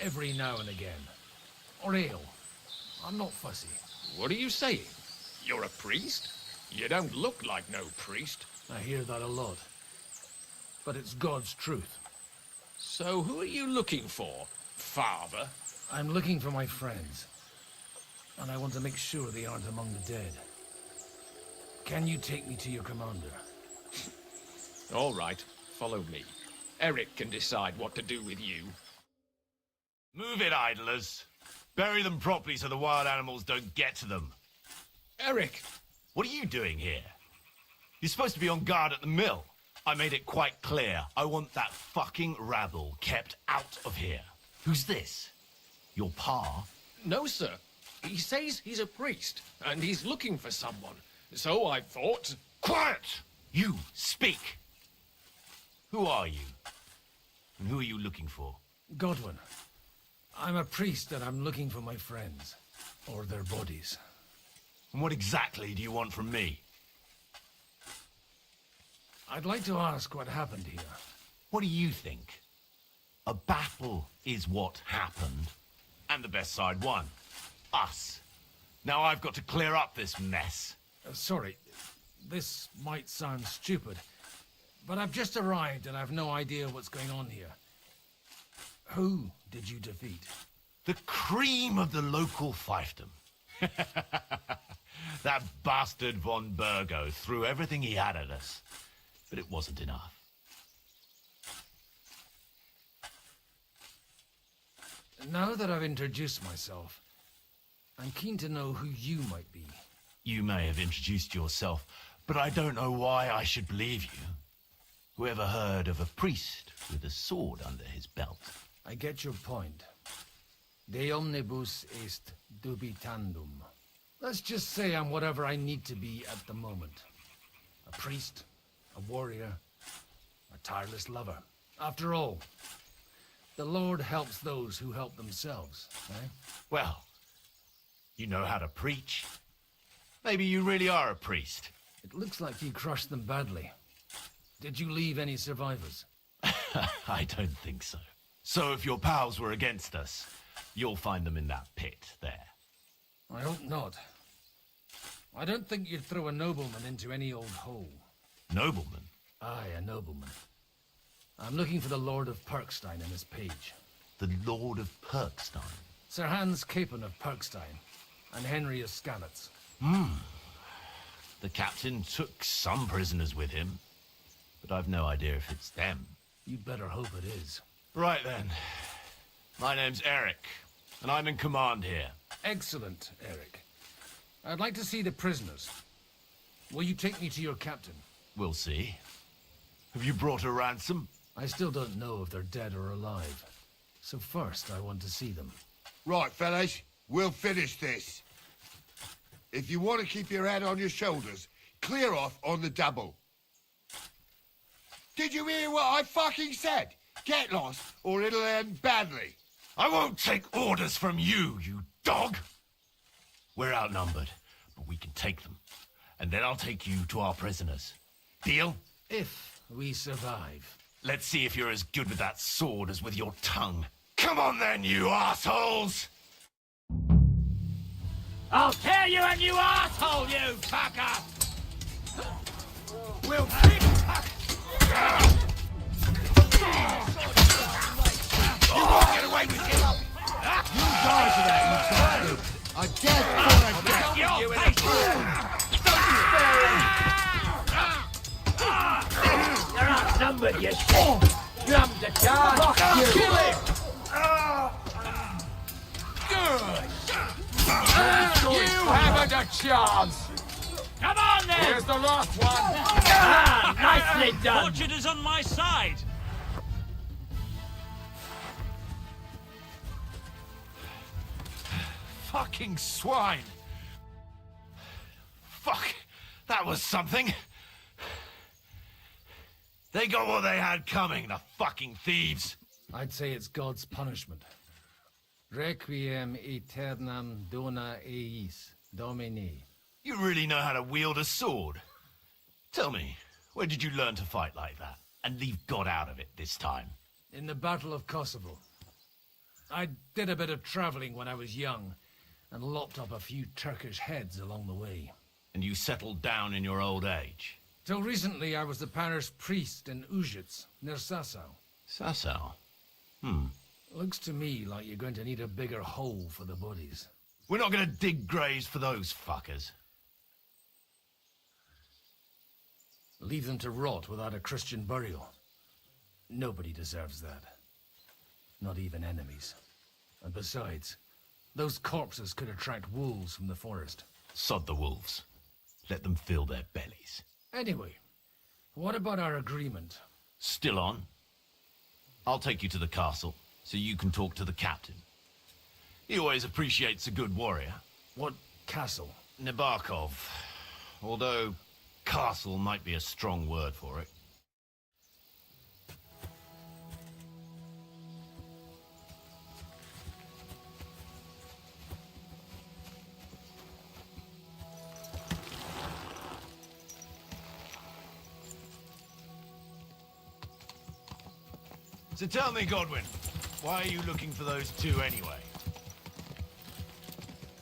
every now and again. Or ale. I'm not fussy. What are you saying? You're a priest? You don't look like no priest. I hear that a lot. But it's God's truth. So who are you looking for, father? I'm looking for my friends. And I want to make sure they aren't among the dead. Can you take me to your commander? All right, follow me. Eric can decide what to do with you. Move it, idlers. Bury them properly so the wild animals don't get to them. Eric! What are you doing here? You're supposed to be on guard at the mill. I made it quite clear. I want that fucking rabble kept out of here. Who's this? Your pa? No, sir. He says he's a priest, and he's looking for someone. So I thought... Quiet! You, speak! Who are you? And who are you looking for? Godwin, I'm a priest and I'm looking for my friends. Or their bodies. And what exactly do you want from me? I'd like to ask what happened here. What do you think? A battle is what happened, and the best side won. Us. Now I've got to clear up this mess. Sorry, this might sound stupid, but I've just arrived and I've no idea what's going on here. Who did you defeat? The cream of the local fiefdom. That bastard von Burgo threw everything he had at us, but it wasn't enough. Now that I've introduced myself, I'm keen to know who you might be. You may have introduced yourself, but I don't know why I should believe you. Whoever heard of a priest with a sword under his belt? I get your point. De omnibus est dubitandum. Let's just say I'm whatever I need to be at the moment. A priest, a warrior, a tireless lover. After all, the Lord helps those who help themselves, eh? Well, you know how to preach. Maybe you really are a priest. It looks like you crushed them badly. Did you leave any survivors? I don't think so. So if your pals were against us, you'll find them in that pit there. I hope not. I don't think you'd throw a nobleman into any old hole. Nobleman? Aye, a nobleman. I'm looking for the Lord of Perkstein in this page. The Lord of Perkstein? Sir Hans Capon of Perkstein, and Henry of Skalitz. The captain took some prisoners with him, but I've no idea if it's them. You'd better hope it is. Right then. My name's Eric, and I'm in command here. Excellent, Eric. I'd like to see the prisoners. Will you take me to your captain? We'll see. Have you brought a ransom? I still don't know if they're dead or alive. So first, I want to see them. Right, fellas, we'll finish this. If you want to keep your head on your shoulders, clear off on the double. Did you hear what I fucking said? Get lost, or it'll end badly. I won't take orders from you, you dog! We're outnumbered, but we can take them. And then I'll take you to our prisoners. Deal? If we survive. Let's see if you're as good with that sword as with your tongue. Come on then, you assholes! I'll tear you a new asshole, you fucker! We'll keep... You won't get away with it! You die for that, you bastard! I dead for a death! Your face! You're outnumbered, you shit! Jump the charge! Kill him! You haven't a chance! Come on then! Here's the last one! Nicely done! Fortune is on my side! Fucking swine! Fuck! That was something! They got what they had coming, the fucking thieves! I'd say it's God's punishment. Requiem aeternam dona eis, Domini. You really know how to wield a sword. Tell me, where did you learn to fight like that? And leave God out of it this time? In the Battle of Kosovo. I did a bit of traveling when I was young, and lopped up a few Turkish heads along the way. And you settled down in your old age? Till recently, I was the parish priest in Užice, near Sasau. Sasau? Looks to me like you're going to need a bigger hole for the bodies. We're not going to dig graves for those fuckers. Leave them to rot without a Christian burial. Nobody deserves that. Not even enemies. And besides, those corpses could attract wolves from the forest. Sod the wolves. Let them fill their bellies. Anyway, What about our agreement? Still on. I'll take you to the castle, so you can talk to the captain. He always appreciates a good warrior. What castle? Nabarkov. Although, castle might be a strong word for it. So tell me, Godwin, why are you looking for those two anyway?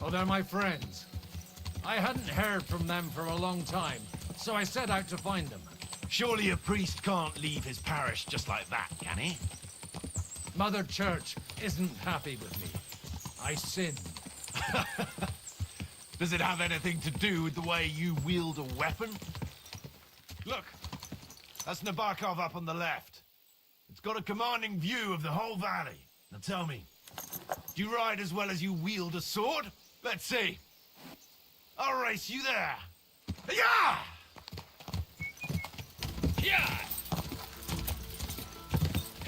Oh, they're my friends. I hadn't heard from them for a long time, so I set out to find them. Surely a priest can't leave his parish just like that, can he? Mother Church isn't happy with me. I sinned. Does it have anything to do with the way you wield a weapon? Look, that's Nabarkov up on the left. It's got a commanding view of the whole valley. Now tell me, do you ride as well as you wield a sword? Let's see. I'll race you there. Yeah! Yeah!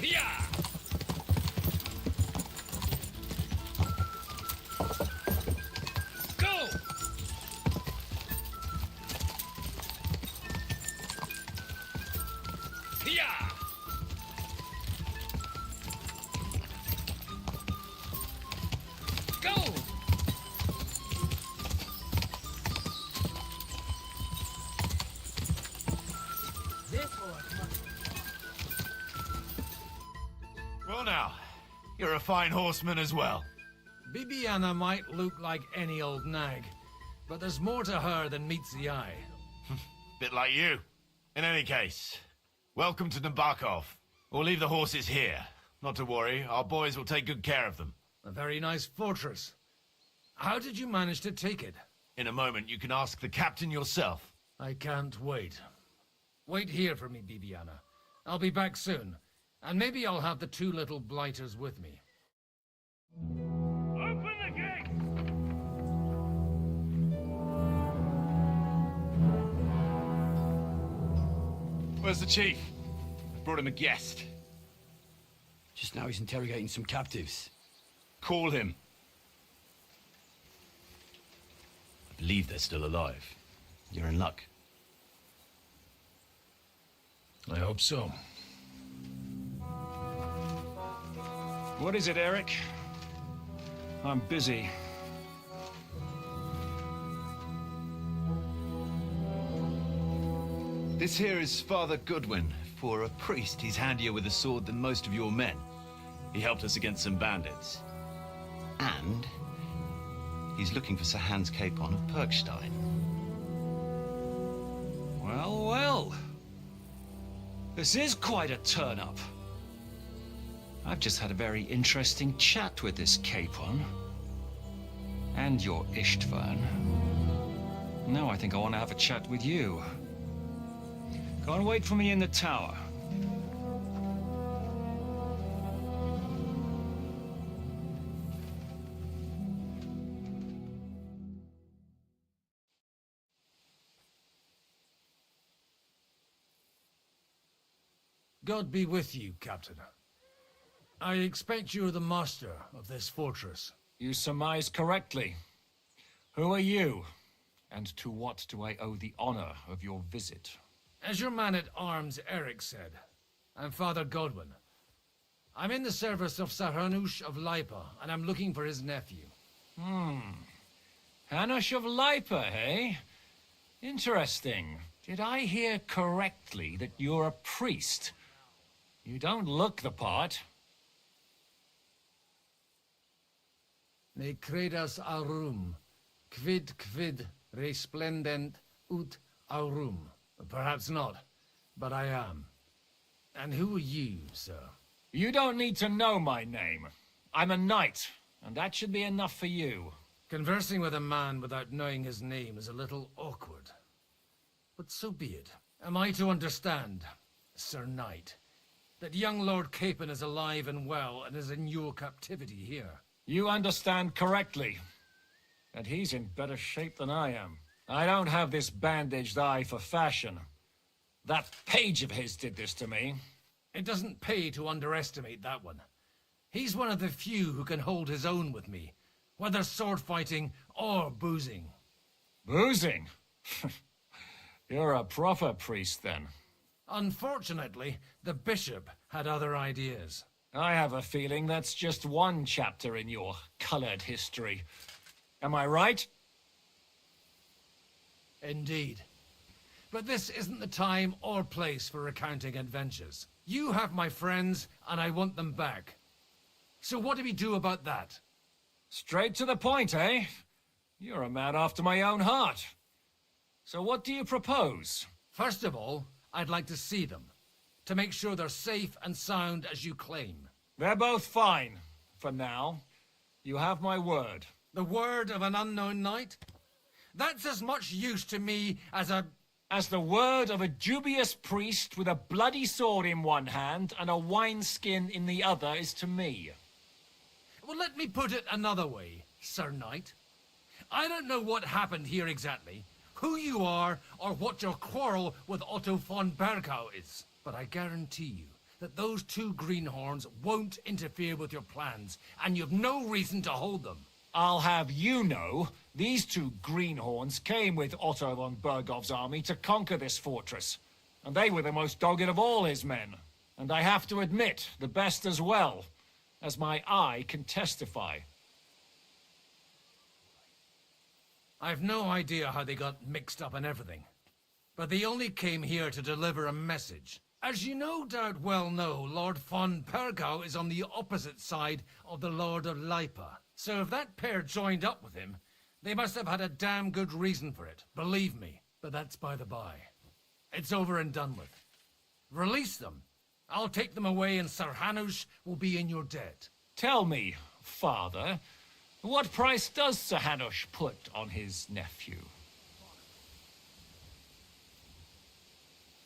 Yeah! Go! Yeah! Go! Well now, you're a fine horseman as well. Bibiana might look like any old nag, but there's more to her than meets the eye. Bit like you. In any case, welcome to Nabarkov. We'll leave the horses here. Not to worry, our boys will take good care of them. A very nice fortress. How did you manage to take it? In a moment, you can ask the captain yourself. I can't wait. Wait here for me, Bibiana. I'll be back soon, and maybe I'll have the two little blighters with me. Open the gate! Where's the chief? I brought him a guest. Just now he's interrogating some captives. Call him. I believe they're still alive. You're in luck. I hope so. What is it, Eric? I'm busy. This here is Father Goodwin. For a priest, he's handier with a sword than most of your men. He helped us against some bandits. And he's looking for Sir Hans Capon of Perkstein. Well, well. This is quite a turn-up. I've just had a very interesting chat with this Capon. And your Ishtvan. Now I think I want to have a chat with you. Go and wait for me in the tower. God be with you, Captain. I expect you're the master of this fortress. You surmise correctly. Who are you? And to what do I owe the honor of your visit? As your man-at-arms Eric said, I'm Father Godwin. I'm in the service of Sir Hanush of Lipa, and I'm looking for his nephew. Hanush of Lipa, eh? Interesting. Did I hear correctly that you're a priest? You don't look the part. Ne credas aurum, quid resplendent ut aurum. Perhaps not, but I am. And who are you, sir? You don't need to know my name. I'm a knight, and that should be enough for you. Conversing with a man without knowing his name is a little awkward. But so be it. Am I to understand, Sir Knight, that young Lord Capon is alive and well and is in your captivity here? You understand correctly. And he's in better shape than I am. I don't have this bandaged eye for fashion. That page of his did this to me. It doesn't pay to underestimate that one. He's one of the few who can hold his own with me, whether sword fighting or boozing. Boozing? You're a proper priest, then. Unfortunately, the bishop had other ideas. I have a feeling that's just one chapter in your colored history. Am I right? Indeed. But this isn't the time or place for recounting adventures. You have my friends, and I want them back. So what do we do about that? Straight to the point, eh? You're a man after my own heart. So what do you propose? First of all, I'd like to see them, to make sure they're safe and sound as you claim. They're both fine, for now. You have my word. The word of an unknown knight? That's as much use to me as the word of a dubious priest with a bloody sword in one hand and a wineskin in the other is to me. Well, let me put it another way, Sir Knight. I don't know what happened here exactly, who you are, or what your quarrel with Otto von Bergau is. But I guarantee you that those two greenhorns won't interfere with your plans, and you've no reason to hold them. I'll have you know, these two greenhorns came with Otto von Bergov's army to conquer this fortress. And they were the most dogged of all his men. And I have to admit, the best as well, as my eye can testify. I've no idea how they got mixed up in everything. But they only came here to deliver a message. As you no doubt well know, Lord von Bergau is on the opposite side of the Lord of Lipa. So if that pair joined up with him, they must have had a damn good reason for it, believe me. But that's by the by. It's over and done with. Release them. I'll take them away and Sir Hanush will be in your debt. Tell me, Father, what price does Sir Hanush put on his nephew?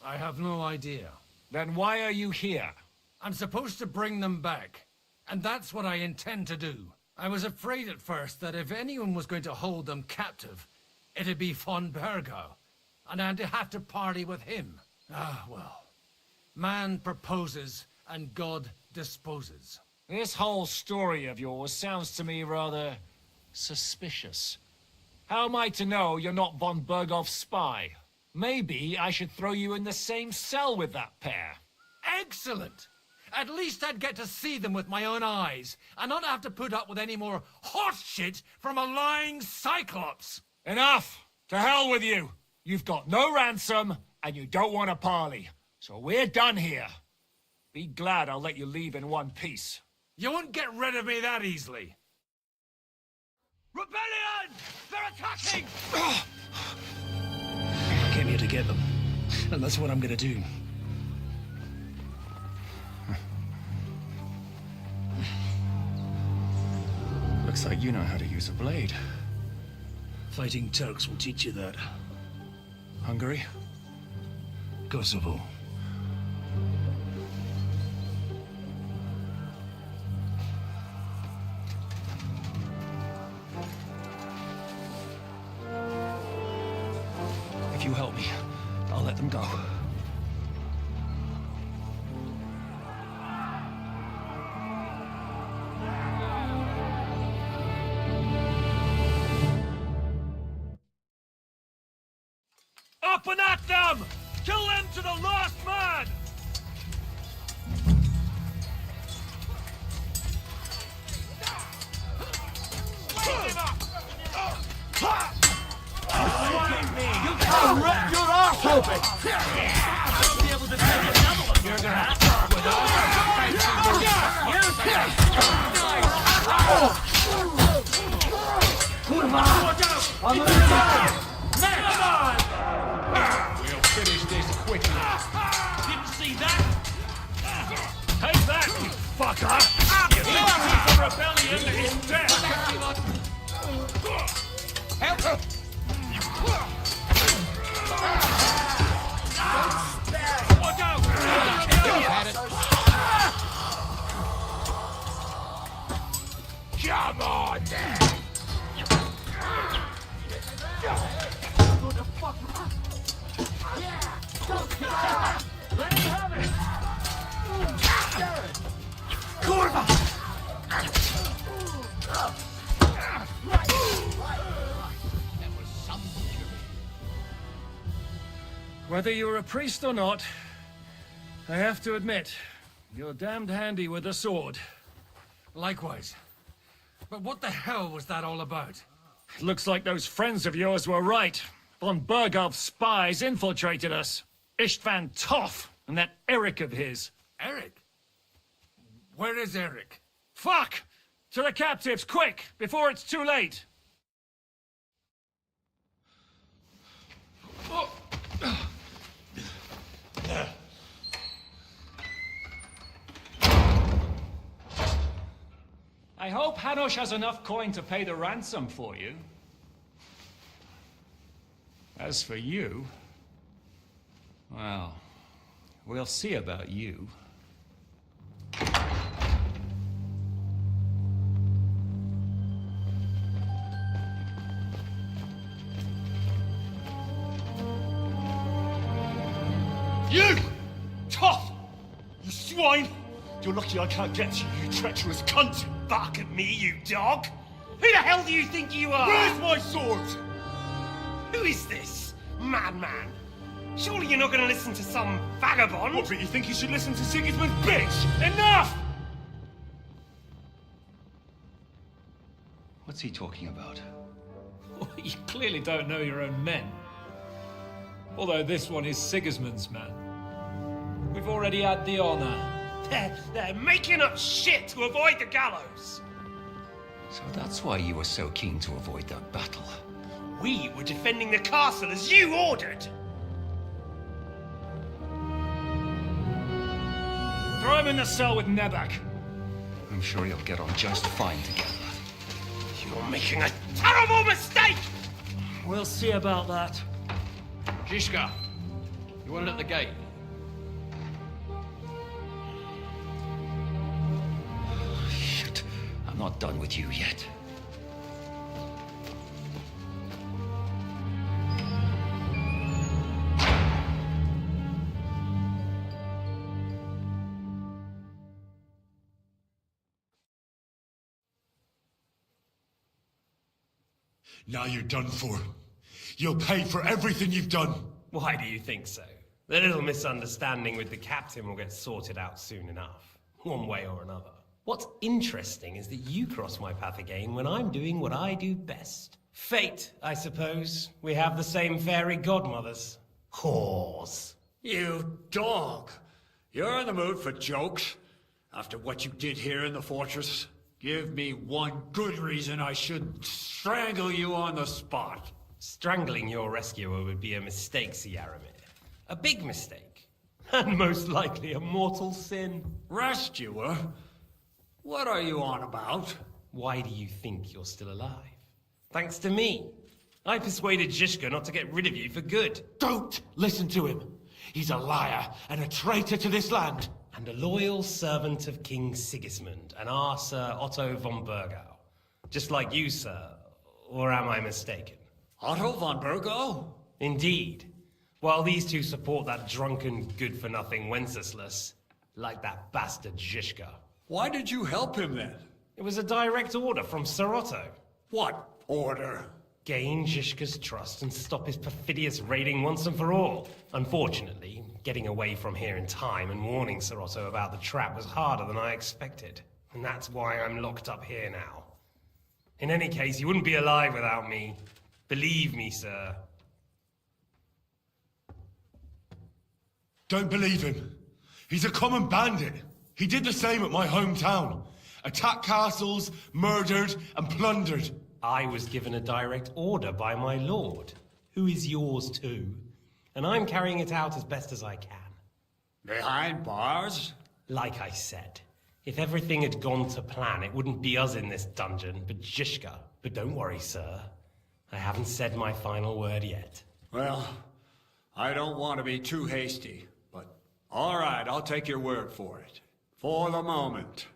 I have no idea. Then why are you here? I'm supposed to bring them back, and that's what I intend to do. I was afraid at first that if anyone was going to hold them captive, it'd be von Bergau, and I'd have to party with him. Ah, well. Man proposes, and God disposes. This whole story of yours sounds to me rather suspicious. How am I to know you're not von Bergov's spy? Maybe I should throw you in the same cell with that pair. Excellent! At least I'd get to see them with my own eyes, and not have to put up with any more horse shit from a lying cyclops! Enough! To hell with you! You've got no ransom, and you don't want a parley. So we're done here. Be glad I'll let you leave in one piece. You won't get rid of me that easily. Rebellion! They're attacking! I came here to get them, and that's what I'm gonna do. Looks like you know how to use a blade. Fighting Turks will teach you that. Hungary? Kosovo. If you help me, I'll let them go. Up and at them! Kill them to the last man! You can't rip your ass open! I'll be able to take another one. You're gonna have to start with On the side! Come on! We'll finish this quickly. Didn't see that? Take that, you fucker! You think the rebellion is dead? Help! Watch out! Come on, then! Let him have it! Kurva! Whether you're a priest or not, I have to admit, you're damned handy with a sword. Likewise. But what the hell was that all about? It looks like those friends of yours were right. Von Berghoff's spies infiltrated us. Istvan Toff and that Eric of his. Eric? Where is Eric? Fuck! To the captives, quick, before it's too late! I hope Hanush has enough coin to pay the ransom for you. As for you, well, we'll see about you. You! Tough! You swine! You're lucky I can't get to you, you treacherous cunt! Bark at me, you dog! Who the hell do you think you are? Where's my sword? Who is this? Madman! Surely you're not gonna listen to some vagabond? What, but you think you should listen to Sigismund's bitch? Enough! What's he talking about? You clearly don't know your own men. Although this one is Sigismund's man. We've already had the honor. They're making up shit to avoid the gallows! So that's why you were so keen to avoid that battle. We were defending the castle as you ordered! Throw him in the cell with Nebak. I'm sure you'll get on just fine together. You're making a terrible mistake! We'll see about that. Zhishka, you want it at the gate? Shit, I'm not done with you yet. Now you're done for. You'll pay for everything you've done. Why do you think so? The little misunderstanding with the captain will get sorted out soon enough, one way or another. What's interesting is that you cross my path again when I'm doing what I do best. Fate, I suppose. We have the same fairy godmothers. Whores. You dog! You're in the mood for jokes? After what you did here in the fortress? Give me one good reason I should strangle you on the spot. Strangling your rescuer would be a mistake, Yaramir. A big mistake. And most likely a mortal sin. Rescuer? What are you on about? Why do you think you're still alive? Thanks to me. I persuaded Zhishka not to get rid of you for good. Don't listen to him. He's a liar and a traitor to this land. And a loyal servant of King Sigismund and our Sir Otto von Bergau. Just like you, sir. Or am I mistaken? Otto von Bergau? Indeed. While these two support that drunken, good-for-nothing Wenceslas, like that bastard Zhishka. Why did you help him then? It was a direct order from Sir Otto. What order? Gain Zhishka's trust and stop his perfidious raiding once and for all. Unfortunately, getting away from here in time and warning Sir Otto about the trap was harder than I expected. And that's why I'm locked up here now. In any case, you wouldn't be alive without me. Believe me, sir. Don't believe him. He's a common bandit. He did the same at my hometown. Attacked castles, murdered, and plundered. I was given a direct order by my lord, who is yours too. And I'm carrying it out as best as I can. Behind bars? Like I said, if everything had gone to plan, it wouldn't be us in this dungeon, but Zhishka. But don't worry, sir. I haven't said my final word yet. Well, I don't want to be too hasty, but all right, I'll take your word for it. For the moment.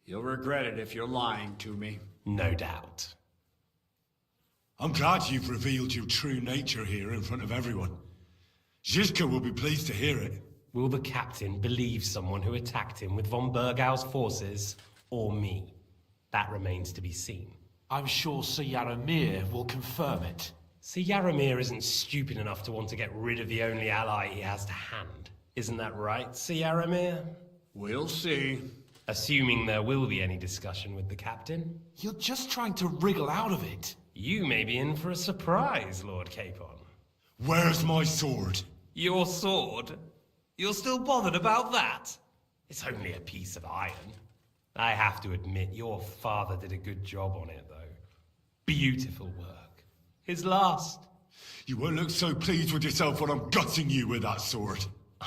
You'll regret it if you're lying to me. No doubt. I'm glad you've revealed your true nature here in front of everyone. Zizka will be pleased to hear it. Will the captain believe someone who attacked him with von Bergau's forces, or me? That remains to be seen. I'm sure Sir Yaramir will confirm it. Sir Yaramir isn't stupid enough to want to get rid of the only ally he has to hand. Isn't that right, Sir Yaramir? We'll see. Assuming there will be any discussion with the captain. You're just trying to wriggle out of it. You may be in for a surprise, Lord Capon. Where's my sword? Your sword? You're still bothered about that? It's only a piece of iron. I have to admit, your father did a good job on it, though. Beautiful work. His last. You won't look so pleased with yourself when I'm gutting you with that sword.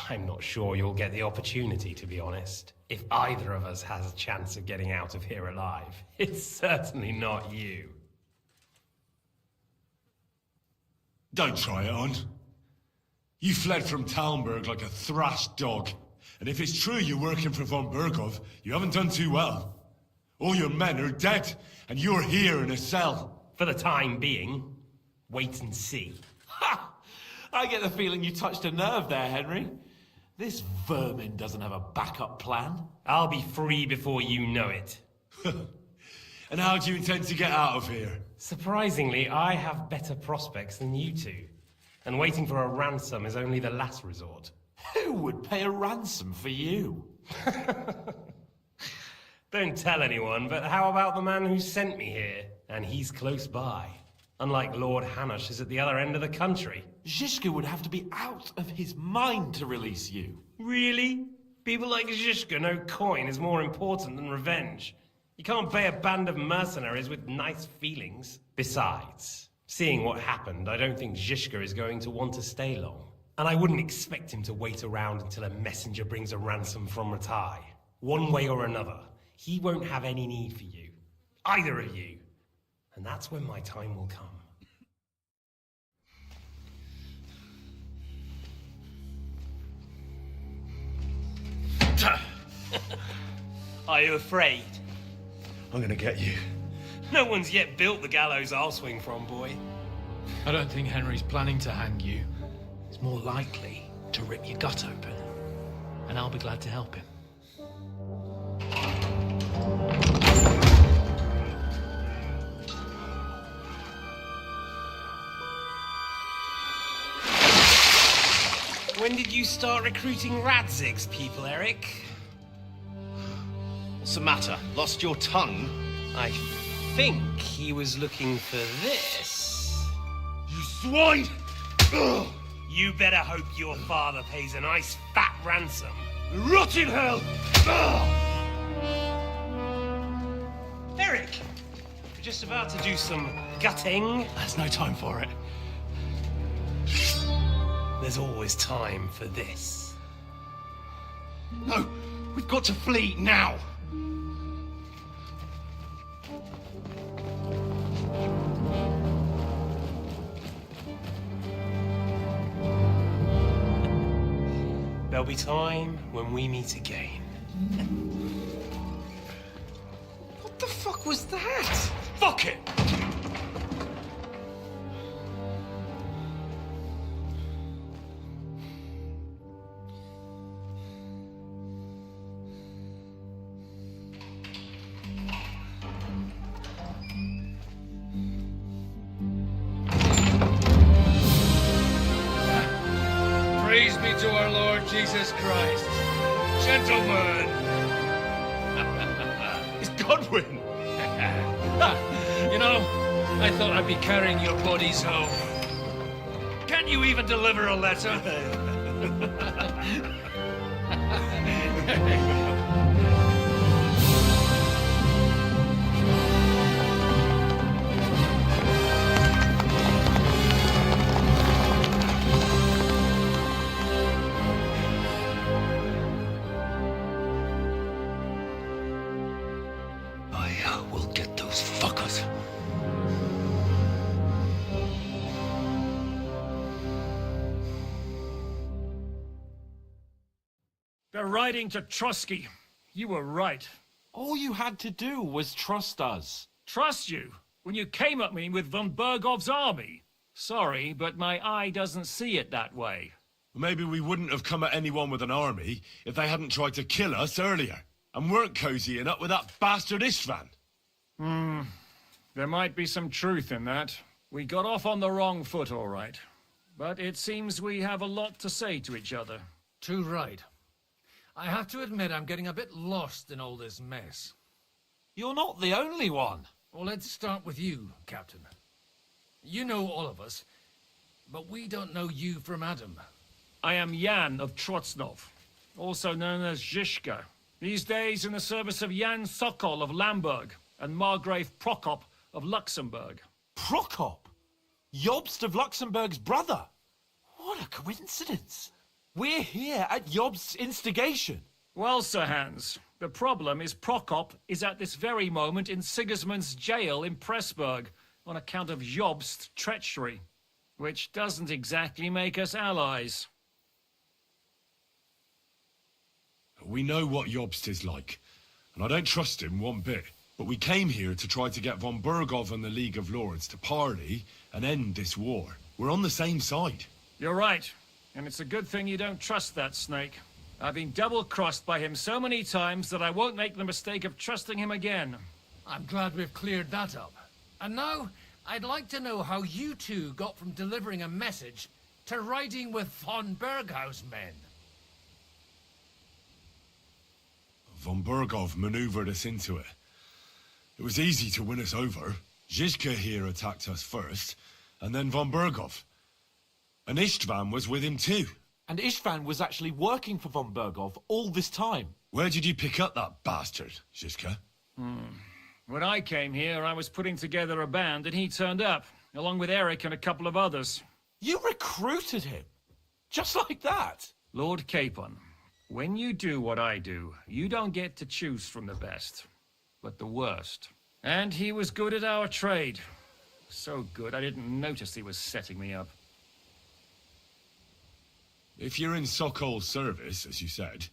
I'm not sure you'll get the opportunity, to be honest. If either of us has a chance of getting out of here alive, it's certainly not you. Don't try it on. You fled from Talmberg like a thrashed dog. And if it's true you're working for von Bergov, you haven't done too well. All your men are dead, and you're here in a cell. For the time being, wait and see. Ha! I get the feeling you touched a nerve there, Henry. This vermin doesn't have a backup plan. I'll be free before you know it. And how do you intend to get out of here? Surprisingly, I have better prospects than you two. And waiting for a ransom is only the last resort. Who would pay a ransom for you? Don't tell anyone, but how about the man who sent me here? And he's close by. Unlike Lord Hanush is at the other end of the country. Zhishka would have to be out of his mind to release you. Really? People like Zhishka know coin is more important than revenge. You can't pay a band of mercenaries with nice feelings. Besides, seeing what happened, I don't think Zhishka is going to want to stay long. And I wouldn't expect him to wait around until a messenger brings a ransom from Ratai. One way or another, he won't have any need for you. Either of you. And that's when my time will come. Are you afraid? I'm gonna get you. No one's yet built the gallows I'll swing from, boy. I don't think Henry's planning to hang you. He's more likely to rip your gut open. And I'll be glad to help him. When did you start recruiting Radzig's people, Eric? What's the matter? Lost your tongue? I think he was looking for this. You swine! Ugh. You better hope your father pays a nice fat ransom. Rot in hell! Eric! We're just about to do some gutting. There's no time for it. There's always time for this. No, we've got to flee now. There'll be time when we meet again. What the fuck was that? Fuck it! Praise be to our Lord Jesus Christ. Gentlemen! It's Godwin! You know, I thought I'd be carrying your bodies home. Can't you even deliver a letter? I will get those fuckers. They're riding to Trusky. You were right. All you had to do was trust us. Trust you? When you came at me with von Bergov's army? Sorry, but my eye doesn't see it that way. Maybe we wouldn't have come at anyone with an army if they hadn't tried to kill us earlier, and weren't cozying up with that bastard Istvan. There might be some truth in that. We got off on the wrong foot, all right. But it seems we have a lot to say to each other. Too right. I have to admit I'm getting a bit lost in all this mess. You're not the only one. Well, let's start with you, Captain. You know all of us, but we don't know you from Adam. I am Jan of Trotsnov, also known as Zhishka. These days in the service of Jan Sokol of Lamberg and Margrave Prokop of Luxembourg. Prokop? Jobst of Luxembourg's brother? What a coincidence. We're here at Jobst's instigation. Well, Sir Hans, the problem is Prokop is at this very moment in Sigismund's jail in Pressburg on account of Jobst's treachery, which doesn't exactly make us allies. We know what Jobst is like, and I don't trust him one bit. But we came here to try to get von Bergov and the League of Lords to parley and end this war. We're on the same side. You're right, and it's a good thing you don't trust that snake. I've been double-crossed by him so many times that I won't make the mistake of trusting him again. I'm glad we've cleared that up. And now, I'd like to know how you two got from delivering a message to riding with von Berghaus' men. Von Bergov maneuvered us into it. It was easy to win us over. Zhizka here attacked us first, and then von Bergov. And Istvan was with him too. And Istvan was actually working for von Bergov all this time. Where did you pick up that bastard, Zhizka? When I came here, I was putting together a band, and he turned up, along with Eric and a couple of others. You recruited him? Just like that? Lord Capon, when you do what I do, you don't get to choose from the best, but the worst. And he was good at our trade. So good, I didn't notice he was setting me up. If you're in Sokol's service, as you said,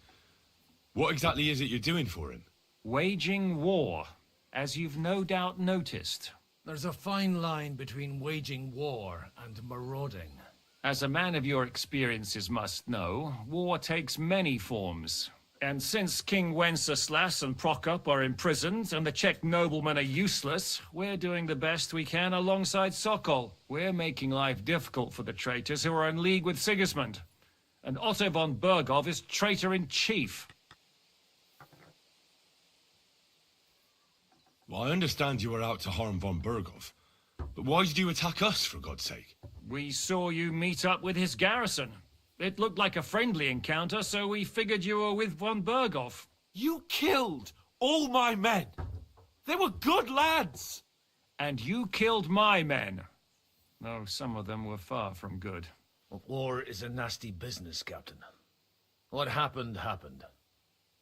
what exactly is it you're doing for him? Waging war, as you've no doubt noticed. There's a fine line between waging war and marauding. As a man of your experiences must know, war takes many forms. And since King Wenceslas and Prokop are imprisoned and the Czech noblemen are useless, we're doing the best we can alongside Sokol. We're making life difficult for the traitors who are in league with Sigismund. And Otto von Bergov is traitor-in-chief. Well, I understand you were out to harm von Bergov, but why did you attack us, for God's sake? We saw you meet up with his garrison. It looked like a friendly encounter, so we figured you were with von Bergov. You killed all my men. They were good lads. And you killed my men. Though some of them were far from good. War is a nasty business, Captain. What happened, happened.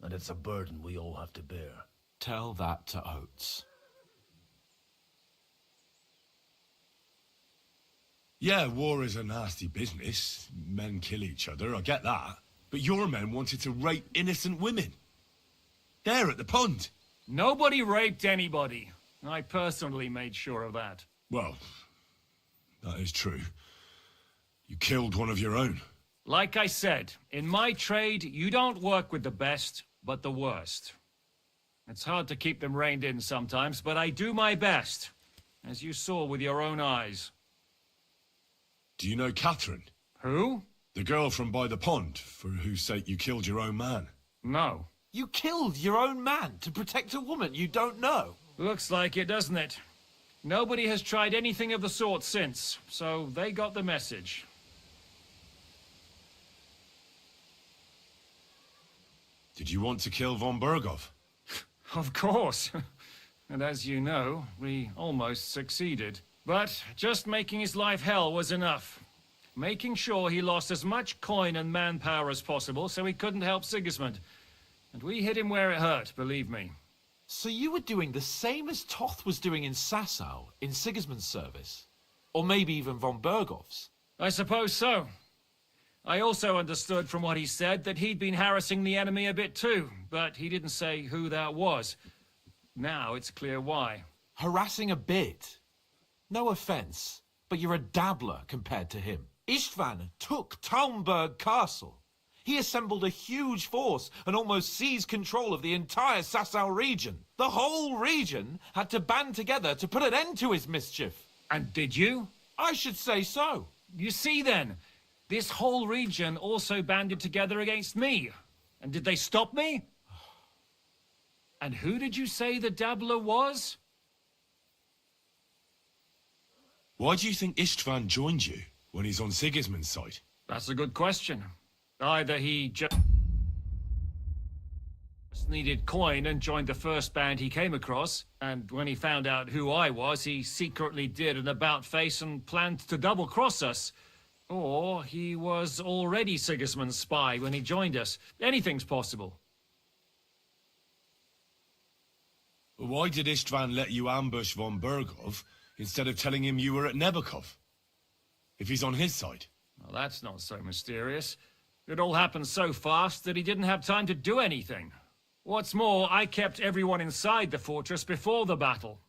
And it's a burden we all have to bear. Tell that to Oates. Yeah, war is a nasty business. Men kill each other, I get that. But your men wanted to rape innocent women. There at the pond. Nobody raped anybody. I personally made sure of that. Well, that is true. You killed one of your own. Like I said, in my trade, you don't work with the best, but the worst. It's hard to keep them reined in sometimes, but I do my best, as you saw with your own eyes. Do you know Catherine? Who? The girl from by the pond, for whose sake you killed your own man. No. You killed your own man to protect a woman you don't know. Looks like it, doesn't it? Nobody has tried anything of the sort since, so they got the message. Did you want to kill von Bergov? Of course. And as you know, we almost succeeded. But just making his life hell was enough. Making sure he lost as much coin and manpower as possible so he couldn't help Sigismund. And we hit him where it hurt, believe me. So you were doing the same as Toth was doing in Sasau, in Sigismund's service? Or maybe even von Bergov's? I suppose so. I also understood from what he said that he'd been harassing the enemy a bit too, but he didn't say who that was. Now it's clear why. Harassing a bit? No offense, but you're a dabbler compared to him. Istvan took Talmberg Castle. He assembled a huge force and almost seized control of the entire Sasau region. The whole region had to band together to put an end to his mischief. And did you? I should say so. You see then, this whole region also banded together against me. And did they stop me? And who did you say the dabbler was? Why do you think Istvan joined you when he's on Sigismund's side? That's a good question. Either he just needed coin and joined the first band he came across, and when he found out who I was, he secretly did an about-face and planned to double-cross us. Or he was already Sigismund's spy when he joined us. Anything's possible. Why did Istvan let you ambush von Bergov instead of telling him you were at Nebakov? If he's on his side. Well, that's not so mysterious. It all happened so fast that he didn't have time to do anything. What's more, I kept everyone inside the fortress before the battle.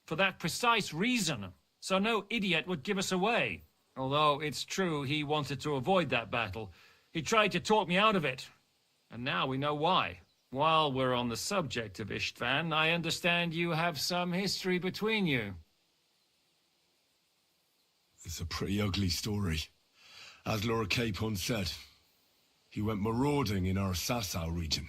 For that precise reason. So no idiot would give us away. Although it's true he wanted to avoid that battle. He tried to talk me out of it. And now we know why. While we're on the subject of Istvan, I understand you have some history between you. It's a pretty ugly story. As Lord Capon said, he went marauding in our Sasau region.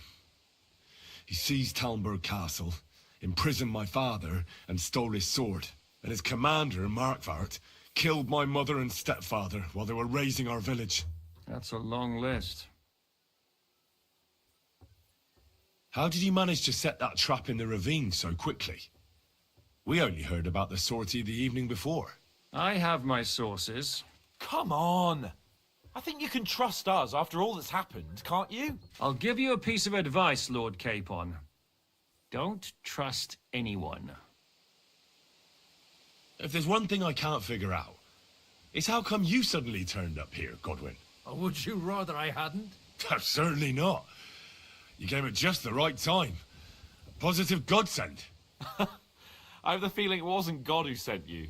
He seized Talmberg Castle, imprisoned my father, and stole his sword. And his commander, Markvart, killed my mother and stepfather while they were raising our village. That's a long list. How did you manage to set that trap in the ravine so quickly? We only heard about the sortie the evening before. I have my sources. Come on! I think you can trust us after all that's happened, can't you? I'll give you a piece of advice, Lord Capon. Don't trust anyone. If there's one thing I can't figure out, it's how come you suddenly turned up here, Godwin? Or would you rather I hadn't? Certainly not. You came at just the right time. A positive godsend. I have the feeling it wasn't God who sent you,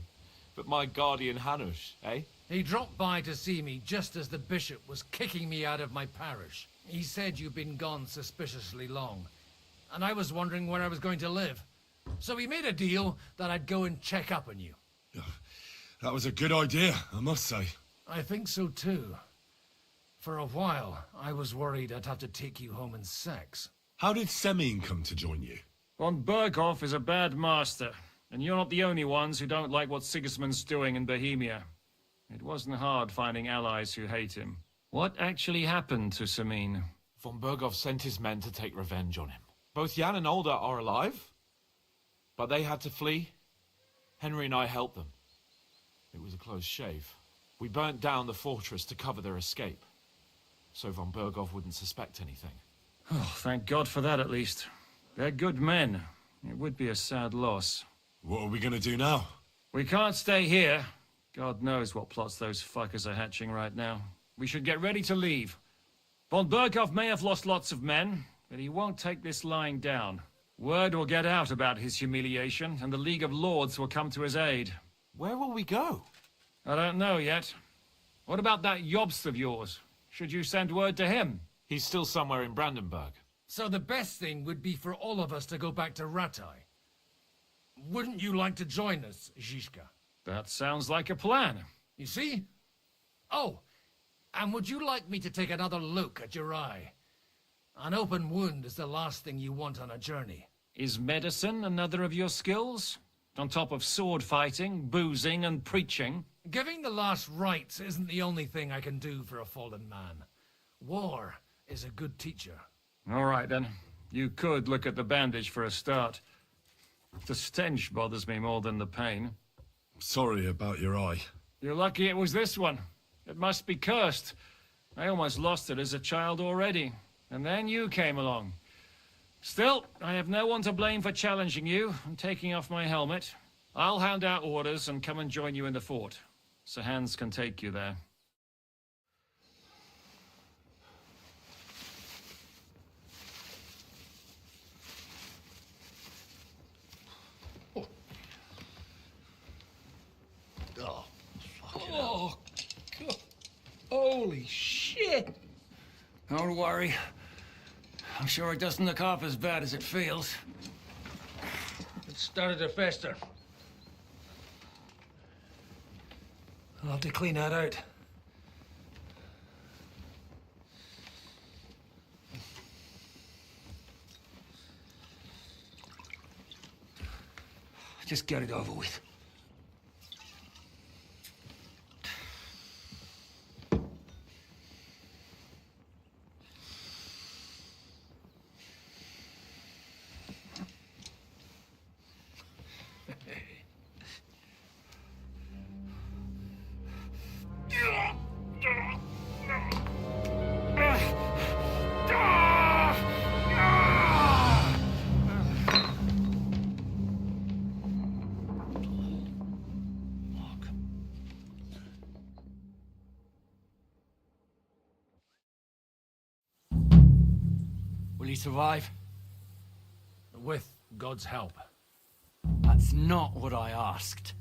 but my guardian Hanush, eh? He dropped by to see me just as the bishop was kicking me out of my parish. He said you'd been gone suspiciously long, and I was wondering where I was going to live. So we made a deal that I'd go and check up on you. That was a good idea, I must say. I think so too. For a while, I was worried I'd have to take you home in sex. How did Semyon come to join you? Von Berghoff is a bad master, and you're not the only ones who don't like what Sigismund's doing in Bohemia. It wasn't hard finding allies who hate him. What actually happened to Semyon? Von Berghoff sent his men to take revenge on him. Both Jan and Olda are alive, but they had to flee. Henry and I helped them. It was a close shave. We burnt down the fortress to cover their escape, so von Berghoff wouldn't suspect anything. Oh, thank God for that, at least. They're good men. It would be a sad loss. What are we gonna do now? We can't stay here. God knows what plots those fuckers are hatching right now. We should get ready to leave. Von Berghoff may have lost lots of men, but he won't take this lying down. Word will get out about his humiliation, and the League of Lords will come to his aid. Where will we go? I don't know yet. What about that Jobst of yours? Should you send word to him? He's still somewhere in Brandenburg. So the best thing would be for all of us to go back to Ratai. Wouldn't you like to join us, Zizka? That sounds like a plan. You see? Oh, and would you like me to take another look at your eye? An open wound is the last thing you want on a journey. Is medicine another of your skills? On top of sword fighting, boozing, and preaching? Giving the last rites isn't the only thing I can do for a fallen man. War is a good teacher. All right, then. You could look at the bandage for a start. The stench bothers me more than the pain. Sorry about your eye. You're lucky it was this one. It must be cursed. I almost lost it as a child already. And then you came along. Still, I have no one to blame for challenging you and taking off my helmet. I'll hand out orders and come and join you in the fort. Sir Hans can take you there. Oh, God. Don't worry. I'm sure it doesn't look half as bad as it feels. It started to fester. I'll have to clean that out. Just get it over with. Will he survive? With God's help. That's not what I asked.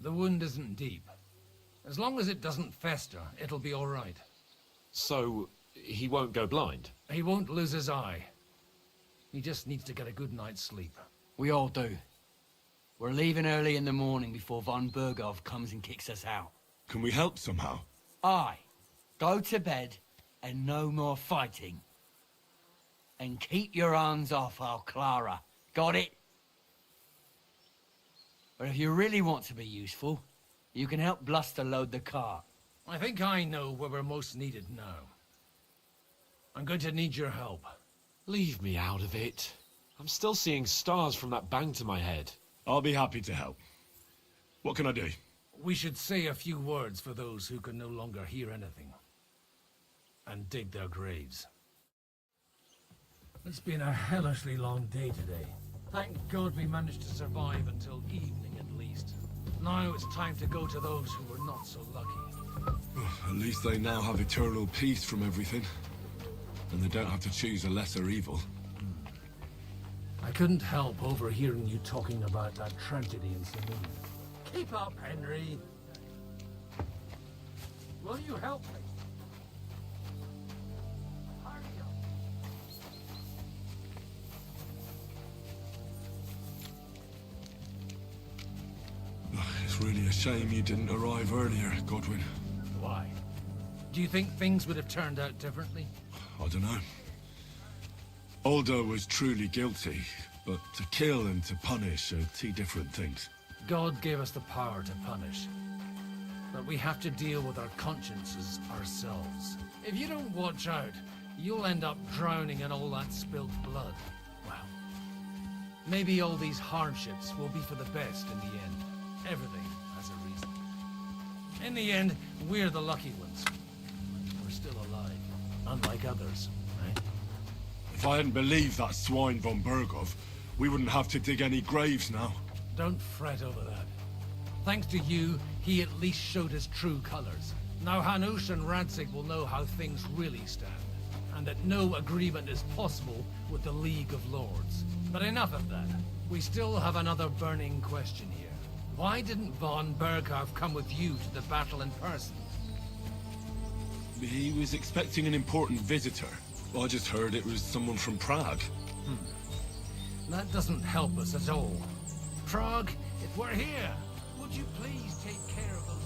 The wound isn't deep. As long as it doesn't fester, it'll be all right. So, he won't go blind? He won't lose his eye. He just needs to get a good night's sleep. We all do. We're leaving early in the morning before von Burgov comes and kicks us out. Can we help somehow? Aye. Go to bed and no more fighting. And keep your hands off our Clara. Got it? But if you really want to be useful, you can help Bluster load the cart. I think I know where we're most needed now. I'm going to need your help. Leave me out of it. I'm still seeing stars from that bang to my head. I'll be happy to help. What can I do? We should say a few words for those who can no longer hear anything. And dig their graves. It's been a hellishly long day today. Thank God we managed to survive until evening at least. Now it's time to go to those who were not so lucky. At least they now have eternal peace from everything. And they don't have to choose a lesser evil. I couldn't help overhearing you talking about that tragedy in Saloon. Keep up, Henry. Will you help me? Hurry up. It's really a shame you didn't arrive earlier, Godwin. Why? Do you think things would have turned out differently? I don't know. Aldo was truly guilty, but to kill and to punish are two different things. God gave us the power to punish. But we have to deal with our consciences ourselves. If you don't watch out, you'll end up drowning in all that spilt blood. Well, maybe all these hardships will be for the best in the end. Everything has a reason. In the end, we're the lucky ones. We're still alive, unlike others, right? If I hadn't believed that swine von Burgov, we wouldn't have to dig any graves now. Don't fret over that. Thanks to you, he at least showed his true colors. Now Hanush and Radzig will know how things really stand, and that no agreement is possible with the League of Lords. But enough of that. We still have another burning question here. Why didn't von Burgov come with you to the battle in person? He was expecting an important visitor. I just heard it was someone from Prague. That doesn't help us at all. Prague, if we're here, would you please take care of those